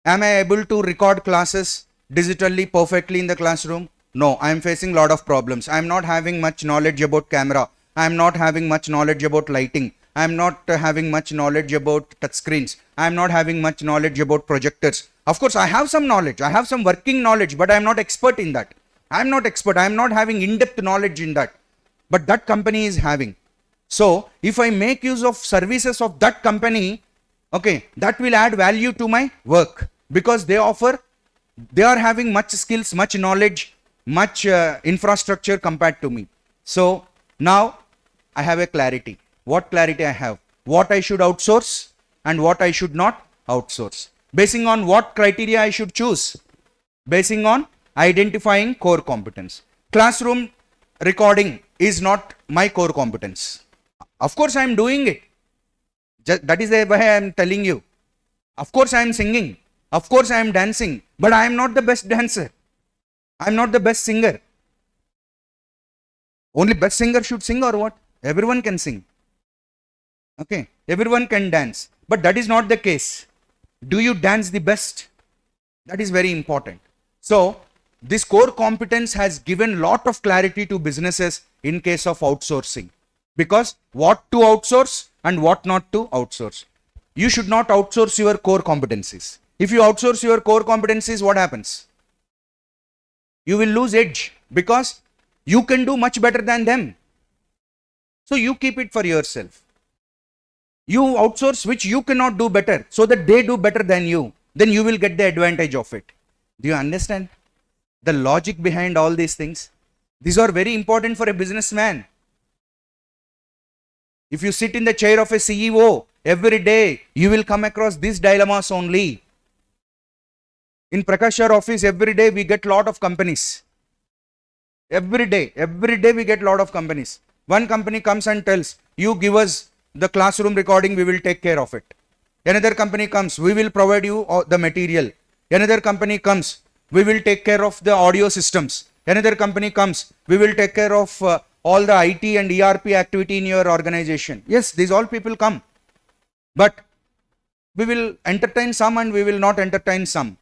am I able to record classes digitally perfectly in the classroom? No, I'm facing a lot of problems. I'm not having much knowledge about camera. I'm not having much knowledge about lighting. I'm not having much knowledge about touch screens. I'm not having much knowledge about projectors. Of course, I have some knowledge. I have some working knowledge, but I'm not expert in that. I'm not expert. I'm not having in-depth knowledge in that. But that company is having. So, if I make use of services of that company, okay, that will add value to my work because they are having much skills, much knowledge, much infrastructure compared to me. So, now I have a clarity. What clarity I have? What I should outsource and what I should not outsource. Basing on what criteria I should choose? Basing on identifying core competence. Classroom recording is not my core competence. Of course, I am doing it. That is the way I am telling you. Of course, I am singing. Of course, I am dancing. But I am not the best dancer. I am not the best singer. Only best singer should sing or what? Everyone can sing. Okay. Everyone can dance. But that is not the case. Do you dance the best? That is very important. So, this core competence has given lot of clarity to businesses in case of outsourcing. Because what to outsource and what not to outsource. You should not outsource your core competencies. If you outsource your core competencies, what happens? You will lose edge because you can do much better than them. So you keep it for yourself. You outsource which you cannot do better so that they do better than you. Then you will get the advantage of it. Do you understand the logic behind all these things? These are very important for a businessman. If you sit in the chair of a CEO every day, you will come across these dilemmas only. In Prakash's office, every day we get lot of companies. Every day we get lot of companies. One company comes and tells, you give us the classroom recording, we will take care of it. Another company comes, we will provide you the material. Another company comes, we will take care of the audio systems. Another company comes, we will take care of all the IT and ERP activity in your organization. Yes, these all people come. But we will entertain some and we will not entertain some.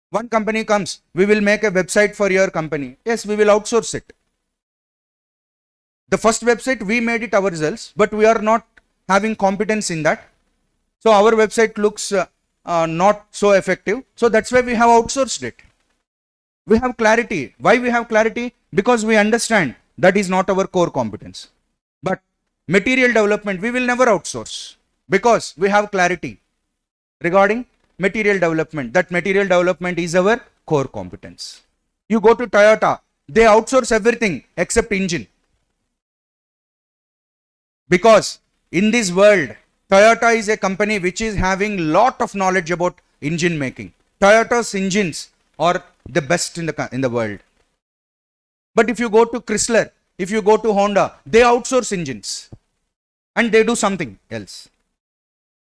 One company comes, we will make a website for your company. Yes, we will outsource it. The first website, we made it ourselves, but we are not having competence in that. So our website looks not so effective. So that's why we have outsourced it. We have clarity. Why we have clarity? Because we understand that is not our core competence. But material development, we will never outsource because we have clarity regarding material development. That material development is our core competence. You go to Toyota, they outsource everything except engine. Because in this world, Toyota is a company which is having lot of knowledge about engine making. Toyota's engines are the best in the world. But if you go to Chrysler, if you go to Honda, they outsource engines and they do something else.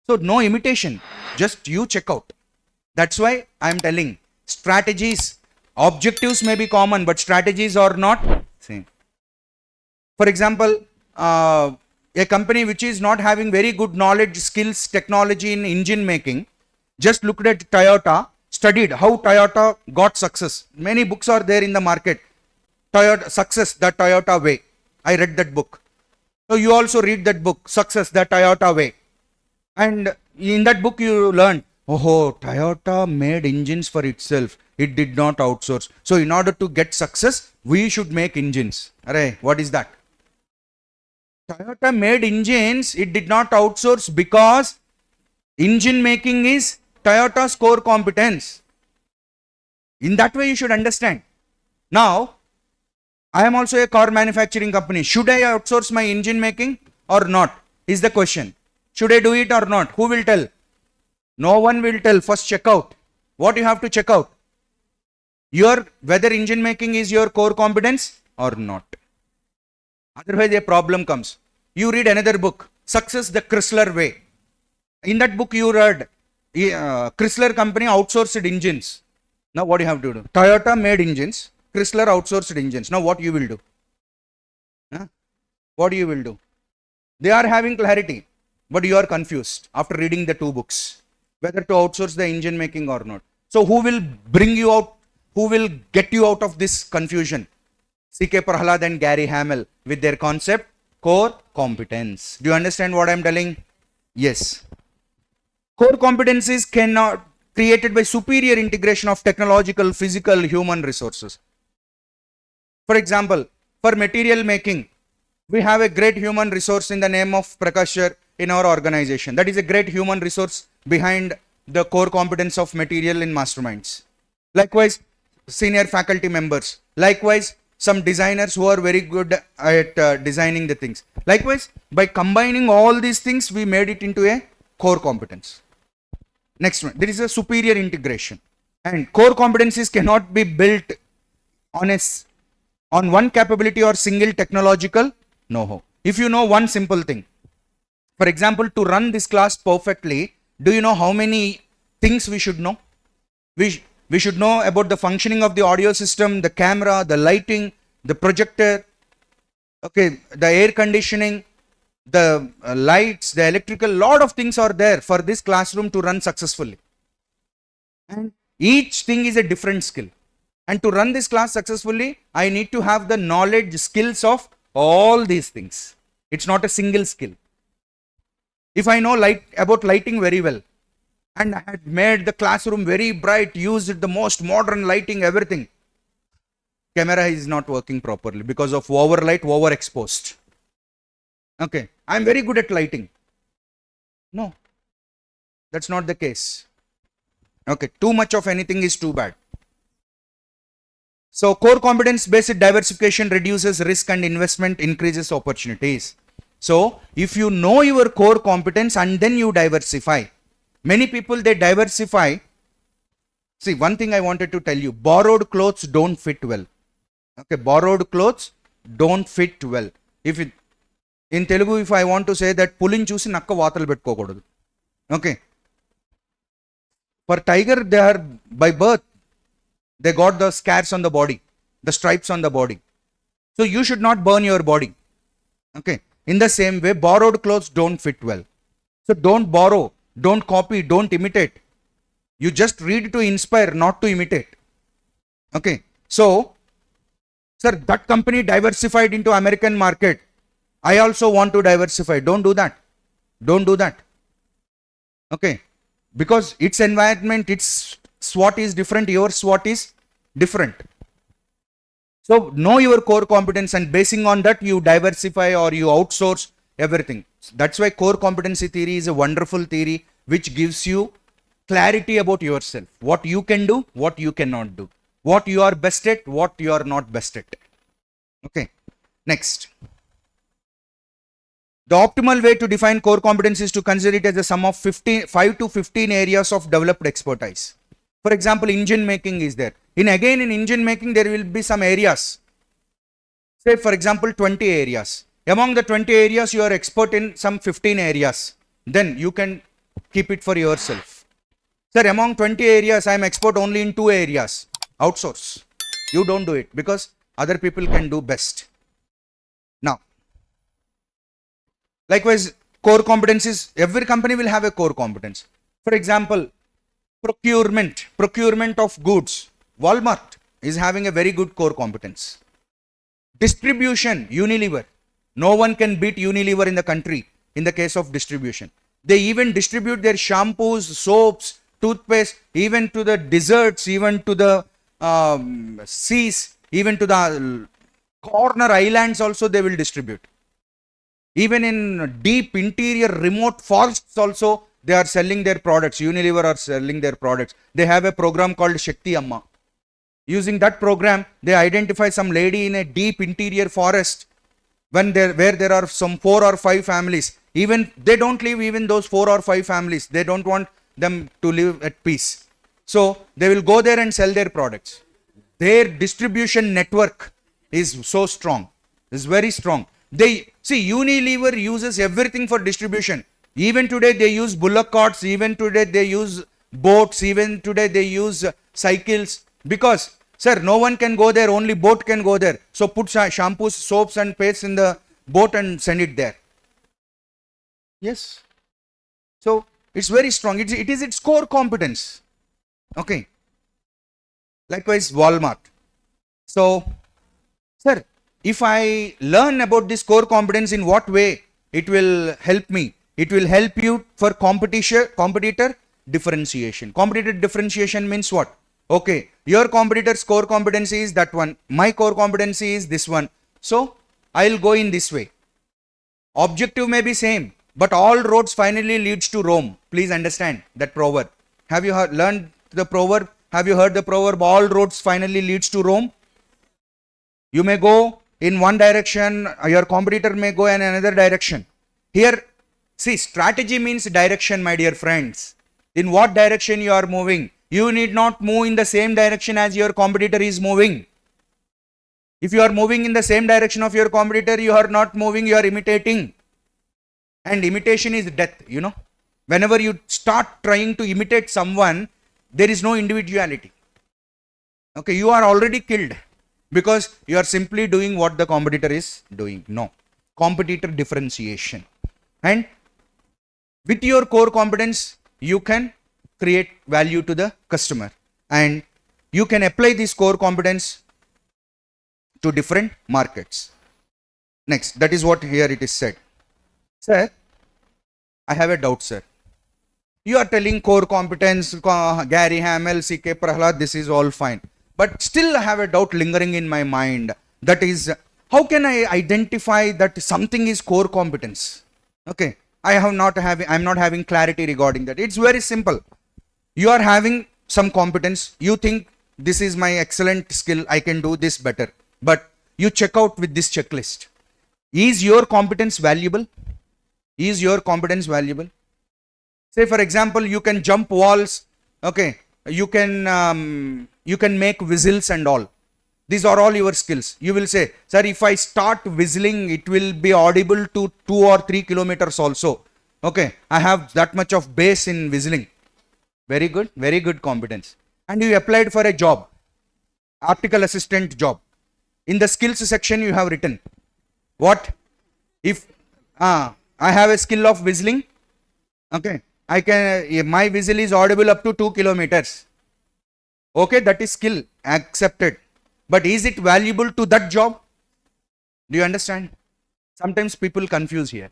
So no imitation, just you check out. That's why I am telling strategies, objectives may be common, but strategies are not same. For example, a company which is not having very good knowledge, skills, technology in engine making, just looked at Toyota, studied how Toyota got success. Many books are there in the market. Toyota Success, the Toyota Way. I read that book. So you also read that book, Success, the Toyota Way. And in that book you learn, oh, Toyota made engines for itself. It did not outsource. So in order to get success, we should make engines. Array, what is that? Toyota made engines, it did not outsource because engine making is Toyota's core competence. In that way you should understand. Now, I am also a car manufacturing company. Should I outsource my engine making or not? Is the question. Should I do it or not? Who will tell? No one will tell. First check out. What you have to check out? Whether engine making is your core competence or not. Otherwise a problem comes. You read another book, Success the Chrysler Way. In that book you read, Chrysler company outsourced engines. Now what do you have to do? Toyota made engines. Chrysler outsourced engines. Now what you will do? What you will do? They are having clarity, but you are confused after reading the two books, whether to outsource the engine making or not. So who will bring you out? Who will get you out of this confusion? C.K. Prahalad and Gary Hamel with their concept, core competence. Do you understand what I am telling? Yes. Core competencies cannot created by superior integration of technological, physical, human resources. For example, for material making, we have a great human resource in the name of Prakash sir in our organization. That is a great human resource behind the core competence of material in Masterminds. Likewise, senior faculty members. Likewise, some designers who are very good at designing the things. Likewise, by combining all these things, we made it into a core competence. Next one, there is a superior integration. And core competencies cannot be built on one capability or single technological know-how. If you know one simple thing, for example, to run this class perfectly, do you know how many things we should know? We should know about the functioning of the audio system, the camera, the lighting, the projector, okay, the air conditioning, the lights, the electrical, lot of things are there for this classroom to run successfully. And each thing is a different skill. And to run this class successfully, I need to have the knowledge, skills of all these things. It's not a single skill. If I know about lighting very well, and I had made the classroom very bright, used the most modern lighting, everything, camera is not working properly because of overlight, overexposed. Okay, I'm very good at lighting. No, that's not the case. Okay, too much of anything is too bad. So core competence based diversification reduces risk and investment increases opportunities. So if you know your core competence and then you diversify, many people they diversify. See, one thing I wanted to tell you, borrowed clothes don't fit well. Okay, borrowed clothes don't fit well. In Telugu, if I want to say that pulin chusi nakka vaatalu pettukokudu. Okay. For tiger, they are by birth, they got the scars on the body, the stripes on the body. So you should not burn your body. Okay. In the same way, borrowed clothes don't fit well. So don't borrow, don't copy, don't imitate. You just read to inspire, not to imitate. Okay. So, sir, that company diversified into American market. I also want to diversify. Don't do that. Don't do that. Okay. Because its environment, its SWOT is different, your SWOT is different. So know your core competence and basing on that you diversify or you outsource everything. That's why core competency theory is a wonderful theory which gives you clarity about yourself, what you can do, what you cannot do, what you are best at, what you are not best at. Okay, next. The optimal way to define core competence is to consider it as a sum of 5 to 15 areas of developed expertise. For example, engine making is there. In engine making, there will be some areas. Say, for example, 20 areas. Among the 20 areas, you are expert in some 15 areas. Then you can keep it for yourself. Sir, among 20 areas, I am expert only in 2 areas. Outsource. You don't do it because other people can do best. Now, likewise, core competencies, every company will have a core competence. For example, procurement of goods. Walmart is having a very good core competence. Distribution, Unilever. No one can beat Unilever in the country in the case of distribution. They even distribute their shampoos, soaps, toothpaste, even to the deserts, even to the seas, even to the corner islands also they will distribute. Even in deep interior remote forests also they are selling their products. Unilever are selling their products. They have a program called Shakti Amma. Using that program, they identify some lady in a deep interior forest where there are some 4 or 5 families. Even they don't live even those 4 or 5 families. They don't want them to live at peace. So they will go there and sell their products. Their distribution network is so strong, is very strong. They see Unilever uses everything for distribution. Even today they use bullock carts, even today they use boats, even today they use cycles. Because, sir, no one can go there, only boat can go there. So put shampoos, soaps and pastes in the boat and send it there. Yes. So it's very strong. It is its core competence. Okay. Likewise, Walmart. So, sir, if I learn about this core competence, in what way it will help me? It will help you for competitor differentiation. Competitor differentiation means what? Okay, your competitor's core competency is that one. My core competency is this one. So, I'll go in this way. Objective may be same, but all roads finally leads to Rome. Please understand that proverb. Have you learned the proverb? Have you heard the proverb? All roads finally leads to Rome. You may go in one direction, your competitor may go in another direction. Here, see, strategy means direction, my dear friends. In what direction you are moving? You need not move in the same direction as your competitor is moving. If you are moving in the same direction of your competitor, you are not moving, you are imitating. And imitation is death, you know. Whenever you start trying to imitate someone, there is no individuality. Okay, you are already killed because you are simply doing what the competitor is doing. No. Competitor differentiation. And with your core competence, you can create value to the customer. And you can apply this core competence to different markets. Next, that is what here it is said. Sir, I have a doubt, sir. You are telling core competence, Gary Hamel, C.K. Prahlad, this is all fine. But still I have a doubt lingering in my mind. That is, how can I identify that something is core competence? Okay, I'm not having clarity regarding that. It's very simple. You are having some competence. You think this is my excellent skill. I can do this better. But you check out with this checklist. Is your competence valuable? Is your competence valuable? Say, for example, you can jump walls. Okay, you can make whistles and all. These are all your skills. You will say, sir, if I start whistling, it will be audible to 2 or 3 kilometers also. Okay, I have that much of bass in whistling. Very good competence. And you applied for a job, article assistant job. In the skills section, you have written, what? If I have a skill of whistling, okay, my whistle is audible up to 2 kilometers. Okay, that is skill, accepted. But is it valuable to that job? Do you understand? Sometimes people confuse here.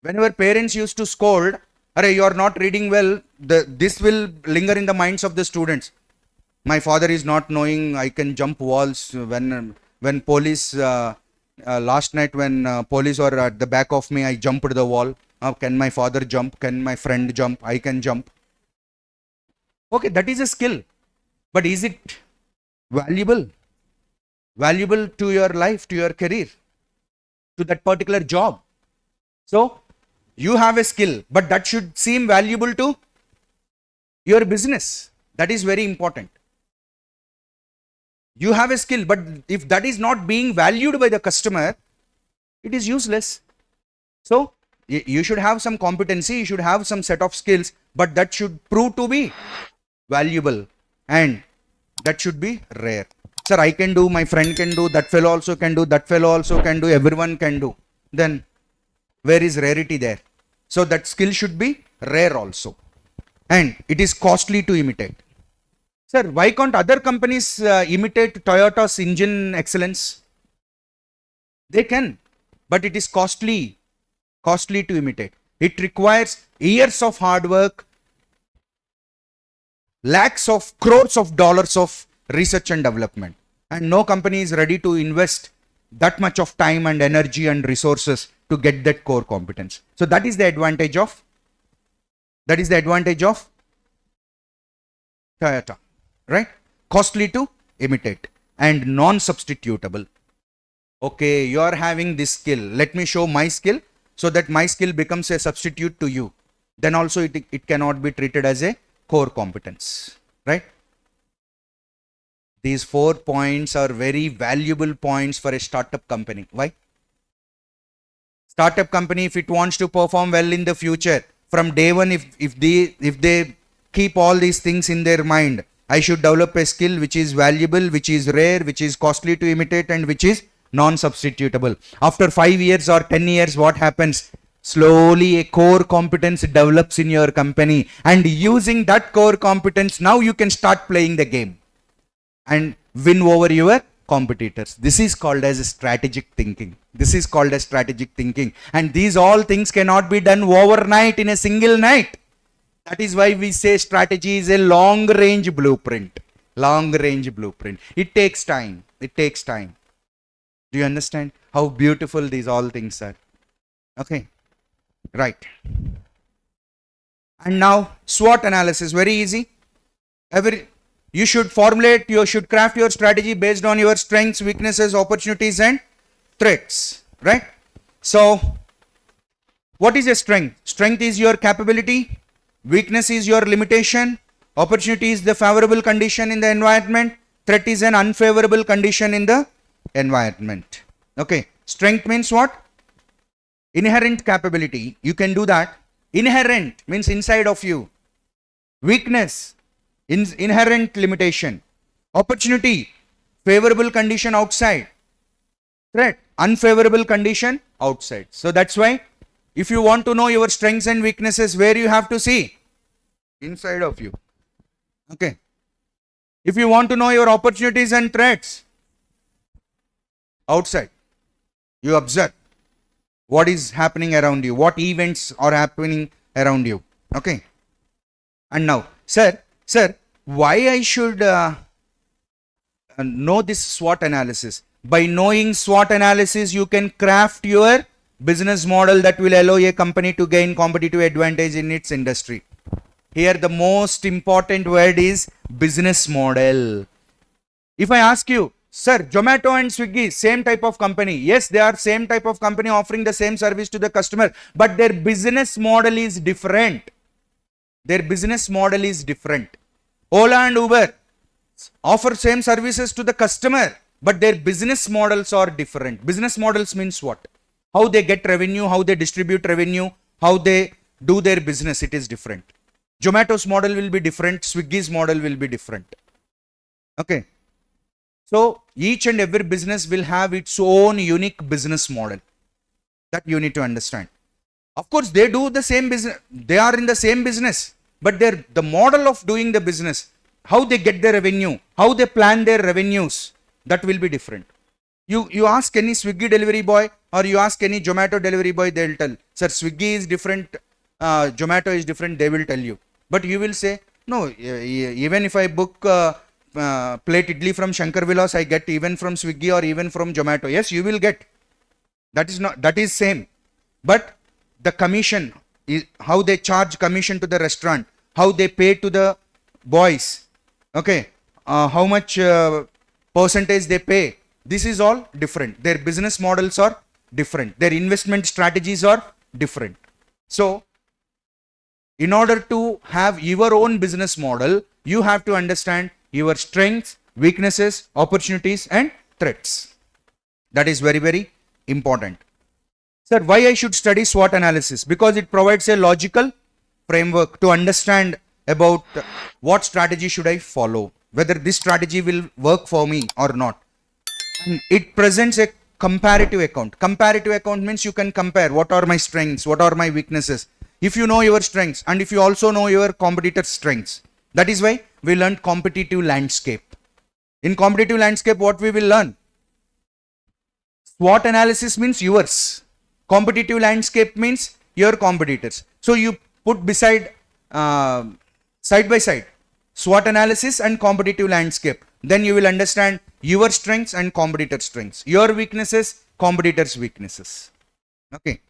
Whenever parents used to scold, "Arey, you are not reading well," this will linger in the minds of the students. My father is not knowing I can jump walls. When police, last night when police were at the back of me, I jumped the wall. Can my father jump? Can my friend jump? I can jump. Okay, that is a skill. But is it valuable? Valuable to your life, to your career, to that particular job? So, you have a skill, but that should seem valuable to your business. That is very important. You have a skill, but if that is not being valued by the customer, it is useless. So, you should have some competency, you should have some set of skills, but that should prove to be valuable and that should be rare. Sir, I can do, my friend can do, that fellow also can do, that fellow also can do, everyone can do. Then where is rarity there? So that skill should be rare also. And it is costly to imitate. Sir, why can't other companies imitate Toyota's engine excellence? They can, but it is costly to imitate. It requires years of hard work, lakhs of crores of dollars of research and development, and no company is ready to invest that much of time and energy and resources to get that core competence. So that is the advantage of Toyota, right? Costly to imitate and non-substitutable. Okay, you are having this skill, let me show my skill so that my skill becomes a substitute to you. Then also it cannot be treated as a core competence, right? These 4 points are very valuable points for a startup company. Why? Startup company, if it wants to perform well in the future, from day one, if they keep all these things in their mind, I should develop a skill which is valuable, which is rare, which is costly to imitate, and which is non-substitutable. After 5 years or 10 years, what happens? Slowly a core competence develops in your company, and using that core competence, now you can start playing the game and win over your competitors. This is called as strategic thinking. And these all things cannot be done overnight in a single night. That is why we say strategy is a long range blueprint. It takes time. Do you understand how beautiful these all things are? Okay, right. And now SWOT analysis, very easy. You should craft your strategy based on your strengths, weaknesses, opportunities and threats, right? So what is a strength? Strength is your capability, weakness is your limitation, opportunity is the favorable condition in the environment, threat is an unfavorable condition in the environment. Okay, strength means what? Inherent capability, you can do that. Inherent means inside of you. Weakness, inherent limitation. Opportunity, favorable condition outside. Threat, unfavorable condition outside. So that's why if you want to know your strengths and weaknesses, where you have to see? Inside of you. Okay. If you want to know your opportunities and threats, outside. You observe what is happening around you, what events are happening around you. Okay. And now, sir, why I should know this SWOT analysis? By knowing SWOT analysis, you can craft your business model that will allow a company to gain competitive advantage in its industry. Here the most important word is business model. If I ask you, sir, Zomato and Swiggy, same type of company. Yes, they are same type of company offering the same service to the customer, but their business model is different. Ola and Uber offer same services to the customer, but their business models are different. Business models means what? How they get revenue, how they distribute revenue, how they do their business, it is different. Zomato's model will be different, Swiggy's model will be different. Okay. So each and every business will have its own unique business model. That you need to understand. Of course, they do the same business, they are in the same business, but the model of doing the business, how they get their revenue, how they plan their revenues, that will be different. You ask any Swiggy delivery boy or you ask any Zomato delivery boy, they will tell, sir, Swiggy is different, Zomato is different, they will tell you. But you will say, no, even if I book plate idli from Shankar Vilas, I get even from Swiggy or even from Zomato. Yes, you will get. That is same. But the commission, how they charge commission to the restaurant, how they pay to the boys, okay, how much percentage they pay. This is all different. Their business models are different. Their investment strategies are different. So, in order to have your own business model, you have to understand your strengths, weaknesses, opportunities, and threats. That is very, very important. Sir, why I should study SWOT analysis? Because it provides a logical framework to understand about what strategy should I follow, whether this strategy will work for me or not. And it presents a comparative account. Comparative account means you can compare what are my strengths, what are my weaknesses. If you know your strengths and if you also know your competitor's strengths. That is why we learned competitive landscape. In competitive landscape, what we will learn? SWOT analysis means yours. Competitive landscape means your competitors. So you put beside, side by side, SWOT analysis and competitive landscape. Then you will understand your strengths and competitor strengths, your weaknesses, competitors' weaknesses. Okay.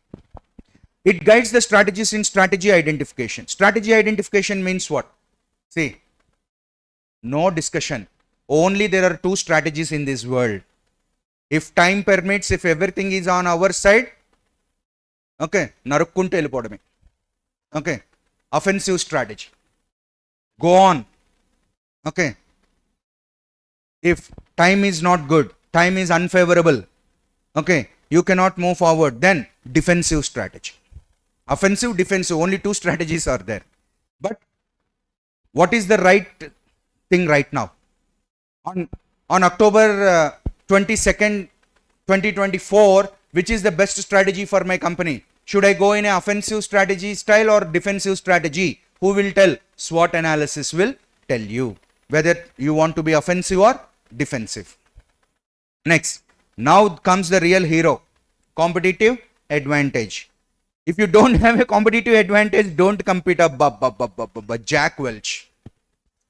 It guides the strategies in strategy identification. Strategy identification means what? See, no discussion. Only there are two strategies in this world. If time permits, if everything is on our side, okay, narukkunte elipodame. Okay, offensive strategy. Go on. Okay. If time is not good, time is unfavorable, okay, you cannot move forward, then defensive strategy. Offensive, defensive, only two strategies are there. But what is the right thing right now? On October 22nd, 2024, which is the best strategy for my company? Should I go in an offensive strategy style or defensive strategy? Who will tell? SWOT analysis will tell you whether you want to be offensive or defensive. Next, now comes the real hero, competitive advantage. If you don't have a competitive advantage, don't compete. Jack Welch,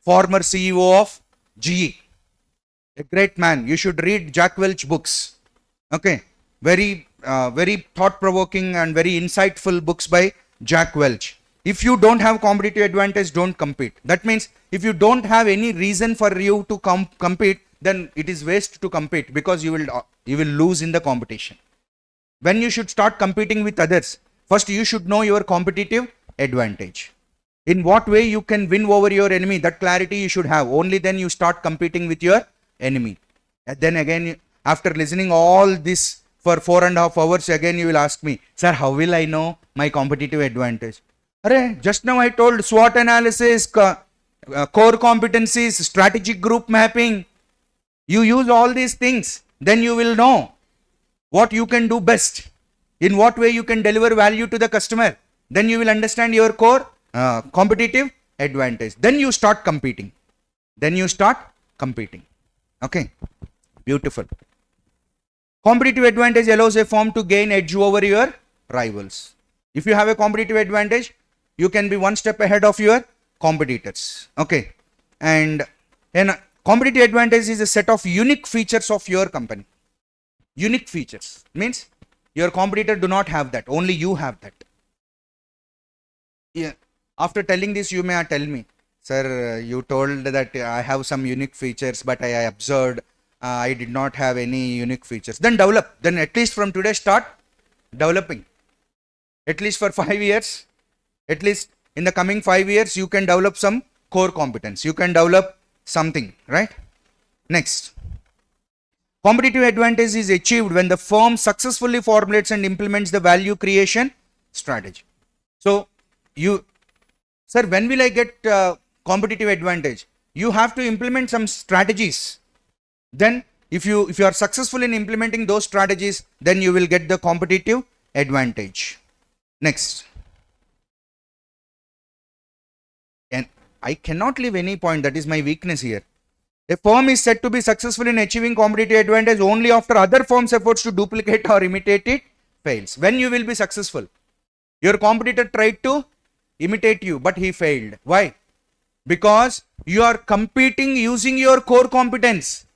former CEO of GE, a great man. You should read Jack Welch books. Okay, very thought-provoking and very insightful books by Jack Welch. If you don't have competitive advantage, don't compete. That means if you don't have any reason for you to compete, then it is waste to compete because you will lose in the competition. When you should start competing with others, first you should know your competitive advantage. In what way you can win over your enemy, that clarity you should have. Only then you start competing with your enemy. And then again, after listening all this for 4.5 hours, again you will ask me, sir, how will I know my competitive advantage? Just now I told SWOT analysis, core competencies, strategic group mapping. You use all these things, then you will know what you can do best, in what way you can deliver value to the customer. Then you will understand your core competitive advantage. Then you start competing. Okay, beautiful. Competitive advantage allows a firm to gain edge over your rivals. If you have a competitive advantage, you can be one step ahead of your competitors. Okay, and competitive advantage is a set of unique features of your company. Unique features means your competitor do not have that, only you have that. Yeah. After telling this, you may tell me, sir, you told that I have some unique features, but I observed I did not have any unique features. Then develop. Then at least from today start developing. At least for 5 years, at least in the coming 5 years, you can develop some core competence. You can develop something, right? Next. Competitive advantage is achieved when the firm successfully formulates and implements the value creation strategy. So, sir, when will I get competitive advantage? You have to implement some strategies. Then, if you are successful in implementing those strategies, then you will get the competitive advantage. Next. And I cannot leave any point. That is my weakness here. A firm is said to be successful in achieving competitive advantage only after other firms' efforts to duplicate or imitate it fails. When you will be successful? Your competitor tried to imitate you, but he failed. Why? Because you are competing using your core competence.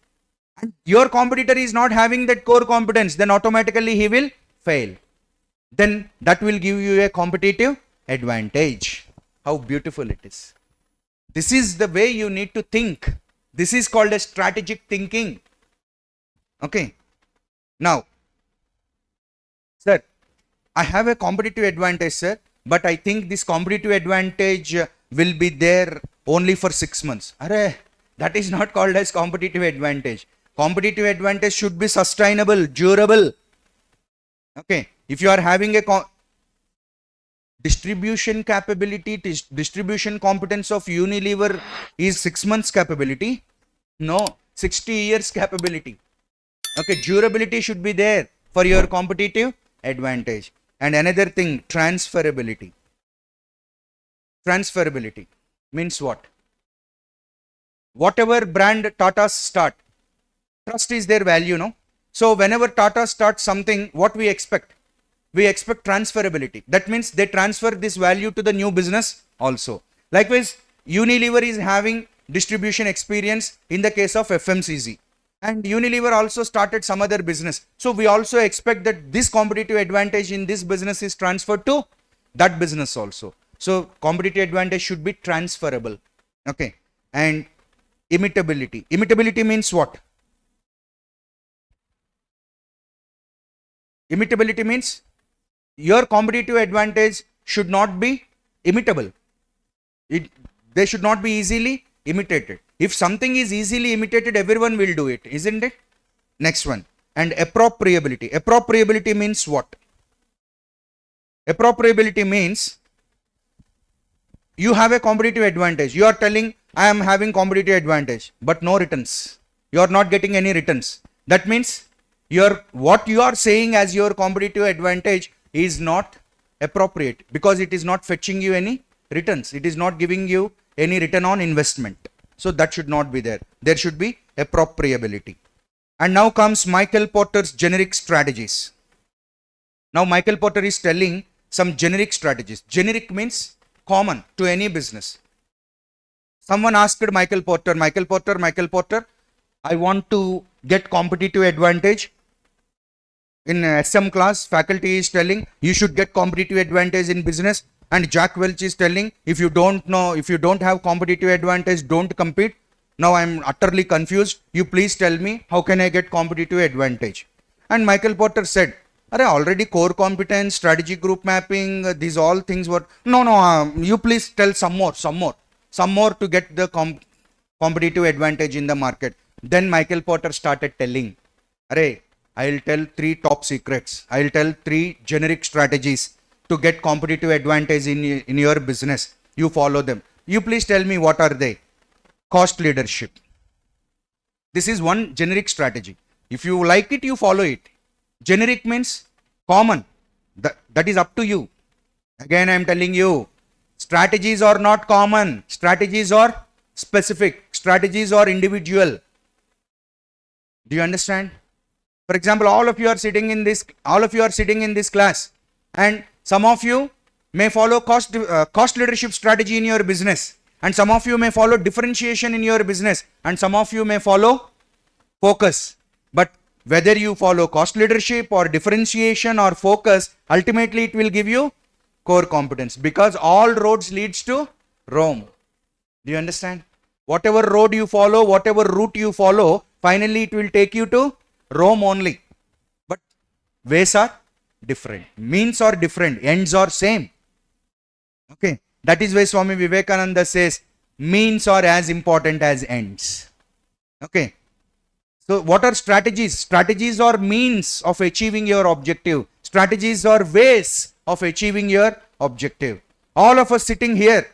And your competitor is not having that core competence, then automatically he will fail. Then that will give you a competitive advantage. How beautiful it is. This is the way you need to think. This is called a strategic thinking. Okay. Now, sir, I have a competitive advantage, sir, but I think this competitive advantage will be there only for 6 months. Arre, that is not called as competitive advantage. Competitive advantage should be sustainable, durable. Okay. If you are having a distribution capability, distribution competence of Unilever is 6 months capability. No, 60 years capability. Okay, durability should be there for your competitive advantage. And another thing, transferability. Transferability means what? Whatever brand Tata start, trust is their value, no? So whenever Tata starts something, what we expect? We expect transferability. That means they transfer this value to the new business also. Likewise, Unilever is having distribution experience in the case of FMCG. And Unilever also started some other business. So we also expect that this competitive advantage in this business is transferred to that business also. So competitive advantage should be transferable. Okay. And imitability. Imitability means what? Imitability means your competitive advantage should not be imitable. They should not be easily imitated. If something is easily imitated, everyone will do it, isn't it? Next one. And appropriability. Appropriability means what? Appropriability means you have a competitive advantage. You are telling, I am having competitive advantage, but no returns. You are not getting any returns. That means what you are saying as your competitive advantage is not appropriate because it is not fetching you any returns. It is not giving you any return on investment. So that should not be there. There should be appropriability. And now comes Michael Porter's generic strategies. Now Michael Porter is telling some generic strategies. Generic means common to any business. Someone asked Michael Porter, I want to get competitive advantage. In SM class, faculty is telling you should get competitive advantage in business. And Jack Welch is telling, if you don't have competitive advantage, don't compete. Now I am utterly confused. You please tell me, how can I get competitive advantage? And Michael Porter said, already core competence, strategy group mapping, these all things were, you please tell some more to get the competitive advantage in the market. Then Michael Porter started telling, I'll tell 3 top secrets. I'll tell 3 generic strategies to get competitive advantage in your business. You follow them. You please tell me what are they? Cost leadership. This is one generic strategy. If you like it, you follow it. Generic means common. That is up to you. Again, I am telling you, strategies are not common. Strategies are specific. Strategies are individual. Do you understand? For example, all of you are sitting in this class, and some of you may follow cost leadership strategy in your business, and some of you may follow differentiation in your business, and some of you may follow focus. But whether you follow cost leadership or differentiation or focus, ultimately it will give you core competence, because all roads leads to Rome. Do you understand? Whatever road you follow, whatever route you follow, finally it will take you to Rome only. But ways are different, means are different, ends are same. Okay, that is why Swami Vivekananda says means are as important as ends. Okay, so what are strategies? Strategies are means of achieving your objective. Strategies are ways of achieving your objective. All of us sitting here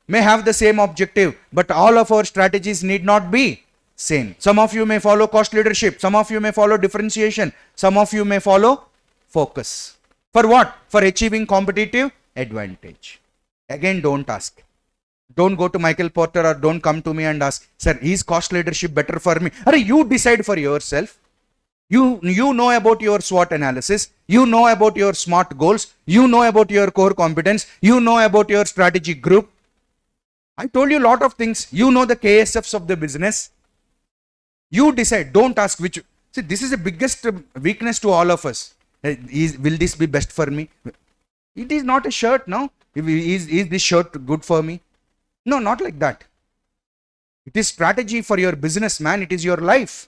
may have the same objective, but all of our strategies need not be same. Some of you may follow cost leadership, some of you may follow differentiation, some of you may follow focus. For what? For achieving competitive advantage. Again, don't ask. Don't go to Michael Porter or don't come to me and ask, sir, is cost leadership better for me? You decide for yourself. You know about your SWOT analysis. You know about your SMART goals. You know about your core competence. You know about your strategic group. I told you a lot of things. You know the KSFs of the business. You decide. Don't ask which. See, this is the biggest weakness to all of us. Will this be best for me? It is not a shirt, no? Is this shirt good for me? No, not like that. It is strategy for your business, man. It is your life.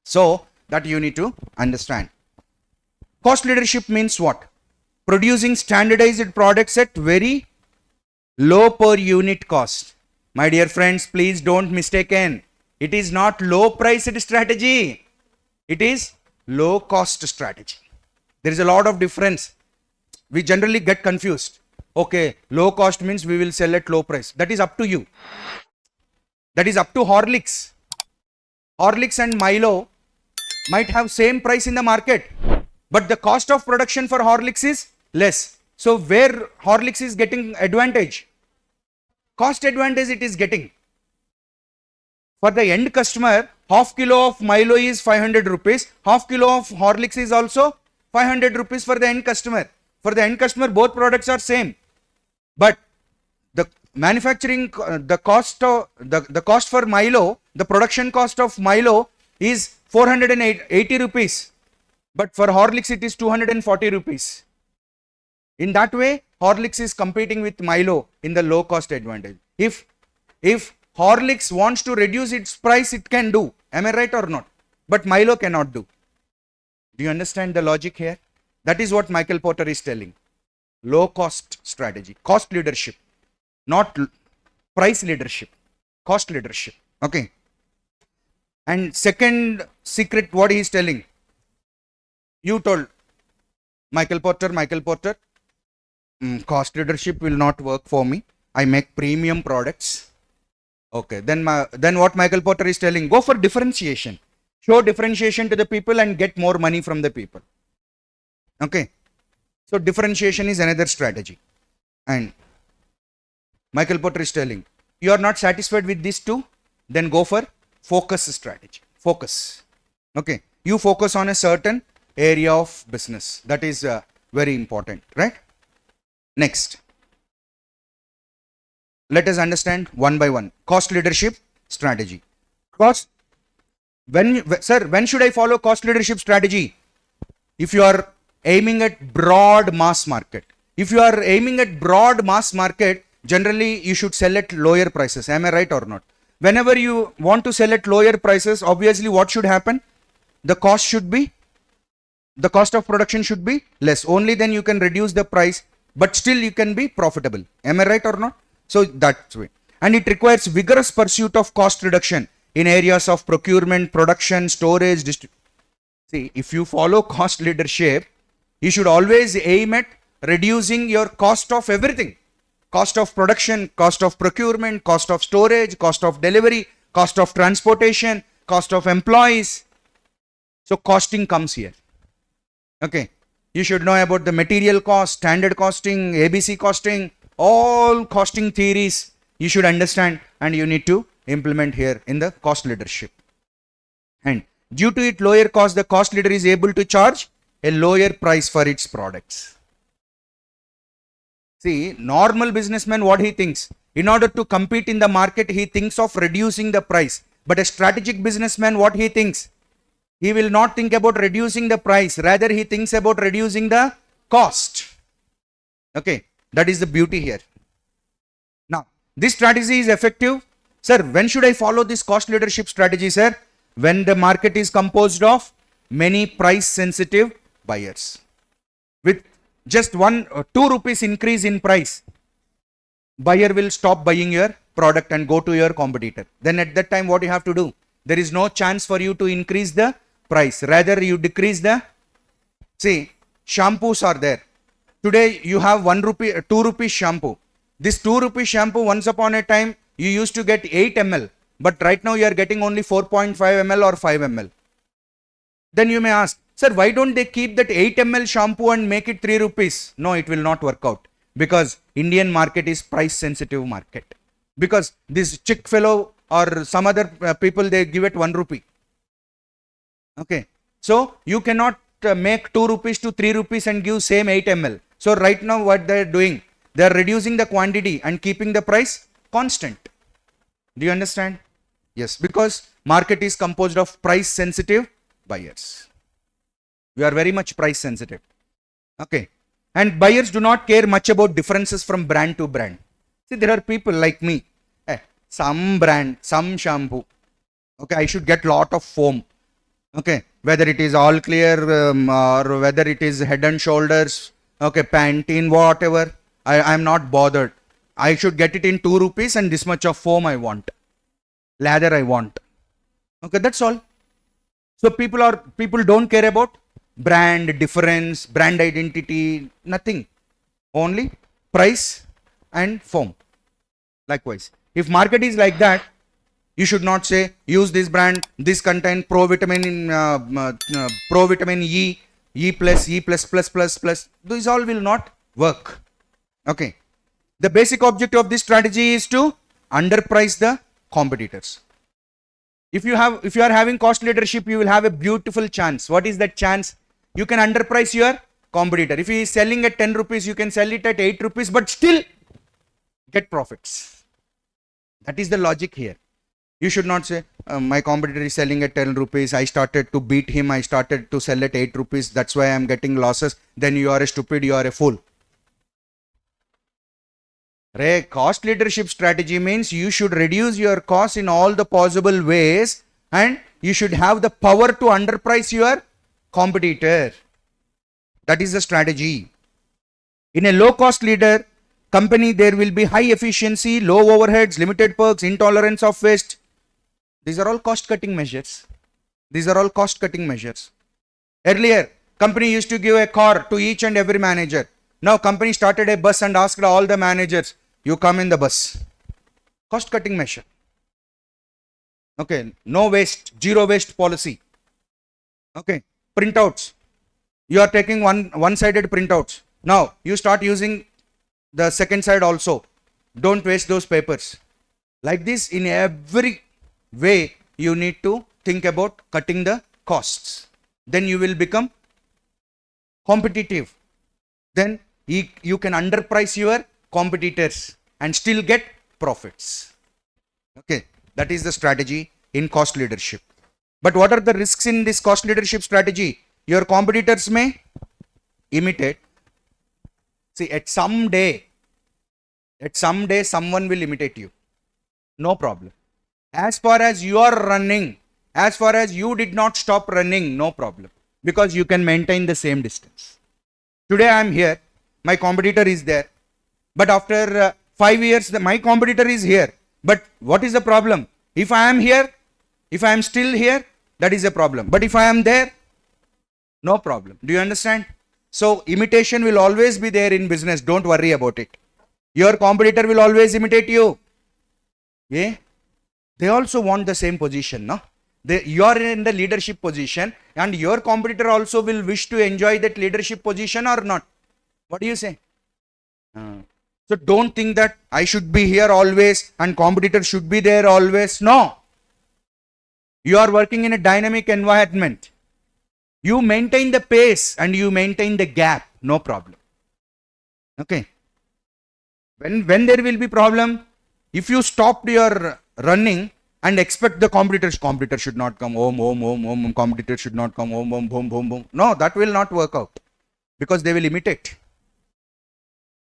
So that you need to understand. Cost leadership means what? Producing standardized products at very low per unit cost. My dear friends, please don't mistaken. It is not low priced strategy. It is low cost strategy. There is a lot of difference. We generally get confused. Okay, low cost means we will sell at low price. That is up to you. That is up to Horlicks. Horlicks and Milo might have same price in the market, but the cost of production for Horlicks is less. So where Horlicks is getting advantage? Cost advantage it is getting. For the end customer, half kilo of Milo is 500 rupees. Half kilo of Horlicks is also 500 rupees for the end customer. For the end customer, both products are same. But the manufacturing, the cost for Milo, the production cost of Milo is 480 rupees. But for Horlicks, it is 240 rupees. In that way, Horlicks is competing with Milo in the low cost advantage. If Horlicks wants to reduce its price, it can do. Am I right or not? But Milo cannot do. Do you understand the logic here? That is what Michael Porter is telling. Low cost strategy, cost leadership, not price leadership, cost leadership. Okay. And second secret, what he is telling. You told Michael Porter, cost leadership will not work for me. I make premium products. Okay, then what Michael Porter is telling, go for differentiation. Show differentiation to the people and get more money from the people. Okay, so differentiation is another strategy. And Michael Porter is telling, you are not satisfied with these two, then go for focus strategy. Focus. Okay, you focus on a certain area of business. That is very important, right? Next, let us understand one by one. Cost leadership strategy. When should I follow cost leadership strategy? If you are aiming at broad mass market. If you are aiming at broad mass market, generally you should sell at lower prices. Am I right or not? Whenever you want to sell at lower prices, obviously what should happen? The cost of production should be less. Only then you can reduce the price, but still you can be profitable. Am I right or not? So that's way. And it requires vigorous pursuit of cost reduction in areas of procurement, production, storage, distribution. See, if you follow cost leadership, you should always aim at reducing your cost of everything. Cost of production, cost of procurement, cost of storage, cost of delivery, cost of transportation, cost of employees. So costing comes here. Okay. You should know about the material cost, standard costing, ABC costing, all costing theories you should understand and you need to implement here in the cost leadership. And due to its lower cost, the cost leader is able to charge a lower price for its products. See, normal businessman, what he thinks? In order to compete in the market, he thinks of reducing the price. But a strategic businessman, what he thinks? He will not think about reducing the price. Rather, he thinks about reducing the cost. Okay, that is the beauty here. Now, this strategy is effective. Sir, when should I follow this cost leadership strategy, sir? When the market is composed of many price sensitive buyers. With just 2 rupees increase in price, buyer will stop buying your product and go to your competitor. Then at that time, what you have to do? There is no chance for you to increase the price. Rather, you decrease the, see, shampoos are there. Today, you have 2 rupees shampoo. This 2 rupees shampoo, once upon a time, you used to get 8 ml. But right now, you are getting only 4.5 ml or 5 ml. Then you may ask, sir, why don't they keep that 8 ml shampoo and make it 3 rupees? No, it will not work out. Because Indian market is price sensitive market. Because this chick fellow or some other people, they give it 1 rupee. Okay. So you cannot make 2 rupees to 3 rupees and give same 8 ml. So right now what they are doing? They are reducing the quantity and keeping the price constant. Do you understand? Yes. Because market is composed of price sensitive buyers. We are very much price sensitive. Okay. And buyers do not care much about differences from brand to brand. See, there are people like me. some brand, some shampoo. Okay, I should get lot of foam. Okay, whether it is all clear or whether it is head and shoulders, okay, Pantene, whatever, I'm not bothered. I should get it in 2 rupees and this much of foam I want. Lather I want. Okay, that's all. So people don't care about brand difference, brand identity, nothing. Only price and foam. Likewise, if market is like that, you should not say use this brand, this contain provitamin E, E plus, E plus plus plus plus. These all will not work. Okay. The basic objective of this strategy is to underprice the competitors. If you are having cost leadership, you will have a beautiful chance. What is that chance? You can underprice your competitor. If he is selling at 10 rupees, you can sell it at 8 rupees, but still get profits. That is the logic here. You should not say, my competitor is selling at 10 rupees. I started to beat him. I started to sell at 8 rupees. That's why I am getting losses. Then you are a stupid, you are a fool. Cost leadership strategy means you should reduce your costs in all the possible ways and you should have the power to underprice your competitor. That is the strategy. In a low cost leader company, there will be high efficiency, low overheads, limited perks, intolerance of waste. These are all cost cutting measures. Earlier, company used to give a car to each and every manager. Now company started a bus and asked all the managers, you come in the bus. Cost cutting measure. Okay, no waste, zero waste policy. Okay, printouts. You are taking one-sided printouts. Now you start using the second side also. Don't waste those papers. Like this, in every way, you need to think about cutting the costs. Then you will become competitive. Then you can underprice your competitors and still get profits. Okay, that is the strategy in cost leadership. But what are the risks in this cost leadership strategy? Your competitors may imitate. See, at some day someone will imitate you. No problem. As far as you are running, as far as you did not stop running, no problem. Because you can maintain the same distance. Today I am here, my competitor is there. But after 5 years, my competitor is here. But what is the problem? If I am here, if I am still here, that is a problem. But if I am there, no problem. Do you understand? So imitation will always be there in business. Don't worry about it. Your competitor will always imitate you. Yeah? They also want the same position, no? You are in the leadership position and your competitor also will wish to enjoy that leadership position or not. What do you say? So don't think that I should be here always and competitor should be there always. No. You are working in a dynamic environment. You maintain the pace and you maintain the gap. No problem. Okay. When there will be problem, if you stop your running and expect the competitor should not come, competitor should not come, home. No, that will not work out because they will imitate.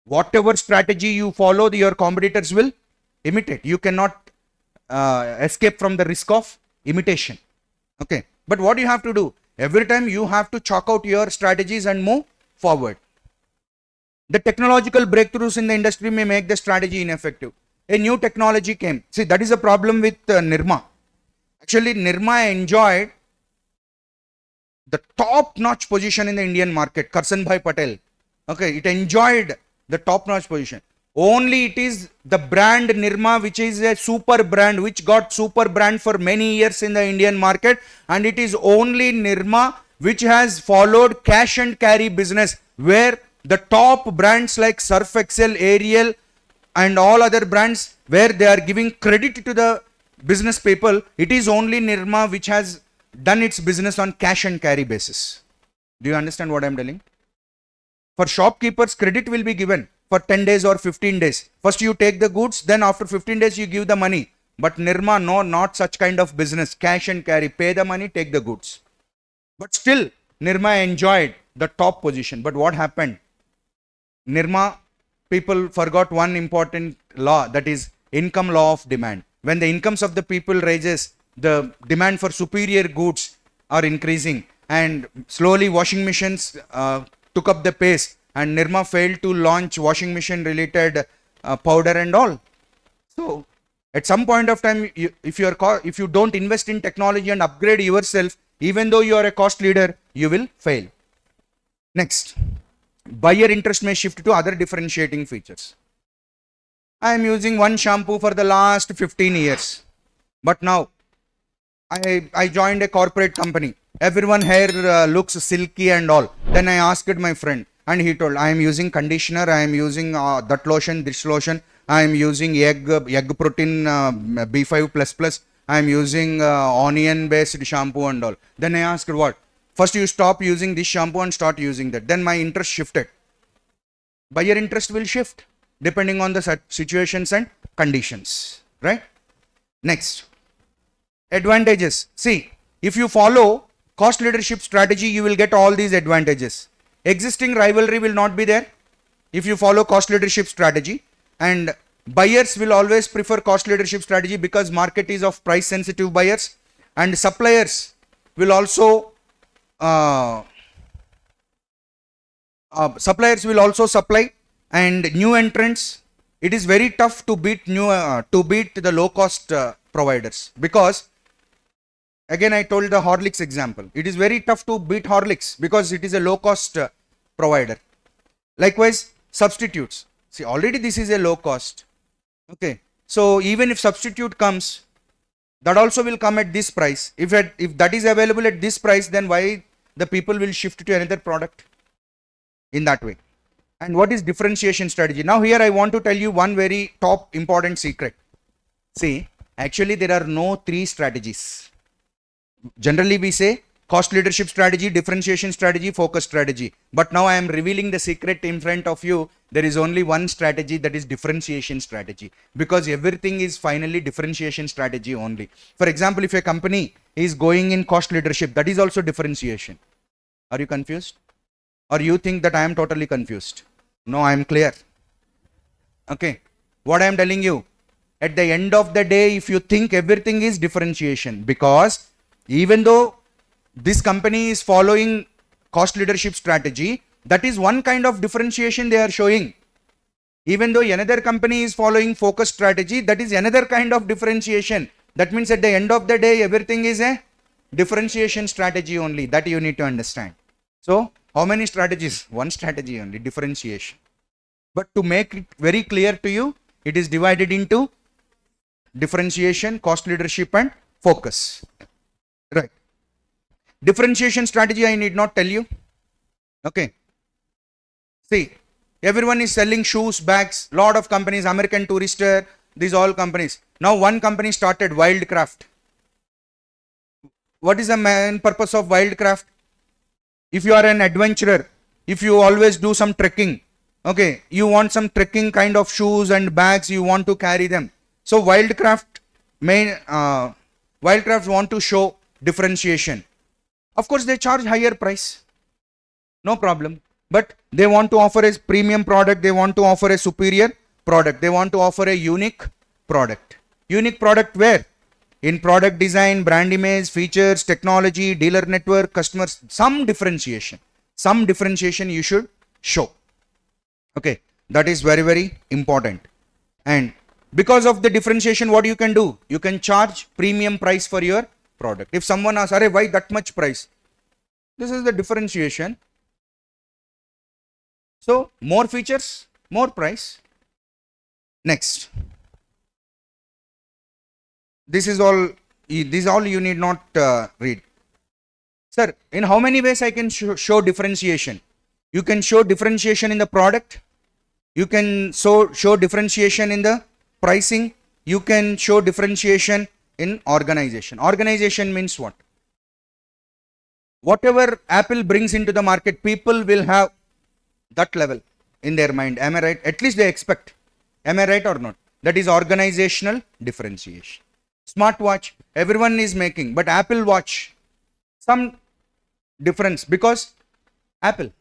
Whatever strategy you follow, your competitors will imitate. You cannot escape from the risk of imitation. Okay. But what you have to do? Every time you have to chalk out your strategies and move forward. The technological breakthroughs in the industry may make the strategy ineffective. A new technology came. See, that is a problem with Nirma. Actually, Nirma enjoyed the top-notch position in the Indian market. Karsanbhai Patel. Okay, it enjoyed the top-notch position. Only it is the brand Nirma, which is a super brand, which got super brand for many years in the Indian market. And it is only Nirma which has followed cash and carry business, where the top brands like Surf Excel, Ariel, and all other brands, where they are giving credit to the business people, it is only Nirma which has done its business on cash and carry basis. Do you understand what I am telling? For shopkeepers, credit will be given for 10 days or 15 days. First you take the goods, then after 15 days you give the money. But Nirma, no, not such kind of business. Cash and carry, pay the money, take the goods. But still, Nirma enjoyed the top position. But what happened? Nirma people forgot one important law, that is income law of demand. when the incomes of the people raises, the demand for superior goods are increasing, and slowly washing machines took up the pace, and Nirma failed to launch washing machine related powder and all. So at some point of time, if you don't invest in technology and upgrade yourself, even though you are a cost leader, you will fail. Next, buyer interest may shift to other differentiating features. I am using one shampoo for the last 15 years, but now I joined a corporate company. Everyone hair looks silky and all. Then I asked my friend, and he told, I am using conditioner, I am using that lotion, this lotion, I am using egg protein B5++, I am using onion based shampoo and all. Then I asked, what? First you stop using this shampoo and start using that. Then my interest shifted. Buyer interest will shift depending on the situations and conditions, right? Next, advantages. See, if you follow cost leadership strategy, you will get all these advantages. Existing rivalry will not be there if you follow cost leadership strategy, and buyers will always prefer cost leadership strategy because market is of price sensitive buyers, and suppliers will also supply, and new entrants. It is very tough to beat the low cost providers, because again I told the Horlicks example. It is very tough to beat Horlicks because it is a low cost provider. Likewise, substitutes. See, already this is a low cost. Okay, so even if substitute comes, that also will come at this price. If that is available at this price, then why the people will shift to another product in that way? And what is differentiation strategy? Now here I want to tell you one very top important secret. See, actually there are no three strategies. Generally we say cost leadership strategy, differentiation strategy, focus strategy. But now I am revealing the secret in front of you. There is only one strategy, that is differentiation strategy, because everything is finally differentiation strategy only. For example, if a company is going in cost leadership, that is also differentiation. Are you confused? Or you think that I am totally confused? No, I am clear. Okay. What I am telling you, at the end of the day, if you think everything is differentiation, because even though this company is following cost leadership strategy, that is one kind of differentiation they are showing. Even though another company is following focus strategy, that is another kind of differentiation. That means at the end of the day, everything is a differentiation strategy only. That you need to understand. So, how many strategies? One strategy only, differentiation. But to make it very clear to you, it is divided into differentiation, cost leadership and focus. Right. Differentiation strategy I need not tell you. Okay. See, everyone is selling shoes, bags, lot of companies, American Tourister, these all companies. Now one company started, Wildcraft. What is the main purpose of Wildcraft? If you are an adventurer, if you always do some trekking, okay, you want some trekking kind of shoes and bags, you want to carry them. So Wildcraft want to show differentiation. Of course, they charge higher price. No problem. But they want to offer a premium product. They want to offer a superior product. They want to offer a unique product. Unique product where? In product design, brand image, features, technology, dealer network, customers, some differentiation. Some differentiation you should show. Okay, that is very, very important. And because of the differentiation, what you can do? You can charge premium price for your product. If someone asks, "Arey, why that much price?" This is the differentiation. So, more features, more price. Next. This is all you need not read. Sir, in how many ways I can show differentiation? You can show differentiation in the product. You can show differentiation in the pricing. You can show differentiation in organization. Organization means what? Whatever Apple brings into the market, people will have that level in their mind. Am I right? At least they expect. Am I right or not? That is organizational differentiation. Smartwatch, everyone is making, but Apple Watch, some difference because Apple.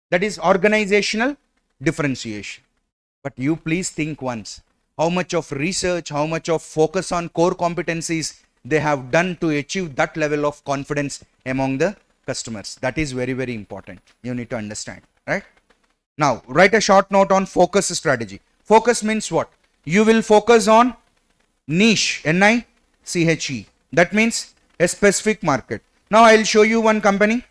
That is organizational differentiation. But you please think once. how much of research, how much of focus on core competencies they have done to achieve that level of confidence among the customers. That is very, very important. You need to understand, right? Now, write a short note on focus strategy. Focus means what? You will focus on niche, N-I-C-H-E. That means a specific market. Now, I'll show you one company.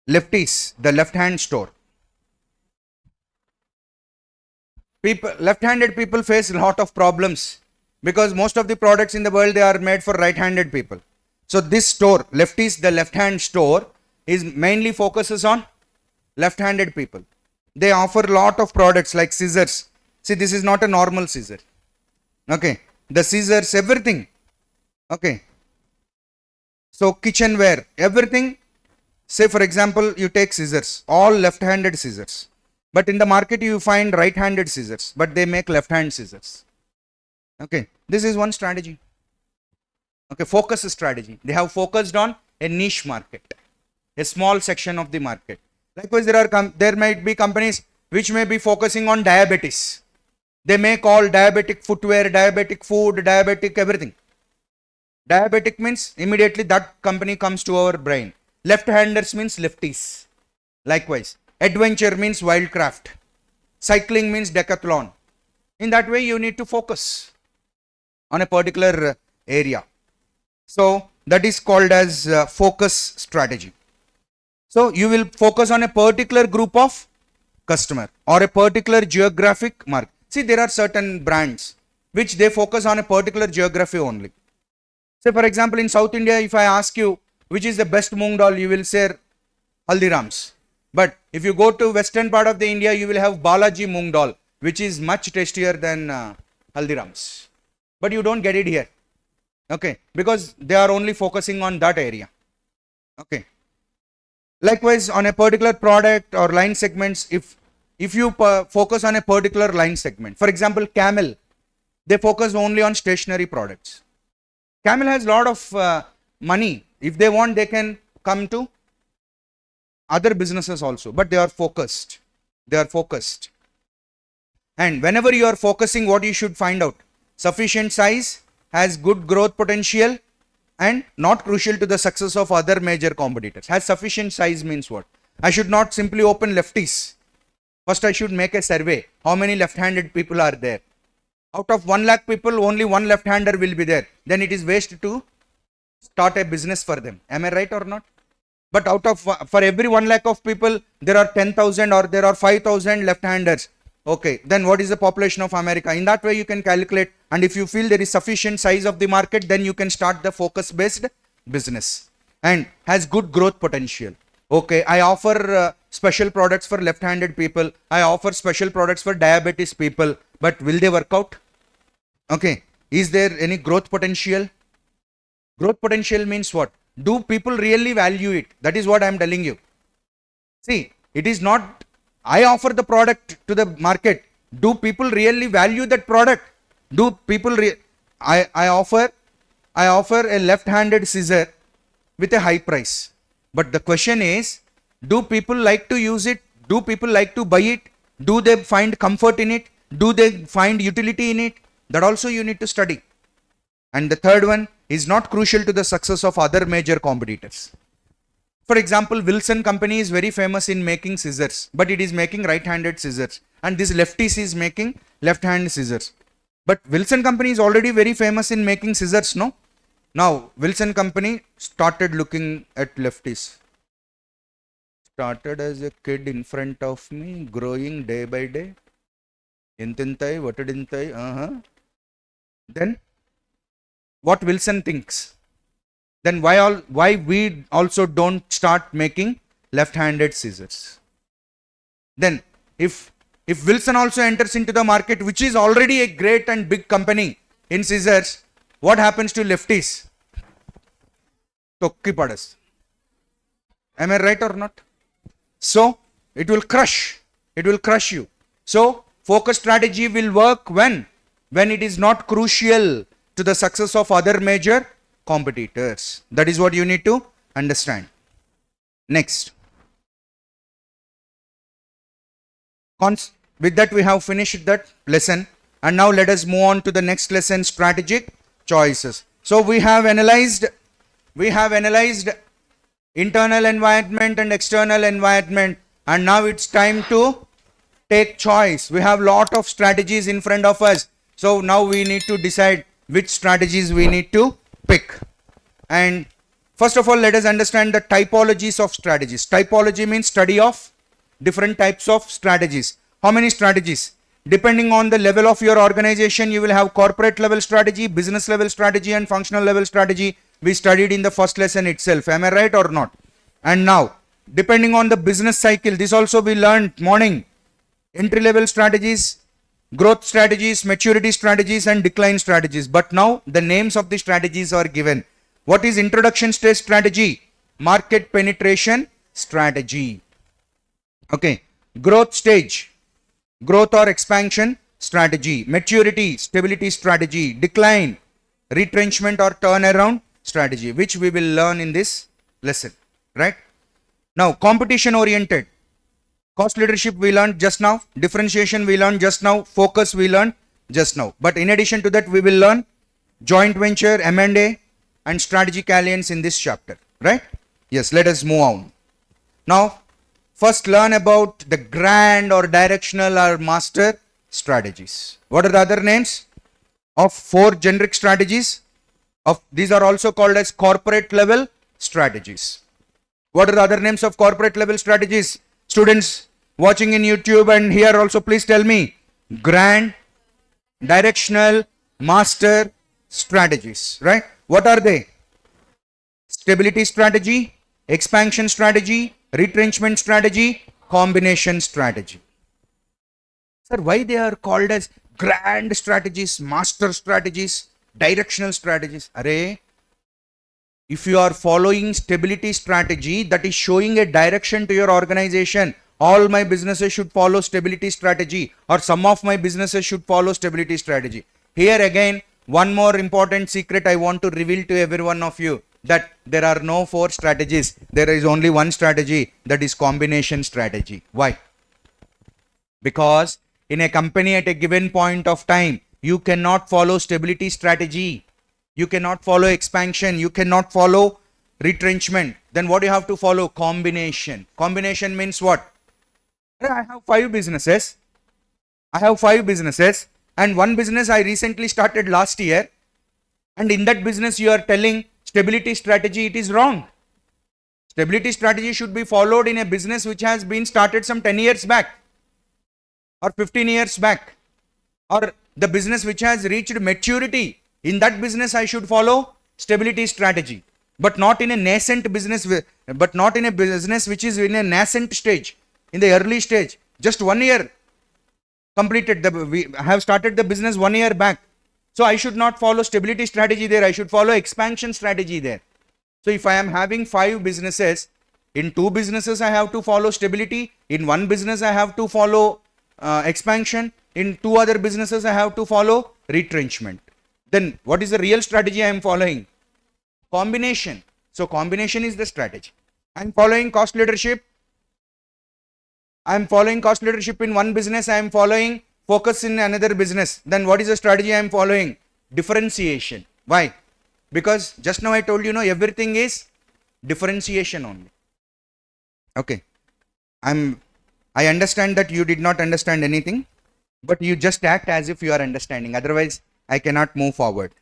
Lefties, the left-hand store. Left-handed people face a lot of problems because most of the products in the world, they are made for right-handed people. So this store, Lefties, the left-hand store, is mainly focuses on left-handed people. They offer a lot of products like scissors. See, this is not a normal scissor. Okay, the scissors, everything. Okay, so kitchenware, everything. Say for example, you take scissors, all left-handed scissors. But in the market you find right-handed scissors, but they make left-hand scissors. Okay, this is one strategy. Okay, focus strategy. They have focused on a niche market, a small section of the market. Likewise, there might be companies which may be focusing on diabetes. They make all diabetic footwear, diabetic food, diabetic everything. Diabetic means immediately that company comes to our brain. Left-handers means lefties. Likewise, adventure means wildcraft. Cycling means decathlon. In that way, you need to focus on a particular area. So that is called as focus strategy. So you will focus on a particular group of customer or a particular geographic market. See, there are certain brands which they focus on a particular geography only. Say for example, in South India, if I ask you which is the best moong dal, you will say Haldiram's. But if you go to western part of the India, you will have Balaji moong dal, which is much tastier than Haldiram's. But you don't get it here. Okay, because they are only focusing on that area. Okay. Likewise, on a particular product or line segments, if you focus on a particular line segment, for example, Camel, they focus only on stationery products. Camel has a lot of money. If they want, they can come to other businesses also, but they are focused. They are focused. And whenever you are focusing, what you should find out? Sufficient size, has good growth potential, and not crucial to the success of other major competitors. Has sufficient size means what? I should not simply open lefties. First, I should make a survey. How many left-handed people are there? Out of 1 lakh people, only one left-hander will be there. Then it is waste to start a business for them. Am I right or not? But for every 1 lakh of people, there are 10,000 or there are 5,000 left-handers. Okay, then what is the population of America? In that way, you can calculate, and if you feel there is sufficient size of the market, then you can start the focus-based business and has good growth potential. Okay, I offer special products for left-handed people. I offer special products for diabetes people, but will they work out? Okay, is there any growth potential? Growth potential means what? Do people really value it? That is what I am telling you. See, it is not I offer the product to the market. Do people really value that product? Do people I offer a left-handed scissor with a high price. But the question is, do people like to use it? Do people like to buy it? Do they find comfort in it? Do they find utility in it? That also you need to study. And the third one is not crucial to the success of other major competitors. For example, Wilson company is very famous in making scissors, but it is making right-handed scissors. And this Lefties is making left-hand scissors. But Wilson company is already very famous in making scissors, no? Now, Wilson company started looking at Lefties. Started as a kid in front of me, growing day by day. Intintai, vatadintai, Then, what Wilson thinks? Then why we also don't start making left-handed scissors? Then if Wilson also enters into the market, which is already a great and big company in scissors, what happens to lefties? Tokki padas. Am I right or not? So it will crush. It will crush you. So focus strategy will work when it is not crucial to the success of other major competitors. That is what you need to understand. Next. With that we have finished that lesson, and now let us move on to the next lesson, strategic choices. So we have analyzed internal environment and external environment, and now it's time to take choice. We have lot of strategies in front of us, so now we need to decide which strategies we need to pick. And first of all, let us understand the typologies of strategies. Typology means study of different types of strategies. How many strategies? Depending on the level of your organization, you will have corporate level strategy, business level strategy, and functional level strategy. We studied in the first lesson itself. Am I right or not? And now, depending on the business cycle, this also we learned morning. Entry level strategies, growth strategies, maturity strategies, and decline strategies. But now the names of the strategies are given. What is introduction stage strategy? Market penetration strategy. Okay. Growth stage, growth or expansion strategy. Maturity, stability strategy. Decline, retrenchment or turnaround strategy, which we will learn in this lesson, right? Now, competition oriented. Cost leadership we learned just now. Differentiation we learned just now. Focus we learned just now. But in addition to that, we will learn joint venture, M&A, and strategic alliance in this chapter, right? Yes, let us move on. Now, first learn about the grand or directional or master strategies. What are the other names of 4 generic strategies? These are also called as corporate level strategies. What are the other names of corporate level strategies? Students watching in YouTube and here also, please tell me. Grand, directional, master strategies, right? What are they? Stability strategy, expansion strategy, retrenchment strategy, combination strategy. Sir, why they are called as grand strategies, master strategies, directional strategies? Array, if you are following stability strategy, that is showing a direction to your organization. All my businesses should follow stability strategy, or some of my businesses should follow stability strategy. Here again, one more important secret I want to reveal to every one of you, that there are no 4 strategies. There is only one strategy, that is combination strategy. Why? Because in a company at a given point of time, you cannot follow stability strategy. You cannot follow expansion. You cannot follow retrenchment. Then what do you have to follow? Combination. Combination means what? I have 5 businesses. And one business I recently started last year. And in that business you are telling stability strategy, it is wrong. Stability strategy should be followed in a business which has been started some 10 years back or 15 years back, or the business which has reached maturity. In that business I should follow stability strategy, but not in a nascent business, but not in a business which is in a nascent stage, in the early stage. Just 1 year completed, we have started the business 1 year back. So I should not follow stability strategy there. I should follow expansion strategy there. So if I am having 5 businesses, in 2 businesses I have to follow stability. In 1 business I have to follow expansion. In 2 other businesses I have to follow retrenchment. Then what is the real strategy I am following? Combination. So combination is the strategy. I am following cost leadership. I am following cost leadership in 1 business. I am following focus in another business. Then what is the strategy I am following? Differentiation. Why? Because just now I told you, everything is differentiation only. Okay. I understand that you did not understand anything, but you just act as if you are understanding. Otherwise, I cannot move forward.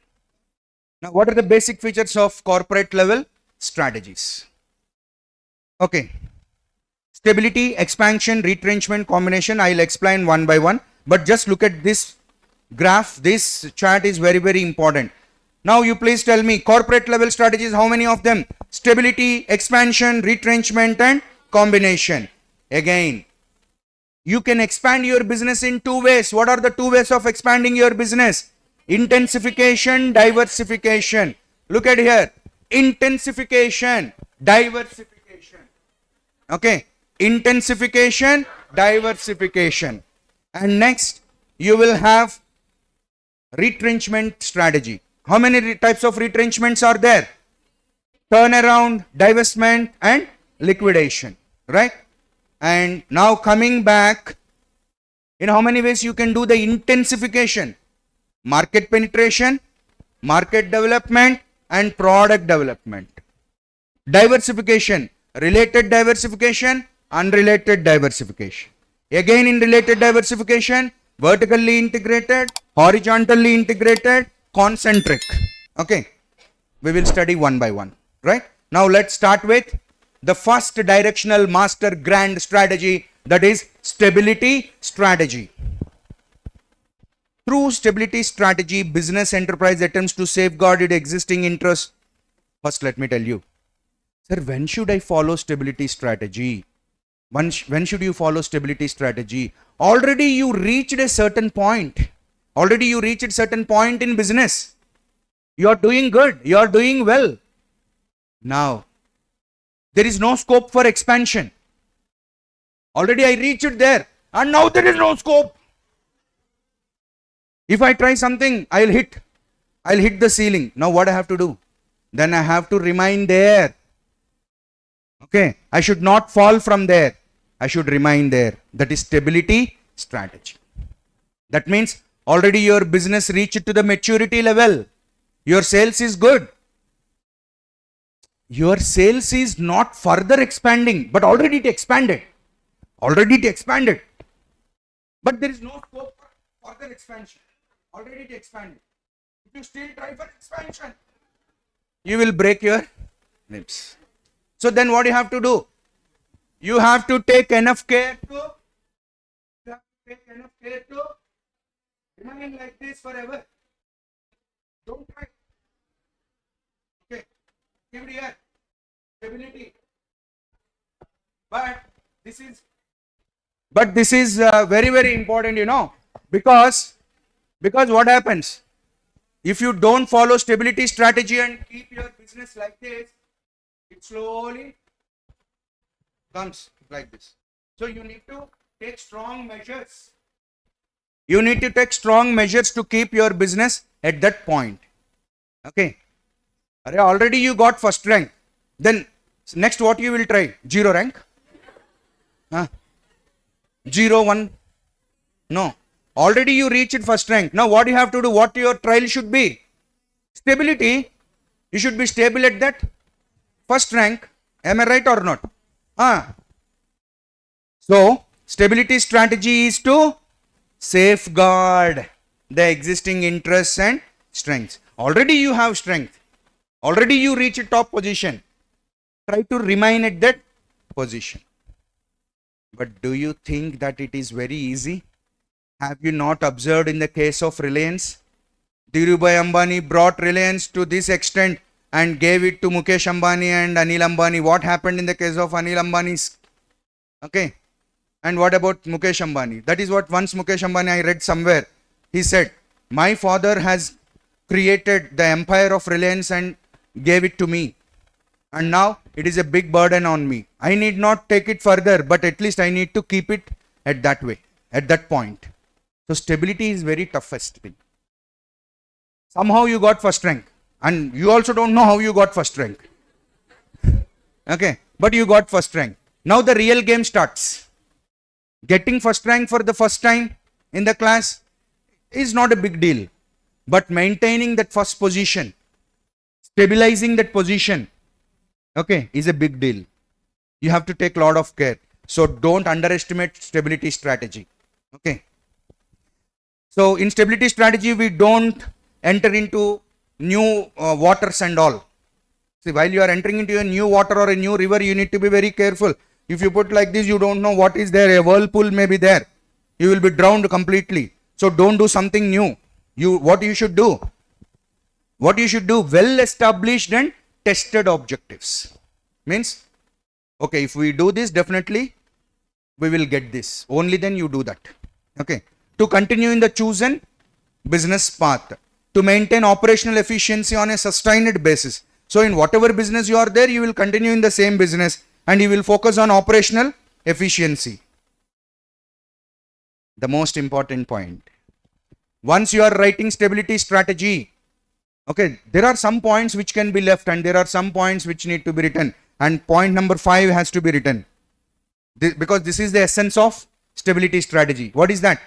Now, what are the basic features of corporate level strategies? Okay. Stability, expansion, retrenchment, combination, I will explain one by one. But just look at this graph. This chart is very, very important. Now you please tell me, corporate level strategies, how many of them? Stability, expansion, retrenchment, and combination. Again, you can expand your business in 2 ways. What are the 2 ways of expanding your business? Intensification, diversification. Look at here. Intensification, diversification. Okay. intensification, diversification. And next, you will have retrenchment strategy. How many types of retrenchments are there? Turnaround, divestment, and liquidation, right? And now coming back, in how many ways you can do the intensification? Market penetration, market development, and product development. Diversification, related diversification, unrelated diversification. Again, in related diversification, vertically integrated, horizontally integrated, concentric. Okay, we will study one by one, right? Now let's start with the first directional master grand strategy, that is stability strategy. Through stability strategy, business enterprise attempts to safeguard its existing interests. First, let me tell you, sir, when should I follow stability strategy? When should you follow stability strategy? Already you reached a certain point. Already you reached a certain point in business. You are doing good. You are doing well. Now, there is no scope for expansion. Already I reached it there. And now there is no scope. If I try something, I'll hit the ceiling. Now what I have to do? Then I have to remain there. Okay, I should not fall from there. I should remain there. That is stability strategy. That means already your business reached to the maturity level. Your sales is good. Your sales is not further expanding, but already it expanded. Already it expanded. But there is no scope for further expansion. Already it expanded. If you still try for expansion, you will break your ribs. So then what you have to do? You have to take enough care to remain like this forever. Don't try. Okay. Give it here. Stability. But this is very, very important, you know, because what happens? If you don't follow stability strategy and keep your business like this, it slowly comes like this. So you need to take strong measures. You need to take strong measures to keep your business at that point. Okay. Already you got first rank. Then next what you will try? 0 rank? 0, 1? No. Already you reached first rank. Now what you have to do? What your trial should be? Stability. You should be stable at that first rank. Am I right or not? So stability strategy is to safeguard the existing interests and strengths. Already you have strength. Already you reach a top position. Try to remain at that position. But do you think that it is very easy? Have you not observed in the case of Reliance? Dhirubhai Ambani brought Reliance to this extent and gave it to Mukesh Ambani and Anil Ambani. What happened in the case of Anil Ambani's? Okay. And what about Mukesh Ambani? That is what once Mukesh Ambani, I read somewhere, he said, my father has created the empire of Reliance and gave it to me. And now it is a big burden on me. I need not take it further, but at least I need to keep it at that way, at that point. So stability is very toughest thing. Somehow you got first rank. And you also don't know how you got first rank. Okay. But you got first rank. Now the real game starts. Getting first rank for the first time in the class is not a big deal. But maintaining that first position, stabilizing that position, okay, is a big deal. You have to take a lot of care. So don't underestimate stability strategy. Okay. So in stability strategy, we don't enter into new waters and all. See, while you are entering into a new water or a new river, you need to be very careful. If you put like this, you don't know what is there. A whirlpool may be there. You will be drowned completely. So don't do something new. What you should do? Well established and tested objectives. Means, okay, if we do this, definitely we will get this. Only then you do that. Okay. To continue in the chosen business path. To maintain operational efficiency on a sustained basis. So in whatever business you are there, you will continue in the same business and you will focus on operational efficiency. The most important point. Once you are writing stability strategy, okay, there are some points which can be left and there are some points which need to be written. And point number 5 has to be written. Because this is the essence of stability strategy. What is that?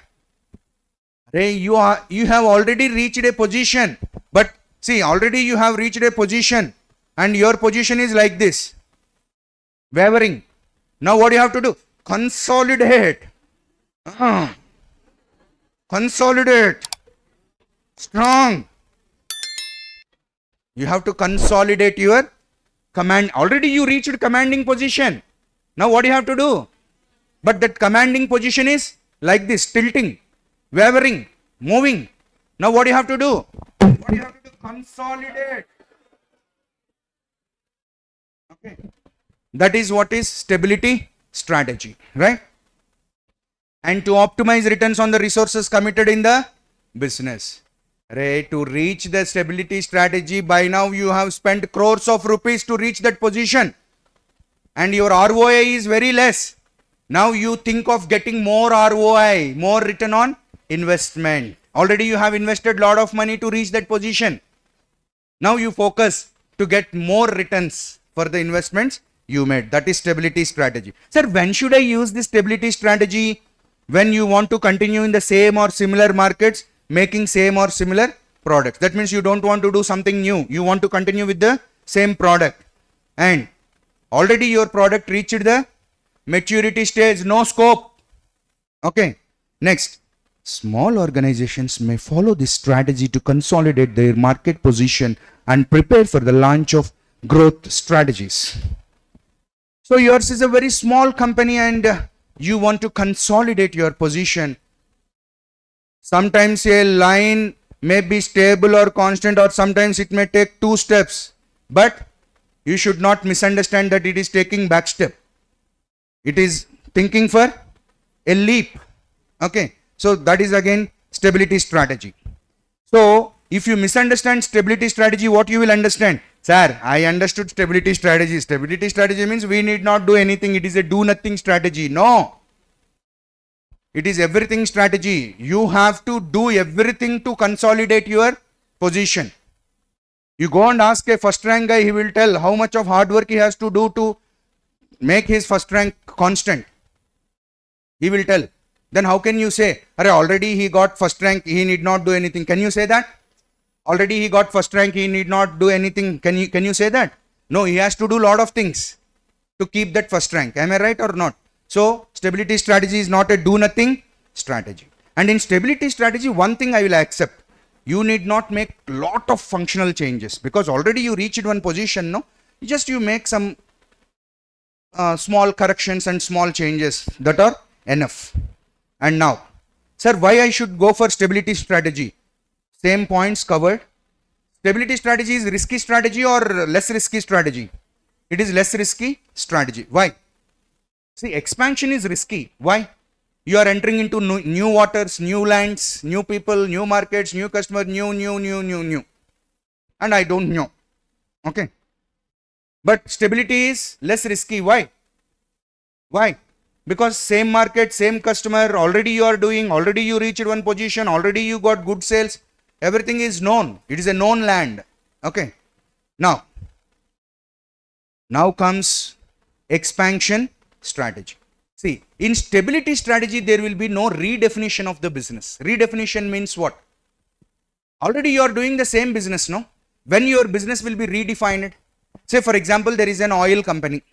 You have already reached a position. But see, already you have reached a position and your position is like this. Wavering. Now what do you have to do? Consolidate. Consolidate. Strong. You have to consolidate your command. Already you reached commanding position. Now what do you have to do? But that commanding position is like this, tilting, wavering, moving. Now what do you have to do? What do you have to do? Consolidate. Okay. That is what is stability strategy, right? And to optimize returns on the resources committed in the business. Right, to reach the stability strategy, by now you have spent crores of rupees to reach that position and your ROI is very less. Now you think of getting more ROI, more return on investment. Already you have invested lot of money to reach that position. Now you focus to get more returns for the investments you made. That is stability strategy. Sir, when should I use this stability strategy? When you want to continue in the same or similar markets, making same or similar products. That means you don't want to do something new. You want to continue with the same product. And already your product reached the maturity stage, no scope. Okay. Next, small organizations may follow this strategy to consolidate their market position and prepare for the launch of growth strategies. So yours is a very small company and you want to consolidate your position. Sometimes a line may be stable or constant, or sometimes it may take 2 steps. But you should not misunderstand that it is taking back step. It is thinking for a leap. Okay. So that is again stability strategy. So if you misunderstand stability strategy, what you will understand? Sir, I understood stability strategy. Stability strategy means we need not do anything. It is a do nothing strategy. No. It is everything strategy. You have to do everything to consolidate your position. You go and ask a first rank guy, he will tell how much of hard work he has to do to make his first rank constant. He will tell. Then how can you say, already he got first rank, he need not do anything. Can you say that? Already he got first rank, he need not do anything. Can you say that? No, he has to do lot of things to keep that first rank. Am I right or not? So, stability strategy is not a do-nothing strategy. And in stability strategy, one thing I will accept. You need not make lot of functional changes because already you reached one position, no? You make some small corrections and small changes that are enough. And now, sir, why I should go for stability strategy? Same points covered. Stability strategy is risky strategy or less risky strategy? It is less risky strategy. Why? See, expansion is risky. Why? You are entering into new waters, new lands, new people, new markets, new customers, new. And I don't know. Okay. But stability is less risky. Why? Why? Because same market, same customer, already you are doing, already you reached one position, already you got good sales. Everything is known. It is a known land. Okay. Now comes expansion strategy. See, in stability strategy, there will be no redefinition of the business. Redefinition means what? Already you are doing the same business, no? When your business will be redefined. Say, for example, there is an oil company.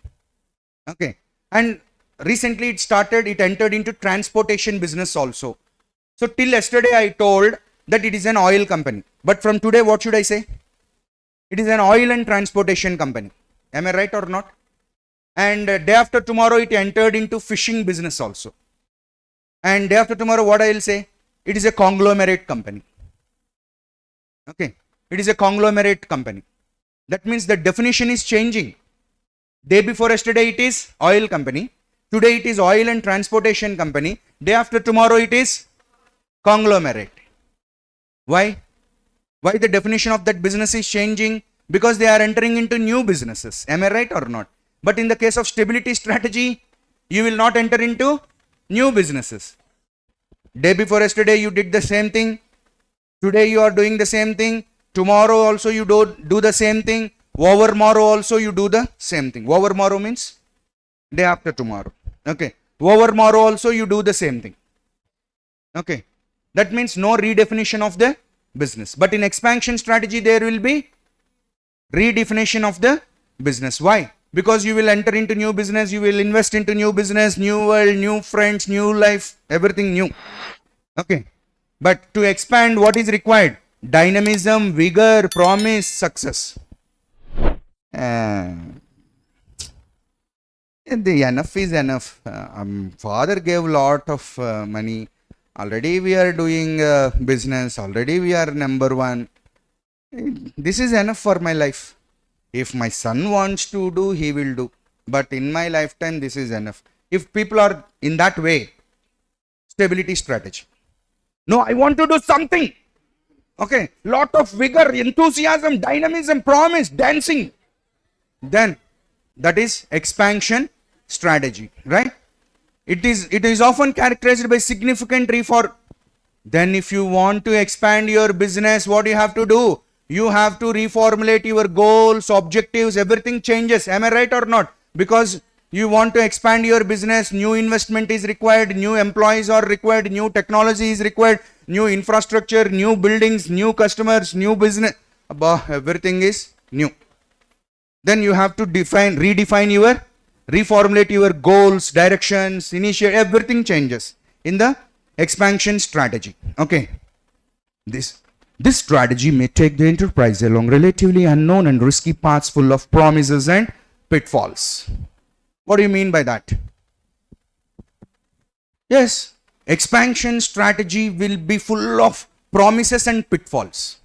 Okay. And recently it entered into transportation business also. So, till yesterday I told that it is an oil company. But from today, what should I say? It is an oil and transportation company. Am I right or not? And day after tomorrow, it entered into fishing business also. And day after tomorrow, what I will say? It is a conglomerate company. Okay. It is a conglomerate company. That means the definition is changing. Day before yesterday, it is oil company. Today, it is oil and transportation company. Day after tomorrow, it is conglomerate. Why? Why the definition of that business is changing? Because they are entering into new businesses. Am I right or not? But in the case of stability strategy, you will not enter into new businesses. Day before yesterday, you did the same thing. Today, you are doing the same thing. Tomorrow also, you do the same thing. Overmorrow also, you do the same thing. Overmorrow means day after tomorrow. Okay. Overmorrow also, you do the same thing. Okay. That means no redefinition of the business. But in expansion strategy, there will be redefinition of the business. Why? Because you will enter into new business, you will invest into new business, new world, new friends, new life, everything new. Okay. But to expand, what is required? Dynamism, vigor, promise, success. The enough is enough. Father gave lot of money. Already we are doing business. Already we are number one. This is enough for my life. If my son wants to do, he will do. But in my lifetime, this is enough. If people are in that way, stability strategy. No, I want to do something. Okay, lot of vigor, enthusiasm, dynamism, promise, dancing. Then that is expansion strategy, right? It is often characterized by significant reform. Then if you want to expand your business, what do you have to do? You have to reformulate your goals, objectives, everything changes. Am I right or not? Because you want to expand your business, new investment is required, new employees are required, new technology is required, new infrastructure, new buildings, new customers, new business. Everything is new. Then you have to reformulate your goals, directions, initiate, everything changes in the expansion strategy. Okay. This strategy may take the enterprise along relatively unknown and risky paths full of promises and pitfalls. What do you mean by that? Yes, expansion strategy will be full of promises and pitfalls.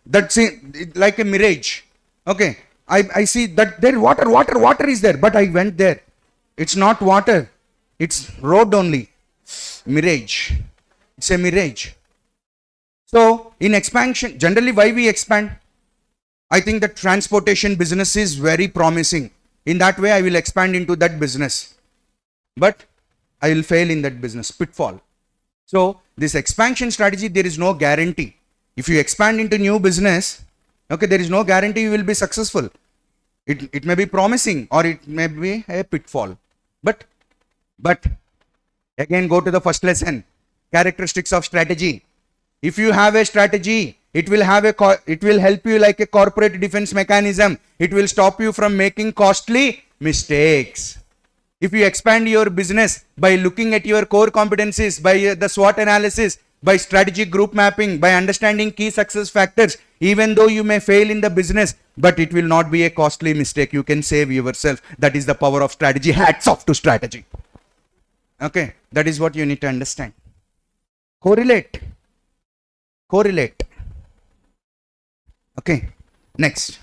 That's it, like a mirage. Okay, I see that there water is there, but I went there. It's not water, it's road only. Mirage. It's a mirage. So, in expansion, generally why we expand? I think the transportation business is very promising. In that way, I will expand into that business. But I will fail in that business. Pitfall. So, this expansion strategy, there is no guarantee. If you expand into new business, okay, there is no guarantee you will be successful. It may be promising or it may be a pitfall. But again, go to the first lesson. Characteristics of strategy. If you have a strategy, it will help you like a corporate defense mechanism. It will stop you from making costly mistakes. If you expand your business by looking at your core competencies, by the SWOT analysis, by strategic group mapping, by understanding key success factors, even though you may fail in the business, but it will not be a costly mistake. You can save yourself. That is the power of strategy. Hats off to strategy. Okay, that is what you need to understand. Correlate. Okay, next.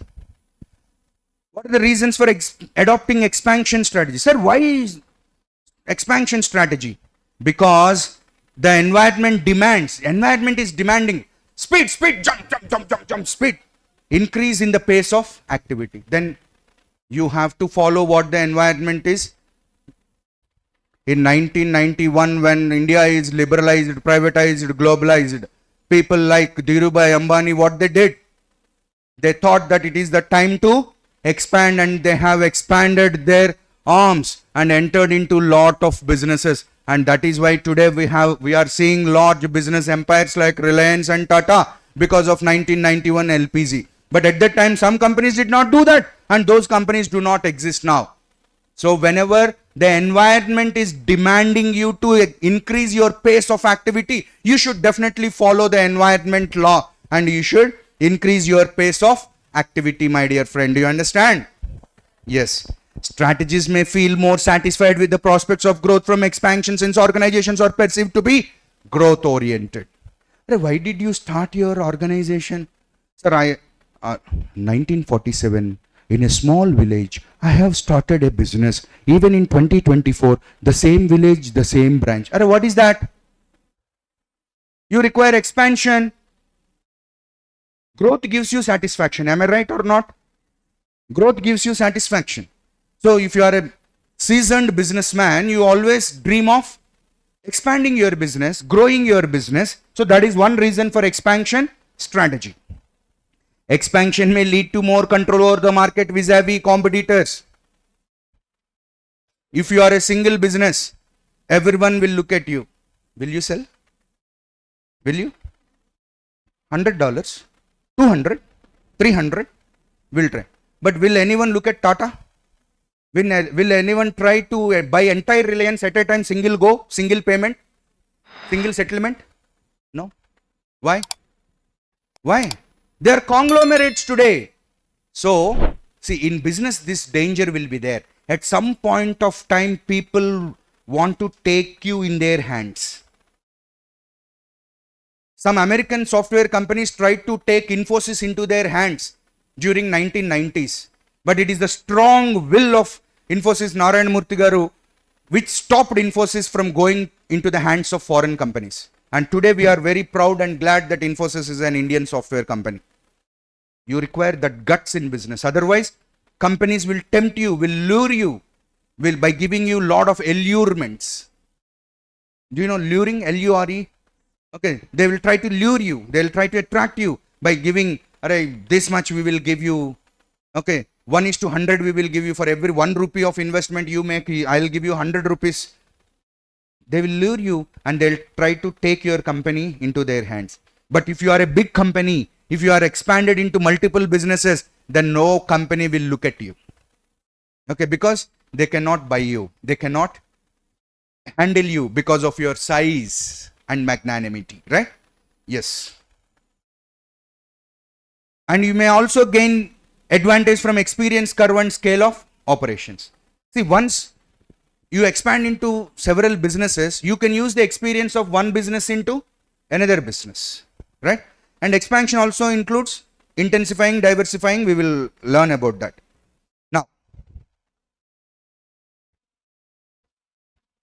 What are the reasons for adopting expansion strategy? Sir, why is expansion strategy? Because the environment is demanding speed, jump, speed. Increase in the pace of activity. Then you have to follow what the environment is. In 1991, when India is liberalized, privatized, globalized, people like Dhirubhai Ambani, what they did? They thought that it is the time to expand, and they have expanded their arms and entered into lot of businesses. And that is why today we are seeing large business empires like Reliance and Tata because of 1991 LPG. But at that time, some companies did not do that, and those companies do not exist now. So whenever the environment is demanding you to increase your pace of activity, you should definitely follow the environment law and you should increase your pace of activity, my dear friend. Do you understand? Yes. Strategists may feel more satisfied with the prospects of growth from expansion since organizations are perceived to be growth oriented. Why did you start your organization? Sir, 1947. In a small village, I have started a business. Even in 2024, the same village, the same branch. What is that? You require expansion. Growth gives you satisfaction. Am I right or not? Growth gives you satisfaction. So if you are seasoned businessman, you always dream of expanding your business, growing your business. So that is one reason for expansion strategy. Expansion may lead to more control over the market vis-a-vis competitors. If you are a single business, everyone will look at you. Will you sell? Will you? $100, 200, 300, will try. But will anyone look at Tata? Will anyone try to buy entire Reliance at a time, single go, single payment, single settlement? No. Why? Why? They are conglomerates today. So, see, in business, this danger will be there. At some point of time, people want to take you in their hands. Some American software companies tried to take Infosys into their hands during 1990s. But it is the strong will of Infosys Narayan Murthy Garu which stopped Infosys from going into the hands of foreign companies. And today we are very proud and glad that Infosys is an Indian software company. You require that guts in business. Otherwise, companies will tempt you, will lure you, by giving you lot of allurements. Do you know luring? L-U-R-E? Okay, they will try to lure you. They will try to attract you by giving, this much we will give you. Okay, 1:100 we will give you for every 1 rupee of investment you make. I will give you 100 rupees. They will lure you and they'll try to take your company into their hands. But if you are a big company, if you are expanded into multiple businesses, then no company will look at you. Okay, because they cannot buy you. They cannot handle you because of your size and magnanimity, right? Yes. And you may also gain advantage from experience curve and scale of operations. See, once you expand into several businesses, you can use the experience of one business into another business, right? And expansion also includes intensifying, diversifying. We will learn about that. Now,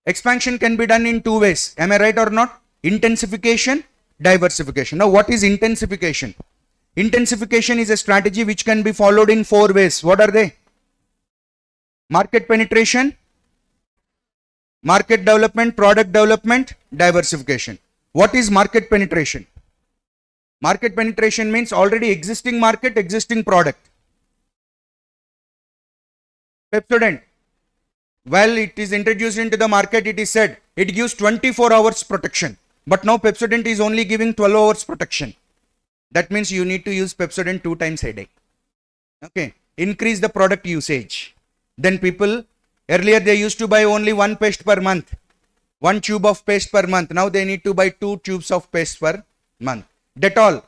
expansion can be done in two ways. Am I right or not? Intensification, diversification. Now, what is intensification? Intensification is a strategy which can be followed in 4 ways. What are they? Market penetration, market development, product development, diversification. What is market penetration? Market penetration means already existing market, existing product. Pepsodent, while it is introduced into the market, it is said it gives 24 hours protection. But now Pepsodent is only giving 12 hours protection. That means you need to use Pepsodent 2 times a day. Okay. Increase the product usage. Then people, earlier they used to buy only 1 paste per month. 1 tube of paste per month. Now they need to buy 2 tubes of paste per month. Dettol.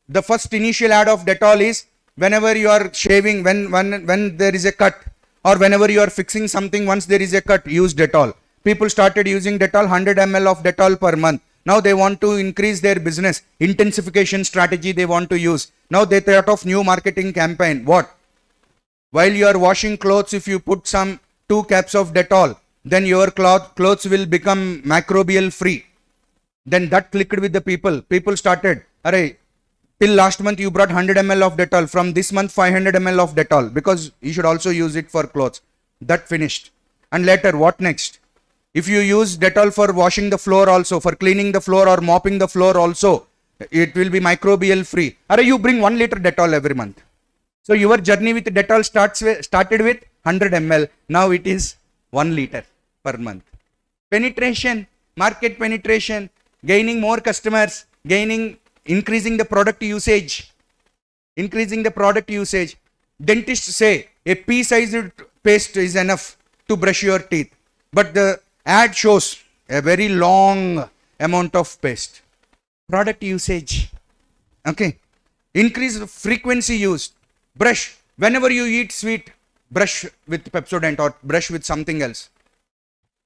The first initial ad of Dettol is whenever you are shaving, when there is a cut, or whenever you are fixing something, once there is a cut, use Dettol. People started using Dettol, 100 ml of Dettol per month. Now they want to increase their business. Intensification strategy they want to use. Now they thought of new marketing campaign. What? While you are washing clothes, if you put some 2 caps of Dettol, then your clothes will become microbial free. Then that clicked with the people. People started, till last month you brought 100 ml of Dettol. From this month 500 ml of Dettol, because you should also use it for clothes. That finished. And later, what next? If you use Dettol for washing the floor also, for cleaning the floor or mopping the floor also, it will be microbial free. You bring 1 liter Dettol every month. So your journey with Dettol started with 100 ml. Now it is 1 liter per month. Penetration, market penetration, gaining more customers, increasing the product usage. Increasing the product usage. Dentists say a pea-sized paste is enough to brush your teeth. But the ad shows a very long amount of paste. Product usage. Okay. Increase frequency used. Brush. Whenever you eat sweet, brush with Pepsodent or brush with something else.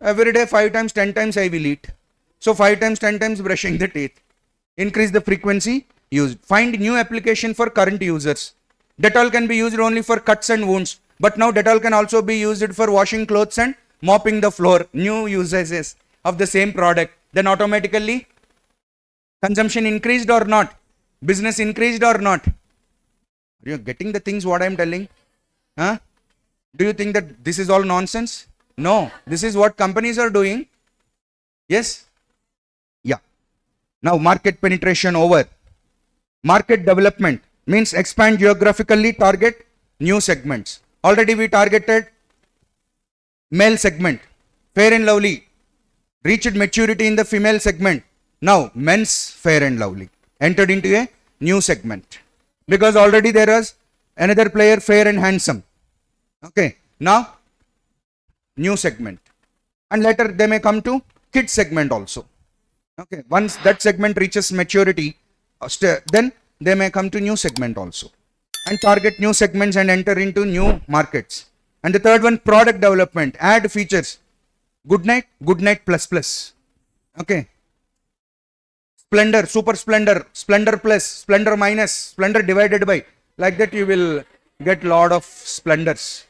Every day 5 times, 10 times I will eat. So 5 times, 10 times brushing the teeth. Increase the frequency used. Find new application for current users. Dettol can be used only for cuts and wounds. But now Dettol can also be used for washing clothes and mopping the floor. New usages of the same product. Then automatically consumption increased or not? Business increased or not? Are you getting the things what I am telling? Do you think that this is all nonsense? No, this is what companies are doing. Yes. Yeah. Now market penetration over. Market development means expand geographically, target new segments. Already we targeted male segment, fair and lovely, reached maturity in the female segment. Now men's fair and lovely entered into a new segment because already there was another player, fair and handsome. Okay, now new segment, and later they may come to kids segment also. Okay, once that segment reaches maturity, then they may come to new segment also and target new segments and enter into new markets. And the third one, product development, add features. Good night plus plus. Okay, splendor, super splendor, splendor plus, splendor minus, splendor divided by, like that you will get lot of splendors.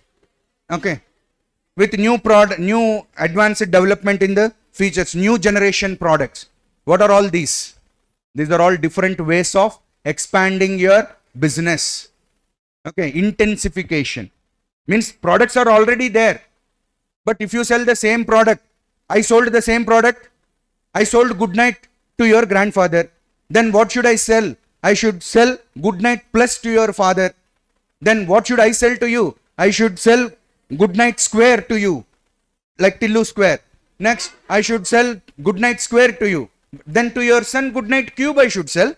Okay, with new product, new advanced development in the features, new generation products. What are all these? These are all different ways of expanding your business. Okay, intensification means products are already there, but if you sell the same product, I sold the same product, I sold good night to your grandfather, then what should I sell? I should sell good night plus to your father. Then what should I sell to you? I should sell good night square to you, like Tillu square. Next, I should sell good night square to you. Then to your son, good night cube I should sell.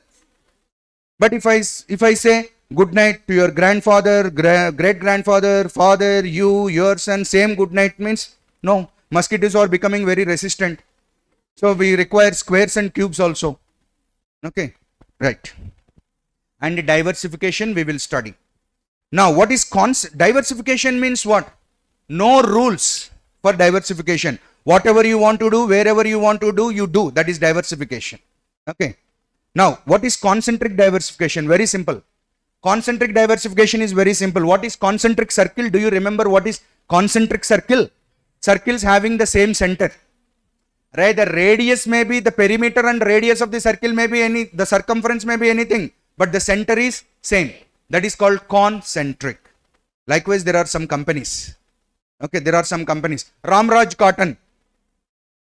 But if I say good night to your grandfather, great grandfather, father, you, your son, same good night means no, mosquitoes are becoming very resistant. So we require squares and cubes also. Okay, right. And diversification we will study. Now, what is diversification means what? No rules for diversification. Whatever you want to do, wherever you want to do, you do. That is diversification. Okay. Now, what is concentric diversification? Very simple. Concentric diversification is very simple. What is concentric circle? Do you remember what is concentric circle? Circles having the same center. Right? The radius may be the perimeter and radius of the circle may be any, the circumference may be anything, but the center is same. That is called concentric. Likewise, there are some companies. Okay, there are some companies. Ramraj Cotton,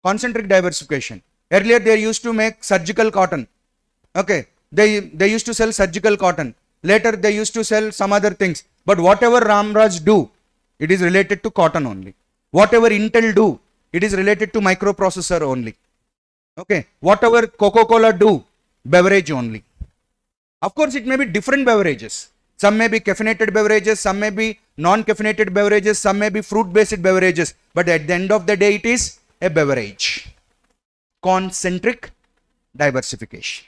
concentric diversification. Earlier, they used to make surgical cotton. Okay, they used to sell surgical cotton. Later, they used to sell some other things. But whatever Ramraj do, it is related to cotton only. Whatever Intel do, it is related to microprocessor only. Okay, whatever Coca-Cola do, beverage only. Of course, it may be different beverages. Some may be caffeinated beverages, some may be non-caffeinated beverages, some may be fruit-based beverages. But at the end of the day, it is a beverage. Concentric diversification.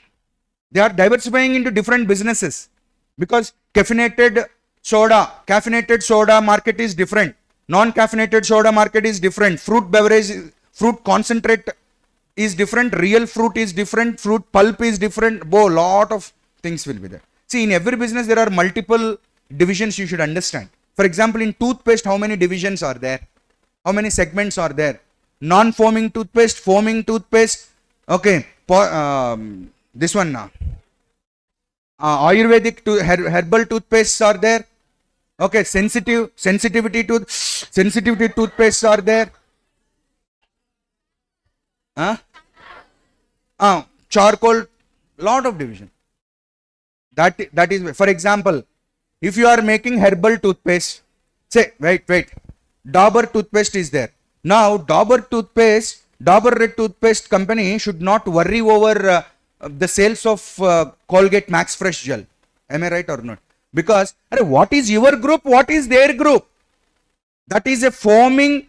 They are diversifying into different businesses because caffeinated soda market is different. Non-caffeinated soda market is different. Fruit beverage, fruit concentrate is different. Real fruit is different. Fruit pulp is different. Lot of things will be there. See, in every business, there are multiple divisions you should understand. For example, in toothpaste, how many divisions are there? How many segments are there? Non-foaming toothpaste, foaming toothpaste. Okay, this one now. Ayurvedic herbal toothpastes are there. Okay, sensitivity toothpastes are there. Charcoal, lot of division. That is, for example, if you are making herbal toothpaste, say, wait, Dabur toothpaste is there. Now, Dabur Red toothpaste company should not worry over the sales of Colgate Max Fresh Gel. Am I right or not? Because, what is your group? What is their group? That is a foaming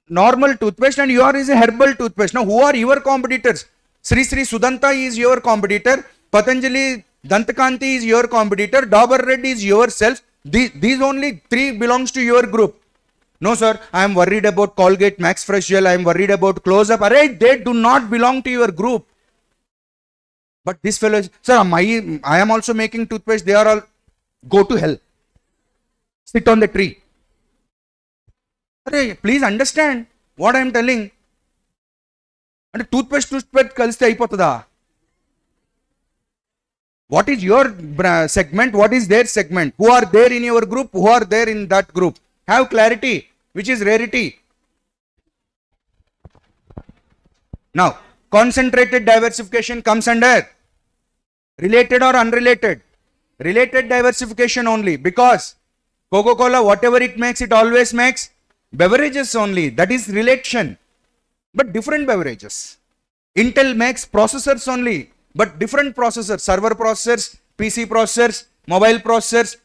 normal toothpaste and yours is a herbal toothpaste. Now, who are your competitors? Sri Sudanta is your competitor. Patanjali Dantakanti is your competitor. Dabur Red is yourself. These only three belongs to your group. No, sir, I am worried about Colgate Max Fresh Gel. I am worried about Close Up. They do not belong to your group. But this fellow is, sir, I am also making toothpaste. They are all, go to hell. Sit on the tree. Please understand what I am telling. And toothpaste kaliste aipotada. What is your segment? What is their segment? Who are there in your group? Who are there in that group? Have clarity. Which is rarity. Now, concentrated diversification comes under related or unrelated? Related diversification only, because Coca-Cola, whatever it makes, it always makes beverages only. That is relation, but different beverages. Intel makes processors only, but different processors, server processors, PC processors, mobile processors,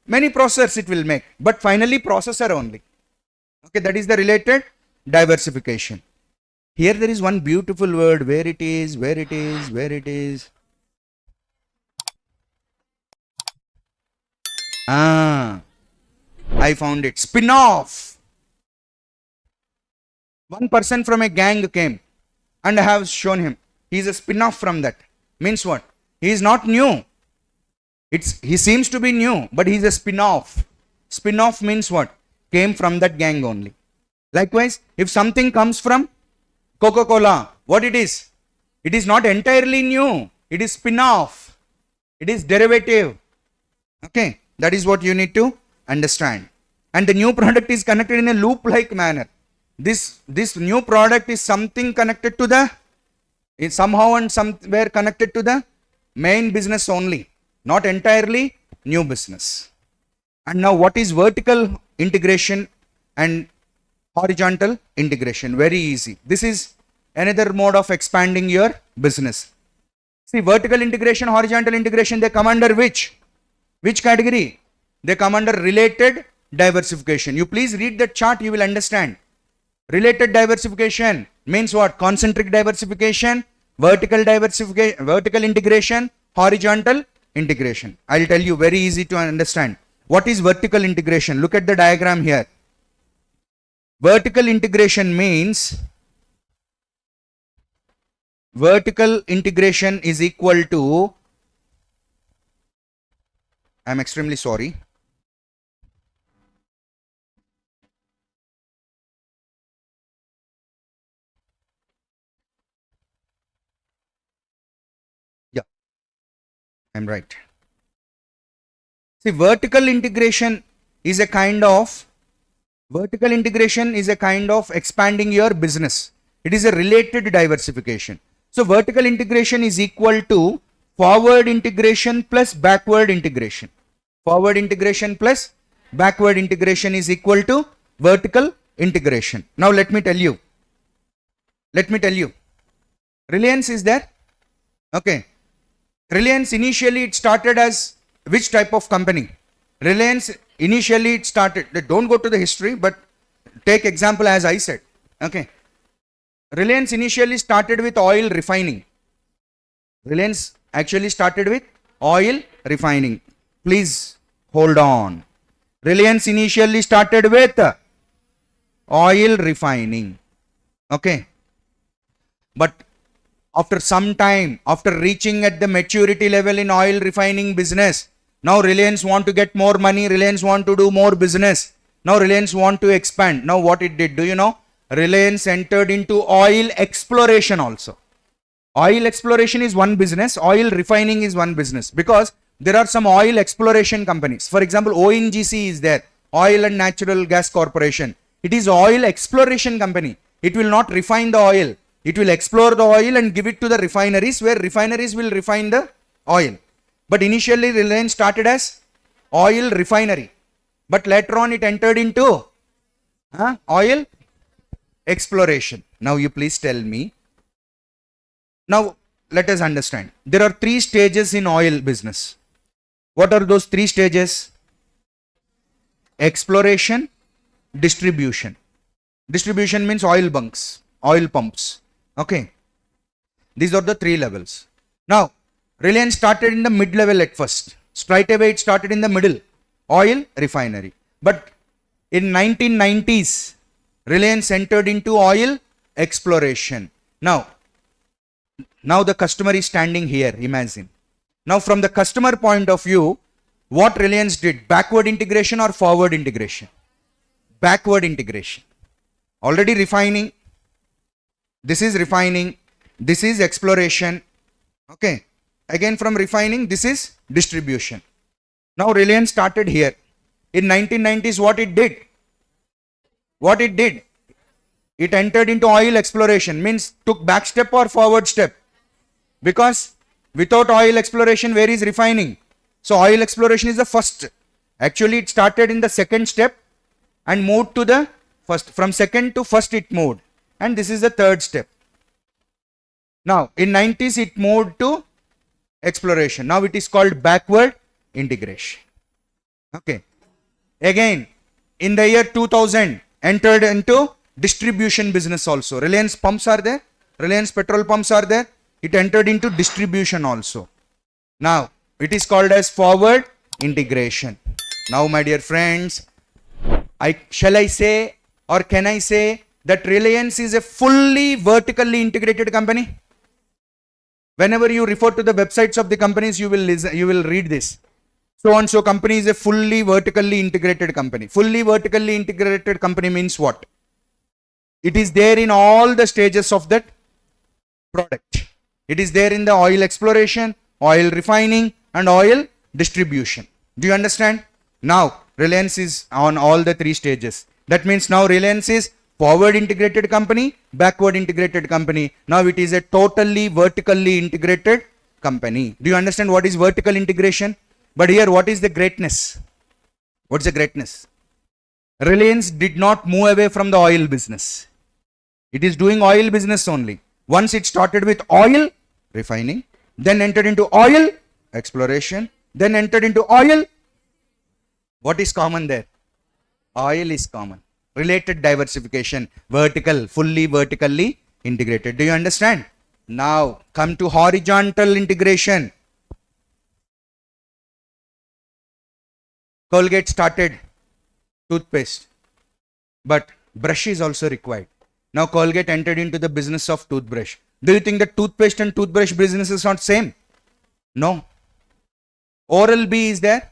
many processors it will make, but finally processor only. Okay, that is the related diversification. Here there is one beautiful word, where it is. I found it. Spin-off. One person from a gang came and I have shown him. He is a spin-off from that. Means what? He is not new. He seems to be new, but he is a spin-off. Spin-off means what? Came from that gang only. Likewise, if something comes from Coca-Cola, what it is? It is not entirely new. It is spin-off. It is derivative. Okay, that is what you need to understand. And the new product is connected in a loop-like manner. This new product is something connected to the, is somehow and somewhere connected to the main business only, not entirely new business. And now what is vertical integration and horizontal integration? Very easy. This is another mode of expanding your business. See, vertical integration, horizontal integration, they come under which category? They come under related diversification. You please read that chart, you will understand. Related diversification means what? Concentric diversification, vertical diversification, vertical integration, horizontal integration. I will tell you, very easy to understand. What is vertical integration? Look at the diagram here. Vertical integration means vertical integration is equal to, I am extremely sorry. Yeah, I am right. See, vertical integration is a kind of expanding your business. It is a related diversification. So vertical integration is equal to forward integration plus backward integration. Forward integration plus backward integration is equal to vertical integration. Now let me tell you. Reliance is there. Okay. Reliance initially it started as which type of company? Reliance initially it started, don't go to the history, but take example as I said. Okay. Reliance initially started with oil refining. Reliance actually started with oil refining. Please hold on. Reliance initially started with oil refining. Okay. But after some time, after reaching at the maturity level in oil refining business, now Reliance want to get more money, Reliance want to do more business. Now Reliance want to expand. Now what it did, do you know? Reliance entered into oil exploration also. Oil exploration is one business, oil refining is one business, because there are some oil exploration companies. For example, ONGC is there, Oil and Natural Gas Corporation. It is oil exploration company. It will not refine the oil. It will explore the oil and give it to the refineries, where refineries will refine the oil. But initially Reliance started as oil refinery. But later on it entered into oil exploration. Now you please tell me. Now let us understand. There are three stages in oil business. What are those three stages? Exploration, distribution. Distribution means oil bunks, oil pumps. Okay. These are the three levels. Now, Reliance started in the mid-level at first. Straight away it started in the middle, oil refinery. But in 1990s, Reliance entered into oil exploration. Now the customer is standing here, imagine. Now from the customer point of view, what Reliance did? Backward integration or forward integration? Backward integration. Already refining. This is refining. This is exploration. Okay. Again from refining, this is distribution. Now Reliance started here. In 1990s, what it did? It entered into oil exploration, means took back step or forward step. Because without oil exploration, where is refining? So oil exploration is the first. Actually, it started in the second step and moved to the first. From second to first it moved. And this is the third step. Now, in 90s, it moved to exploration. Now it is called backward integration. Okay. Again, in the year 2000, entered into distribution business also. Reliance pumps are there. Reliance petrol pumps are there. It entered into distribution also. Now, it is called as forward integration. Now, my dear friends, shall I say or can I say that Reliance is a fully vertically integrated company? Whenever you refer to the websites of the companies, you will read this. So and so company is a fully vertically integrated company. Fully vertically integrated company means what? It is there in all the stages of that product. It is there in the oil exploration, oil refining, and oil distribution. Do you understand? Now, Reliance is on all the three stages. That means now Reliance is forward integrated company, backward integrated company. Now it is a totally vertically integrated company. Do you understand what is vertical integration? But here, what is the greatness? What's the greatness? Reliance did not move away from the oil business. It is doing oil business only. Once it started with oil refining, then entered into oil exploration, then entered into oil. What is common there? Oil is common. Related diversification, vertical, fully vertically integrated. Do you understand? Now come to horizontal integration. Colgate started toothpaste, but brush is also required. Now Colgate entered into the business of toothbrush. Do you think the toothpaste and toothbrush business is not same? No. Oral-B is there.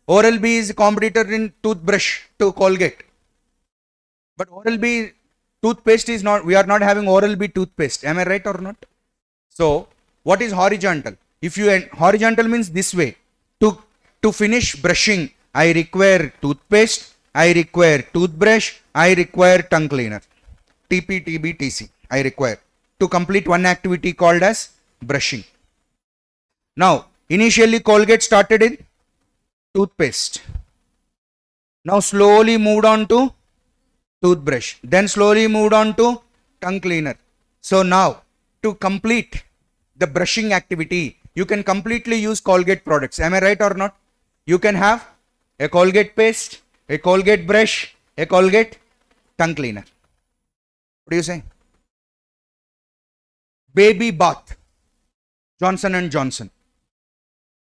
Oral-B is a competitor in toothbrush to Colgate. But Oral-B toothpaste is not, we are not having Oral-B toothpaste. Am I right or not? So, what is horizontal? If you, horizontal means this way. To finish brushing, I require toothpaste, I require toothbrush, I require tongue cleaner. TP, TB, TC, I require to complete one activity called as brushing. Now, initially Colgate started in toothpaste. Now slowly moved on to toothbrush. Then slowly moved on to tongue cleaner. So now, to complete the brushing activity, you can completely use Colgate products. Am I right or not? You can have a Colgate paste, a Colgate brush, a Colgate tongue cleaner. What do you say? Baby bath, Johnson & Johnson.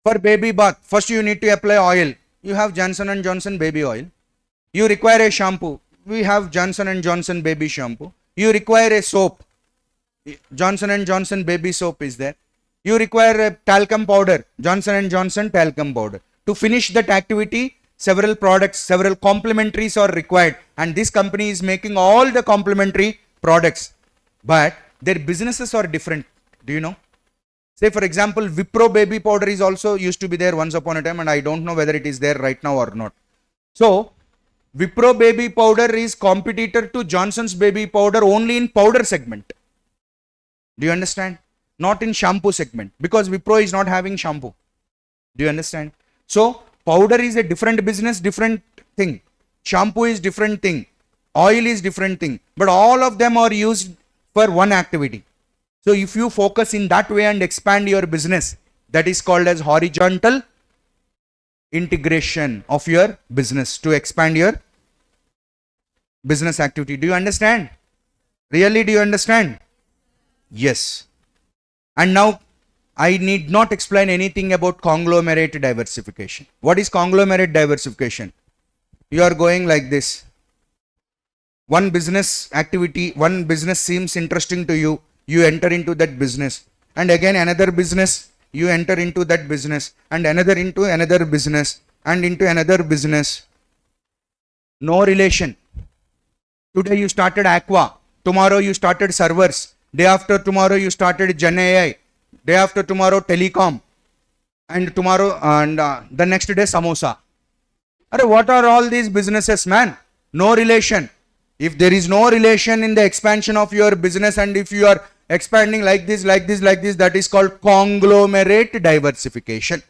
For baby bath, first you need to apply oil. You have Johnson & Johnson baby oil. You require a shampoo. We have Johnson & Johnson baby shampoo. You require a soap. Johnson & Johnson baby soap is there. You require a talcum powder. Johnson & Johnson talcum powder. To finish that activity, several products, several complementaries are required. And this company is making all the complementary products. But their businesses are different. Do you know? Say for example, Wipro baby powder is also used to be there once upon a time, and I don't know whether it is there right now or not. So, Wipro baby powder is competitor to Johnson's baby powder only in powder segment. Do you understand? Not in shampoo segment, because Wipro is not having shampoo. Do you understand? So, powder is a different business, different thing. Shampoo is different thing. Oil is different thing. But all of them are used for one activity. So, if you focus in that way and expand your business, that is called as horizontal integration of your business to expand your business activity. Do you understand? Really, do you understand? Yes. And now, I need not explain anything about conglomerate diversification. What is conglomerate diversification? You are going like this. One business activity, one business seems interesting to you. You enter into that business. And again another business, you enter into that business. And another into another business. And into another business. No relation. Today you started Aqua. Tomorrow you started servers. Day after tomorrow you started Gen AI. Day after tomorrow telecom. And tomorrow and the next day samosa. What are all these businesses, man? No relation. If there is no relation in the expansion of your business, and if you are expanding like this, that is called conglomerate diversification.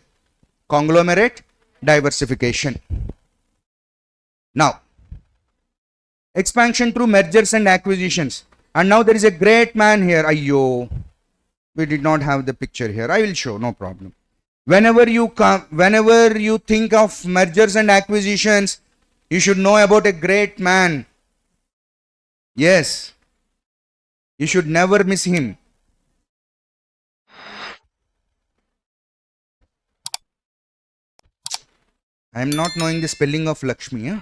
Conglomerate diversification. Now, expansion through mergers and acquisitions. And now there is a great man here. Ayyo, we did not have the picture here. I will show, no problem. Whenever you think of mergers and acquisitions, you should know about a great man. Yes, you should never miss him. I am not knowing the spelling of Lakshmi. Huh?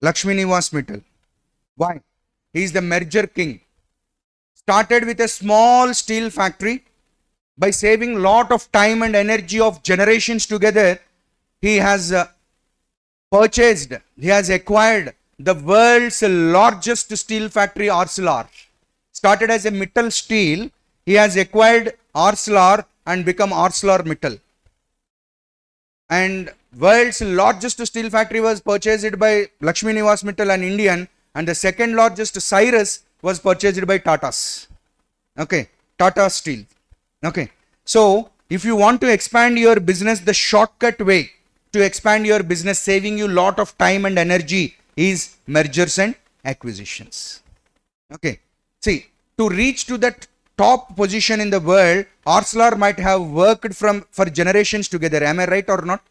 Lakshmi Nivas Mittal. Why? He is the merger king. Started with a small steel factory. By saving lot of time and energy of generations together, he has acquired the world's largest steel factory, Arcelor. Started as a Mittal Steel, he has acquired Arcelor and become ArcelorMittal. And world's largest steel factory was purchased by Lakshmi Nivas Mittal, an Indian, and the second largest, Cyrus, was purchased by Tata's. Okay, Tata Steel. Okay, so if you want to expand your business, the shortcut way to expand your business, saving you lot of time and energy, is mergers and acquisitions. Okay, see, to reach to that top position in the world, Arcelor might have worked for generations together. Am I right or not?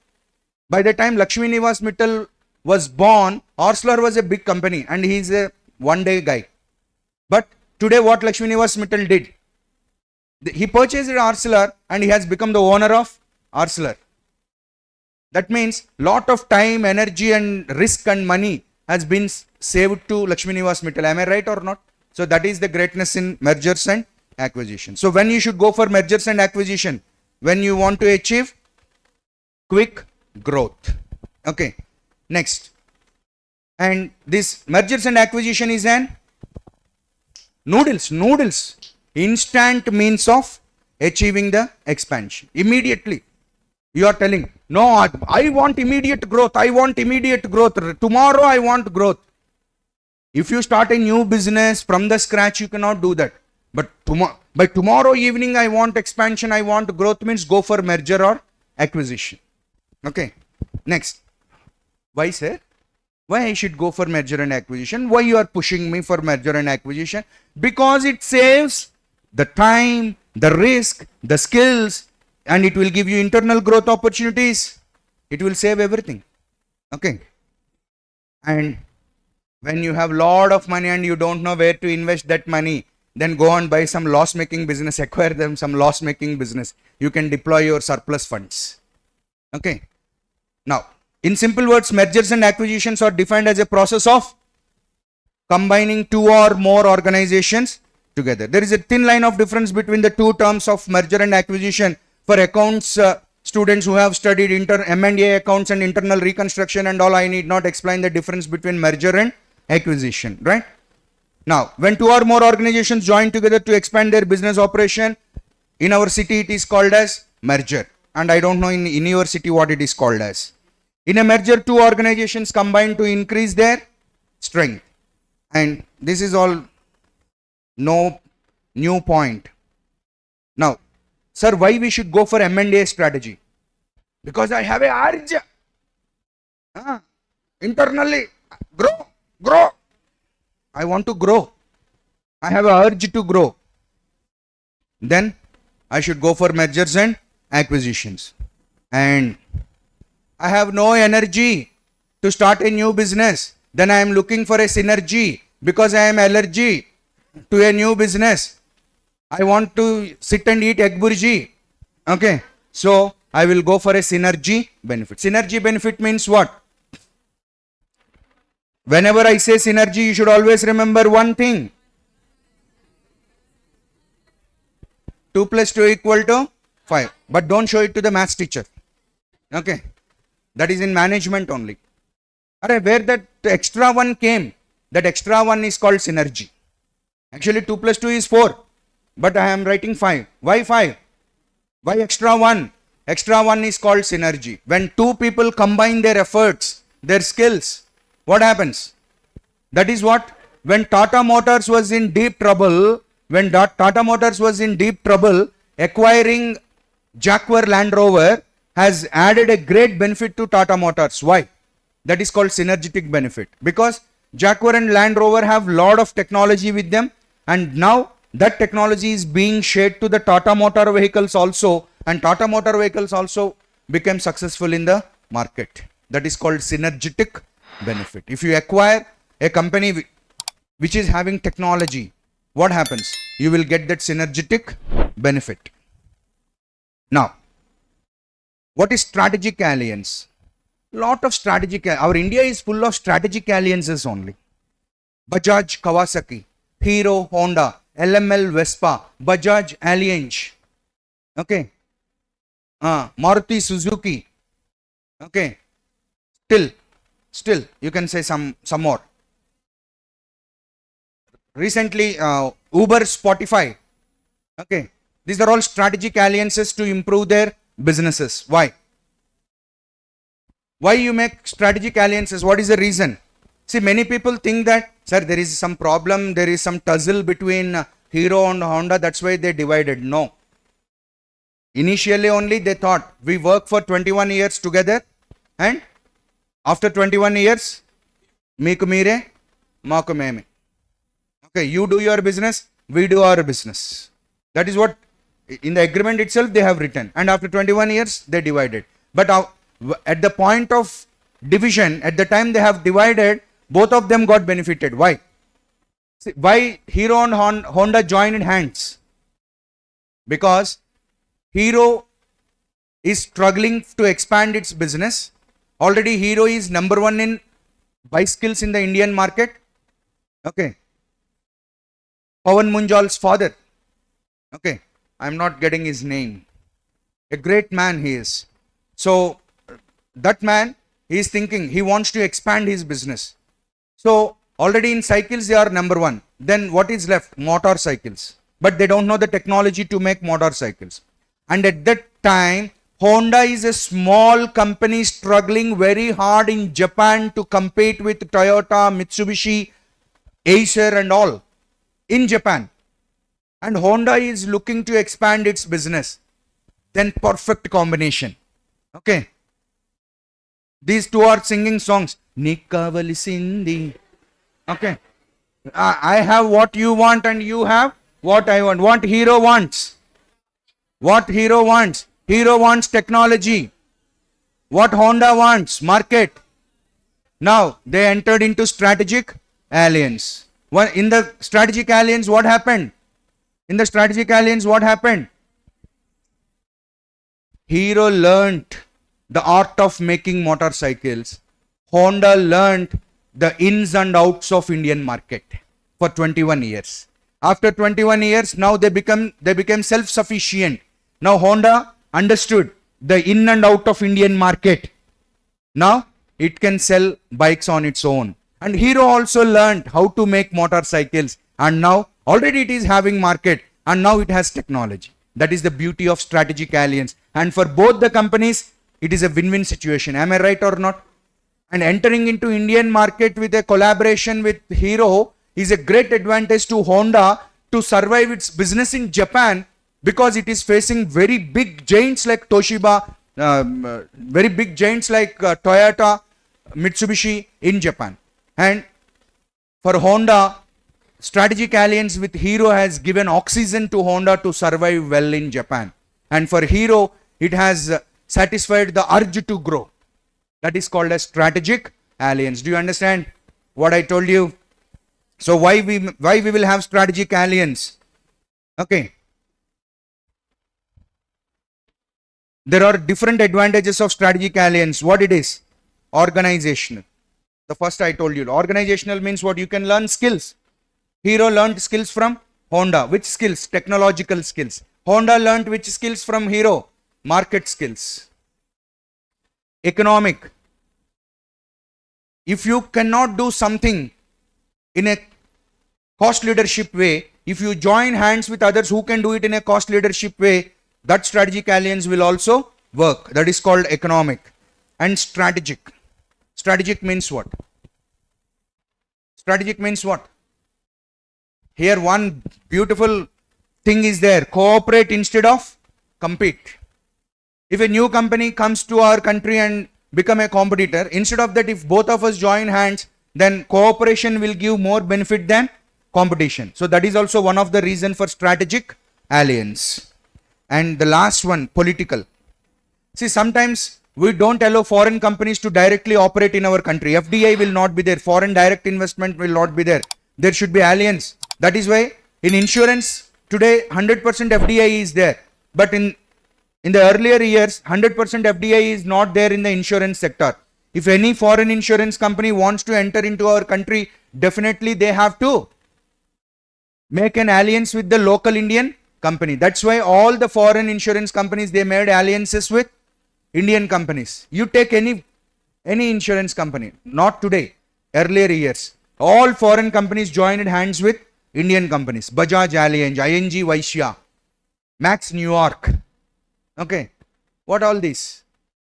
By the time Lakshmi Nivas Mittal was born, Arcelor was a big company and he is a one-day guy. But today what Lakshmi Nivas Mittal did? He purchased Arcelor and he has become the owner of Arcelor. That means lot of time, energy and risk and money has been saved to Lakshmi Nivas Mittal. Am I right or not? So that is the greatness in mergers and acquisition. So when you should go for mergers and acquisition? When you want to achieve quick growth. Okay. Next. And this mergers and acquisition is an noodles. Instant means of achieving the expansion. Immediately. You are telling, no, I want immediate growth. Tomorrow I want growth. If you start a new business from the scratch, you cannot do that. But by tomorrow evening, I want expansion, I want growth, means go for merger or acquisition. Okay. Next. Why, sir? Why I should go for merger and acquisition? Why you are pushing me for merger and acquisition? Because it saves the time, the risk, the skills, and it will give you internal growth opportunities. It will save everything. Okay. And when you have lot of money and you don't know where to invest that money, then go and buy some loss-making business, acquire them some loss-making business. You can deploy your surplus funds. Okay. Now, in simple words, mergers and acquisitions are defined as a process of combining two or more organizations together. There is a thin line of difference between the two terms of merger and acquisition. For accounts students who have studied M&A accounts and internal reconstruction and all, I need not explain the difference between merger and acquisition, right? Now, when two or more organizations join together to expand their business operation, in our city it is called as merger, and I don't know in your city what it is called as. In a merger, two organizations combine to increase their strength, and this is all no new point. Now, sir, why we should go for M&A strategy? Because I have a urge. Internally, grow. I want to grow. I have a urge to grow. Then I should go for mergers and acquisitions. And I have no energy to start a new business. Then I am looking for a synergy because I am allergic to a new business. I want to sit and eat egg burji. Okay. So I will go for a synergy benefit. Synergy benefit means what? Whenever I say synergy, you should always remember one thing. 2 plus 2 equal to 5. But don't show it to the maths teacher. Okay. That is in management only. Where that extra one came, that extra one is called synergy. Actually 2 plus 2 is 4. but I am writing 5. Why 5? Why extra 1? Extra 1 is called synergy. When two people combine their efforts, their skills, what happens? That is what, when Tata Motors was in deep trouble, acquiring Jaguar Land Rover has added a great benefit to Tata Motors. Why? That is called synergetic benefit. Because Jaguar and Land Rover have lot of technology with them, and now that technology is being shared to the Tata Motor vehicles also, and Tata Motor vehicles also became successful in the market. That is called synergetic benefit. If you acquire a company which is having technology, what happens? You will get that synergetic benefit. Now, what is strategic alliance? Lot of strategic, our India is full of strategic alliances only. Bajaj, Kawasaki, Hero, Honda, LML, Vespa, Bajaj, Allianz, okay, Maruti, Suzuki, okay, still, you can say some more. Recently, Uber, Spotify, okay, these are all strategic alliances to improve their businesses. Why? Why you make strategic alliances? What is the reason? See, many people think that, sir, there is some problem, there is some tussle between Hero and Honda, that's why they divided. No. Initially only they thought, we work for 21 years together, and after 21 years, meeku meere, maaku meme. Okay, you do your business, we do our business. That is what, in the agreement itself, they have written. And after 21 years, they divided. But at the point of division, at the time they have divided, both of them got benefited. Why? See, why Hero and Honda joined hands? Because Hero is struggling to expand its business. Already Hero is number 1 in bicycles in the Indian market. Okay. Pawan Munjal's father. Okay. I'm not getting his name. A great man he is. So, that man, he is thinking, he wants to expand his business. So, already in cycles, they are number 1. Then what is left? Motorcycles. But they don't know the technology to make motorcycles. And at that time, Honda is a small company struggling very hard in Japan to compete with Toyota, Mitsubishi, Acer and all in Japan. And Honda is looking to expand its business. Then perfect combination. Okay. These two are singing songs. Nikavali Sindhi. Okay. I have what you want and you have what I want. What Hero wants. What Hero wants. Hero wants technology. What Honda wants. Market. Now they entered into strategic alliance. In the strategic alliance, what happened? In the strategic alliance, what happened? Hero learnt the art of making motorcycles. Honda learnt the ins and outs of Indian market for 21 years. After 21 years, now they became self-sufficient. Now Honda understood the in and out of Indian market. Now it can sell bikes on its own. And Hero also learned how to make motorcycles, and now already it is having market, and now it has technology. That is the beauty of strategic alliance. And for both the companies, it is a win-win situation. Am I right or not? And entering into Indian market with a collaboration with Hero is a great advantage to Honda to survive its business in Japan, because it is facing very big giants like Toshiba, very big giants like Toyota, Mitsubishi in Japan. And for Honda, strategic alliance with Hero has given oxygen to Honda to survive well in Japan. And for Hero, it has satisfied the urge to grow. That is called a strategic alliance. Do you understand what I told you? So why we will have strategic alliance? Okay. There are different advantages of strategic alliance. What it is? Organizational. The first I told you. Organizational means what? You can learn skills. Hero learned skills from Honda. Which skills? Technological skills. Honda learned which skills from Hero? Market skills. Economic. If you cannot do something in a cost leadership way, if you join hands with others who can do it in a cost leadership way, that strategic alliance will also work. That is called economic. And strategic. Strategic means what? Strategic means what? Here one beautiful thing is there. Cooperate instead of compete. If a new company comes to our country and become a competitor, instead of that, if both of us join hands, then cooperation will give more benefit than competition. So that is also one of the reason for strategic alliance. And the last one, political. See, sometimes we don't allow foreign companies to directly operate in our country. FDI will not be there. Foreign direct investment will not be there. There should be alliance. That is why in insurance today 100% FDI is there. But in the earlier years 100% FDI is not there in the insurance sector. If any foreign insurance company wants to enter into our country, definitely they have to make an alliance with the local Indian company. That's why all the foreign insurance companies, they made alliances with Indian companies. You take any insurance company, not today, earlier years, all foreign companies joined hands with Indian companies. Bajaj Allianz, ING Vaishya, Max New York. Okay, what all this?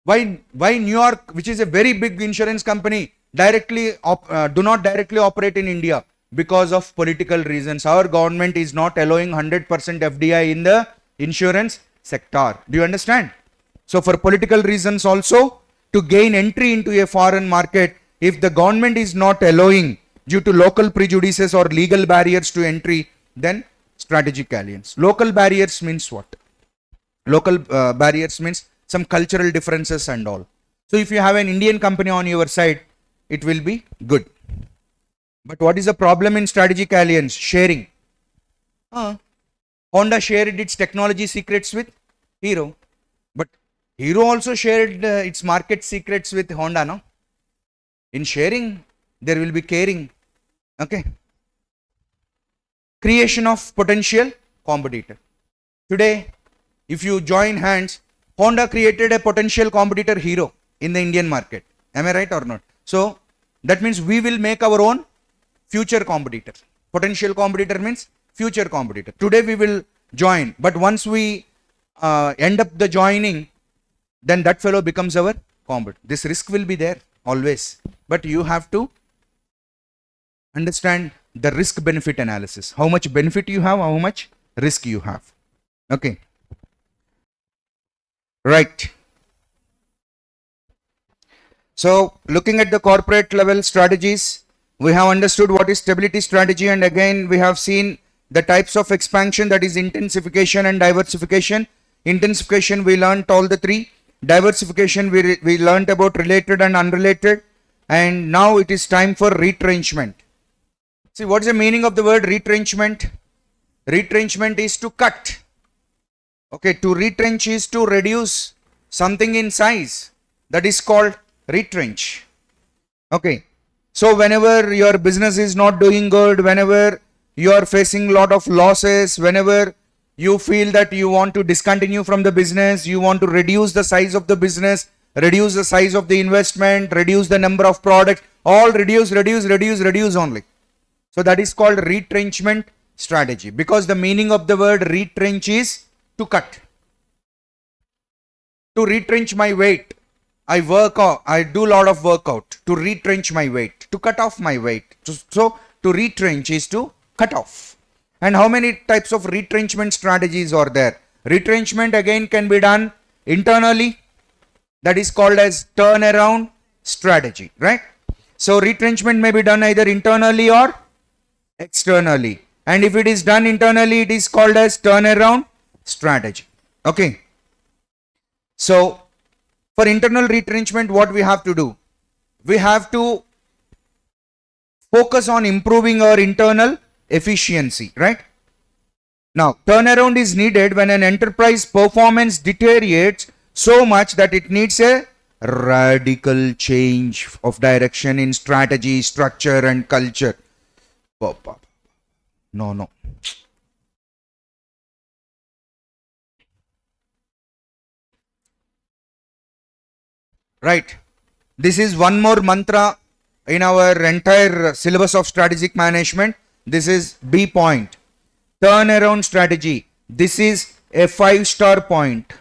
Why New York, which is a very big insurance company, do not directly operate in India? Because of political reasons. Our government is not allowing 100% FDI in the insurance sector. Do you understand? So for political reasons also, to gain entry into a foreign market, if the government is not allowing due to local prejudices or legal barriers to entry, then strategic alliance. Local barriers means what? Local barriers means some cultural differences and all. So if you have an Indian company on your side, it will be good. But what is the problem in strategic alliance? Sharing. Honda shared its technology secrets with Hero. But Hero also shared its market secrets with Honda, no? In sharing, there will be caring. Okay. Creation of potential competitor. Today, if you join hands, Honda created a potential competitor Hero in the Indian market. Am I right or not? So, that means we will make our own future competitor. Potential competitor means future competitor. Today we will join, but once we end up the joining, then that fellow becomes our competitor. This risk will be there always, but you have to understand the risk benefit analysis. How much benefit you have, how much risk you have. Okay. Right. So looking at the corporate level strategies, we have understood what is stability strategy, and again we have seen the types of expansion, that is intensification and diversification. Intensification, we learned all the three. Diversification, we learned about related and unrelated, and now it is time for retrenchment. See, what is the meaning of the word retrenchment? Retrenchment is to cut. Okay, to retrench is to reduce something in size. That is called retrench. Okay, so whenever your business is not doing good, whenever you are facing a lot of losses, whenever you feel that you want to discontinue from the business, you want to reduce the size of the business, reduce the size of the investment, reduce the number of products, all reduce only. So that is called retrenchment strategy, because the meaning of the word retrench is to cut. To retrench my weight, I do a lot of workout to retrench my weight, to cut off my weight. So to retrench is to cut off. And how many types of retrenchment strategies are there? Retrenchment again can be done internally. That is called as turnaround strategy, right? So retrenchment may be done either internally or externally. And if it is done internally, it is called as turnaround strategy. Okay. So for internal retrenchment, what we have to do? We have to focus on improving our internal efficiency, right? Now, turnaround is needed when an enterprise performance deteriorates so much that it needs a radical change of direction in strategy, structure, and culture. No. Right. This is one more mantra in our entire syllabus of strategic management. This is B point. turnaround strategy. This is a 5-star point.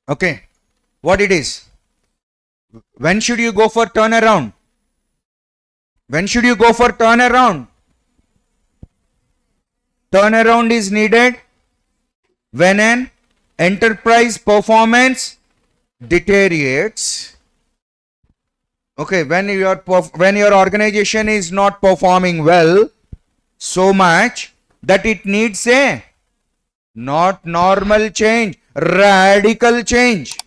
Okay, what it is? When should you go for turnaround? When should you go for turnaround? Turnaround is needed when an enterprise performance deteriorates. Okay, when your organization is not performing well so much that it needs a not normal change, radical change.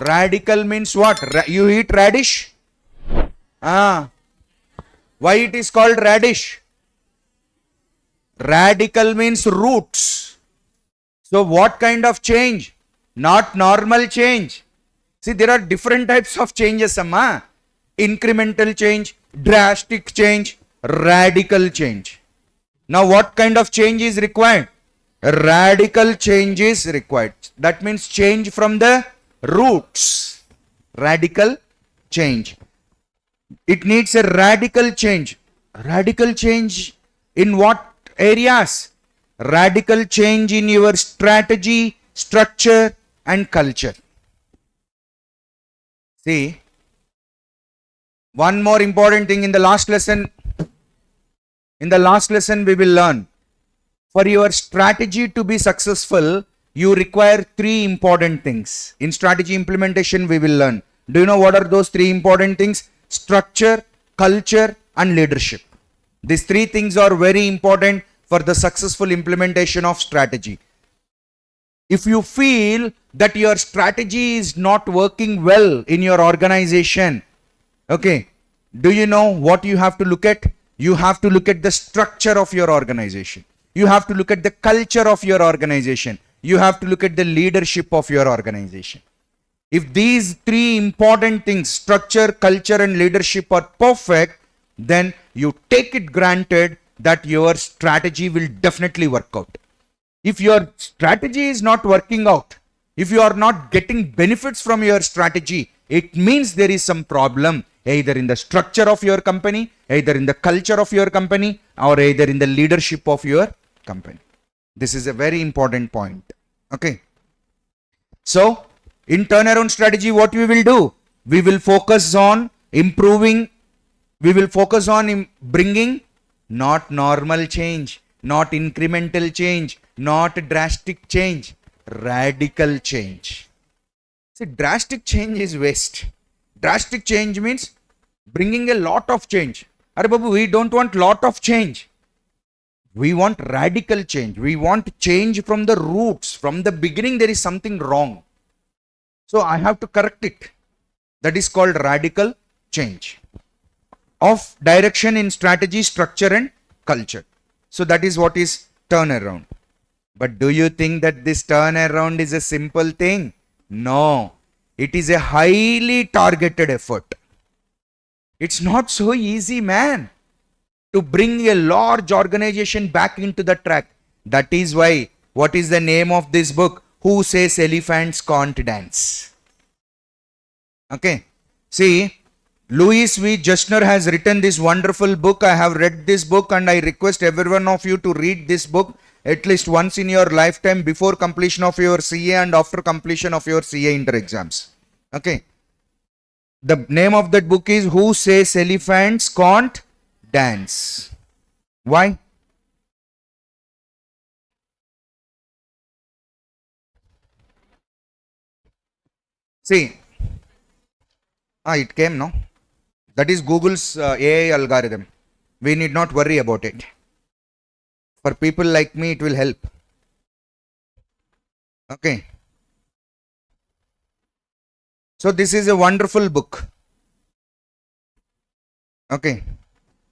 Radical means what? You eat radish? Why it is called radish? Radical means roots. So what kind of change? Not normal change. See, there are different types of changes, amma. Incremental change, drastic change, radical change. Now what kind of change is required? Radical change is required. That means change from the roots. Radical change. It needs a radical change. Radical change in what areas? Radical change in your strategy, structure and culture. See, one more important thing in the last lesson. In the last lesson we will learn. For your strategy to be successful, you require 3 important things. In strategy implementation we will learn. Do you know what are those 3 important things? Structure, culture and leadership. These 3 things are very important for the successful implementation of strategy. If you feel that your strategy is not working well in your organization, okay, do you know what you have to look at? You have to look at the structure of your organization. You have to look at the culture of your organization. You have to look at the leadership of your organization. If these 3 important things, structure, culture and leadership are perfect, then you take it granted that your strategy will definitely work out. If your strategy is not working out, if you are not getting benefits from your strategy, it means there is some problem either in the structure of your company, either in the culture of your company, or either in the leadership of your company. This is a very important point. Okay. So, in turnaround strategy, what we will do? We will focus on improving, we will focus on bringing not normal change, not incremental change, not drastic change, radical change. See, drastic change is waste. Drastic change means bringing a lot of change. Are Babu, we don't want lot of change. We want radical change. We want change from the roots. From the beginning, there is something wrong. So I have to correct it. That is called radical change of direction in strategy, structure and culture. So that is what is turnaround. But do you think that this turnaround is a simple thing? No. It is a highly targeted effort. It's not so easy, man, to bring a large organization back into the track. That is why, what is the name of this book? Who says elephants can't dance? Okay. See, Louis V. Jushner has written this wonderful book. I have read this book and I request every one of you to read this book at least once in your lifetime before completion of your CA and after completion of your CA inter exams. Okay. The name of that book is Who Says Elephants Can't Dance? Why? See, it came, no? That is Google's AI algorithm. We need not worry about it. For people like me, it will help. Okay. So this is a wonderful book. Okay.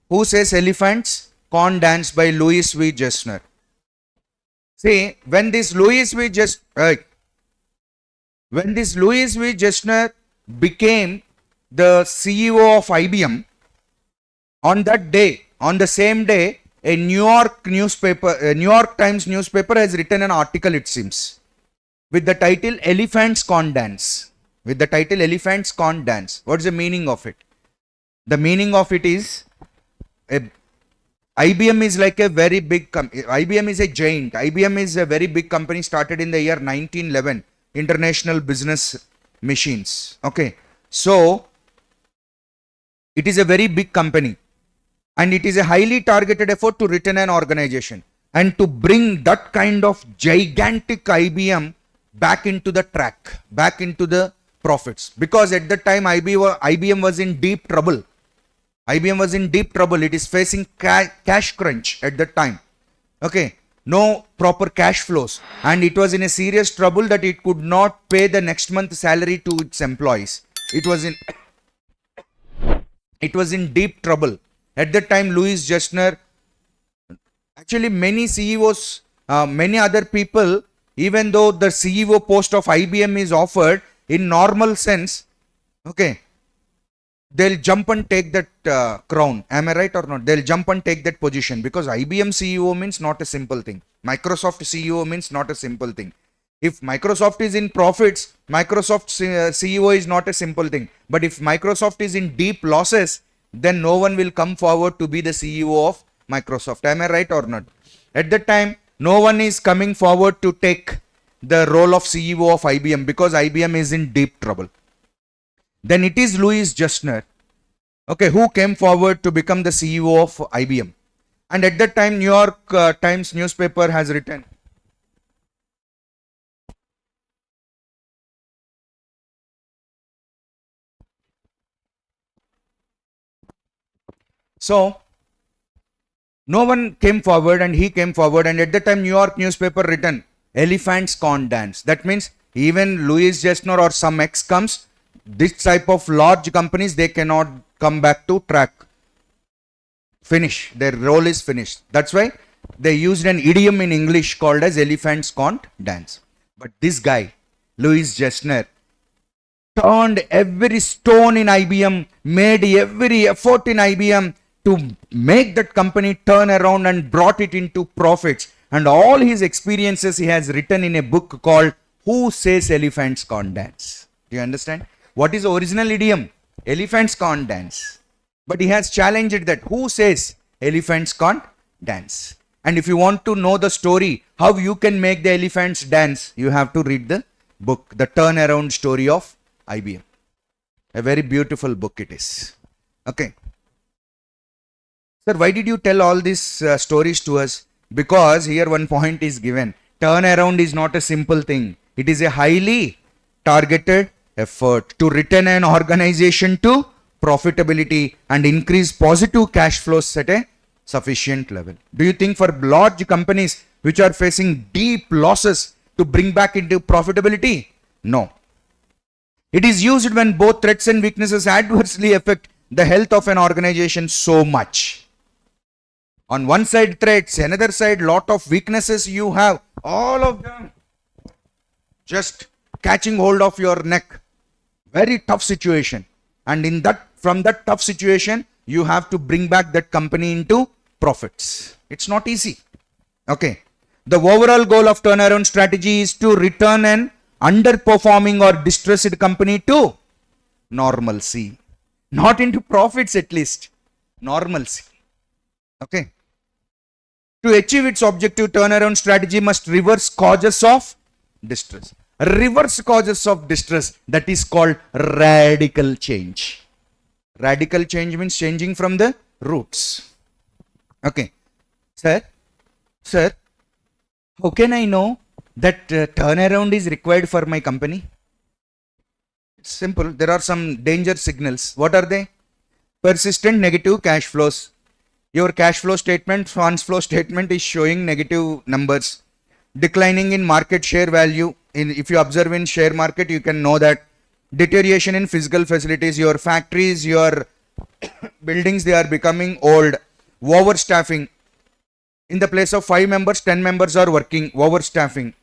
Who Says Elephants Can't Dance by Louis V. Jushner. See, when this Louis V. Jushner became the CEO of IBM, on that day, on the same day, a New York Times newspaper has written an article, it seems, with the title Elephants Can't Dance. with the title Elephants Can't Dance. What is the meaning of it? The meaning of it is IBM is like a very big IBM is a giant. IBM is a very big company started in the year 1911. International Business Machines. Okay. So it is a very big company and it is a highly targeted effort to return an organization and to bring that kind of gigantic IBM back into the track, back into the profits, because at that time IBM was in deep trouble. IBM was in deep trouble. It is facing cash crunch at that time. Okay. No proper cash flows. And it was in a serious trouble that it could not pay the next month's salary to its employees. It was in deep trouble. At that time, Louis Gerstner, actually many CEOs, many other people, even though the CEO post of IBM is offered in normal sense, okay, they'll jump and take that crown. Am I right or not? They'll jump and take that position because IBM CEO means not a simple thing. Microsoft CEO means not a simple thing. If Microsoft is in profits, Microsoft CEO is not a simple thing. But if Microsoft is in deep losses, then no one will come forward to be the CEO of Microsoft. Am I right or not? At that time, no one is coming forward to take the role of CEO of IBM because IBM is in deep trouble. Then it is Louis Gerstner, okay, who came forward to become the CEO of IBM. And at that time, New York Times newspaper has written, so no one came forward and he came forward, and at that time New York newspaper written, Elephants Can't Dance. That means even Louis Gerstner or some X comes, this type of large companies, they cannot come back to track. Finish. Their role is finished. That's why they used an idiom in English called as Elephants Can't Dance. But this guy, Louis Gerstner, turned every stone in IBM, made every effort in IBM to make that company turn around and brought it into profits. And all his experiences he has written in a book called Who Says Elephants Can't Dance? Do you understand? What is the original idiom? Elephants can't dance. But he has challenged that. Who says elephants can't dance? And if you want to know the story, how you can make the elephants dance, you have to read the book, The Turnaround Story of IBM. A very beautiful book it is. Okay. Sir, why did you tell all these stories to us? Because here one point is given. Turnaround is not a simple thing. It is a highly targeted effort to return an organization to profitability and increase positive cash flows at a sufficient level. Do you think for large companies which are facing deep losses to bring back into profitability? No. It is used when both threats and weaknesses adversely affect the health of an organization so much. On one side threats, another side lot of weaknesses you have, all of them just catching hold of your neck. Very tough situation. And in that, from that tough situation, you have to bring back that company into profits. It's not easy. Okay. The overall goal of turnaround strategy is to return an underperforming or distressed company to normalcy. Not into profits at least. Normalcy. Okay. To achieve its objective, turnaround strategy must reverse causes of distress. Reverse causes of distress, that is called radical change. Radical change means changing from the roots. Okay. Sir, how can I know that turnaround is required for my company? It's simple. There are some danger signals. What are they? Persistent negative cash flows. Your cash flow statement, funds flow statement is showing negative numbers. Declining in market share value. If you observe in share market, you can know that. Deterioration in physical facilities. Your factories, your buildings, they are becoming old. Overstaffing. In the place of 5 members, 10 members are working. Overstaffing.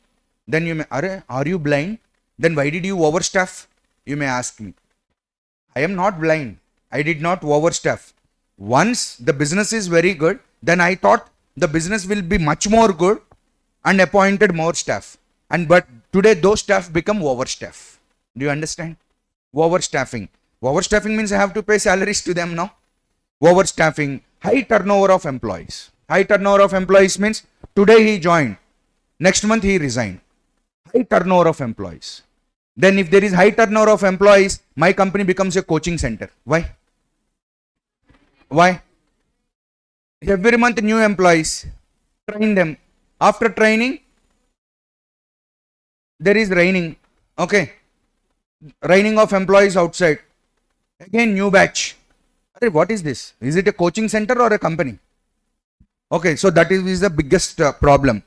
Then you may, are you blind? Then why did you overstaff? You may ask me. I am not blind. I did not overstaff. Once the business is very good, then I thought the business will be much more good and appointed more staff. But today those staff become overstaff. Do you understand? Overstaffing. Overstaffing means I have to pay salaries to them now. Overstaffing, high turnover of employees. High turnover of employees means today he joined, next month he resigned. High turnover of employees. Then if there is high turnover of employees, my company becomes a coaching center. Why? Why? Every month new employees, train them. After training, there is raining. Okay. Raining of employees outside. Again new batch. What is this? Is it a coaching center or a company? Okay, so that is the biggest problem.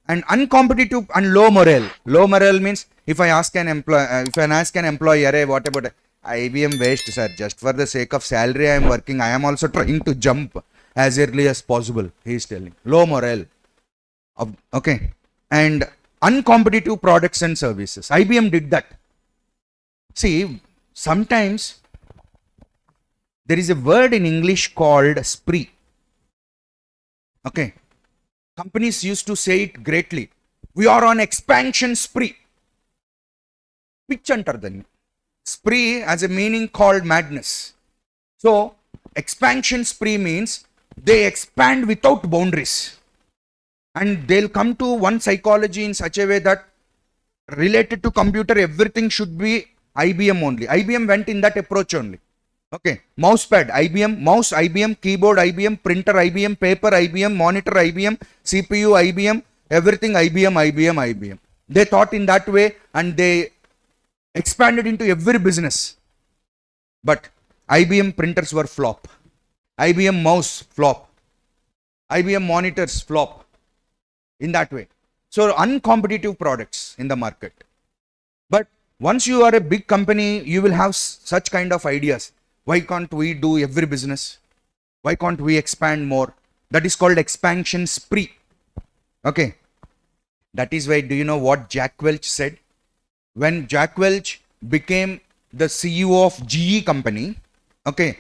And uncompetitive and low morale. Low morale means if I ask an employee, "Arey, what about IBM waste, sir? Just for the sake of salary I am working. I am also trying to jump as early as possible," he is telling. Low morale. Okay. And uncompetitive products and services. IBM did that. See, sometimes there is a word in English called spree. Okay. Companies used to say it greatly. We are on expansion spree. Pitch antardanni. Spree has a meaning called madness. So, expansion spree means they expand without boundaries. And they'll come to one psychology in such a way that related to computer, everything should be IBM only. IBM went in that approach only. Okay, mousepad IBM, mouse IBM, keyboard IBM, printer IBM, paper IBM, monitor IBM, CPU IBM, everything IBM. They thought in that way and they expanded into every business. But IBM printers were flop. IBM mouse flop. IBM monitors flop. In that way. So uncompetitive products in the market. But once you are a big company, you will have such kind of ideas. Why can't we do every business? Why can't we expand more? That is called expansion spree. Okay. That is why, do you know what Jack Welch said? When Jack Welch became the CEO of GE company, okay,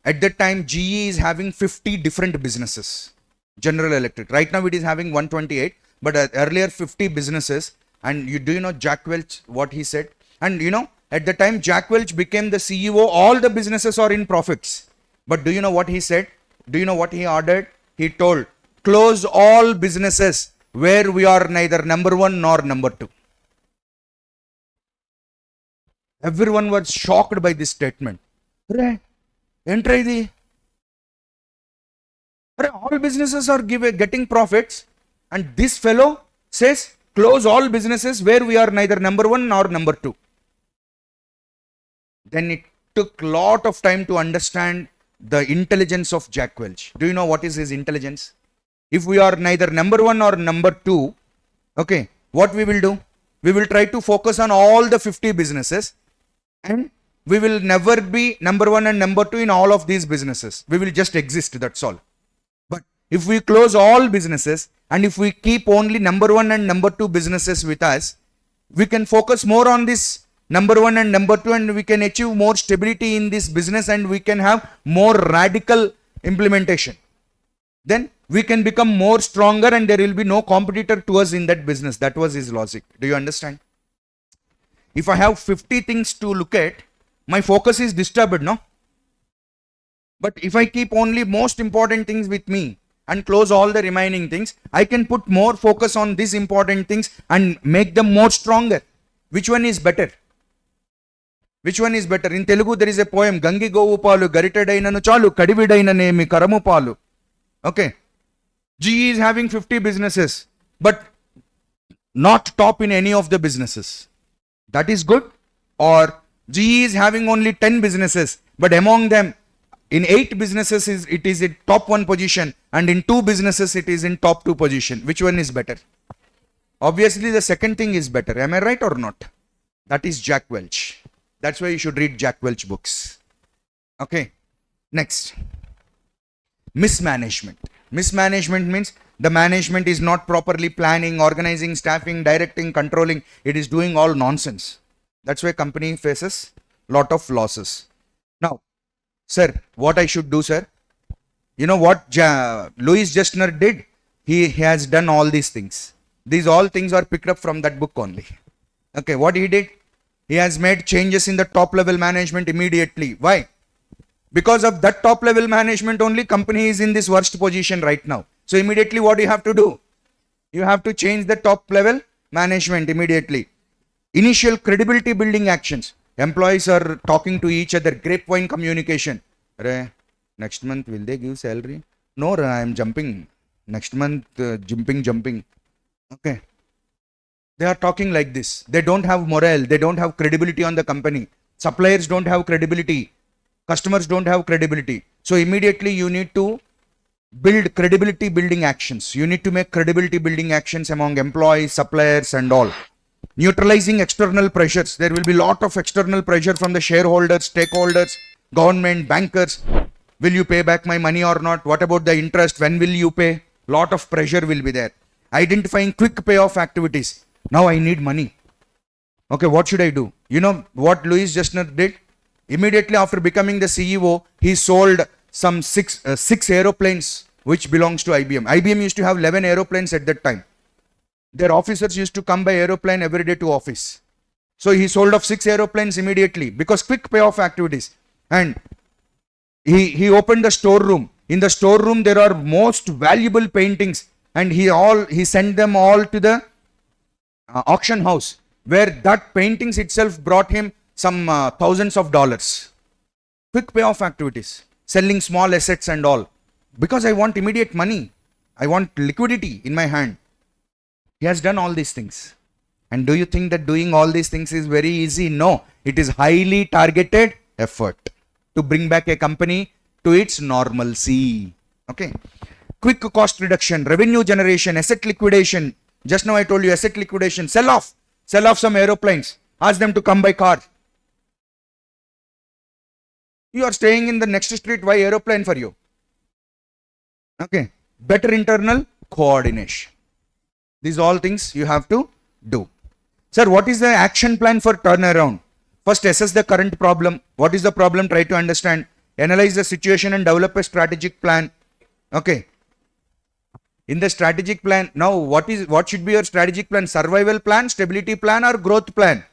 at that time GE is having 50 different businesses. General Electric. Right now it is having 128, but earlier 50 businesses. And do you know Jack Welch, what he said? And you know, at the time Jack Welch became the CEO, all the businesses are in profits. But do you know what he said? Do you know what he ordered? He told, close all businesses where we are neither number one nor number two. Everyone was shocked by this statement. All businesses are getting profits, and this fellow says, close all businesses where we are neither number one nor number two. Then it took a lot of time to understand the intelligence of Jack Welch. Do you know what is his intelligence? If we are neither number one or number two, okay, what we will do? We will try to focus on all the 50 businesses, and we will never be number one and number two in all of these businesses. We will just exist, that's all. But if we close all businesses and if we keep only number one and number two businesses with us, we can focus more on this number one and number two, and we can achieve more stability in this business, and we can have more radical implementation. Then we can become more stronger and there will be no competitor to us in that business. That was his logic. Do you understand? If I have 50 things to look at, my focus is disturbed, no? But if I keep only most important things with me and close all the remaining things, I can put more focus on these important things and make them more stronger. Which one is better? Which one is better? In Telugu there is a poem, Gangi Govu Palu Garitadainanu Chalu Kadividainanemi Karamu Palu. Okay. GE is having 50 businesses, but not top in any of the businesses. That is good. Or GE is having only 10 businesses, but among them, in 8 businesses it is in top 1 position, and in 2 businesses it is in top 2 position. Which one is better? Obviously the second thing is better. Am I right or not? That is Jack Welch. That's why you should read Jack Welch books. Okay. Next. Mismanagement. Mismanagement means the management is not properly planning, organizing, staffing, directing, controlling. It is doing all nonsense. That's why company faces lot of losses. Now, sir, what I should do, sir? You know what Louis Justner did? He has done all these things. These all things are picked up from that book only. Okay, what he did? He has made changes in the top level management immediately. Why? Because of that top level management only, company is in this worst position right now. So immediately what you have to do? You have to change the top level management immediately. Initial credibility building actions. Employees are talking to each other, grapevine communication. Next month, will they give salary? No, I am jumping. Next month, jumping. Okay. They are talking like this. They don't have morale. They don't have credibility on the company. Suppliers don't have credibility. Customers don't have credibility. So immediately you need to build credibility building actions. You need to make credibility building actions among employees, suppliers and all. Neutralizing external pressures. There will be lot of external pressure from the shareholders, stakeholders, government, bankers. Will you pay back my money or not? What about the interest? When will you pay? Lot of pressure will be there. Identifying quick payoff activities. Now I need money. Okay, what should I do? You know what Louis Justner did? Immediately after becoming the CEO, he sold some six aeroplanes which belongs to IBM. IBM used to have 11 aeroplanes at that time. Their officers used to come by aeroplane every day to office. So he sold off 6 aeroplanes immediately because quick payoff activities. And he opened the storeroom. In the storeroom there are most valuable paintings, and he sent them all to the auction house, where that paintings itself brought him some thousands of dollars. Quick payoff activities, selling small assets and all, because I want immediate money. I want liquidity in my hand. He has done all these things. And do you think that doing all these things is very easy? No, it is highly targeted effort to bring back a company to its normalcy. Okay. Quick cost reduction, revenue generation, asset liquidation. Just now I told you asset liquidation. Sell off some aeroplanes. Ask them to come by car. You are staying in the next street. Why aeroplane for you? Okay. Better internal coordination. These all things you have to do. Sir, what is the action plan for turnaround? First, assess the current problem. What is the problem? Try to understand. Analyze the situation and develop a strategic plan. Okay. In the strategic plan, now what should be your strategic plan? Survival plan, stability plan, or growth plan?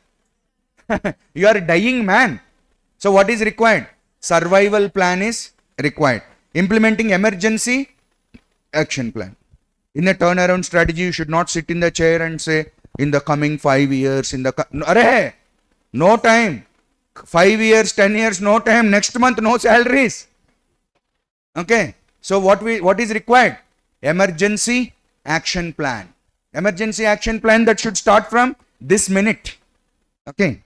You are a dying man. So what is required? Survival plan is required. Implementing emergency action plan. In a turnaround strategy, you should not sit in the chair and say, in the coming 5 years, no time. 5 years, 10 years, no time. Next month, no salaries. Okay. So what is required? Emergency action plan. Emergency action plan that should start from this minute. Okay.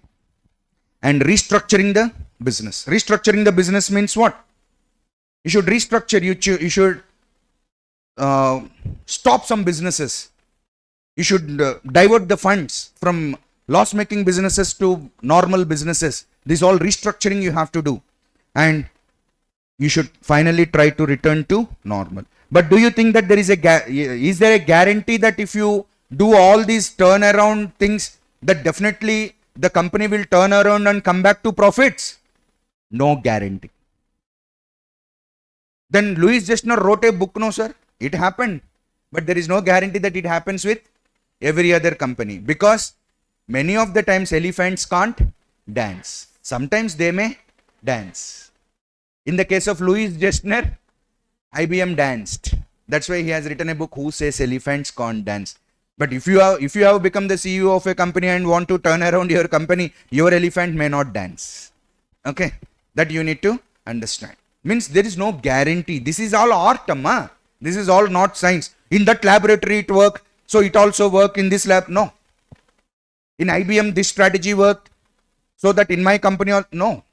And restructuring the business. Restructuring the business means what? You should restructure. You should stop some businesses. You should divert the funds from loss-making businesses to normal businesses. This all restructuring you have to do. And you should finally try to return to normal. But do you think that there is a guarantee that if you do all these turnaround things, that definitely the company will turn around and come back to profits? No guarantee. Then Louis Justner wrote a book, no sir? It happened. But there is no guarantee that it happens with every other company. Because many of the times elephants can't dance. Sometimes they may dance. In the case of Louis Justner, IBM danced. That's why he has written a book, Who Says Elephants Can't Dance. But if you have become the CEO of a company and want to turn around your company, your elephant may not dance. Okay, that you need to understand. Means there is no guarantee. This is all art, amma. This is all not science. In that laboratory it worked, so it also worked in this lab. No. In IBM this strategy worked, so that in my company, no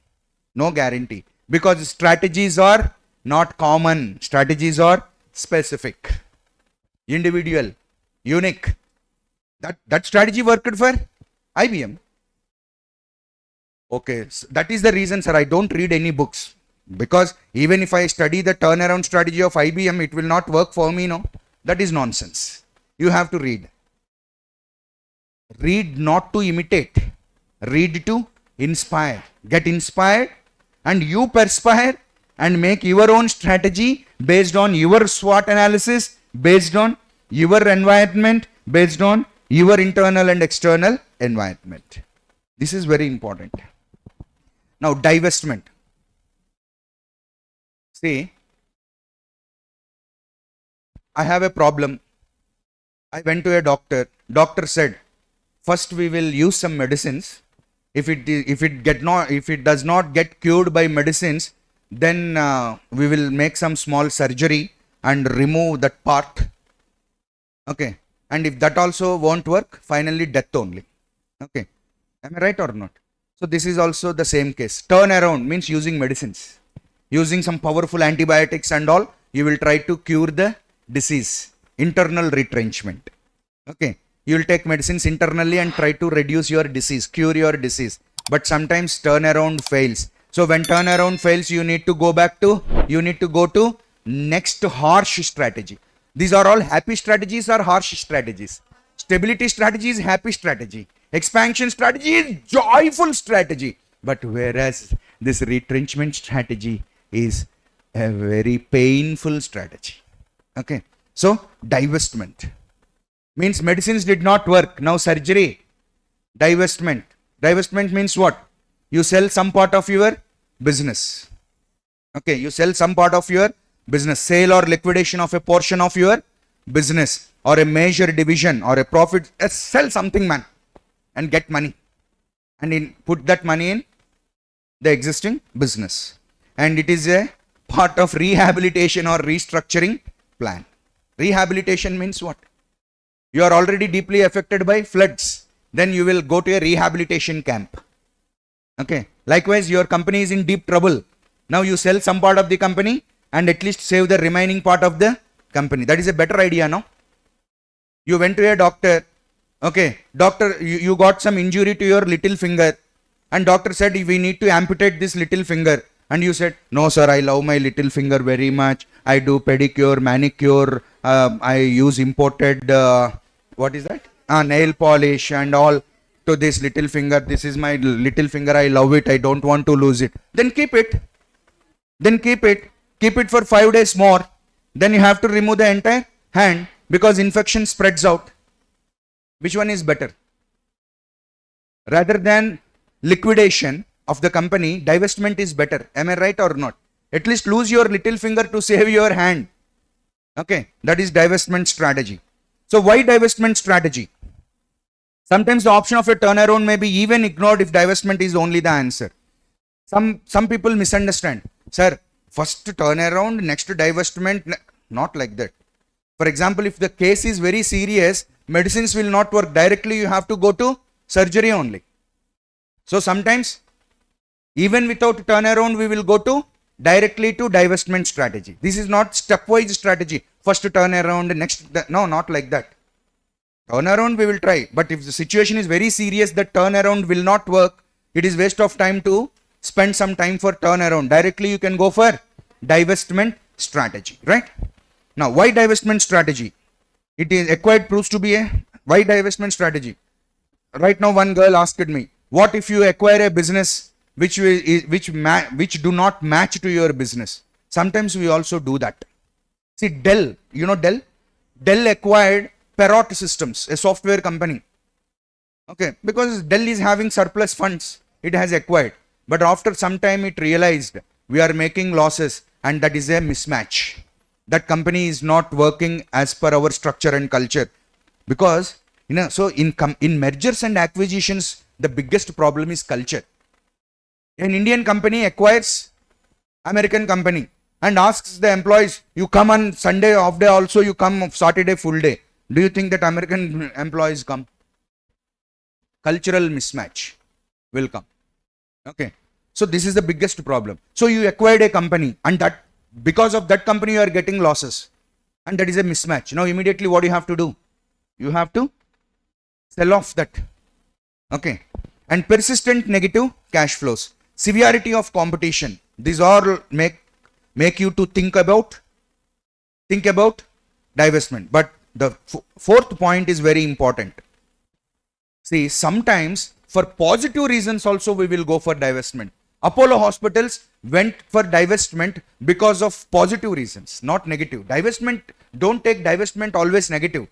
guarantee. Because strategies are not common. Strategies are specific, individual, unique. That strategy worked for IBM. Okay, so that is the reason, sir, I don't read any books. Because even if I study the turnaround strategy of IBM, it will not work for me, no. That is nonsense. You have to read. Read not to imitate. Read to inspire. Get inspired and you perspire and make your own strategy based on your SWOT analysis, based on your environment, based on your internal and external environment. This is very important. Now, divestment. See, I have a problem. I went to a doctor. Doctor said, first we will use some medicines. If it does not get cured by medicines, then we will make some small surgery and remove that part. Okay. And if that also won't work, finally death only. Okay. Am I right or not? So this is also the same case. Turnaround means using medicines. Using some powerful antibiotics and all, you will try to cure the disease. Internal retrenchment. Okay. You will take medicines internally and try to reduce your disease, cure your disease. But sometimes turnaround fails. So when turnaround fails, you need to go to next harsh strategy. These are all happy strategies or harsh strategies. Stability strategy is happy strategy. Expansion strategy is joyful strategy. But whereas this retrenchment strategy is a very painful strategy. Okay. So divestment means medicines did not work. Now surgery. Divestment. Divestment means what? You sell some part of your business. Okay. You sell some part of your business. Sale or liquidation of a portion of your business or a major division or a profit. Sell something, man, and get money. And put that money in the existing business. And it is a part of rehabilitation or restructuring plan. Rehabilitation means what? You are already deeply affected by floods. Then you will go to a rehabilitation camp. Okay. Likewise, your company is in deep trouble. Now you sell some part of the company and at least save the remaining part of the company. That is a better idea, no? You went to a doctor. Okay. Doctor, you got some injury to your little finger. And doctor said, we need to amputate this little finger. And you said, no sir, I love my little finger very much. I do pedicure, manicure. I use imported, what is that? Nail polish and all to this little finger. This is my little finger. I love it. I don't want to lose it. Then keep it. Keep it for 5 days more. Then you have to remove the entire hand because infection spreads out. Which one is better? Rather than liquidation of the company, divestment is better. Am I right or not? At least lose your little finger to save your hand. Okay, that is divestment strategy. So why divestment strategy? Sometimes the option of a turnaround may be even ignored if divestment is only the answer. Some people misunderstand. Sir, first turnaround, next divestment. Not like that. For example, if the case is very serious, medicines will not work directly. You have to go to surgery only. So sometimes, even without turnaround, we will go to directly to divestment strategy. This is not stepwise strategy. First turnaround, next. No, not like that. Turnaround we will try. But if the situation is very serious, the turnaround will not work. It is waste of time to spend some time for turnaround. Directly you can go for divestment strategy. Right? Now, why divestment strategy? It is acquired proves to be a why divestment strategy. Right now, one girl asked me, what if you acquire a business which do not match to your business? Sometimes we also do that. See, Dell, you know Dell? Dell acquired Perot Systems, a software company. Okay, because Dell is having surplus funds, it has acquired. But after some time, it realized we are making losses, and that is a mismatch. That company is not working as per our structure and culture. Because, so in mergers and acquisitions, the biggest problem is culture. An Indian company acquires American company and asks the employees, you come on Sunday off day also, you come Saturday full day. Do you think that American employees come? Cultural mismatch will come. Okay. So this is the biggest problem. So you acquired a company and that because of that company you are getting losses. And that is a mismatch. Now immediately what you have to do? You have to sell off that. Okay. And persistent negative cash flows. Severity of competition. These all make you to think about divestment. But the fourth point is very important. See, sometimes for positive reasons also we will go for divestment. Apollo hospitals went for divestment because of positive reasons, not negative. Divestment, don't take divestment always negative.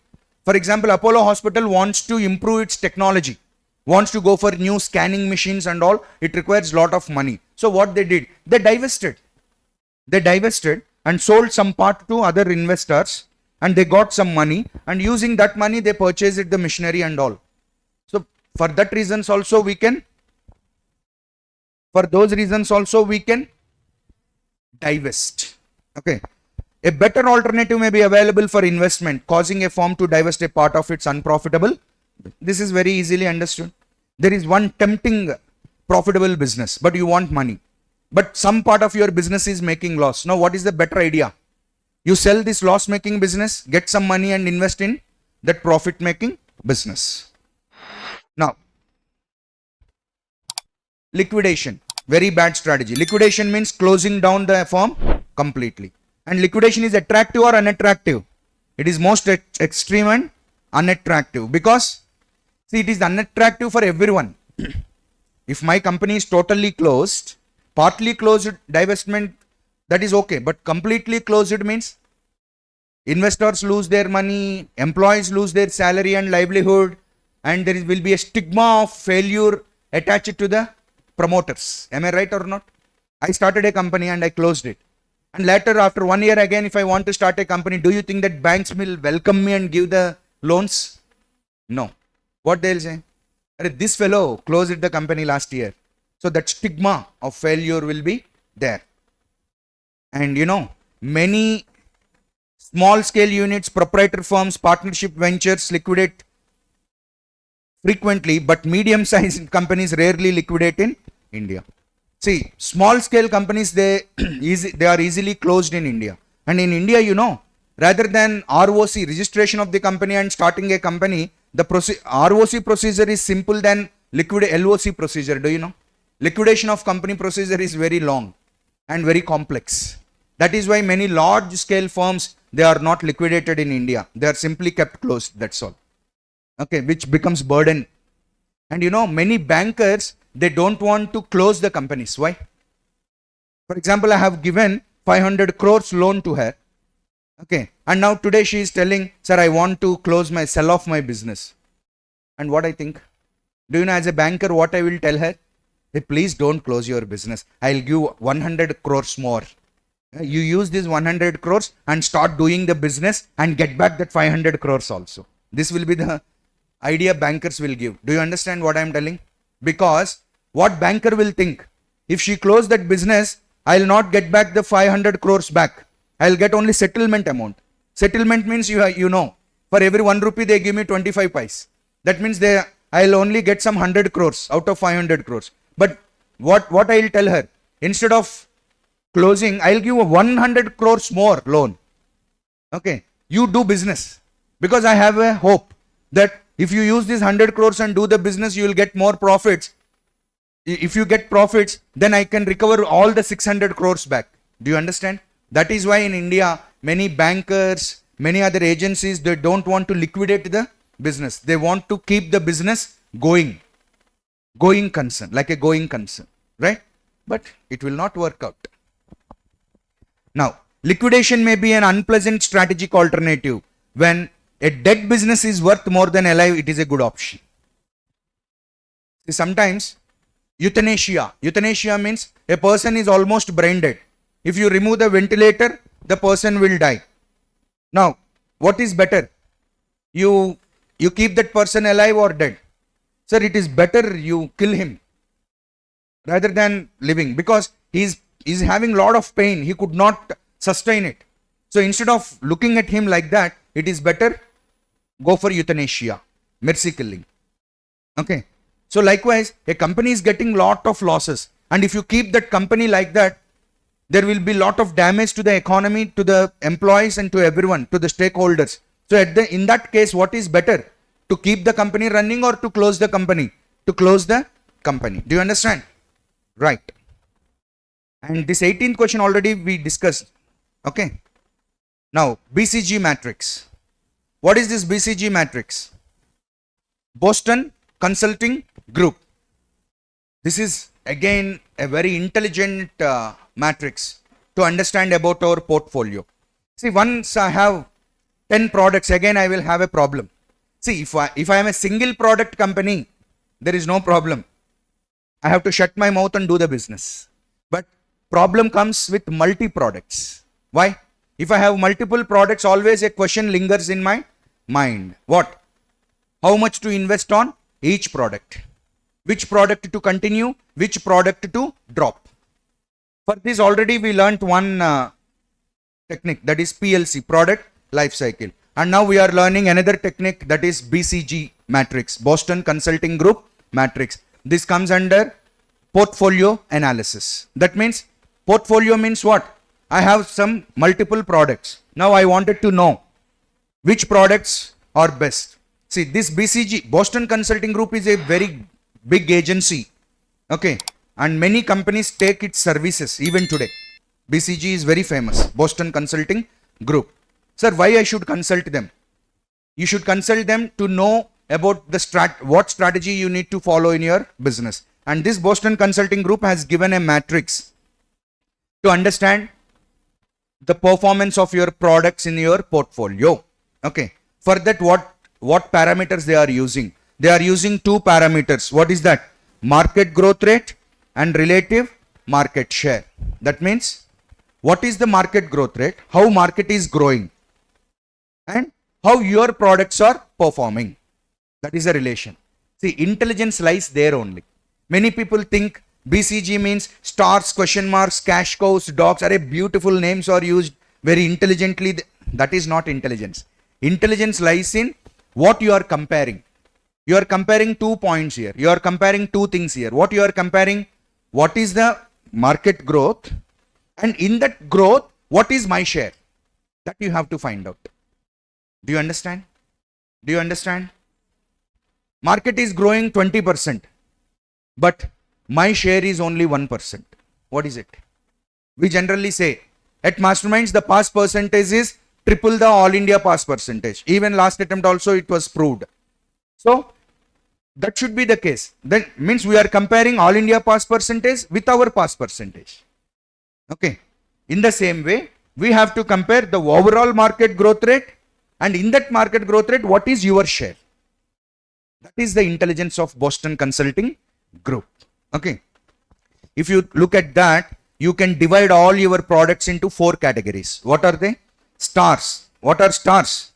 For example, Apollo hospital wants to improve its technology, wants to go for new scanning machines and all, it requires lot of money. So what they did, they divested and sold some part to other investors, and they got some money, and using that money they purchased the machinery and all. So for that reasons also we can, divest. Okay. A better alternative may be available for investment, causing a firm to divest a part of its unprofitable. This is very easily understood. There is one tempting profitable business, but you want money. But some part of your business is making loss. Now, what is the better idea? You sell this loss-making business, get some money and invest in that profit-making business. Now, liquidation. Very bad strategy. Liquidation means closing down the firm completely. And liquidation is attractive or unattractive? It is most extreme and unattractive, because see, it is unattractive for everyone. If my company is totally closed, partly closed, divestment, that is okay, but completely closed means investors lose their money, employees lose their salary and livelihood, and there will be a stigma of failure attached to the promoters. Am I right or not? I started a company and I closed it. And later, after 1 year again, if I want to start a company, do you think that banks will welcome me and give the loans? No. What they'll say? This fellow closed the company last year. So that stigma of failure will be there. And you know, many small scale units, proprietary firms, partnership ventures liquidate frequently, but medium sized companies rarely liquidate in India. See, small scale companies, they are easily closed in India. And in India, you know, rather than ROC, registration of the company and starting a company, the ROC procedure is simple than LOC procedure. Do you know? Liquidation of company procedure is very long and very complex. That is why many large scale firms, they are not liquidated in India. They are simply kept closed. That's all. Okay, which becomes burden. And you know, many bankers, they don't want to close the companies. Why? For example, I have given 500 crores loan to her. Okay. And now today she is telling, sir, I want to sell off my business. And what I think? Do you know, as a banker, what I will tell her? Hey, please don't close your business. I'll give 100 crores more. You use this 100 crores and start doing the business and get back that 500 crores also. This will be the idea bankers will give. Do you understand what I'm telling? Because what banker will think? If she close that business, I'll not get back the 500 crores back. I'll get only settlement amount. Settlement means you know, for every 1 rupee they give me 25 paise. That means I'll only get some 100 crores out of 500 crores. But what I'll tell her? Instead of closing, I'll give 100 crores more loan. Okay, you do business. Because I have a hope that if you use this 100 crores and do the business, you will get more profits. If you get profits, then I can recover all the 600 crores back. Do you understand? That is why in India, many bankers, many other agencies, they don't want to liquidate the business. They want to keep the business going concern, like a going concern, right? But it will not work out. Now, liquidation may be an unpleasant strategic alternative. When a dead business is worth more than alive, it is a good option. See, sometimes euthanasia means a person is almost brain dead. If you remove the ventilator, the person will die. Now, what is better? You keep that person alive or dead? Sir, it is better you kill him rather than living, because he's having lot of pain. He could not sustain it. So instead of looking at him like that, it is better go for euthanasia, mercy killing. Okay. So likewise, a company is getting lot of losses, and if you keep that company like that, there will be lot of damage to the economy, to the employees, and to everyone, to the stakeholders. So in that case, what is better? To keep the company running or to close the company? To close the company. Do you understand? Right. And this 18th question already we discussed. Okay. Now, BCG matrix. What is this BCG matrix? Boston Consulting Group. This is again a very intelligent matrix to understand about our portfolio. See, once I have 10 products, again I will have a problem. See, if I am a single product company, there is no problem. I have to shut my mouth and do the business. But problem comes with multi-products. Why? If I have multiple products, always a question lingers in my mind. What? How much to invest on each product? Which product to continue? Which product to drop? For this already we learnt one technique, that is PLC, product life cycle. And now we are learning another technique, that is BCG matrix, Boston Consulting Group matrix. This comes under portfolio analysis. That means portfolio means what? I have some multiple products. Now I wanted to know which products are best. See, this BCG, Boston Consulting Group, is a very big agency. Okay. And many companies take its services even today. BCG is very famous, Boston Consulting Group. Sir, why I should consult them? You should consult them to know about the what strategy you need to follow in your business. And this Boston Consulting Group has given a matrix to understand the performance of your products in your portfolio. Okay. For that, what parameters they are using? They are using two parameters. What is that? Market growth rate and relative market share. That means, what is the market growth rate? How market is growing? And how your products are performing. That is a relation. See, intelligence lies there only. Many people think BCG means stars, question marks, cash cows, dogs. Are beautiful names are used very intelligently. That is not intelligence. Intelligence lies in what you are comparing. You are comparing 2 points here. You are comparing two things here. What you are comparing? What is the market growth? And in that growth, what is my share? That you have to find out. Do you understand? Do you understand? Market is growing 20%, but my share is only 1%. What is it? We generally say, at Masterminds, the pass percentage is triple the All India pass percentage. Even last attempt also it was proved. So, that should be the case. That means we are comparing All India pass percentage with our pass percentage. Okay. In the same way, we have to compare the overall market growth rate, and in that market growth rate, what is your share? That is the intelligence of Boston Consulting Group. Okay. If you look at that, you can divide all your products into 4 categories. What are they? Stars. What are stars?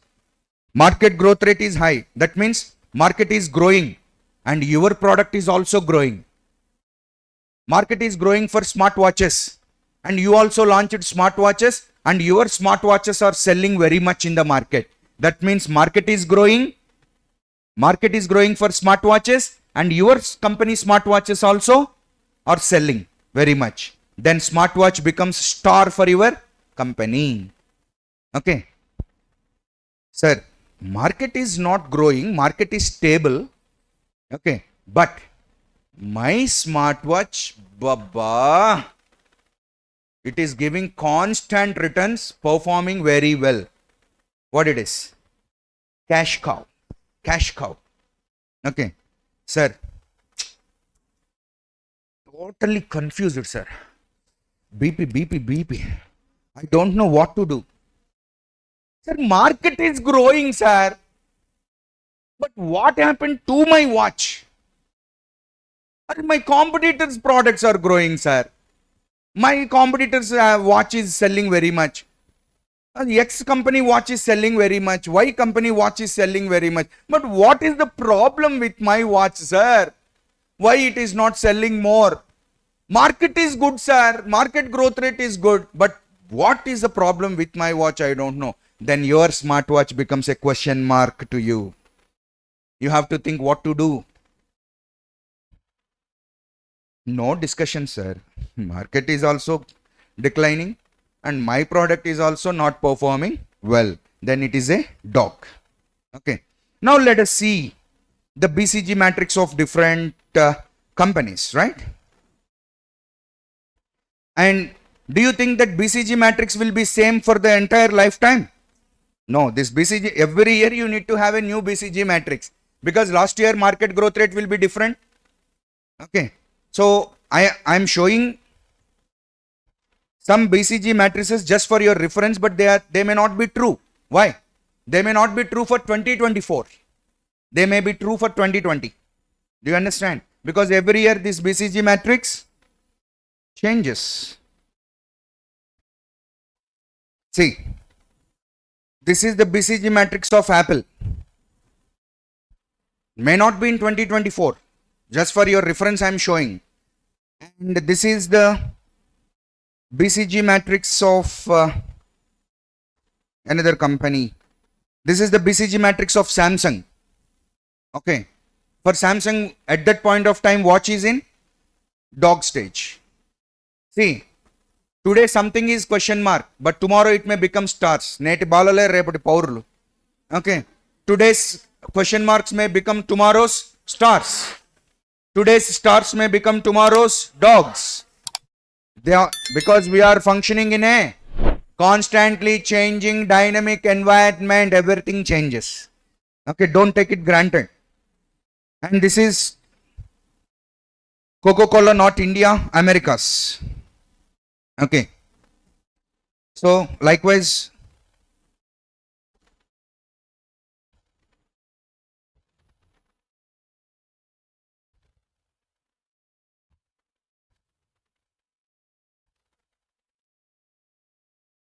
Market growth rate is high. That means market is growing and your product is also growing. Market is growing for smartwatches and you also launched smartwatches and your smartwatches are selling very much in the market. That means market is growing. Market is growing for smartwatches and your company smartwatches also are selling very much. Then smartwatch becomes star for your company. Okay. Sir, market is not growing, market is stable. Okay. But my smartwatch, Baba, it is giving constant returns, performing very well. What it is? Cash cow. Cash cow. Okay. Sir, totally confused, sir. BP. I don't know what to do. Sir, market is growing, sir. But what happened to my watch? My competitors' products are growing, sir. My competitors' watch is selling very much. X company watch is selling very much. Y company watch is selling very much. But what is the problem with my watch, sir? Why it is not selling more? Market is good, sir. Market growth rate is good. But what is the problem with my watch? I don't know. Then your smartwatch becomes a question mark to you. You have to think what to do. No discussion, sir. Market is also declining and my product is also not performing well. Then it is a dog. Okay. Now let us see the BCG matrix of different companies, right? And do you think that BCG matrix will be same for the entire lifetime? No, this BCG, every year you need to have a new BCG matrix because last year market growth rate will be different. Okay. So I am showing some BCG matrices just for your reference, but they may not be true. Why? They may not be true for 2024. They may be true for 2020. Do you understand? Because every year this BCG matrix changes. See, this is the BCG matrix of Apple. May not be in 2024. Just for your reference, I am showing. And this is the BCG matrix of another company. This is the BCG matrix of Samsung. Okay. For Samsung, at that point of time, watch is in dog stage. See, today something is question mark, but tomorrow it may become stars. Neti balale repati paurulu. Okay. Today's question marks may become tomorrow's stars. Today's stars may become tomorrow's dogs. They are, because we are functioning in a constantly changing dynamic environment. Everything changes. Okay, don't take it granted. And this is Coca-Cola, not India, Americas. Okay. So likewise,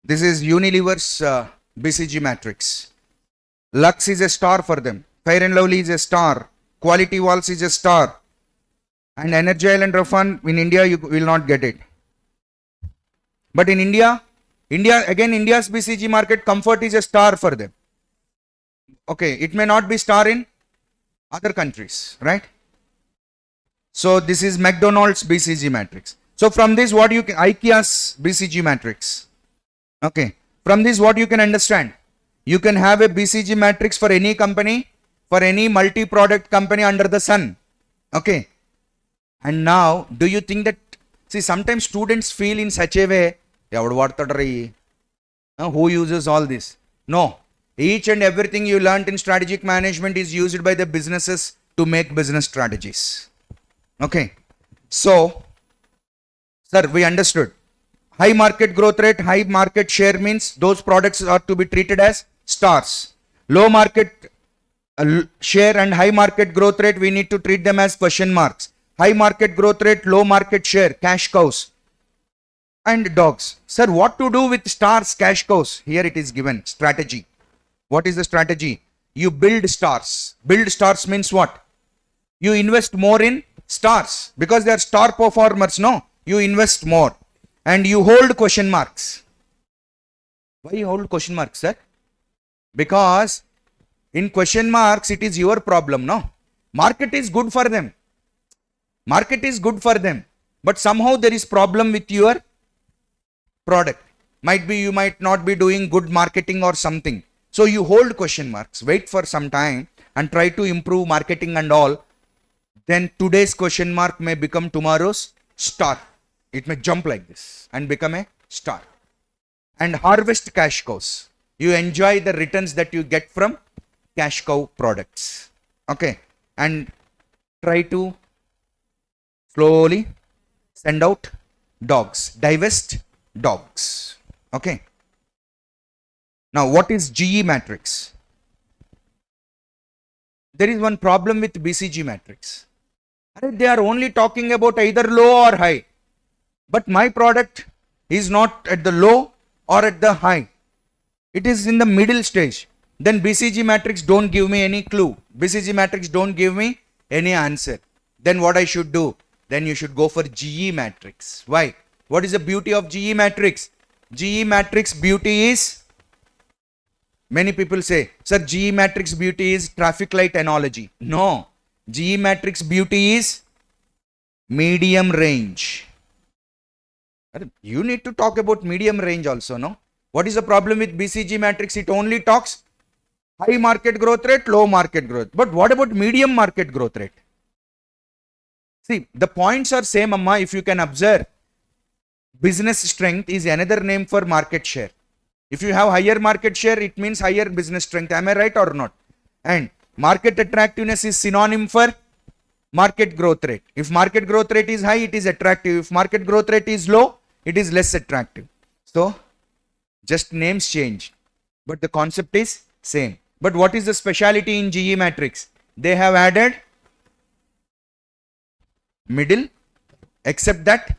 this is Unilever's BCG matrix. Lux is a star for them. Fair and Lovely is a star. Quality Walls is a star. And Energy Island Rafan, in India, you will not get it. But in India, India's BCG market, Comfort is a star for them. Okay, it may not be star in other countries, right? So this is McDonald's BCG matrix. So from this, what you can, IKEA's BCG matrix. Okay, from this, what you can understand? You can have a BCG matrix for any company, for any multi-product company under the sun. Okay. And now, do you think that, see, sometimes students feel in such a way, who uses all this? No. Each and everything you learnt in strategic management is used by the businesses to make business strategies. Okay. So, sir, we understood. High market growth rate, high market share means those products are to be treated as stars. Low market share and high market growth rate, we need to treat them as question marks. High market growth rate, low market share, cash cows and dogs. Sir, what to do with stars, cash cows? Here it is given, strategy. What is the strategy? You build stars. Build stars means what? You invest more in stars because they are star performers, no? You invest more and you hold question marks. Why you hold question marks, sir? Because in question marks, it is your problem, no? Market is good for them. Market is good for them. But somehow there is problem with your product. Might be you might not be doing good marketing or something. So you hold question marks. Wait for some time and try to improve marketing and all. Then today's question mark may become tomorrow's star. It may jump like this and become a star. And harvest cash cows. You enjoy the returns that you get from cash cow products. Okay. And try to slowly send out dogs. Divest dogs. Okay. Now, what is GE matrix? There is one problem with BCG matrix. They are only talking about either low or high. But my product is not at the low or at the high. It is in the middle stage. Then BCG matrix don't give me any clue. BCG matrix don't give me any answer. Then what I should do? Then you should go for GE matrix. Why? What is the beauty of GE matrix? GE matrix beauty is, many people say, sir, GE matrix beauty is traffic light analogy. No. GE matrix beauty is medium range. You need to talk about medium range also, no? What is the problem with BCG matrix? It only talks high market growth rate, low market growth. But what about medium market growth rate? See, the points are same, Amma, if you can observe. Business strength is another name for market share. If you have higher market share, it means higher business strength. Am I right or not? And market attractiveness is synonym for market growth rate. If market growth rate is high, it is attractive. If market growth rate is low, it is less attractive. So, just names change, but the concept is same. But what is the speciality in GE matrix? They have added middle, except that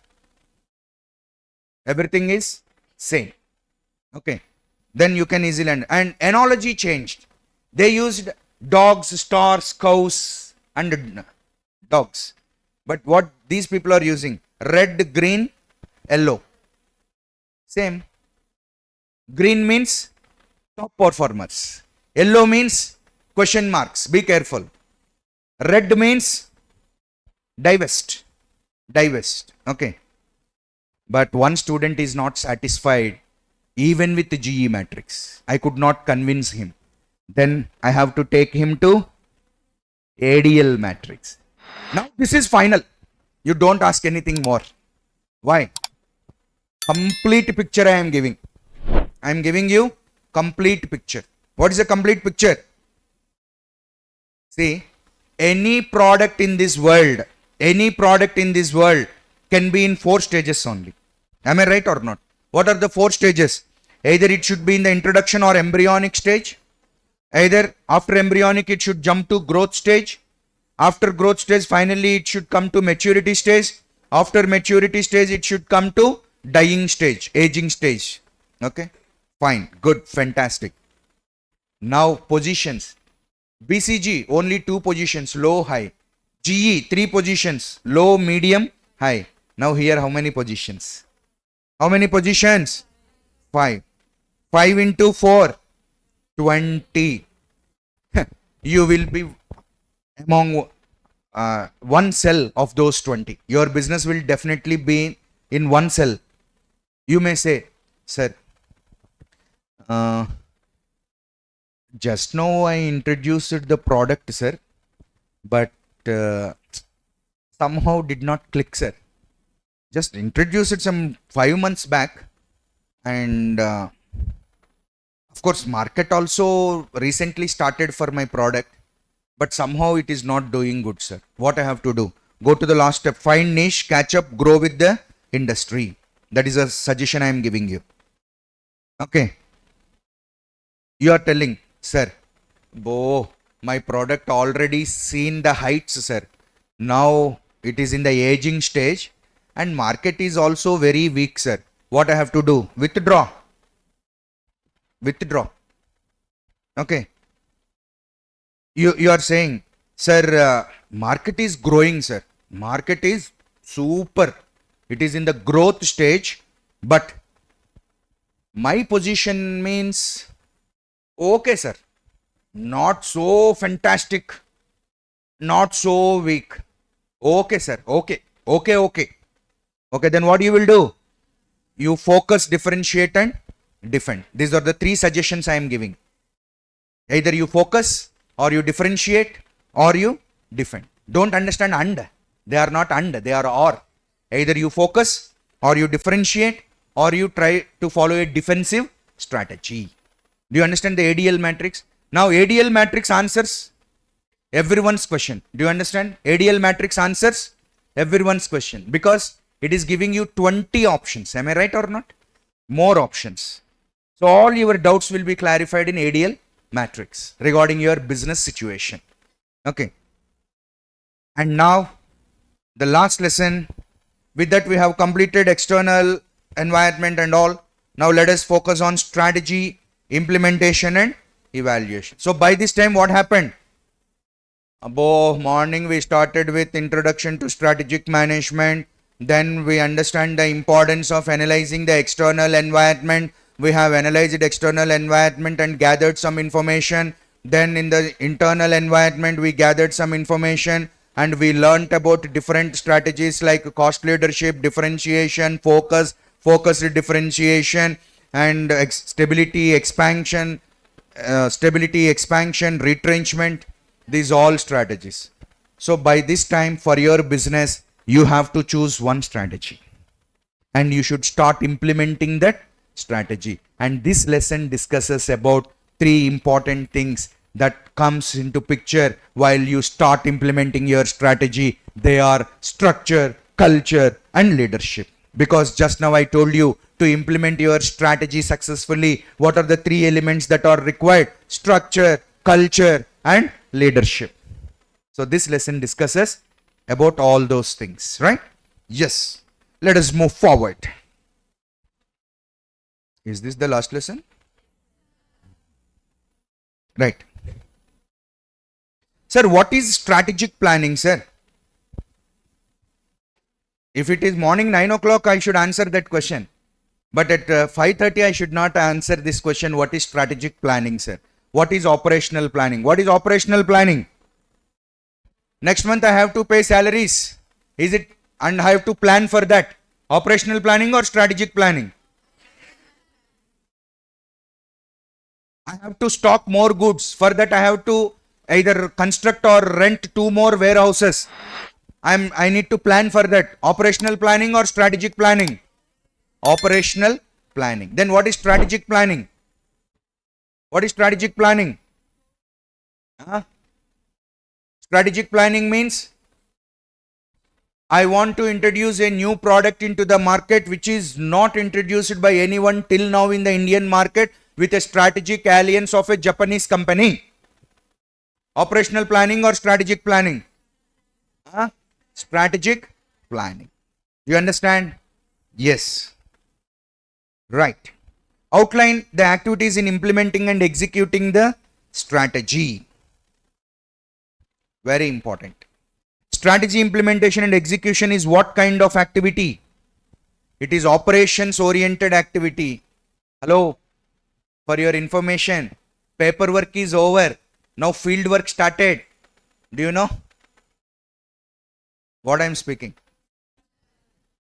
everything is same. Okay. Then you can easily and analogy changed. They used dogs, stars, cows, and dogs. But what these people are using? Red, green, yellow. Same. Green means top performers. Yellow means question marks. Be careful. Red means divest. Divest. Okay. But one student is not satisfied even with the GE matrix. I could not convince him. Then I have to take him to ADL matrix. Now this is final. You don't ask anything more. Why? Complete picture I am giving. I am giving you complete picture. What is a complete picture? See, any product in this world can be in 4 stages only. Am I right or not? What are the 4 stages? Either it should be in the introduction or embryonic stage. Either after embryonic it should jump to growth stage. After growth stage finally it should come to maturity stage. After maturity stage it should come to dying stage, aging stage. Okay, fine, good, fantastic. Now positions. BCG only 2 positions, low, high. GE 3 positions, low, medium, high. Now here how many positions? How many positions? 5. 5 into 4, 20. You will be among one cell of those 20. Your business will definitely be in one cell. You may say, sir, just now I introduced the product, sir, but somehow did not click, sir. Just introduced it some 5 months back, and of course market also recently started for my product, but somehow it is not doing good, sir. What I have to do? Go to the last step, find niche, catch up, grow with the industry. That is a suggestion I am giving you. Okay. You are telling, sir, my product already seen the heights, sir. Now it is in the aging stage and market is also very weak, sir. What I have to do? Withdraw. Withdraw. Okay. You are saying, sir, market is growing, sir. Market is super. It is in the growth stage, but my position means, okay, sir, not so fantastic, not so weak. Okay, sir. Okay. Okay, then what you will do? You focus, differentiate and defend. These are the 3 suggestions I am giving. Either you focus or you differentiate or you defend. Don't understand and. They are not and, they are or. Either you focus or you differentiate or you try to follow a defensive strategy. Do you understand the ADL matrix? Now ADL matrix answers everyone's question. Do you understand? ADL matrix answers everyone's question because it is giving you 20 options. Am I right or not? More options. So all your doubts will be clarified in ADL matrix regarding your business situation. Okay. And now the last lesson. With that we have completed external environment and all. Now let us focus on strategy, implementation and evaluation. So by this time what happened? Morning we started with introduction to strategic management. Then we understand the importance of analyzing the external environment. We have analyzed external environment and gathered some information. Then in the internal environment we gathered some information and we learnt about different strategies like cost leadership, differentiation, focused differentiation and stability, expansion, retrenchment. These all strategies. So by this time for your business, you have to choose one strategy and you should start implementing that strategy. And this lesson discusses about 3 important things that comes into picture while you start implementing your strategy. They are structure, culture and leadership. Because just now I told you to implement your strategy successfully, what are the 3 elements that are required? Structure, culture and leadership. So this lesson discusses about all those things, right? Yes. Let us move forward. Is this the last lesson? Right. Sir, what is strategic planning, sir? If it is morning 9 o'clock, I should answer that question. But at 5:30, I should not answer this question. What is strategic planning, sir? What is operational planning? What is operational planning? Next month, I have to pay salaries. Is it, and I have to plan for that? Operational planning or strategic planning? I have to stock more goods. For that, I have to either construct or rent 2 more warehouses. I need to plan for that. Operational planning or strategic planning? Operational planning. Then what is strategic planning? What is strategic planning? Strategic planning means I want to introduce a new product into the market which is not introduced by anyone till now in the Indian market, with a strategic alliance of a Japanese company. Operational planning or strategic planning? Strategic planning. Do you understand? Yes. Right. Outline the activities in implementing and executing the strategy. Very important. Strategy implementation and execution is what kind of activity? It is operations oriented activity. Hello. For your information, paperwork is over. Now field work started. Do you know what I am speaking?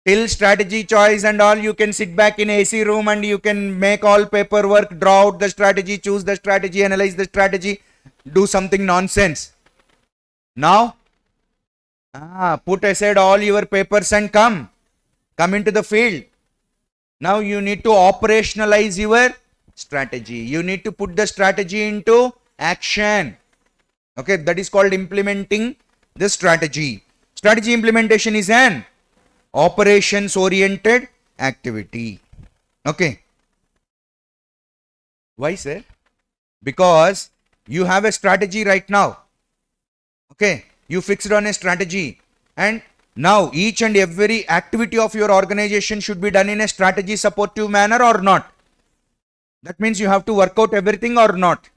Till strategy choice and all, you can sit back in AC room and you can make all paperwork, draw out the strategy, choose the strategy, analyze the strategy, do something nonsense. Now, put aside all your papers and come into the field. Now you need to operationalize your strategy. You need to put the strategy into action. Okay, that is called implementing the strategy. Strategy implementation is an operations oriented activity. Okay. Why, sir? Because you have a strategy right now. Okay, you fixed on a strategy, and now each and every activity of your organization should be done in a strategy supportive manner or not. That means you have to work out everything or not.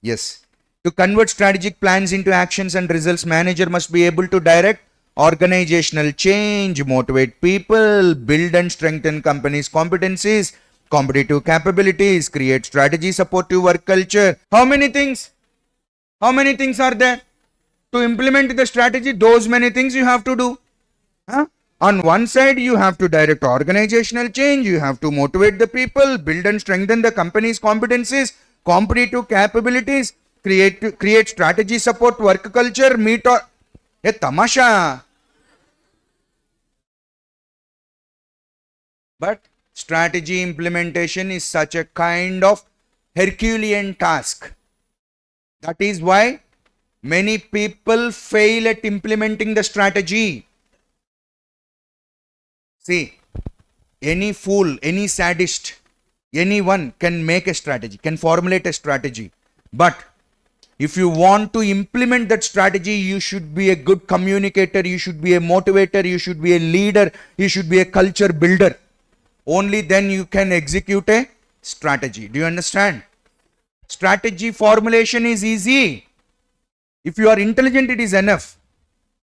Yes. To convert strategic plans into actions and results, manager must be able to direct organizational change, motivate people, build and strengthen company's competencies, competitive capabilities, create strategy supportive work culture. How many things? How many things are there? To implement the strategy, those many things you have to do. On one side, you have to direct organizational change, you have to motivate the people, build and strengthen the company's competencies, competitive capabilities, create strategy support work culture, meet or... Hey, tamasha! But strategy implementation is such a kind of Herculean task. That is why many people fail at implementing the strategy. See, any fool, any sadist, anyone can make a strategy, can formulate a strategy. But if you want to implement that strategy, you should be a good communicator, you should be a motivator, you should be a leader, you should be a culture builder. Only then you can execute a strategy. Do you understand? Strategy formulation is easy. If you are intelligent, it is enough.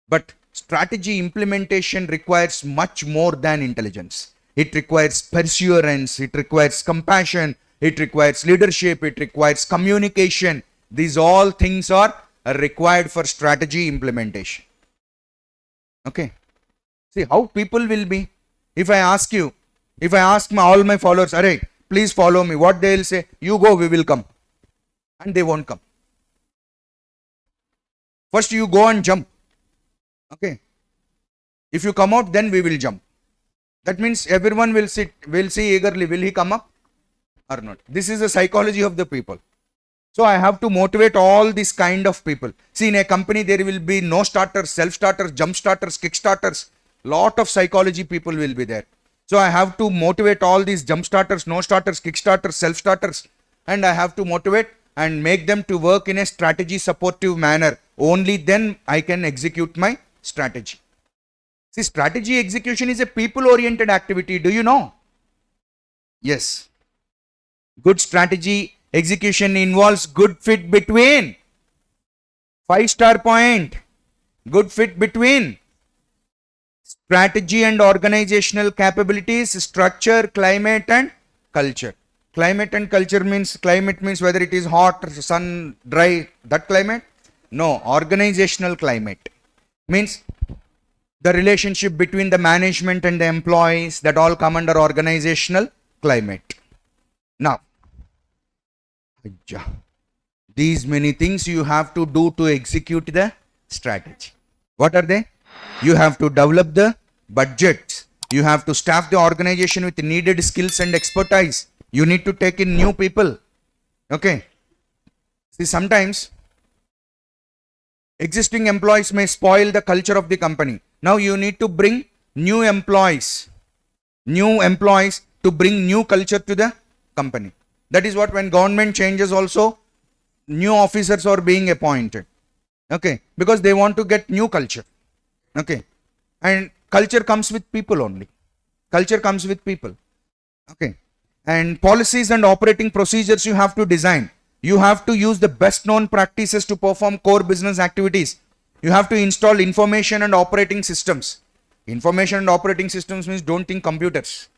But strategy implementation requires much more than intelligence. It requires perseverance, it requires compassion, it requires leadership, it requires communication. These all things are required for strategy implementation. Okay. See how people will be. If I ask you, if I ask all my followers, alright, please follow me, what they will say? You go, we will come. And they won't come. First you go and jump. Okay. If you come out, then we will jump. That means everyone will sit, will see eagerly, will he come up or not? This is the psychology of the people. So I have to motivate all these kind of people. See, in a company there will be no starters, self starters, jump starters, kick starters. Lot of psychology people will be there. So I have to motivate all these jump starters, no starters, kick starters, self starters, and I have to motivate and make them to work in a strategy supportive manner. Only then I can execute my strategy. See, strategy execution is a people-oriented activity. Do you know? Yes. Good strategy execution involves good fit between 5-star point. Good fit between strategy and organizational capabilities, structure, climate and culture. Climate and culture means, climate means whether it is hot, sun, dry, that climate. No, organizational climate means the relationship between the management and the employees, that all come under organizational climate. Now, these many things you have to do to execute the strategy. What are they? You have to develop the budgets. You have to staff the organization with needed skills and expertise. You need to take in new people. Okay. See, sometimes existing employees may spoil the culture of the company. Now you need to bring new employees to bring new culture to the company. That is what, when government changes also, new officers are being appointed. Okay, because they want to get new culture. Okay, and culture comes with people only. Culture comes with people. Okay, and policies and operating procedures you have to design. You have to use the best known practices to perform core business activities. You have to install information and operating systems. Information and operating systems means, don't think computers.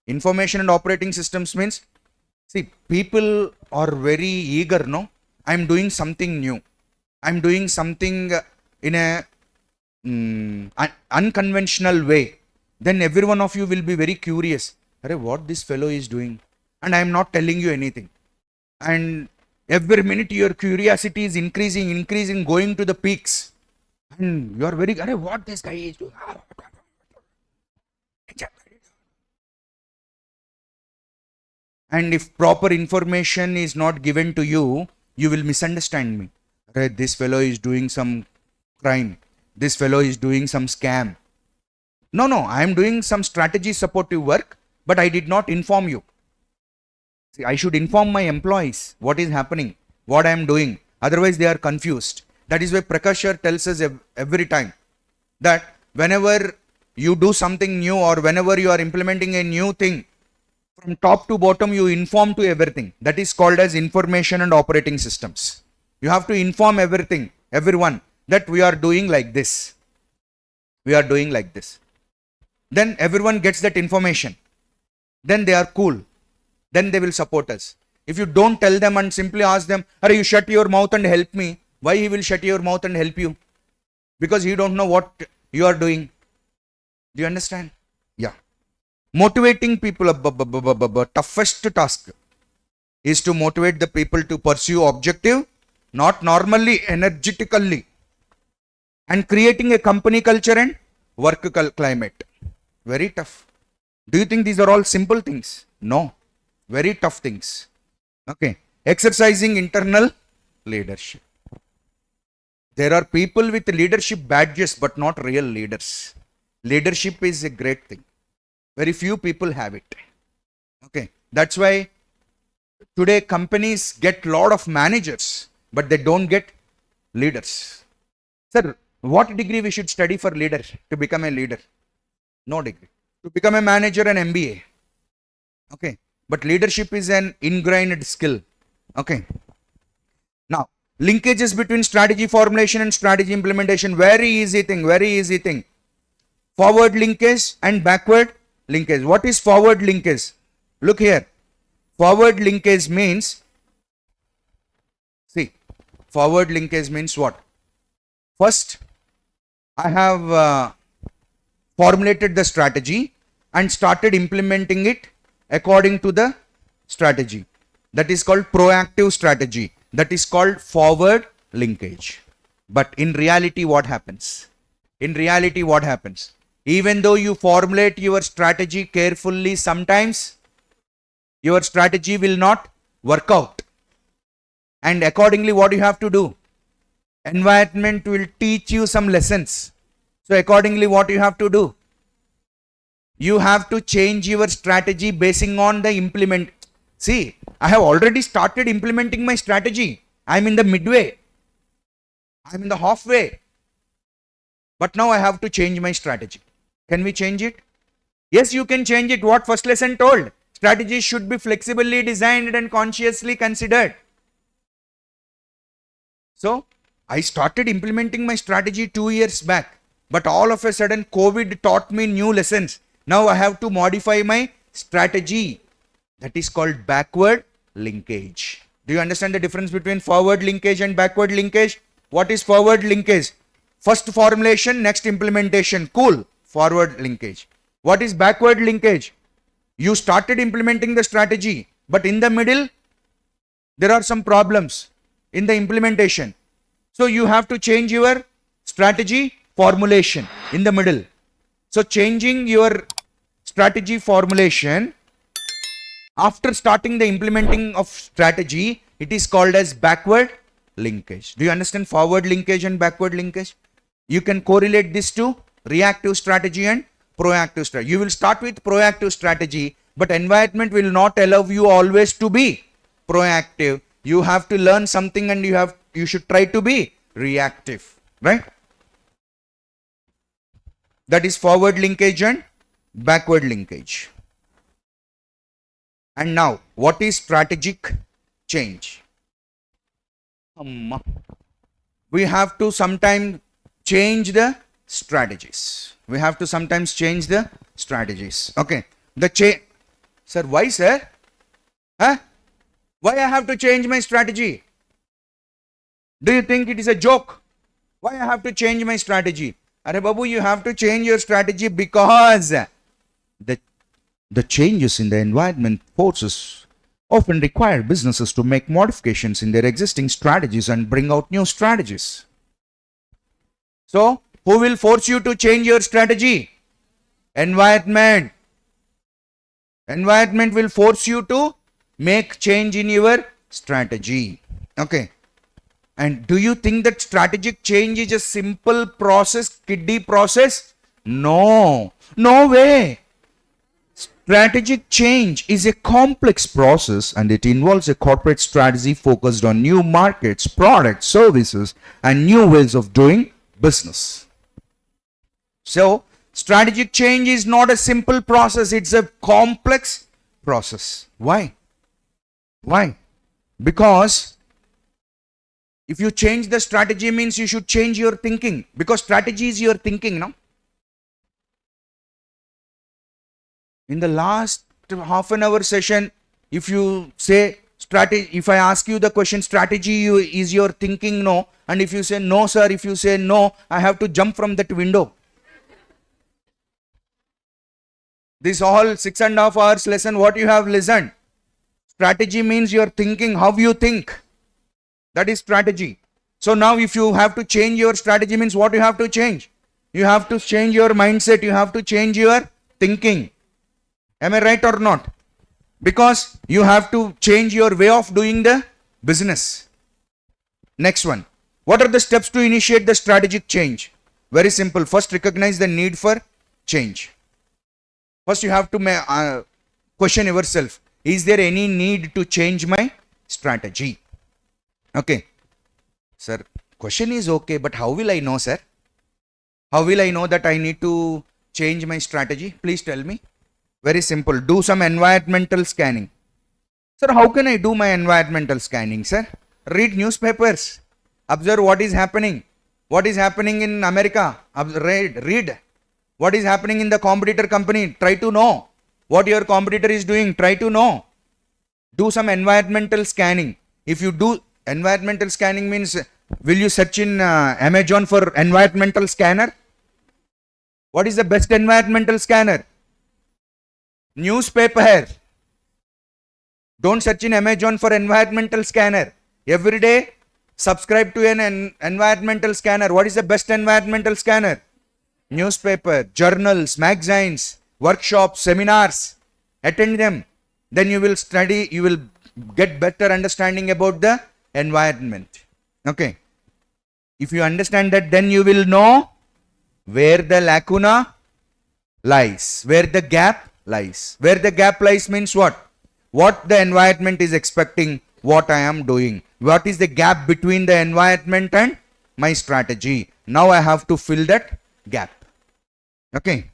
Information and operating systems means, see, people are very eager, no? I'm doing something new. I'm doing something in a unconventional way. Then every one of you will be very curious. What this fellow is doing? And I'm not telling you anything. And every minute your curiosity is increasing, going to the peaks. And you are very, what this guy is doing? And if proper information is not given to you, you will misunderstand me. This fellow is doing some crime. This fellow is doing some scam. No, I am doing some strategy supportive work, but I did not inform you. See, I should inform my employees what is happening, what I am doing. Otherwise, they are confused. That is why Prakash tells us every time that whenever you do something new or whenever you are implementing a new thing, from top to bottom, you inform to everything. That is called as information and operating systems. You have to inform everything, everyone, that we are doing like this. We are doing like this. Then everyone gets that information. Then they are cool. Then they will support us. If you don't tell them and simply ask them, you shut your mouth and help me. Why he will shut your mouth and help you? Because he don't know what you are doing. Do you understand? Yeah. Motivating people, toughest task is to motivate the people to pursue objective, not normally, energetically, and creating a company culture and work climate. Very tough. Do you think these are all simple things? No. Very tough things. Okay. Exercising internal leadership. There are people with leadership badges but not real leaders. Leadership is a great thing. Very few people have it. Okay. That's why today companies get lot of managers, but they don't get leaders. Sir, what degree we should study for leader to become a leader? No degree. To become a manager, an MBA. Okay. But leadership is an ingrained skill. Okay. Now, linkages between strategy formulation and strategy implementation. Very easy thing. Very easy thing. Forward linkage and backward linkage. What is forward linkage? Look here. Forward linkage means, see, forward linkage means what? First, I have formulated the strategy and started implementing it according to the strategy. That is called proactive strategy. That is called forward linkage. But in reality, what happens? In reality, what happens? Even though you formulate your strategy carefully, sometimes your strategy will not work out. And accordingly, what you have to do? Environment will teach you some lessons. So accordingly, what you have to do? You have to change your strategy basing on the implement. See, I have already started implementing my strategy. I am in the midway. I am in the halfway. but now I have to change my strategy. Can we change it? Yes, you can change it. What first lesson told? Strategies should be flexibly designed and consciously considered. So, I started implementing my strategy 2 years back, but all of a sudden COVID taught me new lessons. Now I have to modify my strategy. That is called backward linkage. Do you understand the difference between forward linkage and backward linkage? What is forward linkage? First formulation, next implementation. Cool. Forward linkage. What is backward linkage? You started implementing the strategy, but in the middle, there are some problems in the implementation. So you have to change your strategy formulation in the middle. So changing your strategy formulation after starting the implementing of strategy, it is called as backward linkage. Do you understand forward linkage and backward linkage? You can correlate this to reactive strategy and proactive strategy. You will start with proactive strategy, but environment will not allow you always to be proactive. You have to learn something and you should try to be reactive, right? That is forward linkage and backward linkage. And now, what is strategic change? We have to sometimes change the strategies. We have to sometimes change the strategies. Okay. Sir, why, sir? Huh? Why I have to change my strategy? Do you think it is a joke? Why I have to change my strategy? Arey Babu, you have to change your strategy because the changes in the environment forces often require businesses to make modifications in their existing strategies and bring out new strategies. So, who will force you to change your strategy? Environment. Environment will force you to make change in your strategy. Okay. And do you think that strategic change is a simple process, kiddie process? No. No way. Strategic change is a complex process and it involves a corporate strategy focused on new markets, products, services, and new ways of doing business. So, strategic change is not a simple process, it's a complex process. Why? Why? Because if you change the strategy means you should change your thinking, because strategy is your thinking, no? In the last half an hour session, if you say strategy, if I ask you the question strategy is your thinking, no, and if you say no sir, if you say no, I have to jump from that window. This all 6.5 hours lesson, what you have listened. Strategy means your thinking, how you think. That is strategy. So now if you have to change your strategy means what you have to change? You have to change your mindset, you have to change your thinking. Am I right or not? Because you have to change your way of doing the business. Next one. What are the steps to initiate the strategic change? Very simple. First, recognize the need for change. First, you have to question yourself. Is there any need to change my strategy? Okay. Sir, question is okay, but how will I know, sir? How will I know that I need to change my strategy? Please tell me. Very simple. Do some environmental scanning. Sir, how can I do my environmental scanning, sir? Read newspapers. Observe what is happening. What is happening in America? Read. What is happening in the competitor company? Try to know. What your competitor is doing? Try to know. Do some environmental scanning. If you do environmental scanning means, will you search in Amazon for environmental scanner? What is the best environmental scanner? Newspaper. Don't search in Amazon for environmental scanner. Every day, subscribe to an environmental scanner. What is the best environmental scanner? Newspaper, journals, magazines, workshops, seminars. Attend them. Then you will study, you will get better understanding about the environment. Okay. If you understand that, then you will know where the lacuna lies, where the gap lies. Where the gap lies means what? What the environment is expecting, what I am doing. What is the gap between the environment and my strategy? Now I have to fill that gap. Okay.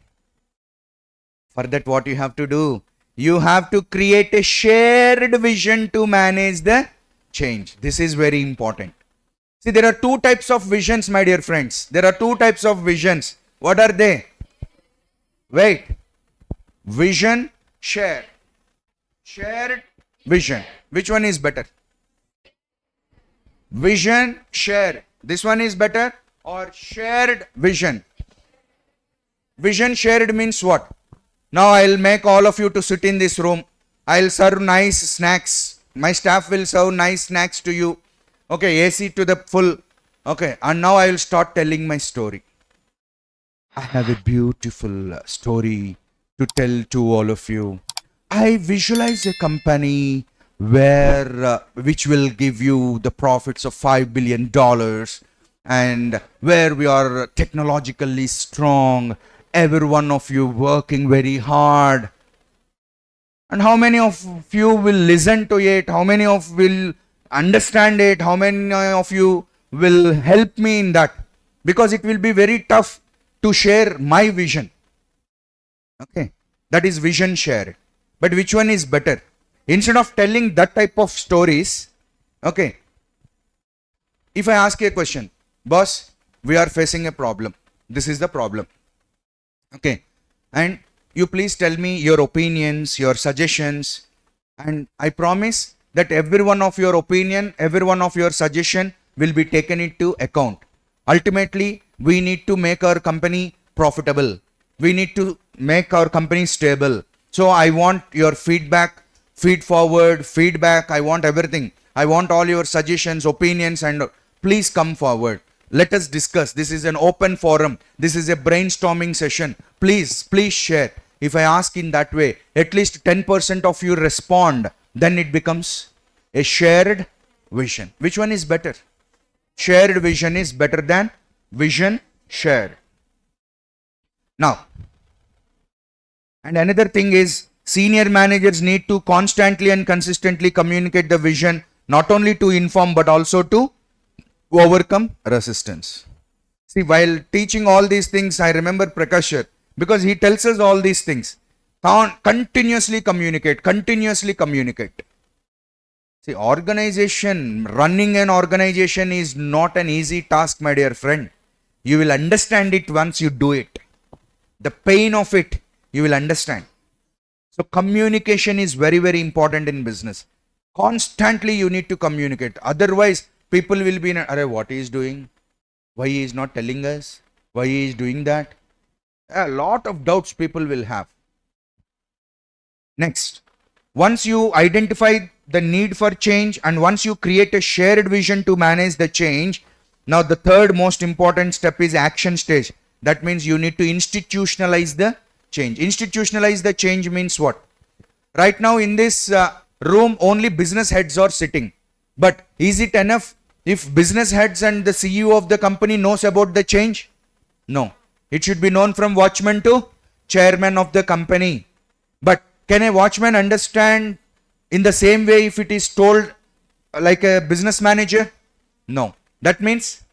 For that, what you have to do? You have to create a shared vision to manage the change. This is very important. See, there are two types of visions, my dear friends. There are two types of visions. What are they? Wait. Vision, share. Shared vision. Which one is better? Vision, share. This one is better, or shared vision? Vision shared means what? Now I'll make all of you to sit in this room. I'll serve nice snacks. My staff will serve nice snacks to you. Okay, AC to the full. Okay, and now I will start telling my story. I have a beautiful story to tell to all of you. I visualize a company where which will give you the profits of $5 billion, and where we are technologically strong, every one of you working very hard. And how many of you will listen to it? How many of will understand it? How many of you will help me in that? Because it will be very tough to share my vision. Okay, that is vision shared. But which one is better? Instead of telling that type of stories, okay, if I ask you a question, boss, we are facing a problem. This is the problem. Okay, and you please tell me your opinions, your suggestions, and I promise that every one of your opinion, every one of your suggestion will be taken into account. Ultimately, we need to make our company profitable. We need to make our company stable. So I want your feedback, feed forward, feedback. I want everything. I want all your suggestions, opinions, and please come forward. Let us discuss. This is an open forum. This is a brainstorming session. Please share. If I ask in that way, at least 10% of you respond, then it becomes a shared vision. Which one is better? Shared vision is better than vision shared. Now, and another thing is, senior managers need to constantly and consistently communicate the vision, not only to inform but also to overcome resistance. See, while teaching all these things, I remember Prakash sir, because he tells us all these things. Continuously communicate, continuously communicate. See, running an organization is not an easy task, my dear friend. You will understand it once you do it. The pain of it, you will understand. So communication is very, very important in business. Constantly you need to communicate. Otherwise, people will be in, what he is doing? Why he is not telling us? Why he is doing that? A lot of doubts people will have. Next, once you identify the need for change and once you create a shared vision to manage the change, now the third most important step is action stage. That means you need to institutionalize the change. Institutionalize the change means what? Right now in this room, only business heads are sitting. But is it enough if business heads and the CEO of the company knows about the change? No. It should be known from watchman to chairman of the company. But can a watchman understand in the same way if it is told like a business manager? No. That means,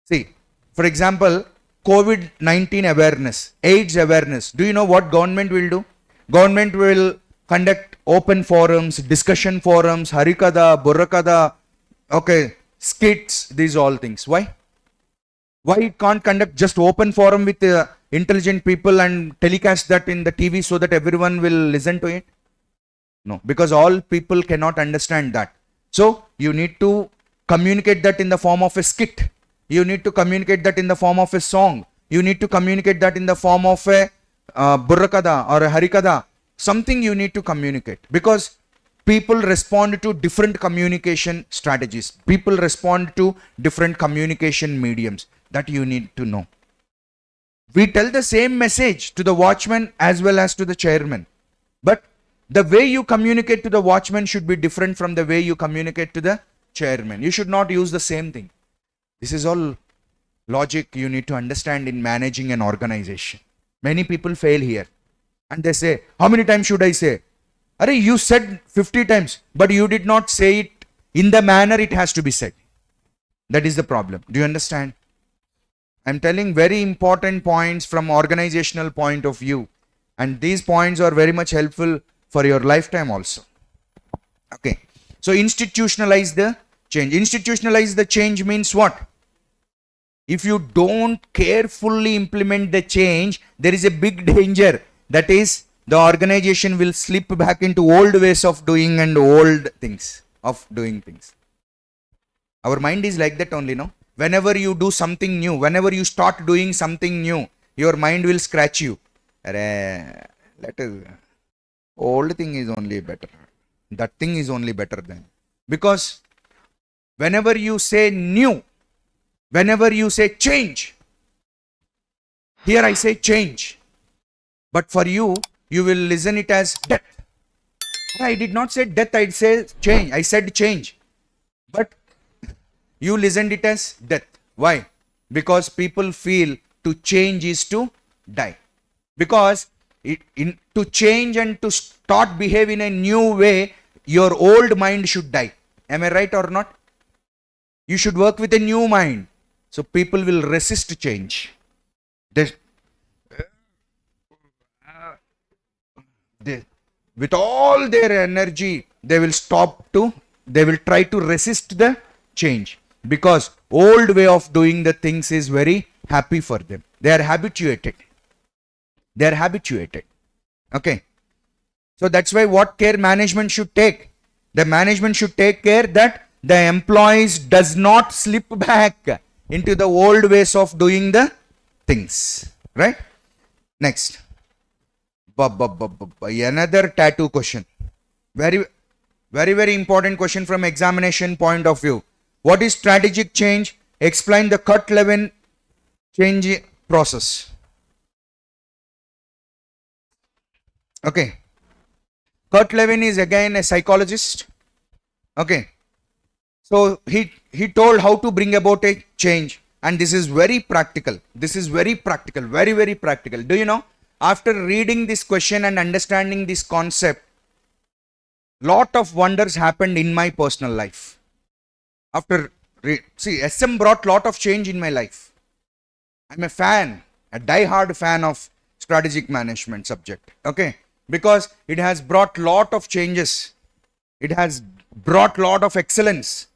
see, for example, COVID-19 awareness, AIDS awareness. Do you know what government will do? Government will conduct open forums, discussion forums, harikada, burrakada, okay, skits, these all things. Why? Why it can't conduct just open forum with intelligent people and telecast that in the TV so that everyone will listen to it? No, because all people cannot understand that. So you need to communicate that in the form of a skit. You need to communicate that in the form of a song. You need to communicate that in the form of a burrakada or a harikada. Something you need to communicate, because people respond to different communication strategies. People respond to different communication mediums. That you need to know. We tell the same message to the watchman as well as to the chairman. But the way you communicate to the watchman should be different from the way you communicate to the chairman. You should not use the same thing. This is all logic you need to understand in managing an organization. Many people fail here. And they say, how many times should I say? Arey, you said 50 times, but you did not say it in the manner it has to be said. That is the problem. Do you understand? I'm telling very important points from organizational point of view. And these points are very much helpful for your lifetime also. Okay. So institutionalize the change. Institutionalize the change means what? If you don't carefully implement the change, there is a big danger. That is, the organization will slip back into old ways of doing and old things of doing things. Our mind is like that only, no? Whenever you do something new, whenever you start doing something new, your mind will scratch you. Let us, old thing is only better. That thing is only better than. Because whenever you say new, whenever you say change, here I say change. But for you, you will listen it as death. I did not say death, I say change. I said change. But you listened it as death. Why? Because people feel to change is to die. Because to change and to start behave in a new way, your old mind should die. Am I right or not? You should work with a new mind. So people will resist change. With all their energy, they will try to resist the change. Because old way of doing the things is very happy for them. They are habituated. They are habituated. Okay. So that's why what care management should take? The management should take care that the employees does not slip back into the old ways of doing the things. Right? Next. Another tattoo question. Very, very important question from examination point of view. What is strategic change? Explain the Cut-Levin change process. Okay. Cut-Levin is again a psychologist. Okay. So he told how to bring about a change, and this is very practical. This is very practical, very practical. Do you know? After reading this question and understanding this concept, lot of wonders happened in my personal life. SM brought lot of change in my life. I'm a fan, a die-hard fan of strategic management subject. Okay, because it has brought lot of changes. It has brought lot of excellence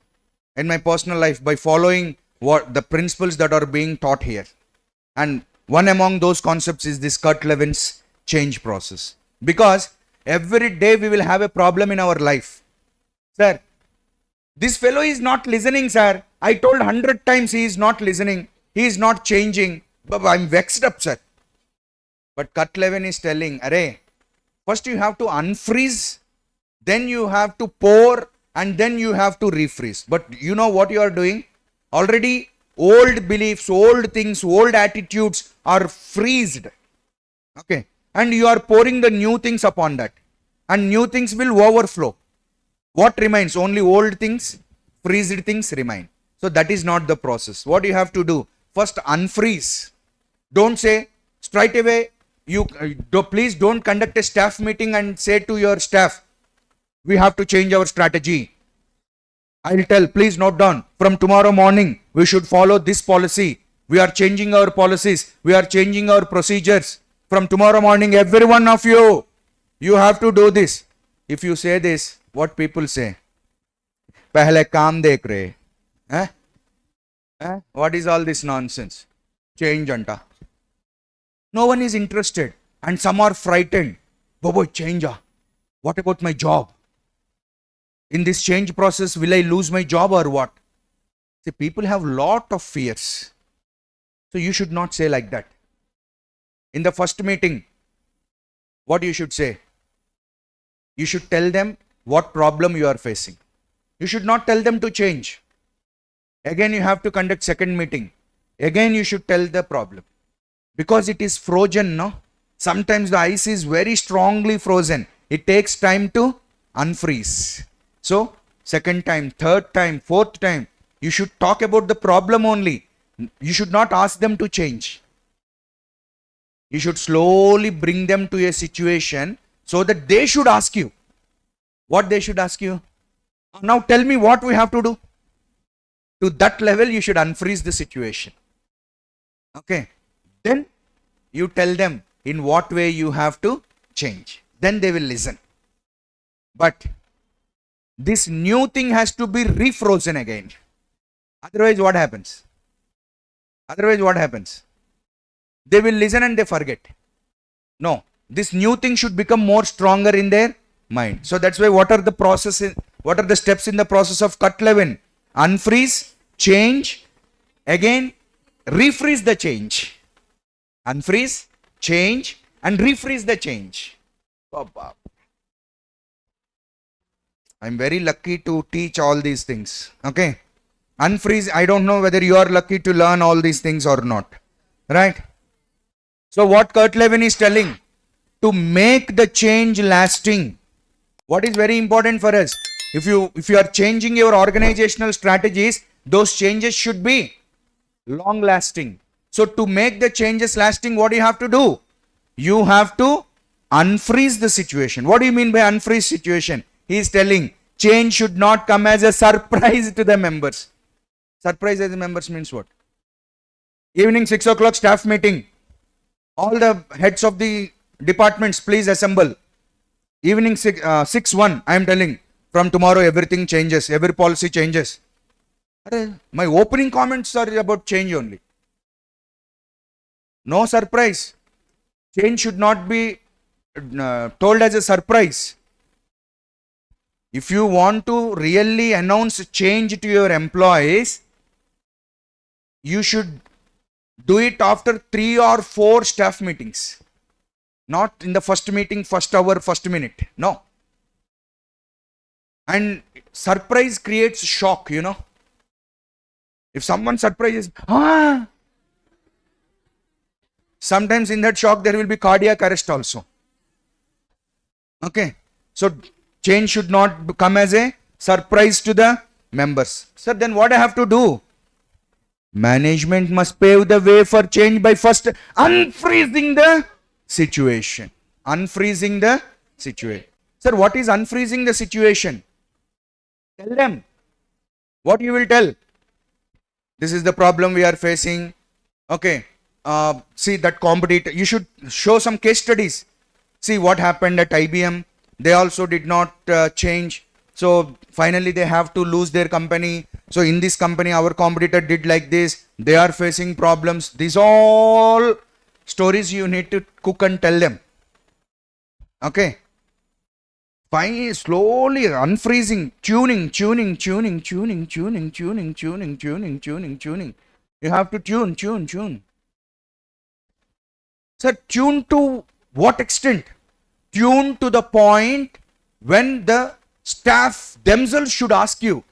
in my personal life by following what the principles that are being taught here. And one among those concepts is this Cut-Levin's change process. Because every day we will have a problem in our life. Sir, this fellow is not listening, sir. I told 100 times he is not listening. He is not changing. But I'm vexed up, sir. But Cut-Levin is telling, array, first you have to unfreeze, then you have to pour, and then you have to refreeze. But you know what you are doing? Already old beliefs, old things, old attitudes are freezed. Okay. And you are pouring the new things upon that. And new things will overflow. What remains? Only old things, freezed things remain. So that is not the process. What you have to do? First unfreeze. Don't say straight away, please don't conduct a staff meeting and say to your staff, we have to change our strategy. I'll tell, please note down, from tomorrow morning, we should follow this policy. We are changing our policies. We are changing our procedures. From tomorrow morning, every one of you, you have to do this. If you say this, what people say? Pehle kaam dekh rahe. What is all this nonsense? Change anta. No one is interested. And some are frightened. Boy, change. What about my job? In this change process, will I lose my job or what? See, people have lot of fears. So you should not say like that. In the first meeting, what you should say? You should tell them what problem you are facing. You should not tell them to change. Again, you have to conduct second meeting. Again, you should tell the problem. Because it is frozen, no? Sometimes the ice is very strongly frozen. It takes time to unfreeze. So, second time, third time, fourth time, you should talk about the problem only. You should not ask them to change. You should slowly bring them to a situation so that they should ask you. What they should ask you? Now tell me what we have to do. To that level, you should unfreeze the situation. Okay. Then you tell them in what way you have to change. Then they will listen. But this new thing has to be refrozen again. Otherwise, what happens? Otherwise, what happens? They will listen and they forget. No, this new thing should become more stronger in their mind. So that's why what are the steps in the process of cut 11? Unfreeze, change, again refreeze the change. Unfreeze, change, and refreeze the change. I'm very lucky to teach all these things. Okay. Unfreeze, I don't know whether you are lucky to learn all these things or not. Right? So what Kurt Lewin is telling, to make the change lasting, what is very important for us? If you are changing your organizational strategies, those changes should be long lasting. So to make the changes lasting, what do you have to do? You have to unfreeze the situation. What do you mean by unfreeze situation? He is telling change should not come as a surprise to the members. Surprise as the members means what? Evening 6 o'clock staff meeting. All the heads of the departments please assemble. Evening 6:1 I am telling, from tomorrow everything changes, every policy changes. My opening comments are about change only. No surprise. Change should not be told as a surprise. If you want to really announce change to your employees, you should do it after 3 or 4 staff meetings. Not in the first meeting, first hour, first minute. No. And surprise creates shock, you know. If someone surprises, sometimes in that shock there will be cardiac arrest also. Okay. So change should not come as a surprise to the members. So then what I have to do? Management must pave the way for change by first unfreezing the situation. Unfreezing the situation. Sir, what is unfreezing the situation? Tell them. What you will tell? This is the problem we are facing. Okay. See that competitor. You should show some case studies. See what happened at IBM. They also did not change. So finally they have to lose their company. So in this company our competitor did like this. They are facing problems. These all stories you need to cook and tell them. Okay. Finally, slowly unfreezing, tuning. You have to tune. Sir, tune to what extent? Tune to the point when the staff themselves should ask you,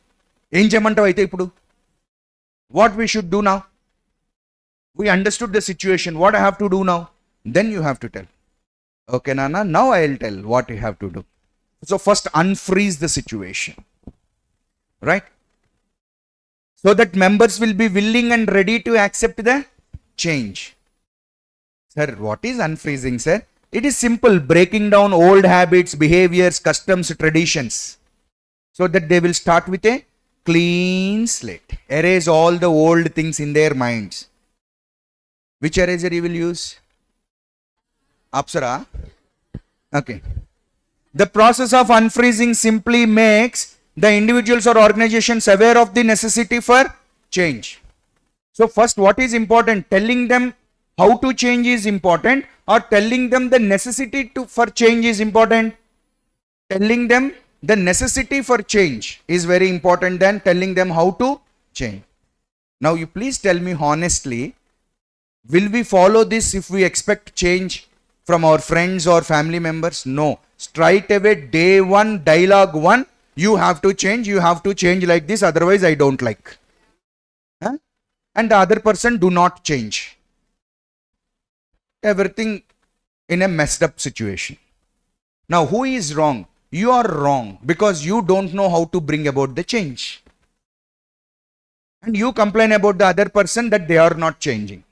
what we should do now? We understood the situation. What I have to do now? Then you have to tell. Okay, Nana, now I will tell what you have to do. So first unfreeze the situation. Right? So that members will be willing and ready to accept the change. Sir, what is unfreezing, sir? It is simple, breaking down old habits, behaviors, customs, traditions, so that they will start with a clean slate. Erase all the old things in their minds. Which eraser you will use? Apsara? Okay. The process of unfreezing simply makes the individuals or organizations aware of the necessity for change. So first, what is important? Telling them how to change is important, or telling them the necessity for change is important? Telling them the necessity for change is very important than telling them how to change. Now you please tell me honestly, will we follow this if we expect change from our friends or family members? No. Straight away, day 1, dialogue 1, you have to change like this, otherwise I don't like. Huh? And the other person do not change. Everything in a messed up situation. Now who is wrong? You are wrong because you don't know how to bring about the change. And you complain about the other person that they are not changing.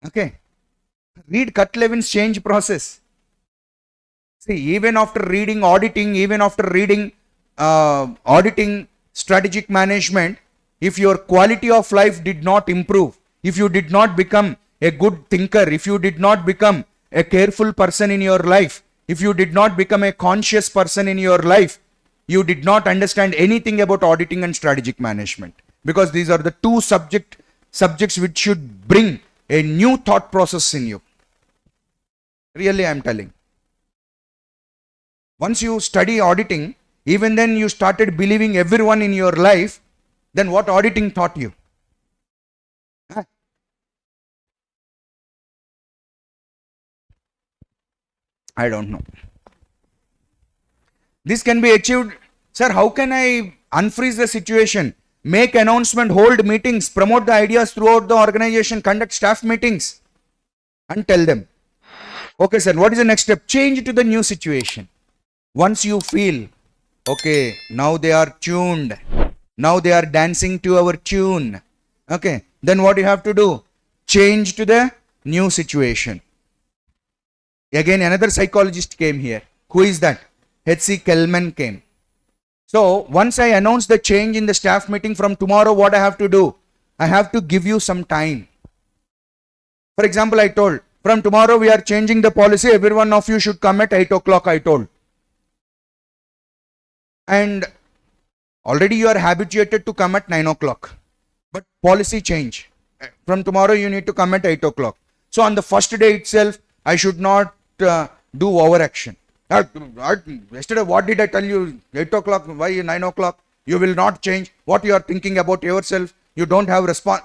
Okay. Read Kurt Levin's change process. See, even after reading auditing, auditing strategic management, if your quality of life did not improve, if you did not become a good thinker, if you did not become a careful person in your life, if you did not become a conscious person in your life, you did not understand anything about auditing and strategic management. Because these are the two subjects which should bring a new thought process in you. Really, I am telling. Once you study auditing, even then you started believing everyone in your life, then what auditing taught you? Huh? I don't know. This can be achieved. Sir, how can I unfreeze the situation? Make announcement, hold meetings, promote the ideas throughout the organization, conduct staff meetings and tell them. Okay, sir, what is the next step? Change to the new situation. Once you feel, okay, now they are tuned. Now they are dancing to our tune. Okay, then what you have to do? Change to the new situation. Again, another psychologist came here. Who is that? H.C. Kellman came. So, once I announce the change in the staff meeting from tomorrow, what I have to do? I have to give you some time. For example, I told, from tomorrow we are changing the policy. Every one of you should come at 8 o'clock, I told. And already you are habituated to come at 9 o'clock. But policy change. From tomorrow you need to come at 8 o'clock. So, on the first day itself, I should not do overaction. Yesterday, what did I tell you? 8 o'clock, why 9 o'clock? You will not change what you are thinking about yourself. You don't have response.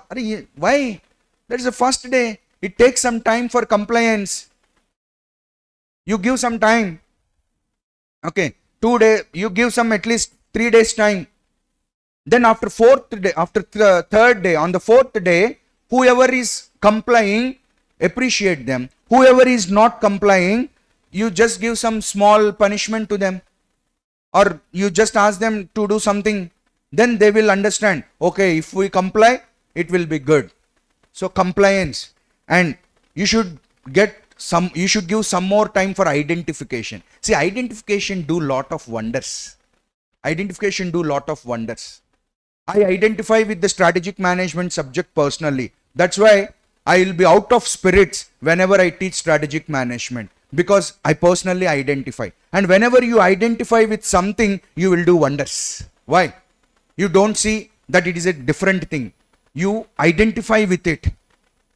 Why? That is the first day. It takes some time for compliance. You give some time. Okay. 2 days, you give some at least 3 days time. Then after the third day, on the fourth day, whoever is complying, appreciate them. Whoever is not complying, you just give some small punishment to them, or you just ask them to do something. Then they will understand, okay, if we comply, it will be good. So compliance, and you should give some more time for identification. See, identification do lot of wonders. Identification do lot of wonders. I identify with the strategic management subject personally. That's why I will be out of spirits whenever I teach strategic management, because I personally identify. And whenever you identify with something, you will do wonders. Why? You don't see that it is a different thing. You identify with it.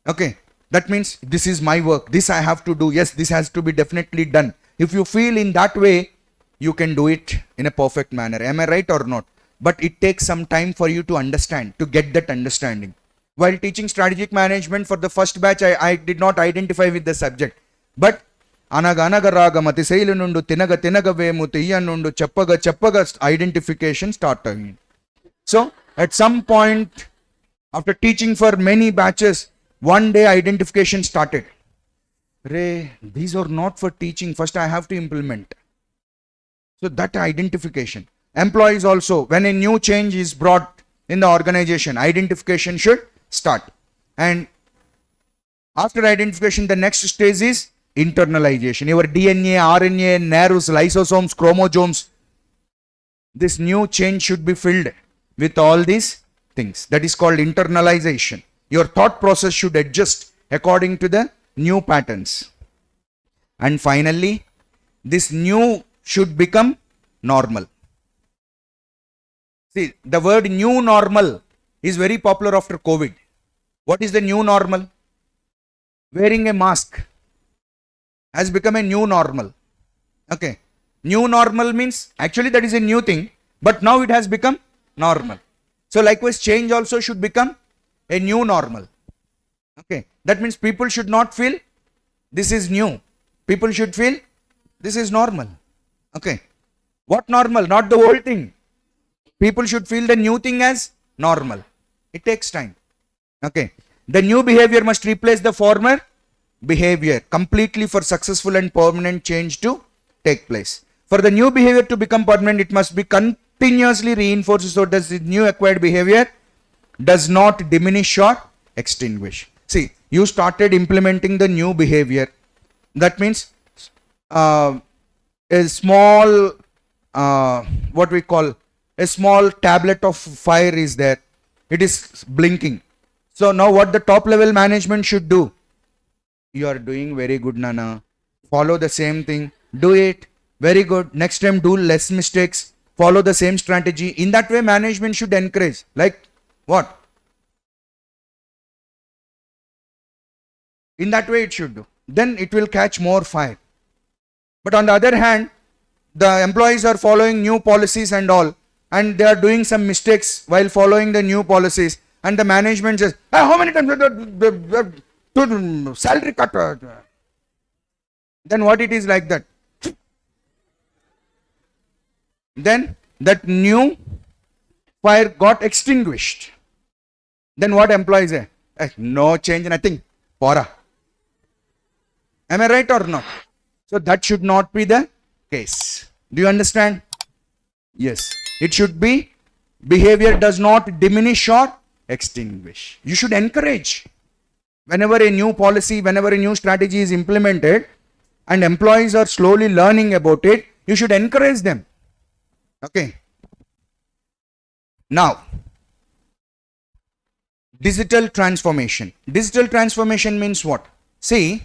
Okay. That means this is my work. This I have to do. Yes, this has to be definitely done. If you feel in that way, you can do it in a perfect manner. Am I right or not? But it takes some time for you to understand, to get that understanding. While teaching strategic management for the first batch, I did not identify with the subject. But Anaganagaragamati Sailu Nundu Tinaga Tinaga Vemutiya Nundu Chappaga identification started. So at some point, after teaching for many batches, one day identification started. Ray, these are not for teaching. First I have to implement. So that identification. Employees also, when a new change is brought in the organization, identification should start. And after identification, the next stage is internalization. Your DNA, RNA, narrows, lysosomes, chromosomes, this new change should be filled with all these things. That is called internalization. Your thought process should adjust according to the new patterns. And finally, this new should become normal. See, the word new normal is very popular after COVID. What is the new normal? Wearing a mask has become a new normal. Okay. New normal means actually that is a new thing, but now it has become normal. So likewise, change also should become a new normal. Okay. That means people should not feel this is new. People should feel this is normal. Okay. What normal? Not the old thing. People should feel the new thing as normal. It takes time. Okay. The new behavior must replace the former behavior completely for successful and permanent change to take place. For the new behavior to become permanent, it must be continuously reinforced so that the new acquired behavior does not diminish or extinguish. See, you started implementing the new behavior. That means a small, what we call a small tablet of fire is there. It is blinking. So now what the top level management should do? You are doing very good, Nana. Follow the same thing. Do it. Very good. Next time do less mistakes. Follow the same strategy. In that way, management should encourage. Like what? In that way it should do. Then it will catch more fire. But on the other hand, the employees are following new policies and all, and they are doing some mistakes while following the new policies, and the management says, "Ah, how many times to salary cut?" Then what it is like that? Then that new fire got extinguished. Then what employees say? No change, nothing. Pora. Am I right or not? So that should not be the case. Do you understand? Yes. It should be behavior does not diminish or extinguish. You should encourage. Whenever a new policy, whenever a new strategy is implemented and employees are slowly learning about it, you should encourage them. Okay. Now, digital transformation. Digital transformation means what? See,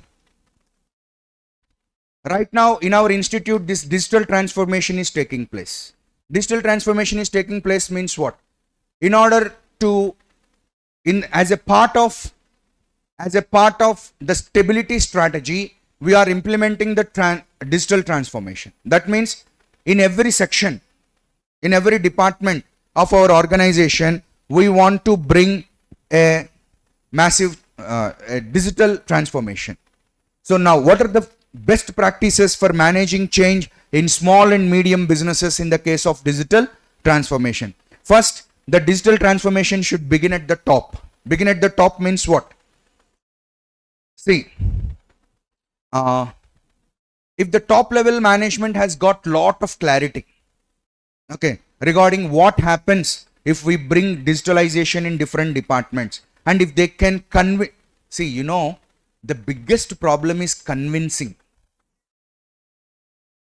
right now in our institute, this digital transformation is taking place. Digital transformation is taking place means what? In order to, as a part of the stability strategy, we are implementing the digital transformation. That means in every section, in every department of our organization, we want to bring a massive a digital transformation. So now, what are the best practices for managing change in small and medium businesses in the case of digital transformation? First, the digital transformation should begin at the top. Begin at the top means what? See, if the top level management has got lot of clarity, okay, regarding what happens if we bring digitalization in different departments, and if they can convince, see, you know, the biggest problem is convincing.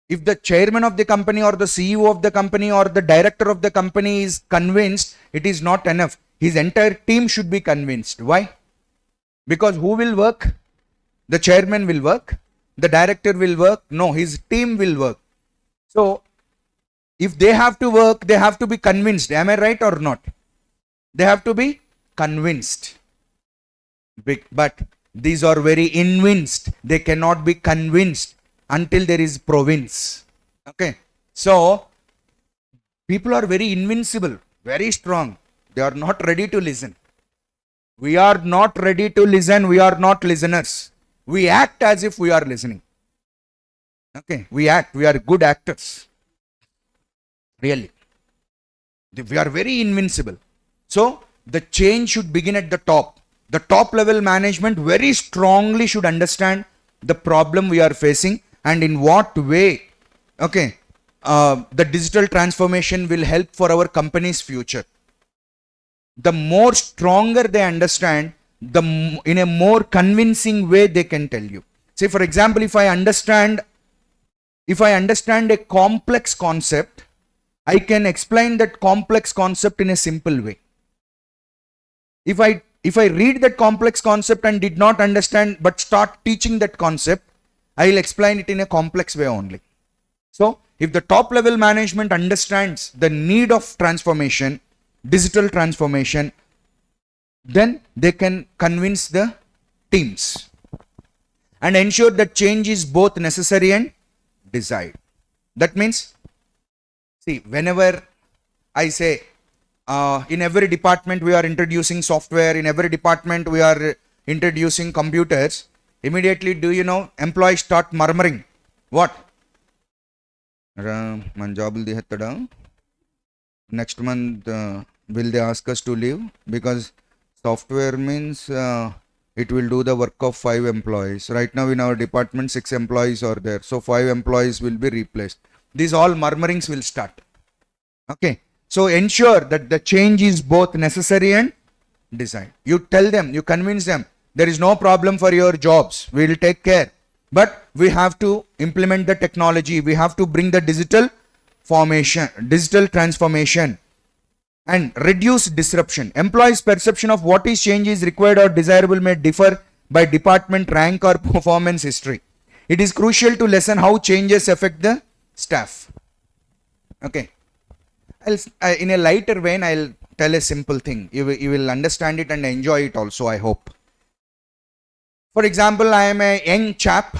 If the chairman of the company or the CEO of the company or the director of the company is convinced, it is not enough. His entire team should be convinced. Why? Because who will work? The chairman will work. The director will work. No, his team will work. So, if they have to work, they have to be convinced. Am I right or not? They have to be convinced. But these are very invinced. They cannot be convinced until there is province. Okay. So, people are very invincible, very strong. They are not ready to listen. We are not ready to listen. We are not listeners. We act as if we are listening. Okay. We act. We are good actors. Really. We are very invincible. So, the change should begin at the top. The top level management very strongly should understand the problem we are facing and in what way, okay, the digital transformation will help for our company's future. The more stronger they understand, in a more convincing way they can tell you. Say, for example, if I understand a complex concept, I can explain that complex concept in a simple way. If I read that complex concept and did not understand but start teaching that concept, I will explain it in a complex way only. So, if the top level management understands the need of transformation, digital transformation, then they can convince the teams and ensure that change is both necessary and desired. That means, see, whenever I say, in every department we are introducing software, in every department we are introducing computers, immediately, do you know, employees start murmuring. What? Next month, will they ask us to leave? Because software means it will do the work of 5 employees. Right now in our department, 6 employees are there. So 5 employees will be replaced. These all murmurings will start. Okay. So ensure that the change is both necessary and desired. You tell them, you convince them, there is no problem for your jobs. We will take care. But we have to implement the technology. We have to bring the digital transformation. And reduce disruption. Employees' perception of what is change is required or desirable may differ by department, rank, or performance history. It is crucial to lessen how changes affect the staff. Okay. In a lighter vein, I'll tell a simple thing. You will understand it and enjoy it also, I hope. For example, I am a young chap.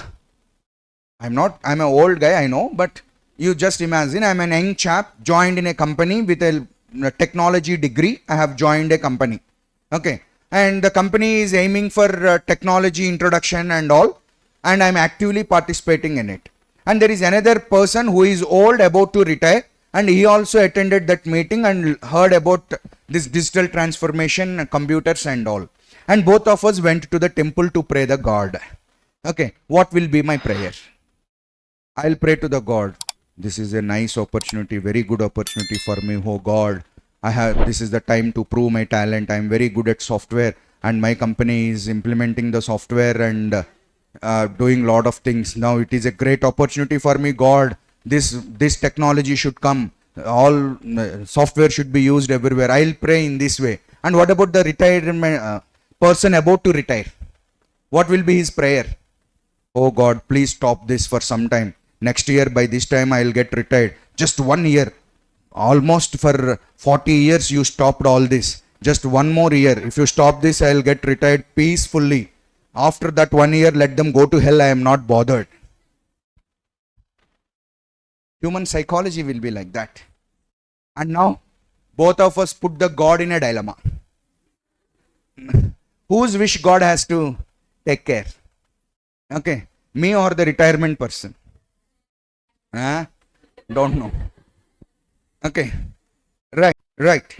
I'm an old guy, I know, but you just imagine I'm an young chap joined in a company with a technology degree. I have joined a company. Okay. And the company is aiming for technology introduction and all, and I'm actively participating in it. And there is another person who is old, about to retire, and he also attended that meeting and heard about this digital transformation, computers and all. And both of us went to the temple to pray the God. Okay, what will be my prayer? I'll pray to the God. This is a nice opportunity, very good opportunity for me. Oh God, this is the time to prove my talent. I'm very good at software, and my company is implementing the software and doing lot of things. Now it is a great opportunity for me. God, this technology should come. All software should be used everywhere. I'll pray in this way. And what about the retirement person about to retire? What will be his prayer? Oh God, please stop this for some time. Next year, by this time, I'll get retired. Just 1 year. Almost for 40 years, you stopped all this. Just 1 more year. If you stop this, I'll get retired peacefully. After that 1 year, let them go to hell. I am not bothered. Human psychology will be like that. And now, both of us put the God in a dilemma. Whose wish God has to take care? Okay, me or the retirement person? Don't know. Okay, right.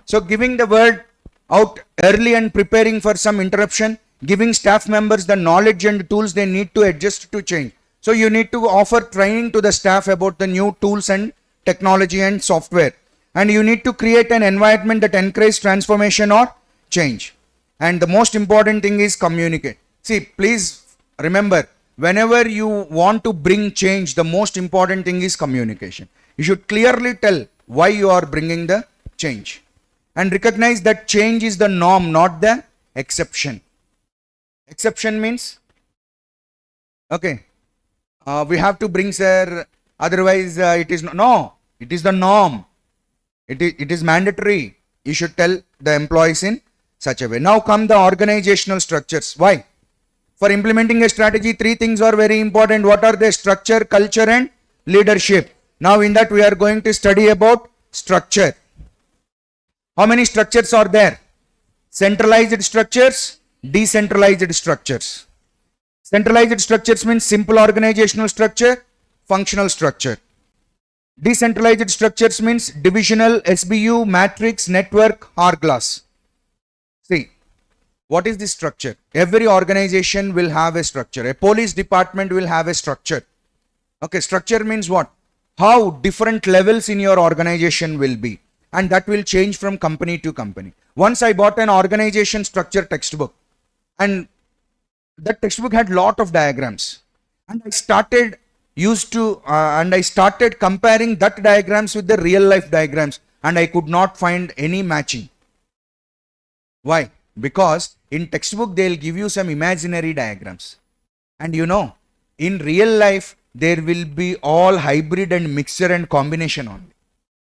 So giving the word out early and preparing for some interruption, giving staff members the knowledge and tools they need to adjust to change. So you need to offer training to the staff about the new tools and technology and software. And you need to create an environment that encourages transformation or change. And the most important thing is communicate. See, please remember, whenever you want to bring change, the most important thing is communication. You should clearly tell why you are bringing the change. And recognize that change is the norm, not the exception. Exception means, okay, we have to bring, sir, otherwise it is it is the norm. It is mandatory. You should tell the employees in such a way. Now come the organizational structures. Why? For implementing a strategy, 3 things are very important. What are they? Structure, culture and leadership. Now in that we are going to study about structure. How many structures are there? Centralized structures, decentralized structures. Centralized structures means simple organizational structure, functional structure. Decentralized structures means divisional, SBU, matrix, network, hourglass. See, what is this structure? Every organization will have a structure. A police department will have a structure. Okay, structure means what? How different levels in your organization will be. And that will change from company to company. Once I bought an organization structure textbook, and that textbook had lot of diagrams. And I started comparing that diagrams with the real life diagrams, and I could not find any matching. Why? Because in textbook they'll give you some imaginary diagrams, and in real life there will be all hybrid and mixture and combination only.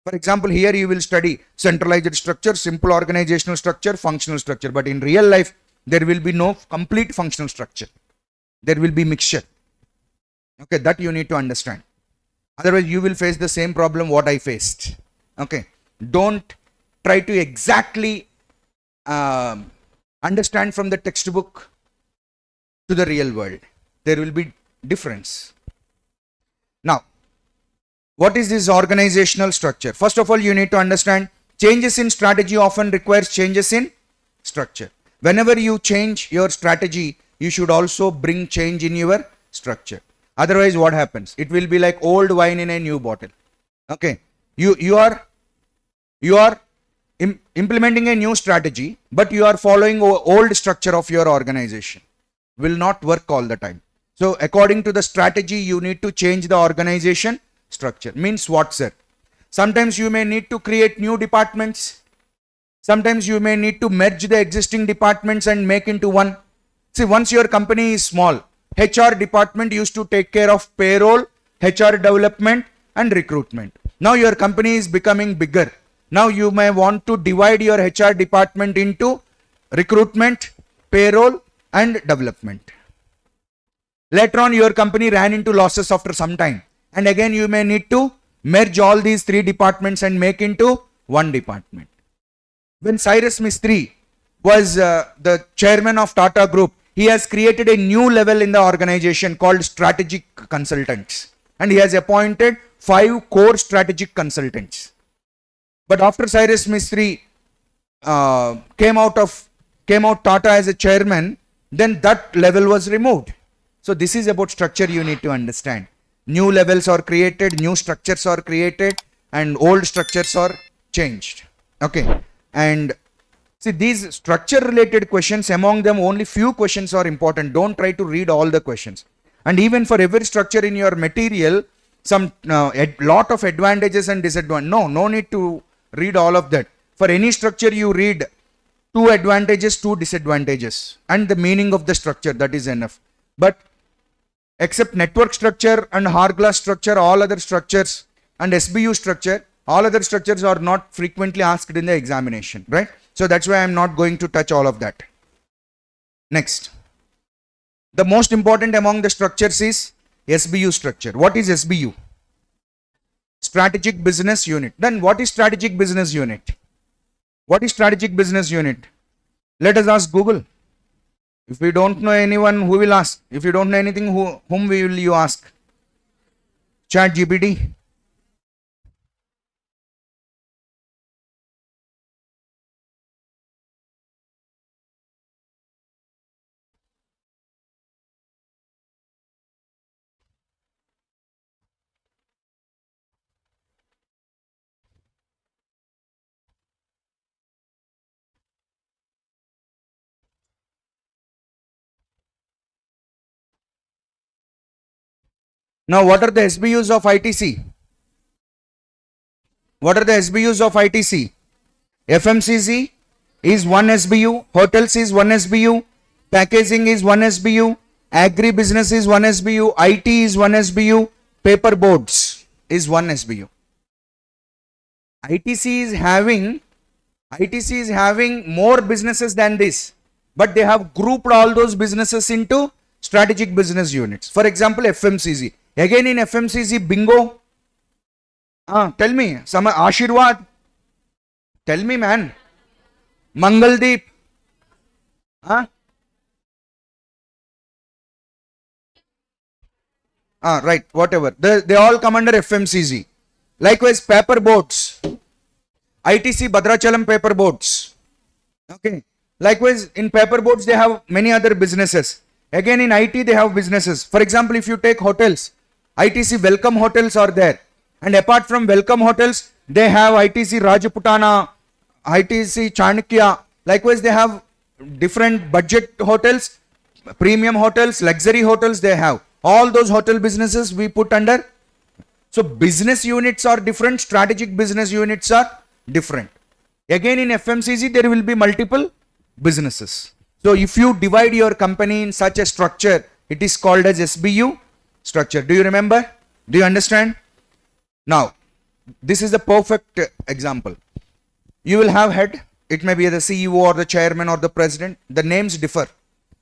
For example, here you will study centralized structure, simple organizational structure, functional structure, but in real life there will be no complete functional structure. There will be mixture. Okay, that you need to understand. Otherwise you will face the same problem what I faced. Okay, don't try to exactly understand from the textbook to the real world. There will be difference. Now, what is this organizational structure? First of all, you need to understand changes in strategy often requires changes in structure. Whenever you change your strategy, you should also bring change in your structure. Otherwise, what happens? It will be like old wine in a new bottle. Okay, you are implementing a new strategy, but you are following old structure of your organization. Will not work all the time. So according to the strategy, you need to change the organization structure. Means what, sir? Sometimes you may need to create new departments. Sometimes you may need to merge the existing departments and make into one. See, once your company is small, HR department used to take care of payroll, HR development and recruitment. Now your company is becoming bigger. Now you may want to divide your HR department into recruitment, payroll and development. Later on your company ran into losses after some time, and again you may need to merge all these three departments and make into one department. When Cyrus Mistry was the chairman of Tata Group, he has created a new level in the organization called strategic consultants, and he has appointed 5 core strategic consultants. But after Cyrus Mistry came out Tata as a chairman, then that level was removed. So this is about structure you need to understand. New levels are created, new structures are created, and old structures are changed. Okay. And see, these structure related questions, among them only few questions are important. Don't try to read all the questions. And even for every structure in your material, some a lot of advantages and disadvantages. No need to read all of that. For any structure you read 2 advantages, 2 disadvantages and the meaning of the structure, that is enough. But except network structure and Harglass structure, all other structures and SBU structure, all other structures are not frequently asked in the examination, right? So that's why I'm not going to touch all of that. Next, the most important among the structures is SBU structure. What is SBU? Strategic Business Unit. Then what is Strategic Business Unit? What is Strategic Business Unit? Let us ask Google. If we don't know anyone, who will ask? If you don't know anything, whom will you ask? ChatGPT. Now, what are the SBUs of ITC? What are the SBUs of ITC? FMCG is 1 SBU, hotels is 1 SBU, packaging is 1 SBU, agri-business is 1 SBU, IT is 1 SBU, paper boards is 1 SBU. ITC is having more businesses than this, but they have grouped all those businesses into strategic business units. For example, FMCG. Again in FMCG, bingo. Tell me, some Ashirwad. Tell me, man. Mangaldeep. Right, whatever. They all come under FMCG. Likewise, paper boats. ITC Bhadrachalam paper boats. Okay. Likewise, in paper boats, they have many other businesses. Again, in IT, they have businesses. For example, if you take hotels, ITC Welcome Hotels are there. And apart from Welcome Hotels, they have ITC Rajputana, ITC Chanakya. Likewise, they have different budget hotels, premium hotels, luxury hotels they have. All those hotel businesses we put under. So business units are different, strategic business units are different. Again, in FMCG, there will be multiple businesses. So if you divide your company in such a structure, it is called as SBU structure. Do you remember? Do you understand? Now, this is the perfect example. You will have head. It may be the CEO or the chairman or the president. The names differ.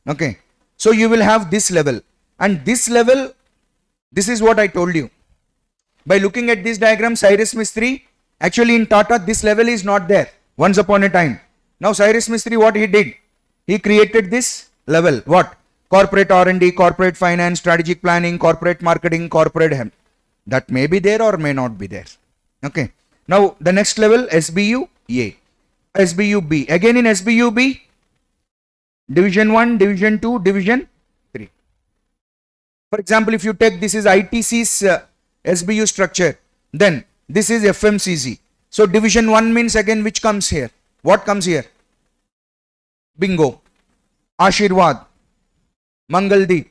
Okay. So you will have this level. And this level, this is what I told you. By looking at this diagram, Cyrus Mistry, actually in Tata, this level is not there once upon a time. Now Cyrus Mistry, what he did? He created this level. What? Corporate R&D, corporate finance, strategic planning, corporate marketing, corporate hem. That may be there or may not be there. Okay. Now the next level, SBU A. SBU B. Again in SBU B, Division 1, Division 2, Division 3. For example, if you take this is ITC's SBU structure, then this is FMCG. So Division 1 means again which comes here? What comes here? Bingo, Ashirwad, Mangaldeep,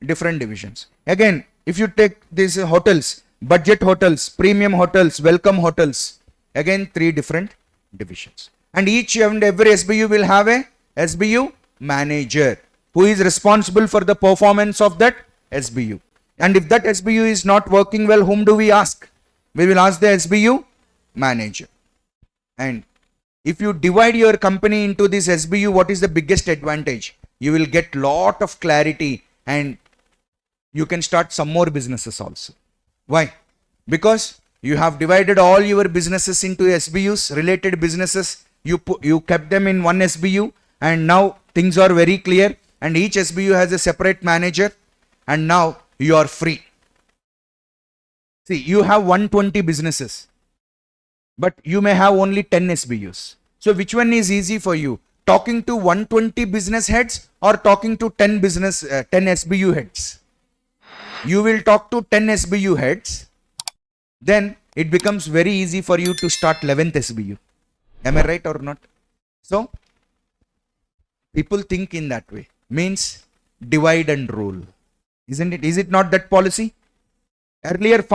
different divisions. Again, if you take these hotels, budget hotels, premium hotels, welcome hotels. Again, 3 different divisions. And each and every SBU will have a SBU manager who is responsible for the performance of that SBU. And if that SBU is not working well, whom do we ask? We will ask the SBU manager. And if you divide your company into this SBU, what is the biggest advantage? You will get lot of clarity and you can start some more businesses also. Why? Because you have divided all your businesses into SBUs, related businesses. You kept them in one SBU and now things are very clear and each SBU has a separate manager and now you are free. See, you have 120 businesses, but you may have only 10 SBUs. So which one is easy for you? Talking to 120 business heads or talking to 10 SBU heads? You will talk to 10 SBU heads, then it becomes very easy for you to start 11th SBU. Am I right or not? So, people think in that way. Means divide and rule. Isn't it? Is it not that policy? Earlier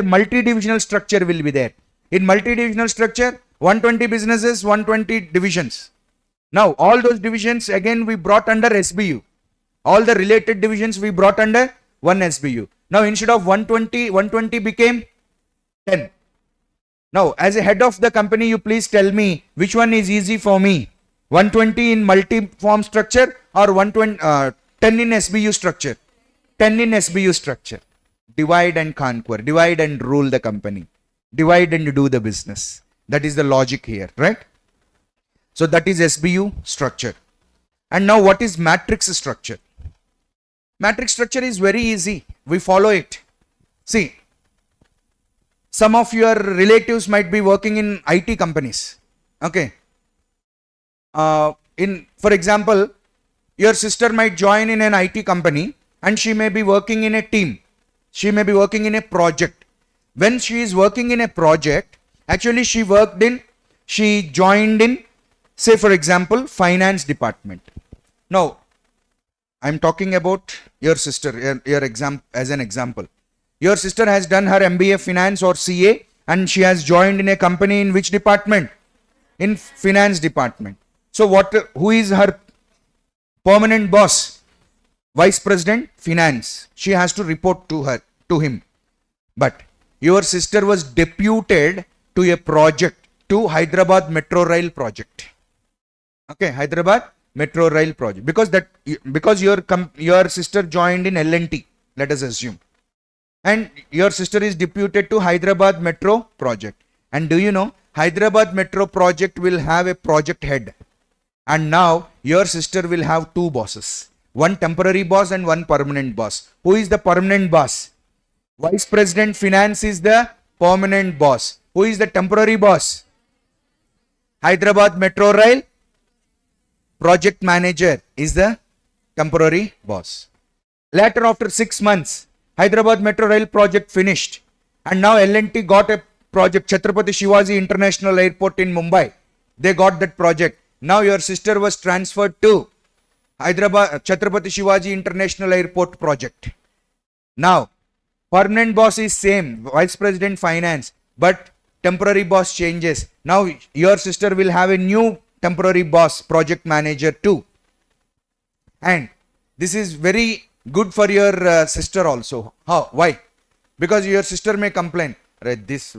multi-divisional structure will be there. In multi-divisional structure, 120 businesses, 120 divisions. Now, all those divisions again we brought under SBU. All the related divisions we brought under one SBU. Now, instead of 120 became 10. Now, as a head of the company, you please tell me which one is easy for me. 120 in multi-form structure or 10 in SBU structure. 10 in SBU structure. Divide and conquer. Divide and rule the company. Divide and do the business. That is the logic here, right? So that is SBU structure. And now what is matrix structure? Matrix structure is very easy. We follow it. See, some of your relatives might be working in IT companies. Okay. For example, your sister might join in an IT company and she may be working in a team. She may be working in a project. When she is working in a project, actually she joined in, say for example, finance department. Now, I'm talking about your sister, as an example. Your sister has done her MBA Finance or CA and she has joined in a company in which department? In finance department. So who is her permanent boss? Vice President Finance. She has to report to him. But your sister was deputed to a project, to Hyderabad Metro Rail project. Okay, Hyderabad Metro Rail project. Because your sister joined in L&T, let us assume. And your sister is deputed to Hyderabad Metro project. And do you know, Hyderabad Metro project will have a project head. And now your sister will have 2 bosses. One temporary boss and one permanent boss. Who is the permanent boss? Vice President Finance is the permanent boss. Who is the temporary boss? Hyderabad Metro Rail project manager is the temporary boss. Later, after 6 months, Hyderabad Metro Rail project finished. And now L&T got a project, Chhatrapati Shivaji International Airport in Mumbai. They got that project. Now your sister was transferred to Hyderabad Chhatrapati Shivaji International Airport project. Now, permanent boss is same, Vice President Finance, but temporary boss changes. Now your sister will have a new temporary boss, project manager too. And this is very good for your sister also. How? Why? Because your sister may complain, right, this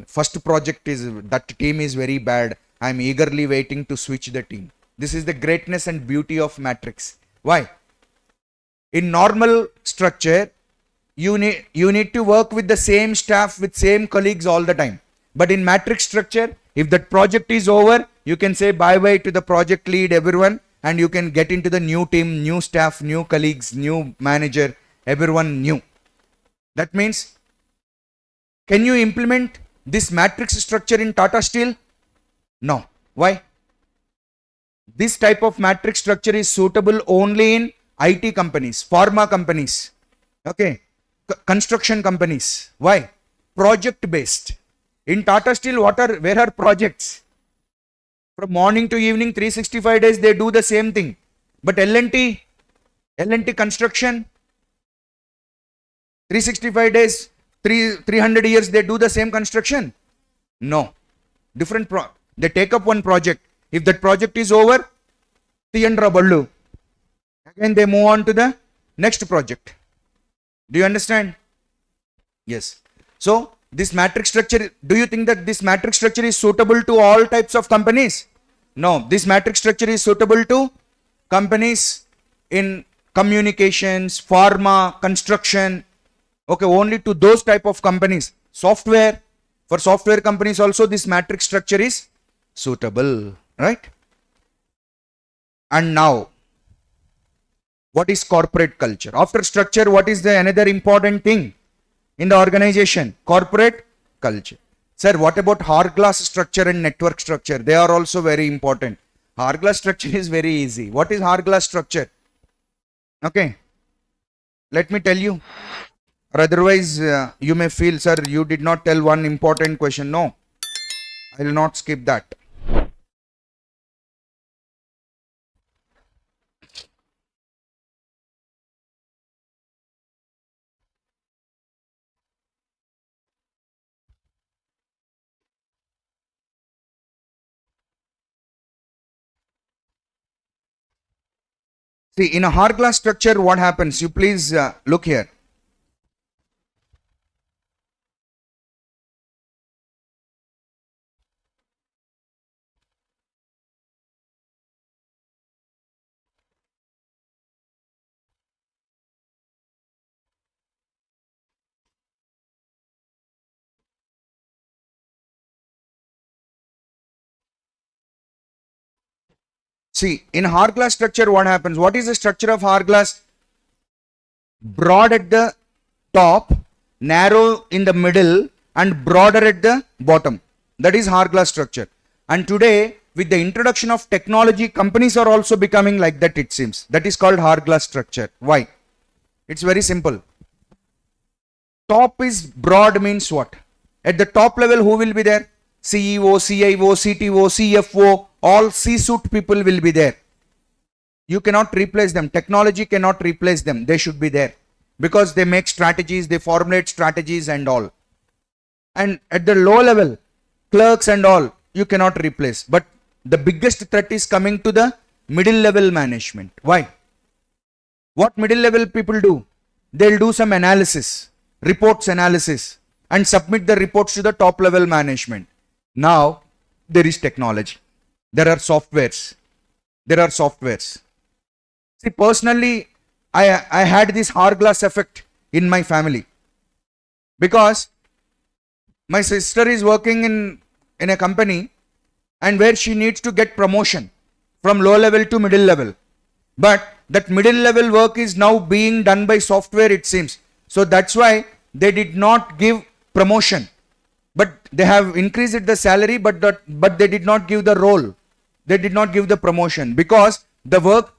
first project that team is very bad. I am eagerly waiting to switch the team. This is the greatness and beauty of matrix. Why? In normal structure, you need to work with the same staff, with same colleagues all the time. But in matrix structure, if that project is over, you can say bye-bye to the project lead, everyone, and you can get into the new team, new staff, new colleagues, new manager, everyone new. That means, can you implement this matrix structure in Tata Steel? No. Why? This type of matrix structure is suitable only in IT companies, pharma companies, okay, construction companies. Why? Project based. In Tata Steel, where are projects? From morning to evening, 365 days, they do the same thing. But L&T construction, 365 days, 300 years they do the same construction? No. They take up one project. If that project is over, Tiyandra Ballu. Again they move on to the next project. Do you understand? Yes. So this matrix structure, do you think that this matrix structure is suitable to all types of companies? No. This matrix structure is suitable to companies in communications, pharma, construction. Okay, only to those type of companies. Software, for software companies also this matrix structure is suitable, right? And now, what is corporate culture? After structure, what is the another important thing in the organization? Corporate culture. Sir, what about hourglass structure and network structure? They are also very important. Hourglass structure is very easy. What is hourglass structure? Okay, let me tell you. Or otherwise, you may feel, sir, you did not tell one important question. No, I will not skip that. See, in a hourglass structure, what happens? You please look here. See, in hourglass structure, what happens? What is the structure of hourglass? Broad at the top, narrow in the middle, and broader at the bottom. That is hourglass structure. And today, with the introduction of technology, companies are also becoming like that, it seems. That is called hourglass structure. Why? It's very simple. Top is broad means what? At the top level, who will be there? CEO, CIO, CTO, CFO, all C-suite people will be there. You cannot replace them. Technology cannot replace them. They should be there because they make strategies, they formulate strategies and all. And at the low level, clerks and all, you cannot replace. But the biggest threat is coming to the middle level management. Why? What middle level people do? They'll do some analysis, reports analysis, and submit the reports to the top level management. Now, there is technology. There are softwares. See, personally, I had this hourglass effect in my family because my sister is working in a company and where she needs to get promotion from low level to middle level. But that middle level work is now being done by software, it seems. So that's why they did not give promotion. But they have increased the salary, but they did not give the role. They did not give the promotion because the work,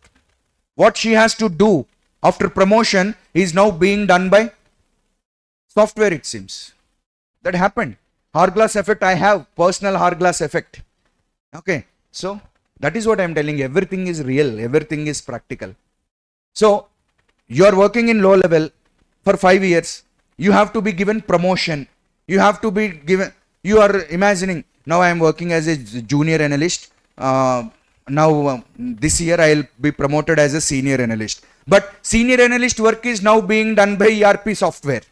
what she has to do after promotion is now being done by software, it seems. That happened. Hourglass effect, I have personal hourglass effect. Okay, so that is what I am telling you. Everything is real, everything is practical. So you are working in low level for 5 years. You have to be given promotion. You have to be given, you are imagining, now I am working as a junior analyst. This year I will be promoted as a senior analyst. But senior analyst work is now being done by ERP software.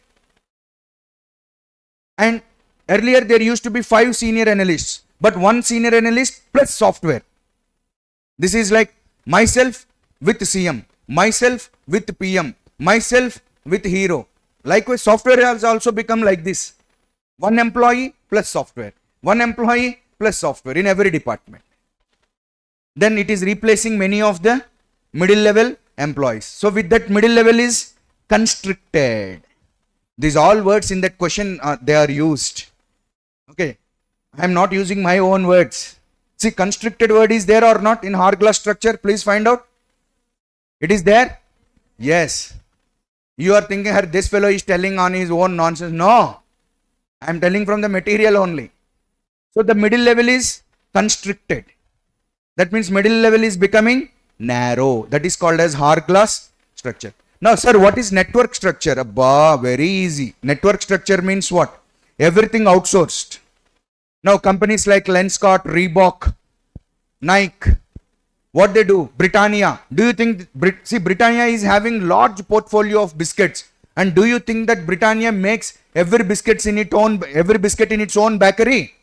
And earlier there used to be 5 senior analysts, but 1 senior analyst plus software. This is like myself with CM, myself with PM, myself with hero. Likewise, software has also become like this. 1 employee plus software. 1 employee plus software in every department. Then it is replacing many of the middle level employees. So with that, middle level is constricted. These all words in that question, they are used. Okay. I am not using my own words. See, constricted word is there or not in hourglass structure? Please find out. It is there? Yes. You are thinking, this fellow is telling on his own nonsense. No. I am telling from the material only. So the middle level is constricted. That means middle level is becoming narrow. That is called as hourglass structure. Now, sir, what is network structure? Abba, very easy. Network structure means what? Everything outsourced. Now, companies like Lenskart, Reebok, Nike, what they do? Britannia. Do you think, see, Britannia is having large portfolio of biscuits. And do you think that Britannia makes every biscuit in its own bakery?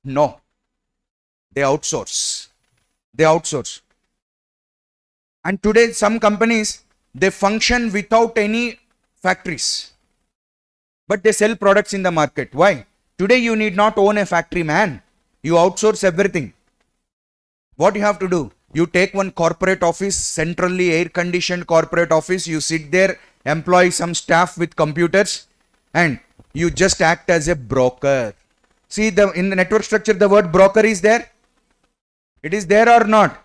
No. They outsource. They outsource. And today, some companies, they function without any factories. But they sell products in the market. Why? Today, you need not own a factory, man. You outsource everything. What you have to do? You take one corporate office, centrally air-conditioned corporate office. You sit there, employ some staff with computers, and you just act as a broker. See, in the network structure, the word broker is there. It is there or not?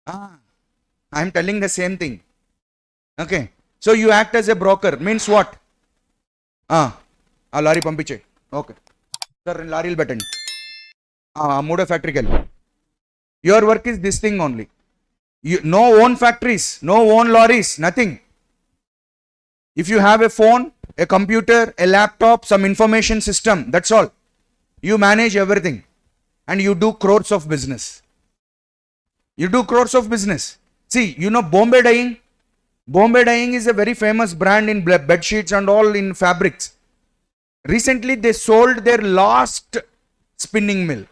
I am telling the same thing. Okay. So you act as a broker. Means what? Lari pampiche. Okay. Sir, lari button. Mooda factory kel. Your work is this thing only. No own factories, no own lorries, nothing. If you have a phone, a computer, a laptop, some information system, that's all. You manage everything. And you do crores of business. You do crores of business. See, you know Bombay Dyeing? Bombay Dyeing is a very famous brand in bed sheets and all in fabrics. Recently, they sold their last spinning mill.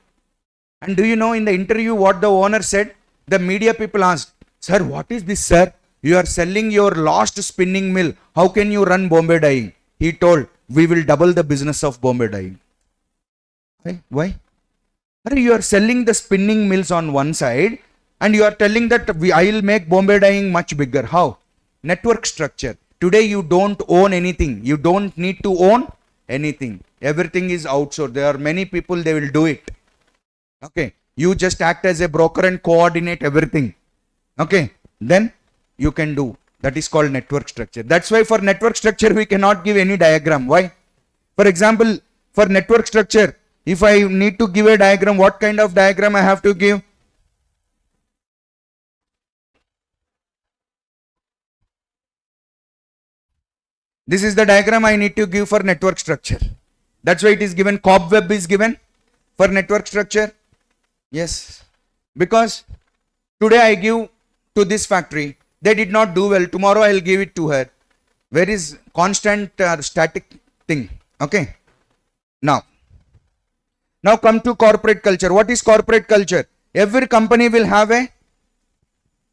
And do you know in the interview what the owner said? The media people asked, "Sir, what is this, sir? You are selling your last spinning mill. How can you run Bombay Dyeing?" He told, "We will double the business of Bombay Dyeing." Why? You are selling the spinning mills on one side and you are telling that I will make Bombay Dyeing much bigger. How? Network structure. Today you don't own anything. You don't need to own anything. Everything is outsourced. There are many people, they will do it. Okay. You just act as a broker and coordinate everything. Okay. Then you can do. That is called network structure. That's why for network structure, we cannot give any diagram. Why? For example, for network structure, if I need to give a diagram, what kind of diagram I have to give? This is the diagram I need to give for network structure. That's why it is given. Cobweb is given for network structure. Yes. Because today I give to this factory. They did not do well. Tomorrow I will give it to her. Where is constant static thing? Okay. Now come to corporate culture. What is corporate culture? Every company will have a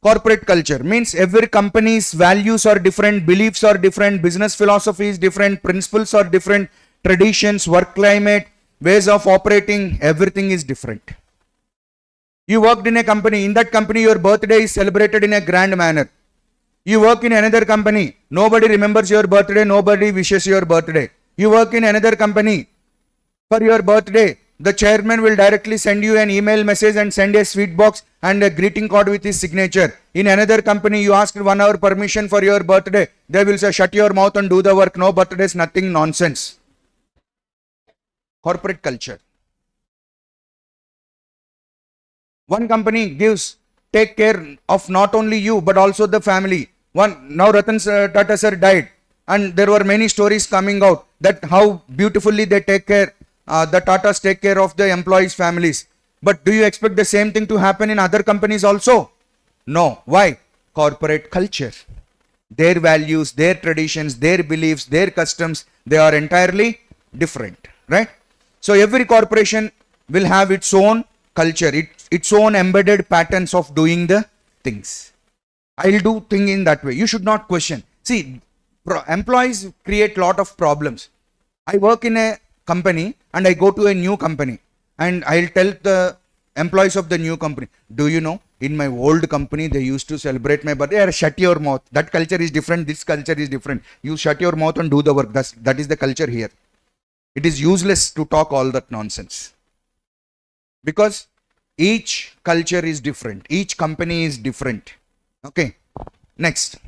corporate culture. Means every company's values are different, beliefs are different, business philosophy is different, principles are different, traditions, work climate, ways of operating, everything is different. You worked in a company. In that company, your birthday is celebrated in a grand manner. You work in another company. Nobody remembers your birthday. Nobody wishes your birthday. You work in another company. For your birthday, the chairman will directly send you an email message and send a sweet box and a greeting card with his signature. In another company, you asked 1 hour permission for your birthday. They will say, shut your mouth and do the work. No birthdays, nothing, nonsense. Corporate culture. One company take care of not only you, but also the family. Now Ratan Tata sir died. And there were many stories coming out that how beautifully they take care, the Tatas take care of the employees' families. But do you expect the same thing to happen in other companies also? No. Why? Corporate culture. Their values, their traditions, their beliefs, their customs, they are entirely different. Right? So every corporation will have its own culture, its own embedded patterns of doing the things. I'll do thing in that way. You should not question. See, employees create lot of problems. I work in a company and I go to a new company and I'll tell the employees of the new company, do you know, in my old company, they used to celebrate my birthday. Shut your mouth. That culture is different. This culture is different. You shut your mouth and do the work. That is the culture here. It is useless to talk all that nonsense. Because each culture is different. Each company is different. Okay. Next.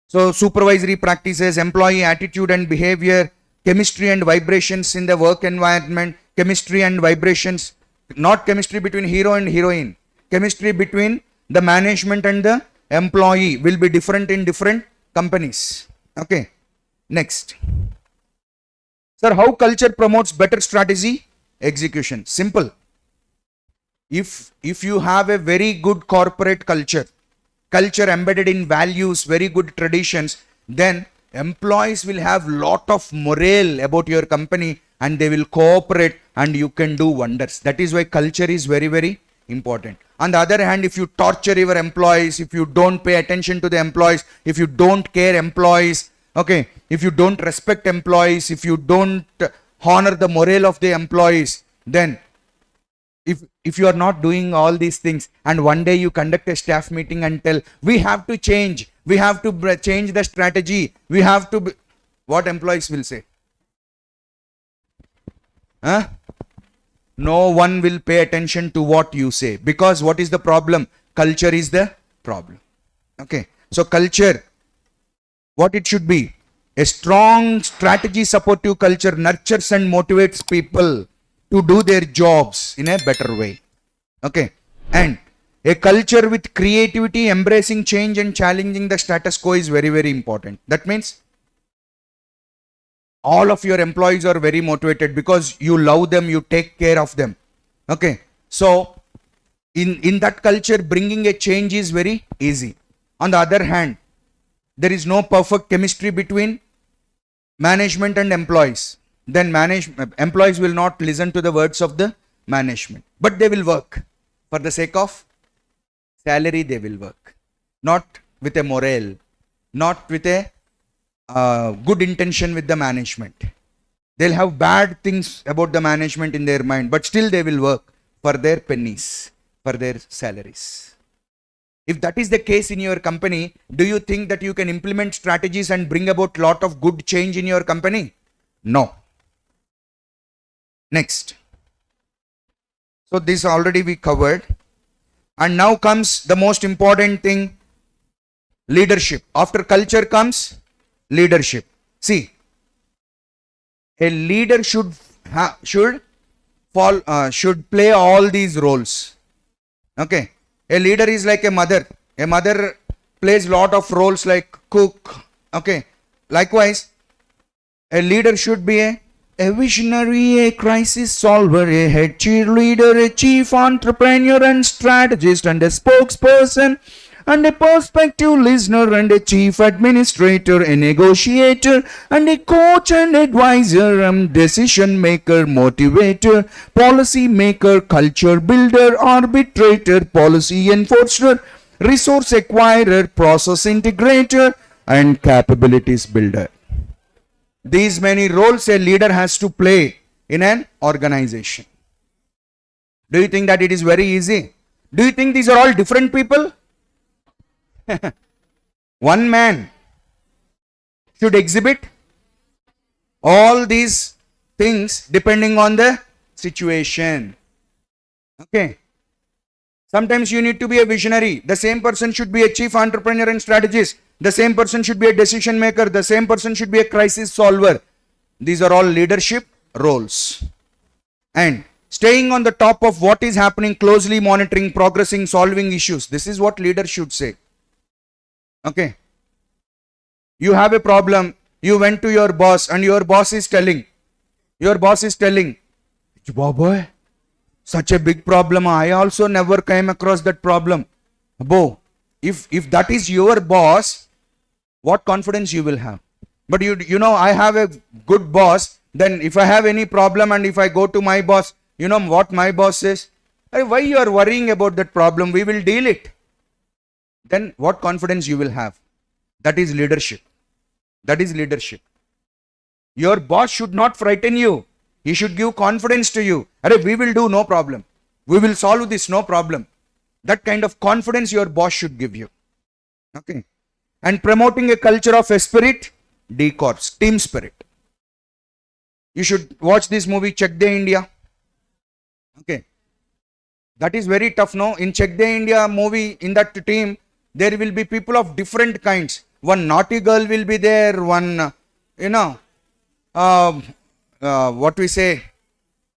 So supervisory practices, employee attitude and behavior, chemistry and vibrations in the work environment, chemistry and vibrations, not chemistry between hero and heroine, chemistry between the management and the employee will be different in different companies. Okay. Next. Sir, how culture promotes better strategy execution? Simple. If you have a very good corporate culture embedded in values, very good traditions, then employees will have lot of morale about your company and they will cooperate and you can do wonders. That is why culture is very, very important. On the other hand, if you torture your employees, if you don't pay attention to the employees, if you don't care employees, okay, if you don't respect employees, if you don't honor the morale of the employees, then if you are not doing all these things and one day you conduct a staff meeting and tell, we have to change the strategy, we have to, what employees will say? Huh? No one will pay attention to what you say, because what is the problem? Culture is the problem. Okay. So culture, what it should be? A strong strategy supportive culture nurtures and motivates people to do their jobs in a better way. Okay. And a culture with creativity, embracing change and challenging the status quo is very, very important. That means all of your employees are very motivated because you love them, you take care of them. Okay. So in that culture, bringing a change is very easy. On the other hand, there is no perfect chemistry between management and employees. Then employees will not listen to the words of the management, but they will work for the sake of salary. They will work, not with a morale, not with a good intention with the management. They'll have bad things about the management in their mind, but still they will work for their pennies, for their salaries. If that is the case in your company, do you think that you can implement strategies and bring about lot of good change in your company? No. Next. So this already we covered. And now comes the most important thing, leadership. After culture comes leadership. See, a leader should play all these roles. Okay. A leader is like a mother. A mother plays lot of roles like cook. Okay. Likewise, a leader should be a visionary, a crisis solver, a head cheerleader, a chief entrepreneur and strategist, and a spokesperson, and a prospective listener, and a chief administrator, a negotiator, and a coach and advisor, and decision maker, motivator, policy maker, culture builder, arbitrator, policy enforcer, resource acquirer, process integrator, and capabilities builder. These many roles a leader has to play in an organization. Do you think that it is very easy? Do you think these are all different people? One man should exhibit all these things depending on the situation. Okay. Sometimes you need to be a visionary. The same person should be a chief entrepreneur and strategist. The same person should be a decision maker. The same person should be a crisis solver. These are all leadership roles. And staying on the top of what is happening, closely monitoring, progressing, solving issues. This is what leaders should say. Okay. You have a problem. You went to your boss and your boss is telling, Boboy, such a big problem. I also never came across that problem. Abo, if that is your boss, what confidence you will have? But you know, I have a good boss. Then if I have any problem and if I go to my boss, you know what my boss says? Hey, why you are worrying about that problem? We will deal it. Then what confidence you will have? That is leadership. That is leadership. Your boss should not frighten you. He should give confidence to you. Arey, we will do, no problem. We will solve this, no problem. That kind of confidence your boss should give you. Okay. And promoting a culture of esprit de corps, team spirit. You should watch this movie, Check the India. Okay. That is very tough, no? In Check the India movie, in that team, there will be people of different kinds. One naughty girl will be there, one, what we say,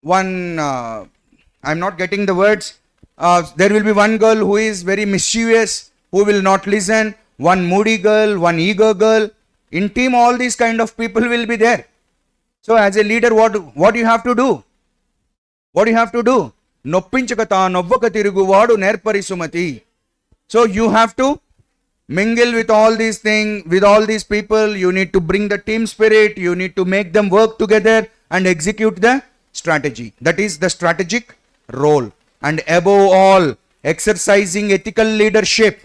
one, I'm not getting the words. There will be one girl who is very mischievous, who will not listen, one moody girl, one eager girl. In team, all these kind of people will be there. So as a leader, what you have to do? What do you have to do? Noppinchakata novvaka tiruguvadu nerpari sumati. So you have to mingle with all these things, with all these people. You need to bring the team spirit. You need to make them work together and execute the strategy. That is the strategic role. And above all, exercising ethical leadership.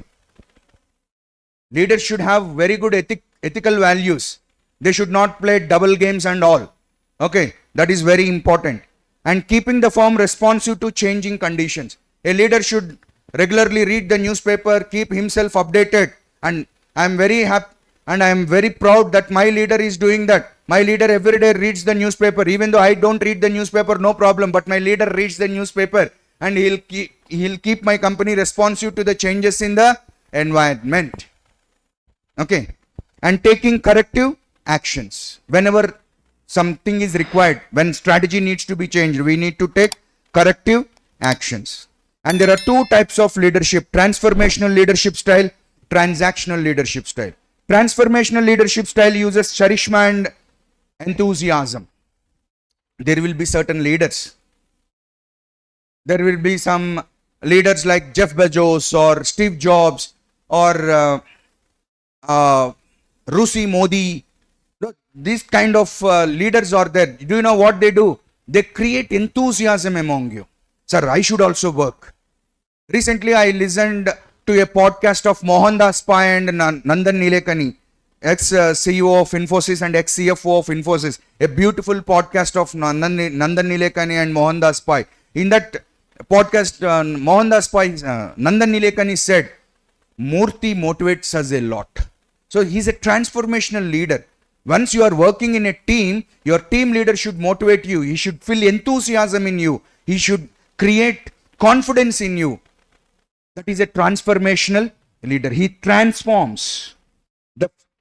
Leaders should have very good ethical values. They should not play double games and all. Okay, that is very important. And keeping the firm responsive to changing conditions. A leader should regularly read the newspaper, keep himself updated. And I am very happy and I am very proud that my leader is doing that. My leader every day reads the newspaper. Even though I don't read the newspaper, no problem. But my leader reads the newspaper and he'll keep my company responsive to the changes in the environment. Okay. And taking corrective actions. Whenever something is required, when strategy needs to be changed, we need to take corrective actions. And there are two types of leadership: transformational leadership style, transactional leadership style. Transformational leadership style uses charisma and enthusiasm. There will be certain leaders. There will be some leaders like Jeff Bezos or Steve Jobs or Rusi Modi. These kind of leaders are there. Do you know what they do? They create enthusiasm among you. Sir, I should also work. Recently, I listened to a podcast of Mohandas Pai and Nandan Nilekani, ex-CEO of Infosys and ex-CFO of Infosys. A beautiful podcast of Nandan Nilekani and Mohandas Pai. In that podcast, Mohandas Pai, Nandan Nilekani said, Murthy motivates us a lot. So he's a transformational leader. Once you are working in a team, your team leader should motivate you. He should feel enthusiasm in you. He should create confidence in you. That is a transformational leader. He transforms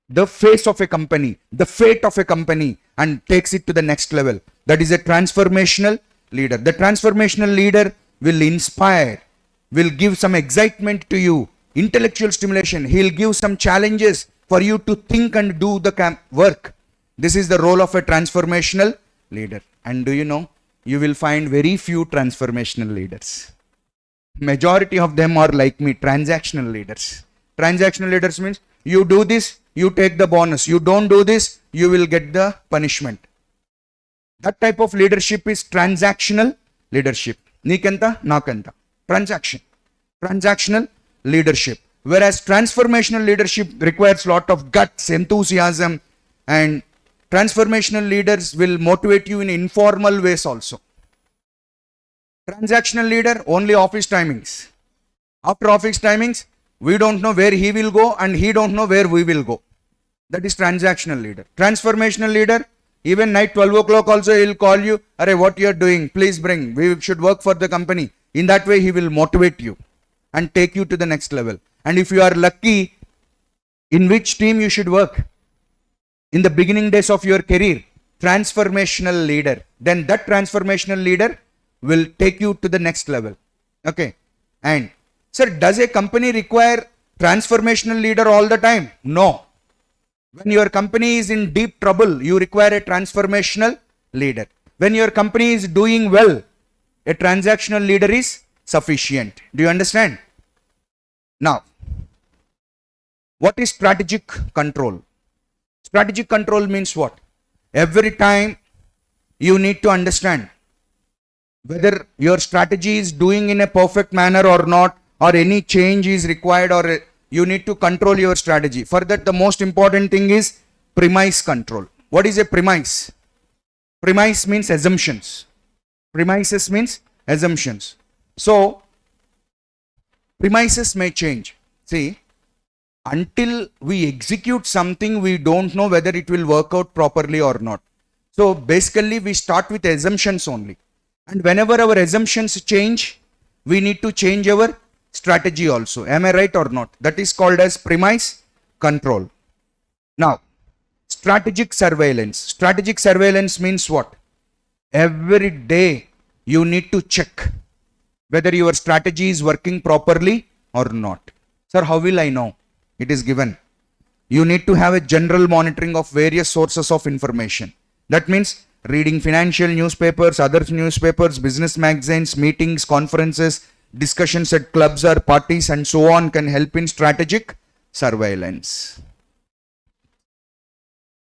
the face of a company, the fate of a company, and takes it to the next level. That is a transformational leader. The transformational leader will inspire, will give some excitement to you, intellectual stimulation. He'll give some challenges for you to think and do the work. This is the role of a transformational leader. And do you know, you will find very few transformational leaders. Majority of them are like me, transactional leaders. Transactional leaders means you do this, you take the bonus. You don't do this, you will get the punishment. That type of leadership is transactional leadership. Nikanta, nakanta. Transactional leadership. Whereas transformational leadership requires lot of guts, enthusiasm, and transformational leaders will motivate you in informal ways also. Transactional leader, only office timings. After office timings, we don't know where he will go and he don't know where we will go. That is transactional leader. Transformational leader, even night 12 o'clock also he will call you, "Arey, what you are doing? Please bring. We should work for the company." In that way, he will motivate you and take you to the next level. And if you are lucky, in which team you should work? In the beginning days of your career, transformational leader. Then that transformational leader will take you to the next level. Okay. And sir, does a company require transformational leader all the time? No. When your company is in deep trouble, you require a transformational leader. When your company is doing well, a transactional leader is sufficient. Do you understand? Now, what is strategic control? Strategic control means what? Every time you need to understand whether your strategy is doing in a perfect manner or not, or any change is required, or you need to control your strategy. For that, the most important thing is premise control. What is a premise? Premise means assumptions. Premises means assumptions. So, premises may change. See, until we execute something, we don't know whether it will work out properly or not. So, basically, we start with assumptions only. And whenever our assumptions change, we need to change our strategy also. Am I right or not? That is called as premise control. Now, strategic surveillance. Strategic surveillance means what? Every day you need to check whether your strategy is working properly or not. Sir, how will I know? It is given. You need to have a general monitoring of various sources of information. That means reading financial newspapers, other newspapers, business magazines, meetings, conferences, discussions at clubs or parties and so on can help in strategic surveillance.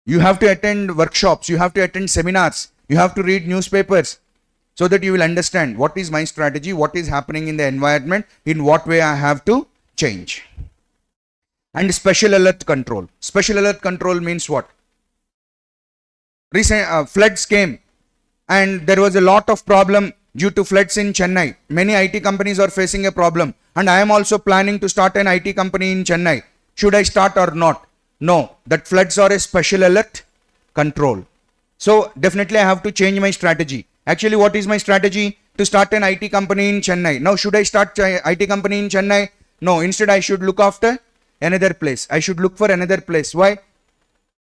You have to attend workshops, you have to attend seminars, you have to read newspapers so that you will understand what is my strategy, what is happening in the environment, in what way I have to change. And special alert control. Special alert control means what? Recent floods came and there was a lot of problem due to floods in Chennai. Many IT companies are facing a problem and I am also planning to start an IT company in Chennai. Should I start or not? No, that floods are a special alert control. So definitely I have to change my strategy. Actually, what is my strategy? To start an IT company in Chennai. Now, should I start IT company in Chennai? No, instead I should look after another place. I should look for another place. Why?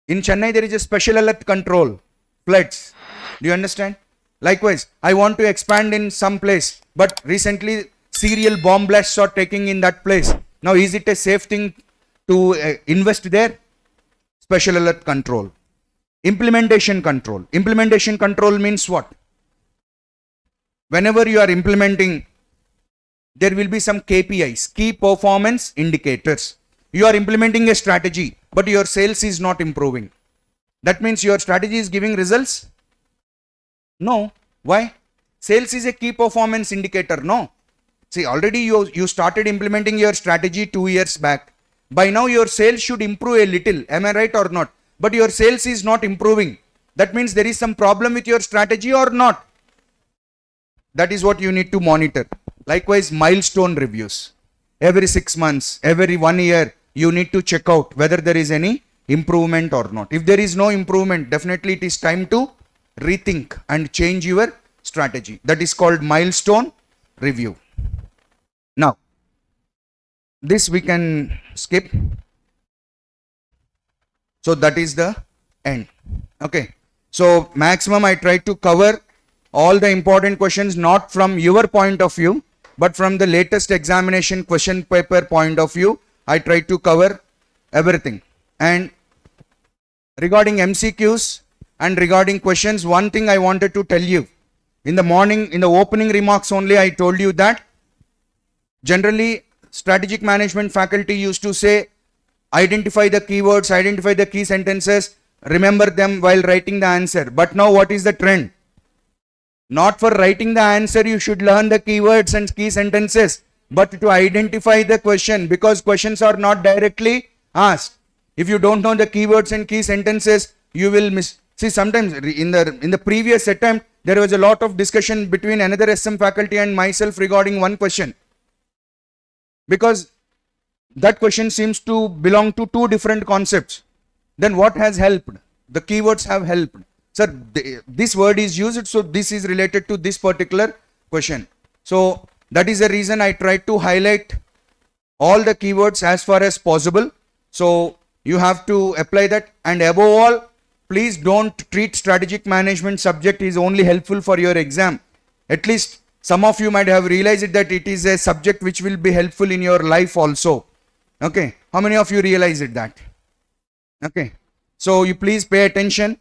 In Chennai, there is a special alert control. Floods. Do you understand? Likewise, I want to expand in some place, but recently serial bomb blasts are taking in that place. Now, is it a safe thing to invest there? Special alert control. Implementation control. Implementation control means what? Whenever you are implementing, there will be some KPIs, key performance indicators. You are implementing a strategy, but your sales is not improving. That means your strategy is giving results? No. Why? Sales is a key performance indicator. No. See, already you started implementing your strategy 2 years back. By now your sales should improve a little. Am I right or not? But your sales is not improving. That means there is some problem with your strategy or not. That is what you need to monitor. Likewise, milestone reviews. Every 6 months, every 1 year, you need to check out whether there is any improvement or not. If there is no improvement, definitely it is time to rethink and change your strategy. That is called milestone review. Now, this we can skip. So that is the end. Okay. So maximum I try to cover all the important questions, not from your point of view, but from the latest examination question paper point of view. I try to cover everything. And regarding MCQs and regarding questions, one thing I wanted to tell you. In the morning, in the opening remarks only, I told you that generally strategic management faculty used to say, identify the keywords, identify the key sentences, remember them while writing the answer. But now what is the trend? Not for writing the answer, you should learn the keywords and key sentences, but to identify the question, because questions are not directly asked. If you don't know the keywords and key sentences, you will miss. See, sometimes in the previous attempt, there was a lot of discussion between another SM faculty and myself regarding one question. Because that question seems to belong to two different concepts. Then what has helped? The keywords have helped. Sir, this word is used, so this is related to this particular question. So that is the reason I tried to highlight all the keywords as far as possible. So you have to apply that, and above all, please don't treat strategic management subject is only helpful for your exam. At least some of you might have realized that it is a subject which will be helpful in your life also. Okay. How many of you realized that? Okay. So you please pay attention.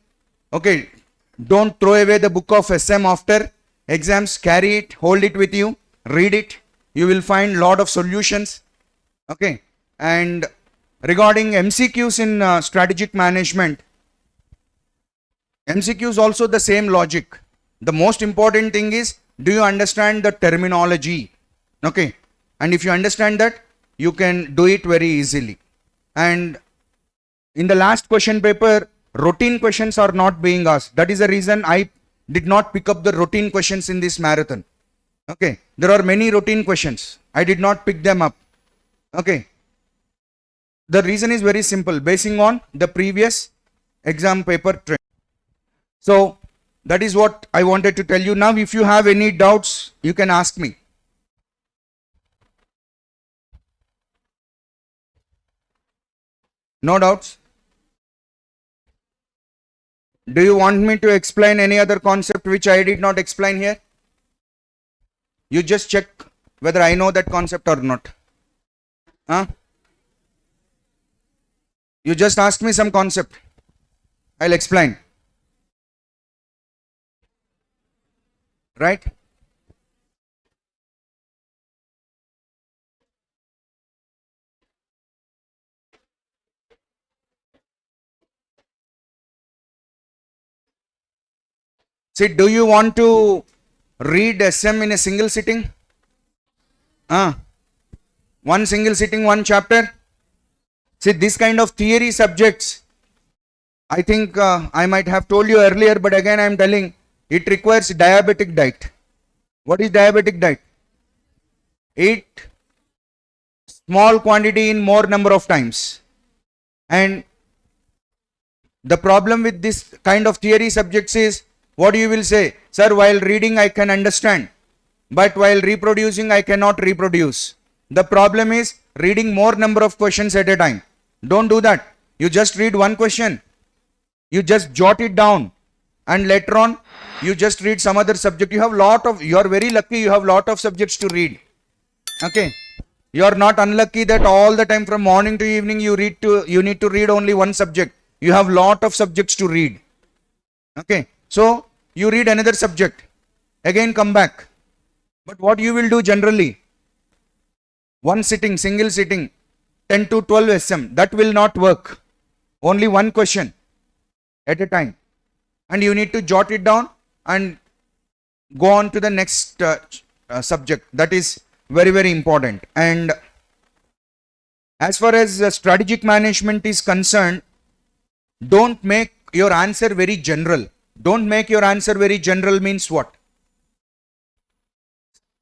Okay. Don't throw away the book of SM after exams. Carry it, hold it with you, read it. You will find lot of solutions. Okay. And regarding MCQs in strategic management, MCQs also the same logic. The most important thing is, do you understand the terminology? Okay. And if you understand that, you can do it very easily. And in the last question paper, routine questions are not being asked. That is the reason I did not pick up the routine questions in this marathon. Okay. There are many routine questions. I did not pick them up. Okay. The reason is very simple, basing on the previous exam paper trend. So that is what I wanted to tell you. Now, if you have any doubts, you can ask me. No doubts? Do you want me to explain any other concept which I did not explain here? You just check whether I know that concept or not. Huh? You just ask me some concept. I'll explain. Right? See, do you want to read SM in a single sitting? One single sitting, one chapter. See, this kind of theory subjects, I think I might have told you earlier, but again I am telling, it requires diabetic diet. What is diabetic diet? Eat small quantity in more number of times. And the problem with this kind of theory subjects is, what you will say, sir, while reading I can understand, but while reproducing I cannot reproduce. The problem is reading more number of questions at a time. Don't do that. You just read one question. You just jot it down, and later on you just read some other subject. You are very lucky, you have lot of subjects to read. Okay. You are not unlucky that all the time from morning to evening you need to read only one subject. You have lot of subjects to read. Okay. So you read another subject. Again come back. But what you will do generally? One sitting, single sitting, 10 to 12 SM. That will not work. Only one question at a time. And you need to jot it down and go on to the next subject. That is very, very important. And as far as strategic management is concerned, don't make your answer very general. Don't make your answer very general means what?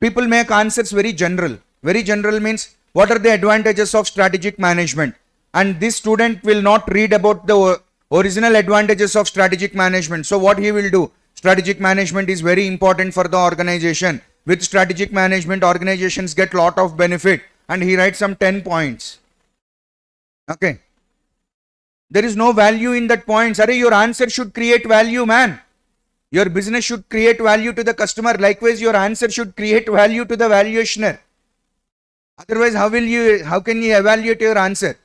People make answers very general. Very general means, what are the advantages of strategic management? And this student will not read about the original advantages of strategic management. So what he will do? Strategic management is very important for the organization. With strategic management, organizations get lot of benefit. And he writes some 10 points. Okay. There is no value in that points. Arey, your answer should create value, man. Your business should create value to the customer. Likewise, your answer should create value to the valuationer. Otherwise, how can you evaluate your answer?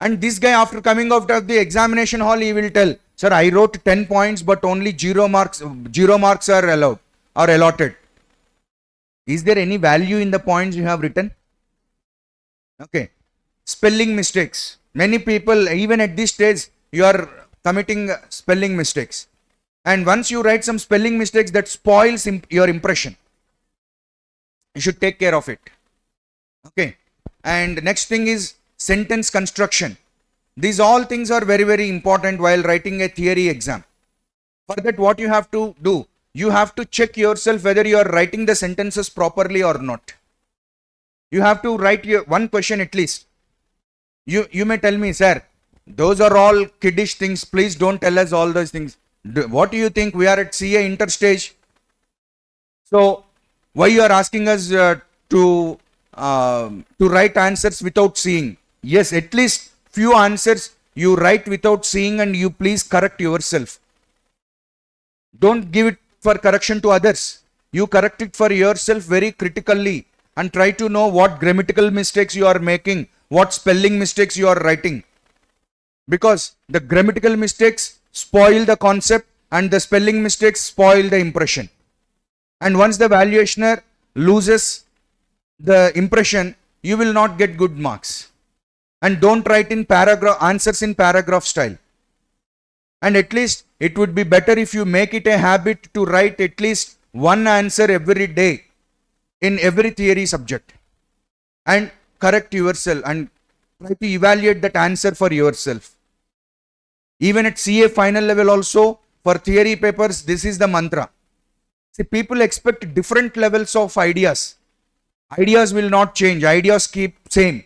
And this guy, after coming out of the examination hall, he will tell, sir, I wrote 10 points, but only 0 marks are allowed or allotted. Is there any value in the points you have written? Okay. Spelling mistakes. Many people, even at this stage, you are committing spelling mistakes. And once you write some spelling mistakes, that spoils your impression. You should take care of it. Okay. And next thing is sentence construction. These all things are very, very important while writing a theory exam. For that, what you have to do? You have to check yourself whether you are writing the sentences properly or not. You have to write one question at least. You may tell me, sir, those are all kiddish things. Please don't tell us all those things. What do you think? We are at CA interstage. So why you are asking us to write answers without seeing? Yes, at least few answers you write without seeing, and you please correct yourself. Don't give it for correction to others. You correct it for yourself very critically and try to know what grammatical mistakes you are making, what spelling mistakes you are writing. Because the grammatical mistakes spoil the concept and the spelling mistakes spoil the impression. And once the valuationer loses the impression, you will not get good marks. And don't write in answers in paragraph style. And at least it would be better if you make it a habit to write at least one answer every day in every theory subject. And correct yourself and try to evaluate that answer for yourself. Even at CA final level also, for theory papers, this is the mantra. See, people expect different levels of ideas. Ideas will not change. Ideas keep same.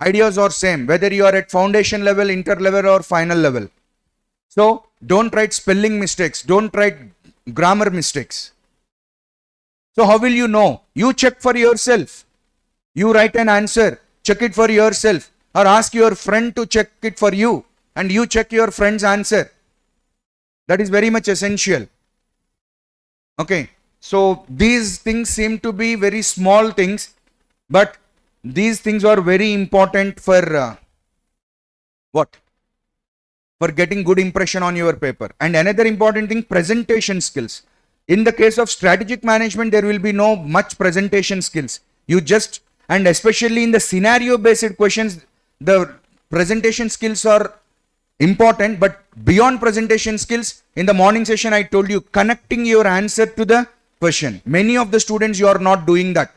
Ideas are same, whether you are at foundation level, inter level or final level. So, don't write spelling mistakes. Don't write grammar mistakes. So, how will you know? You check for yourself. You write an answer. Check it for yourself. Or ask your friend to check it for you. And you check your friend's answer. That is very much essential. Okay. So, these things seem to be very small things. But these things are very important for What? For getting good impression on your paper. And another important thing, presentation skills. In the case of strategic management, there will be no much presentation skills. You just, and especially in the scenario based questions, the presentation skills are important, but beyond presentation skills, in the morning session, I told you, connecting your answer to the question. Many of the students, you are not doing that.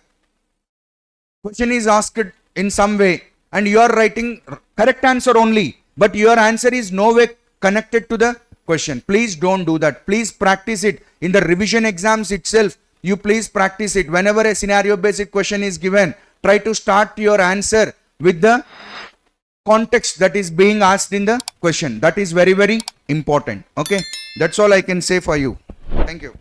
Question is asked in some way and you are writing correct answer only, but your answer is no way connected to the question. Please don't do that. Please practice it in the revision exams itself. You please practice it. Whenever a scenario based question is given, try to start your answer with the context that is being asked in the question. That is very, very important. Okay. That's all I can say for you. Thank you.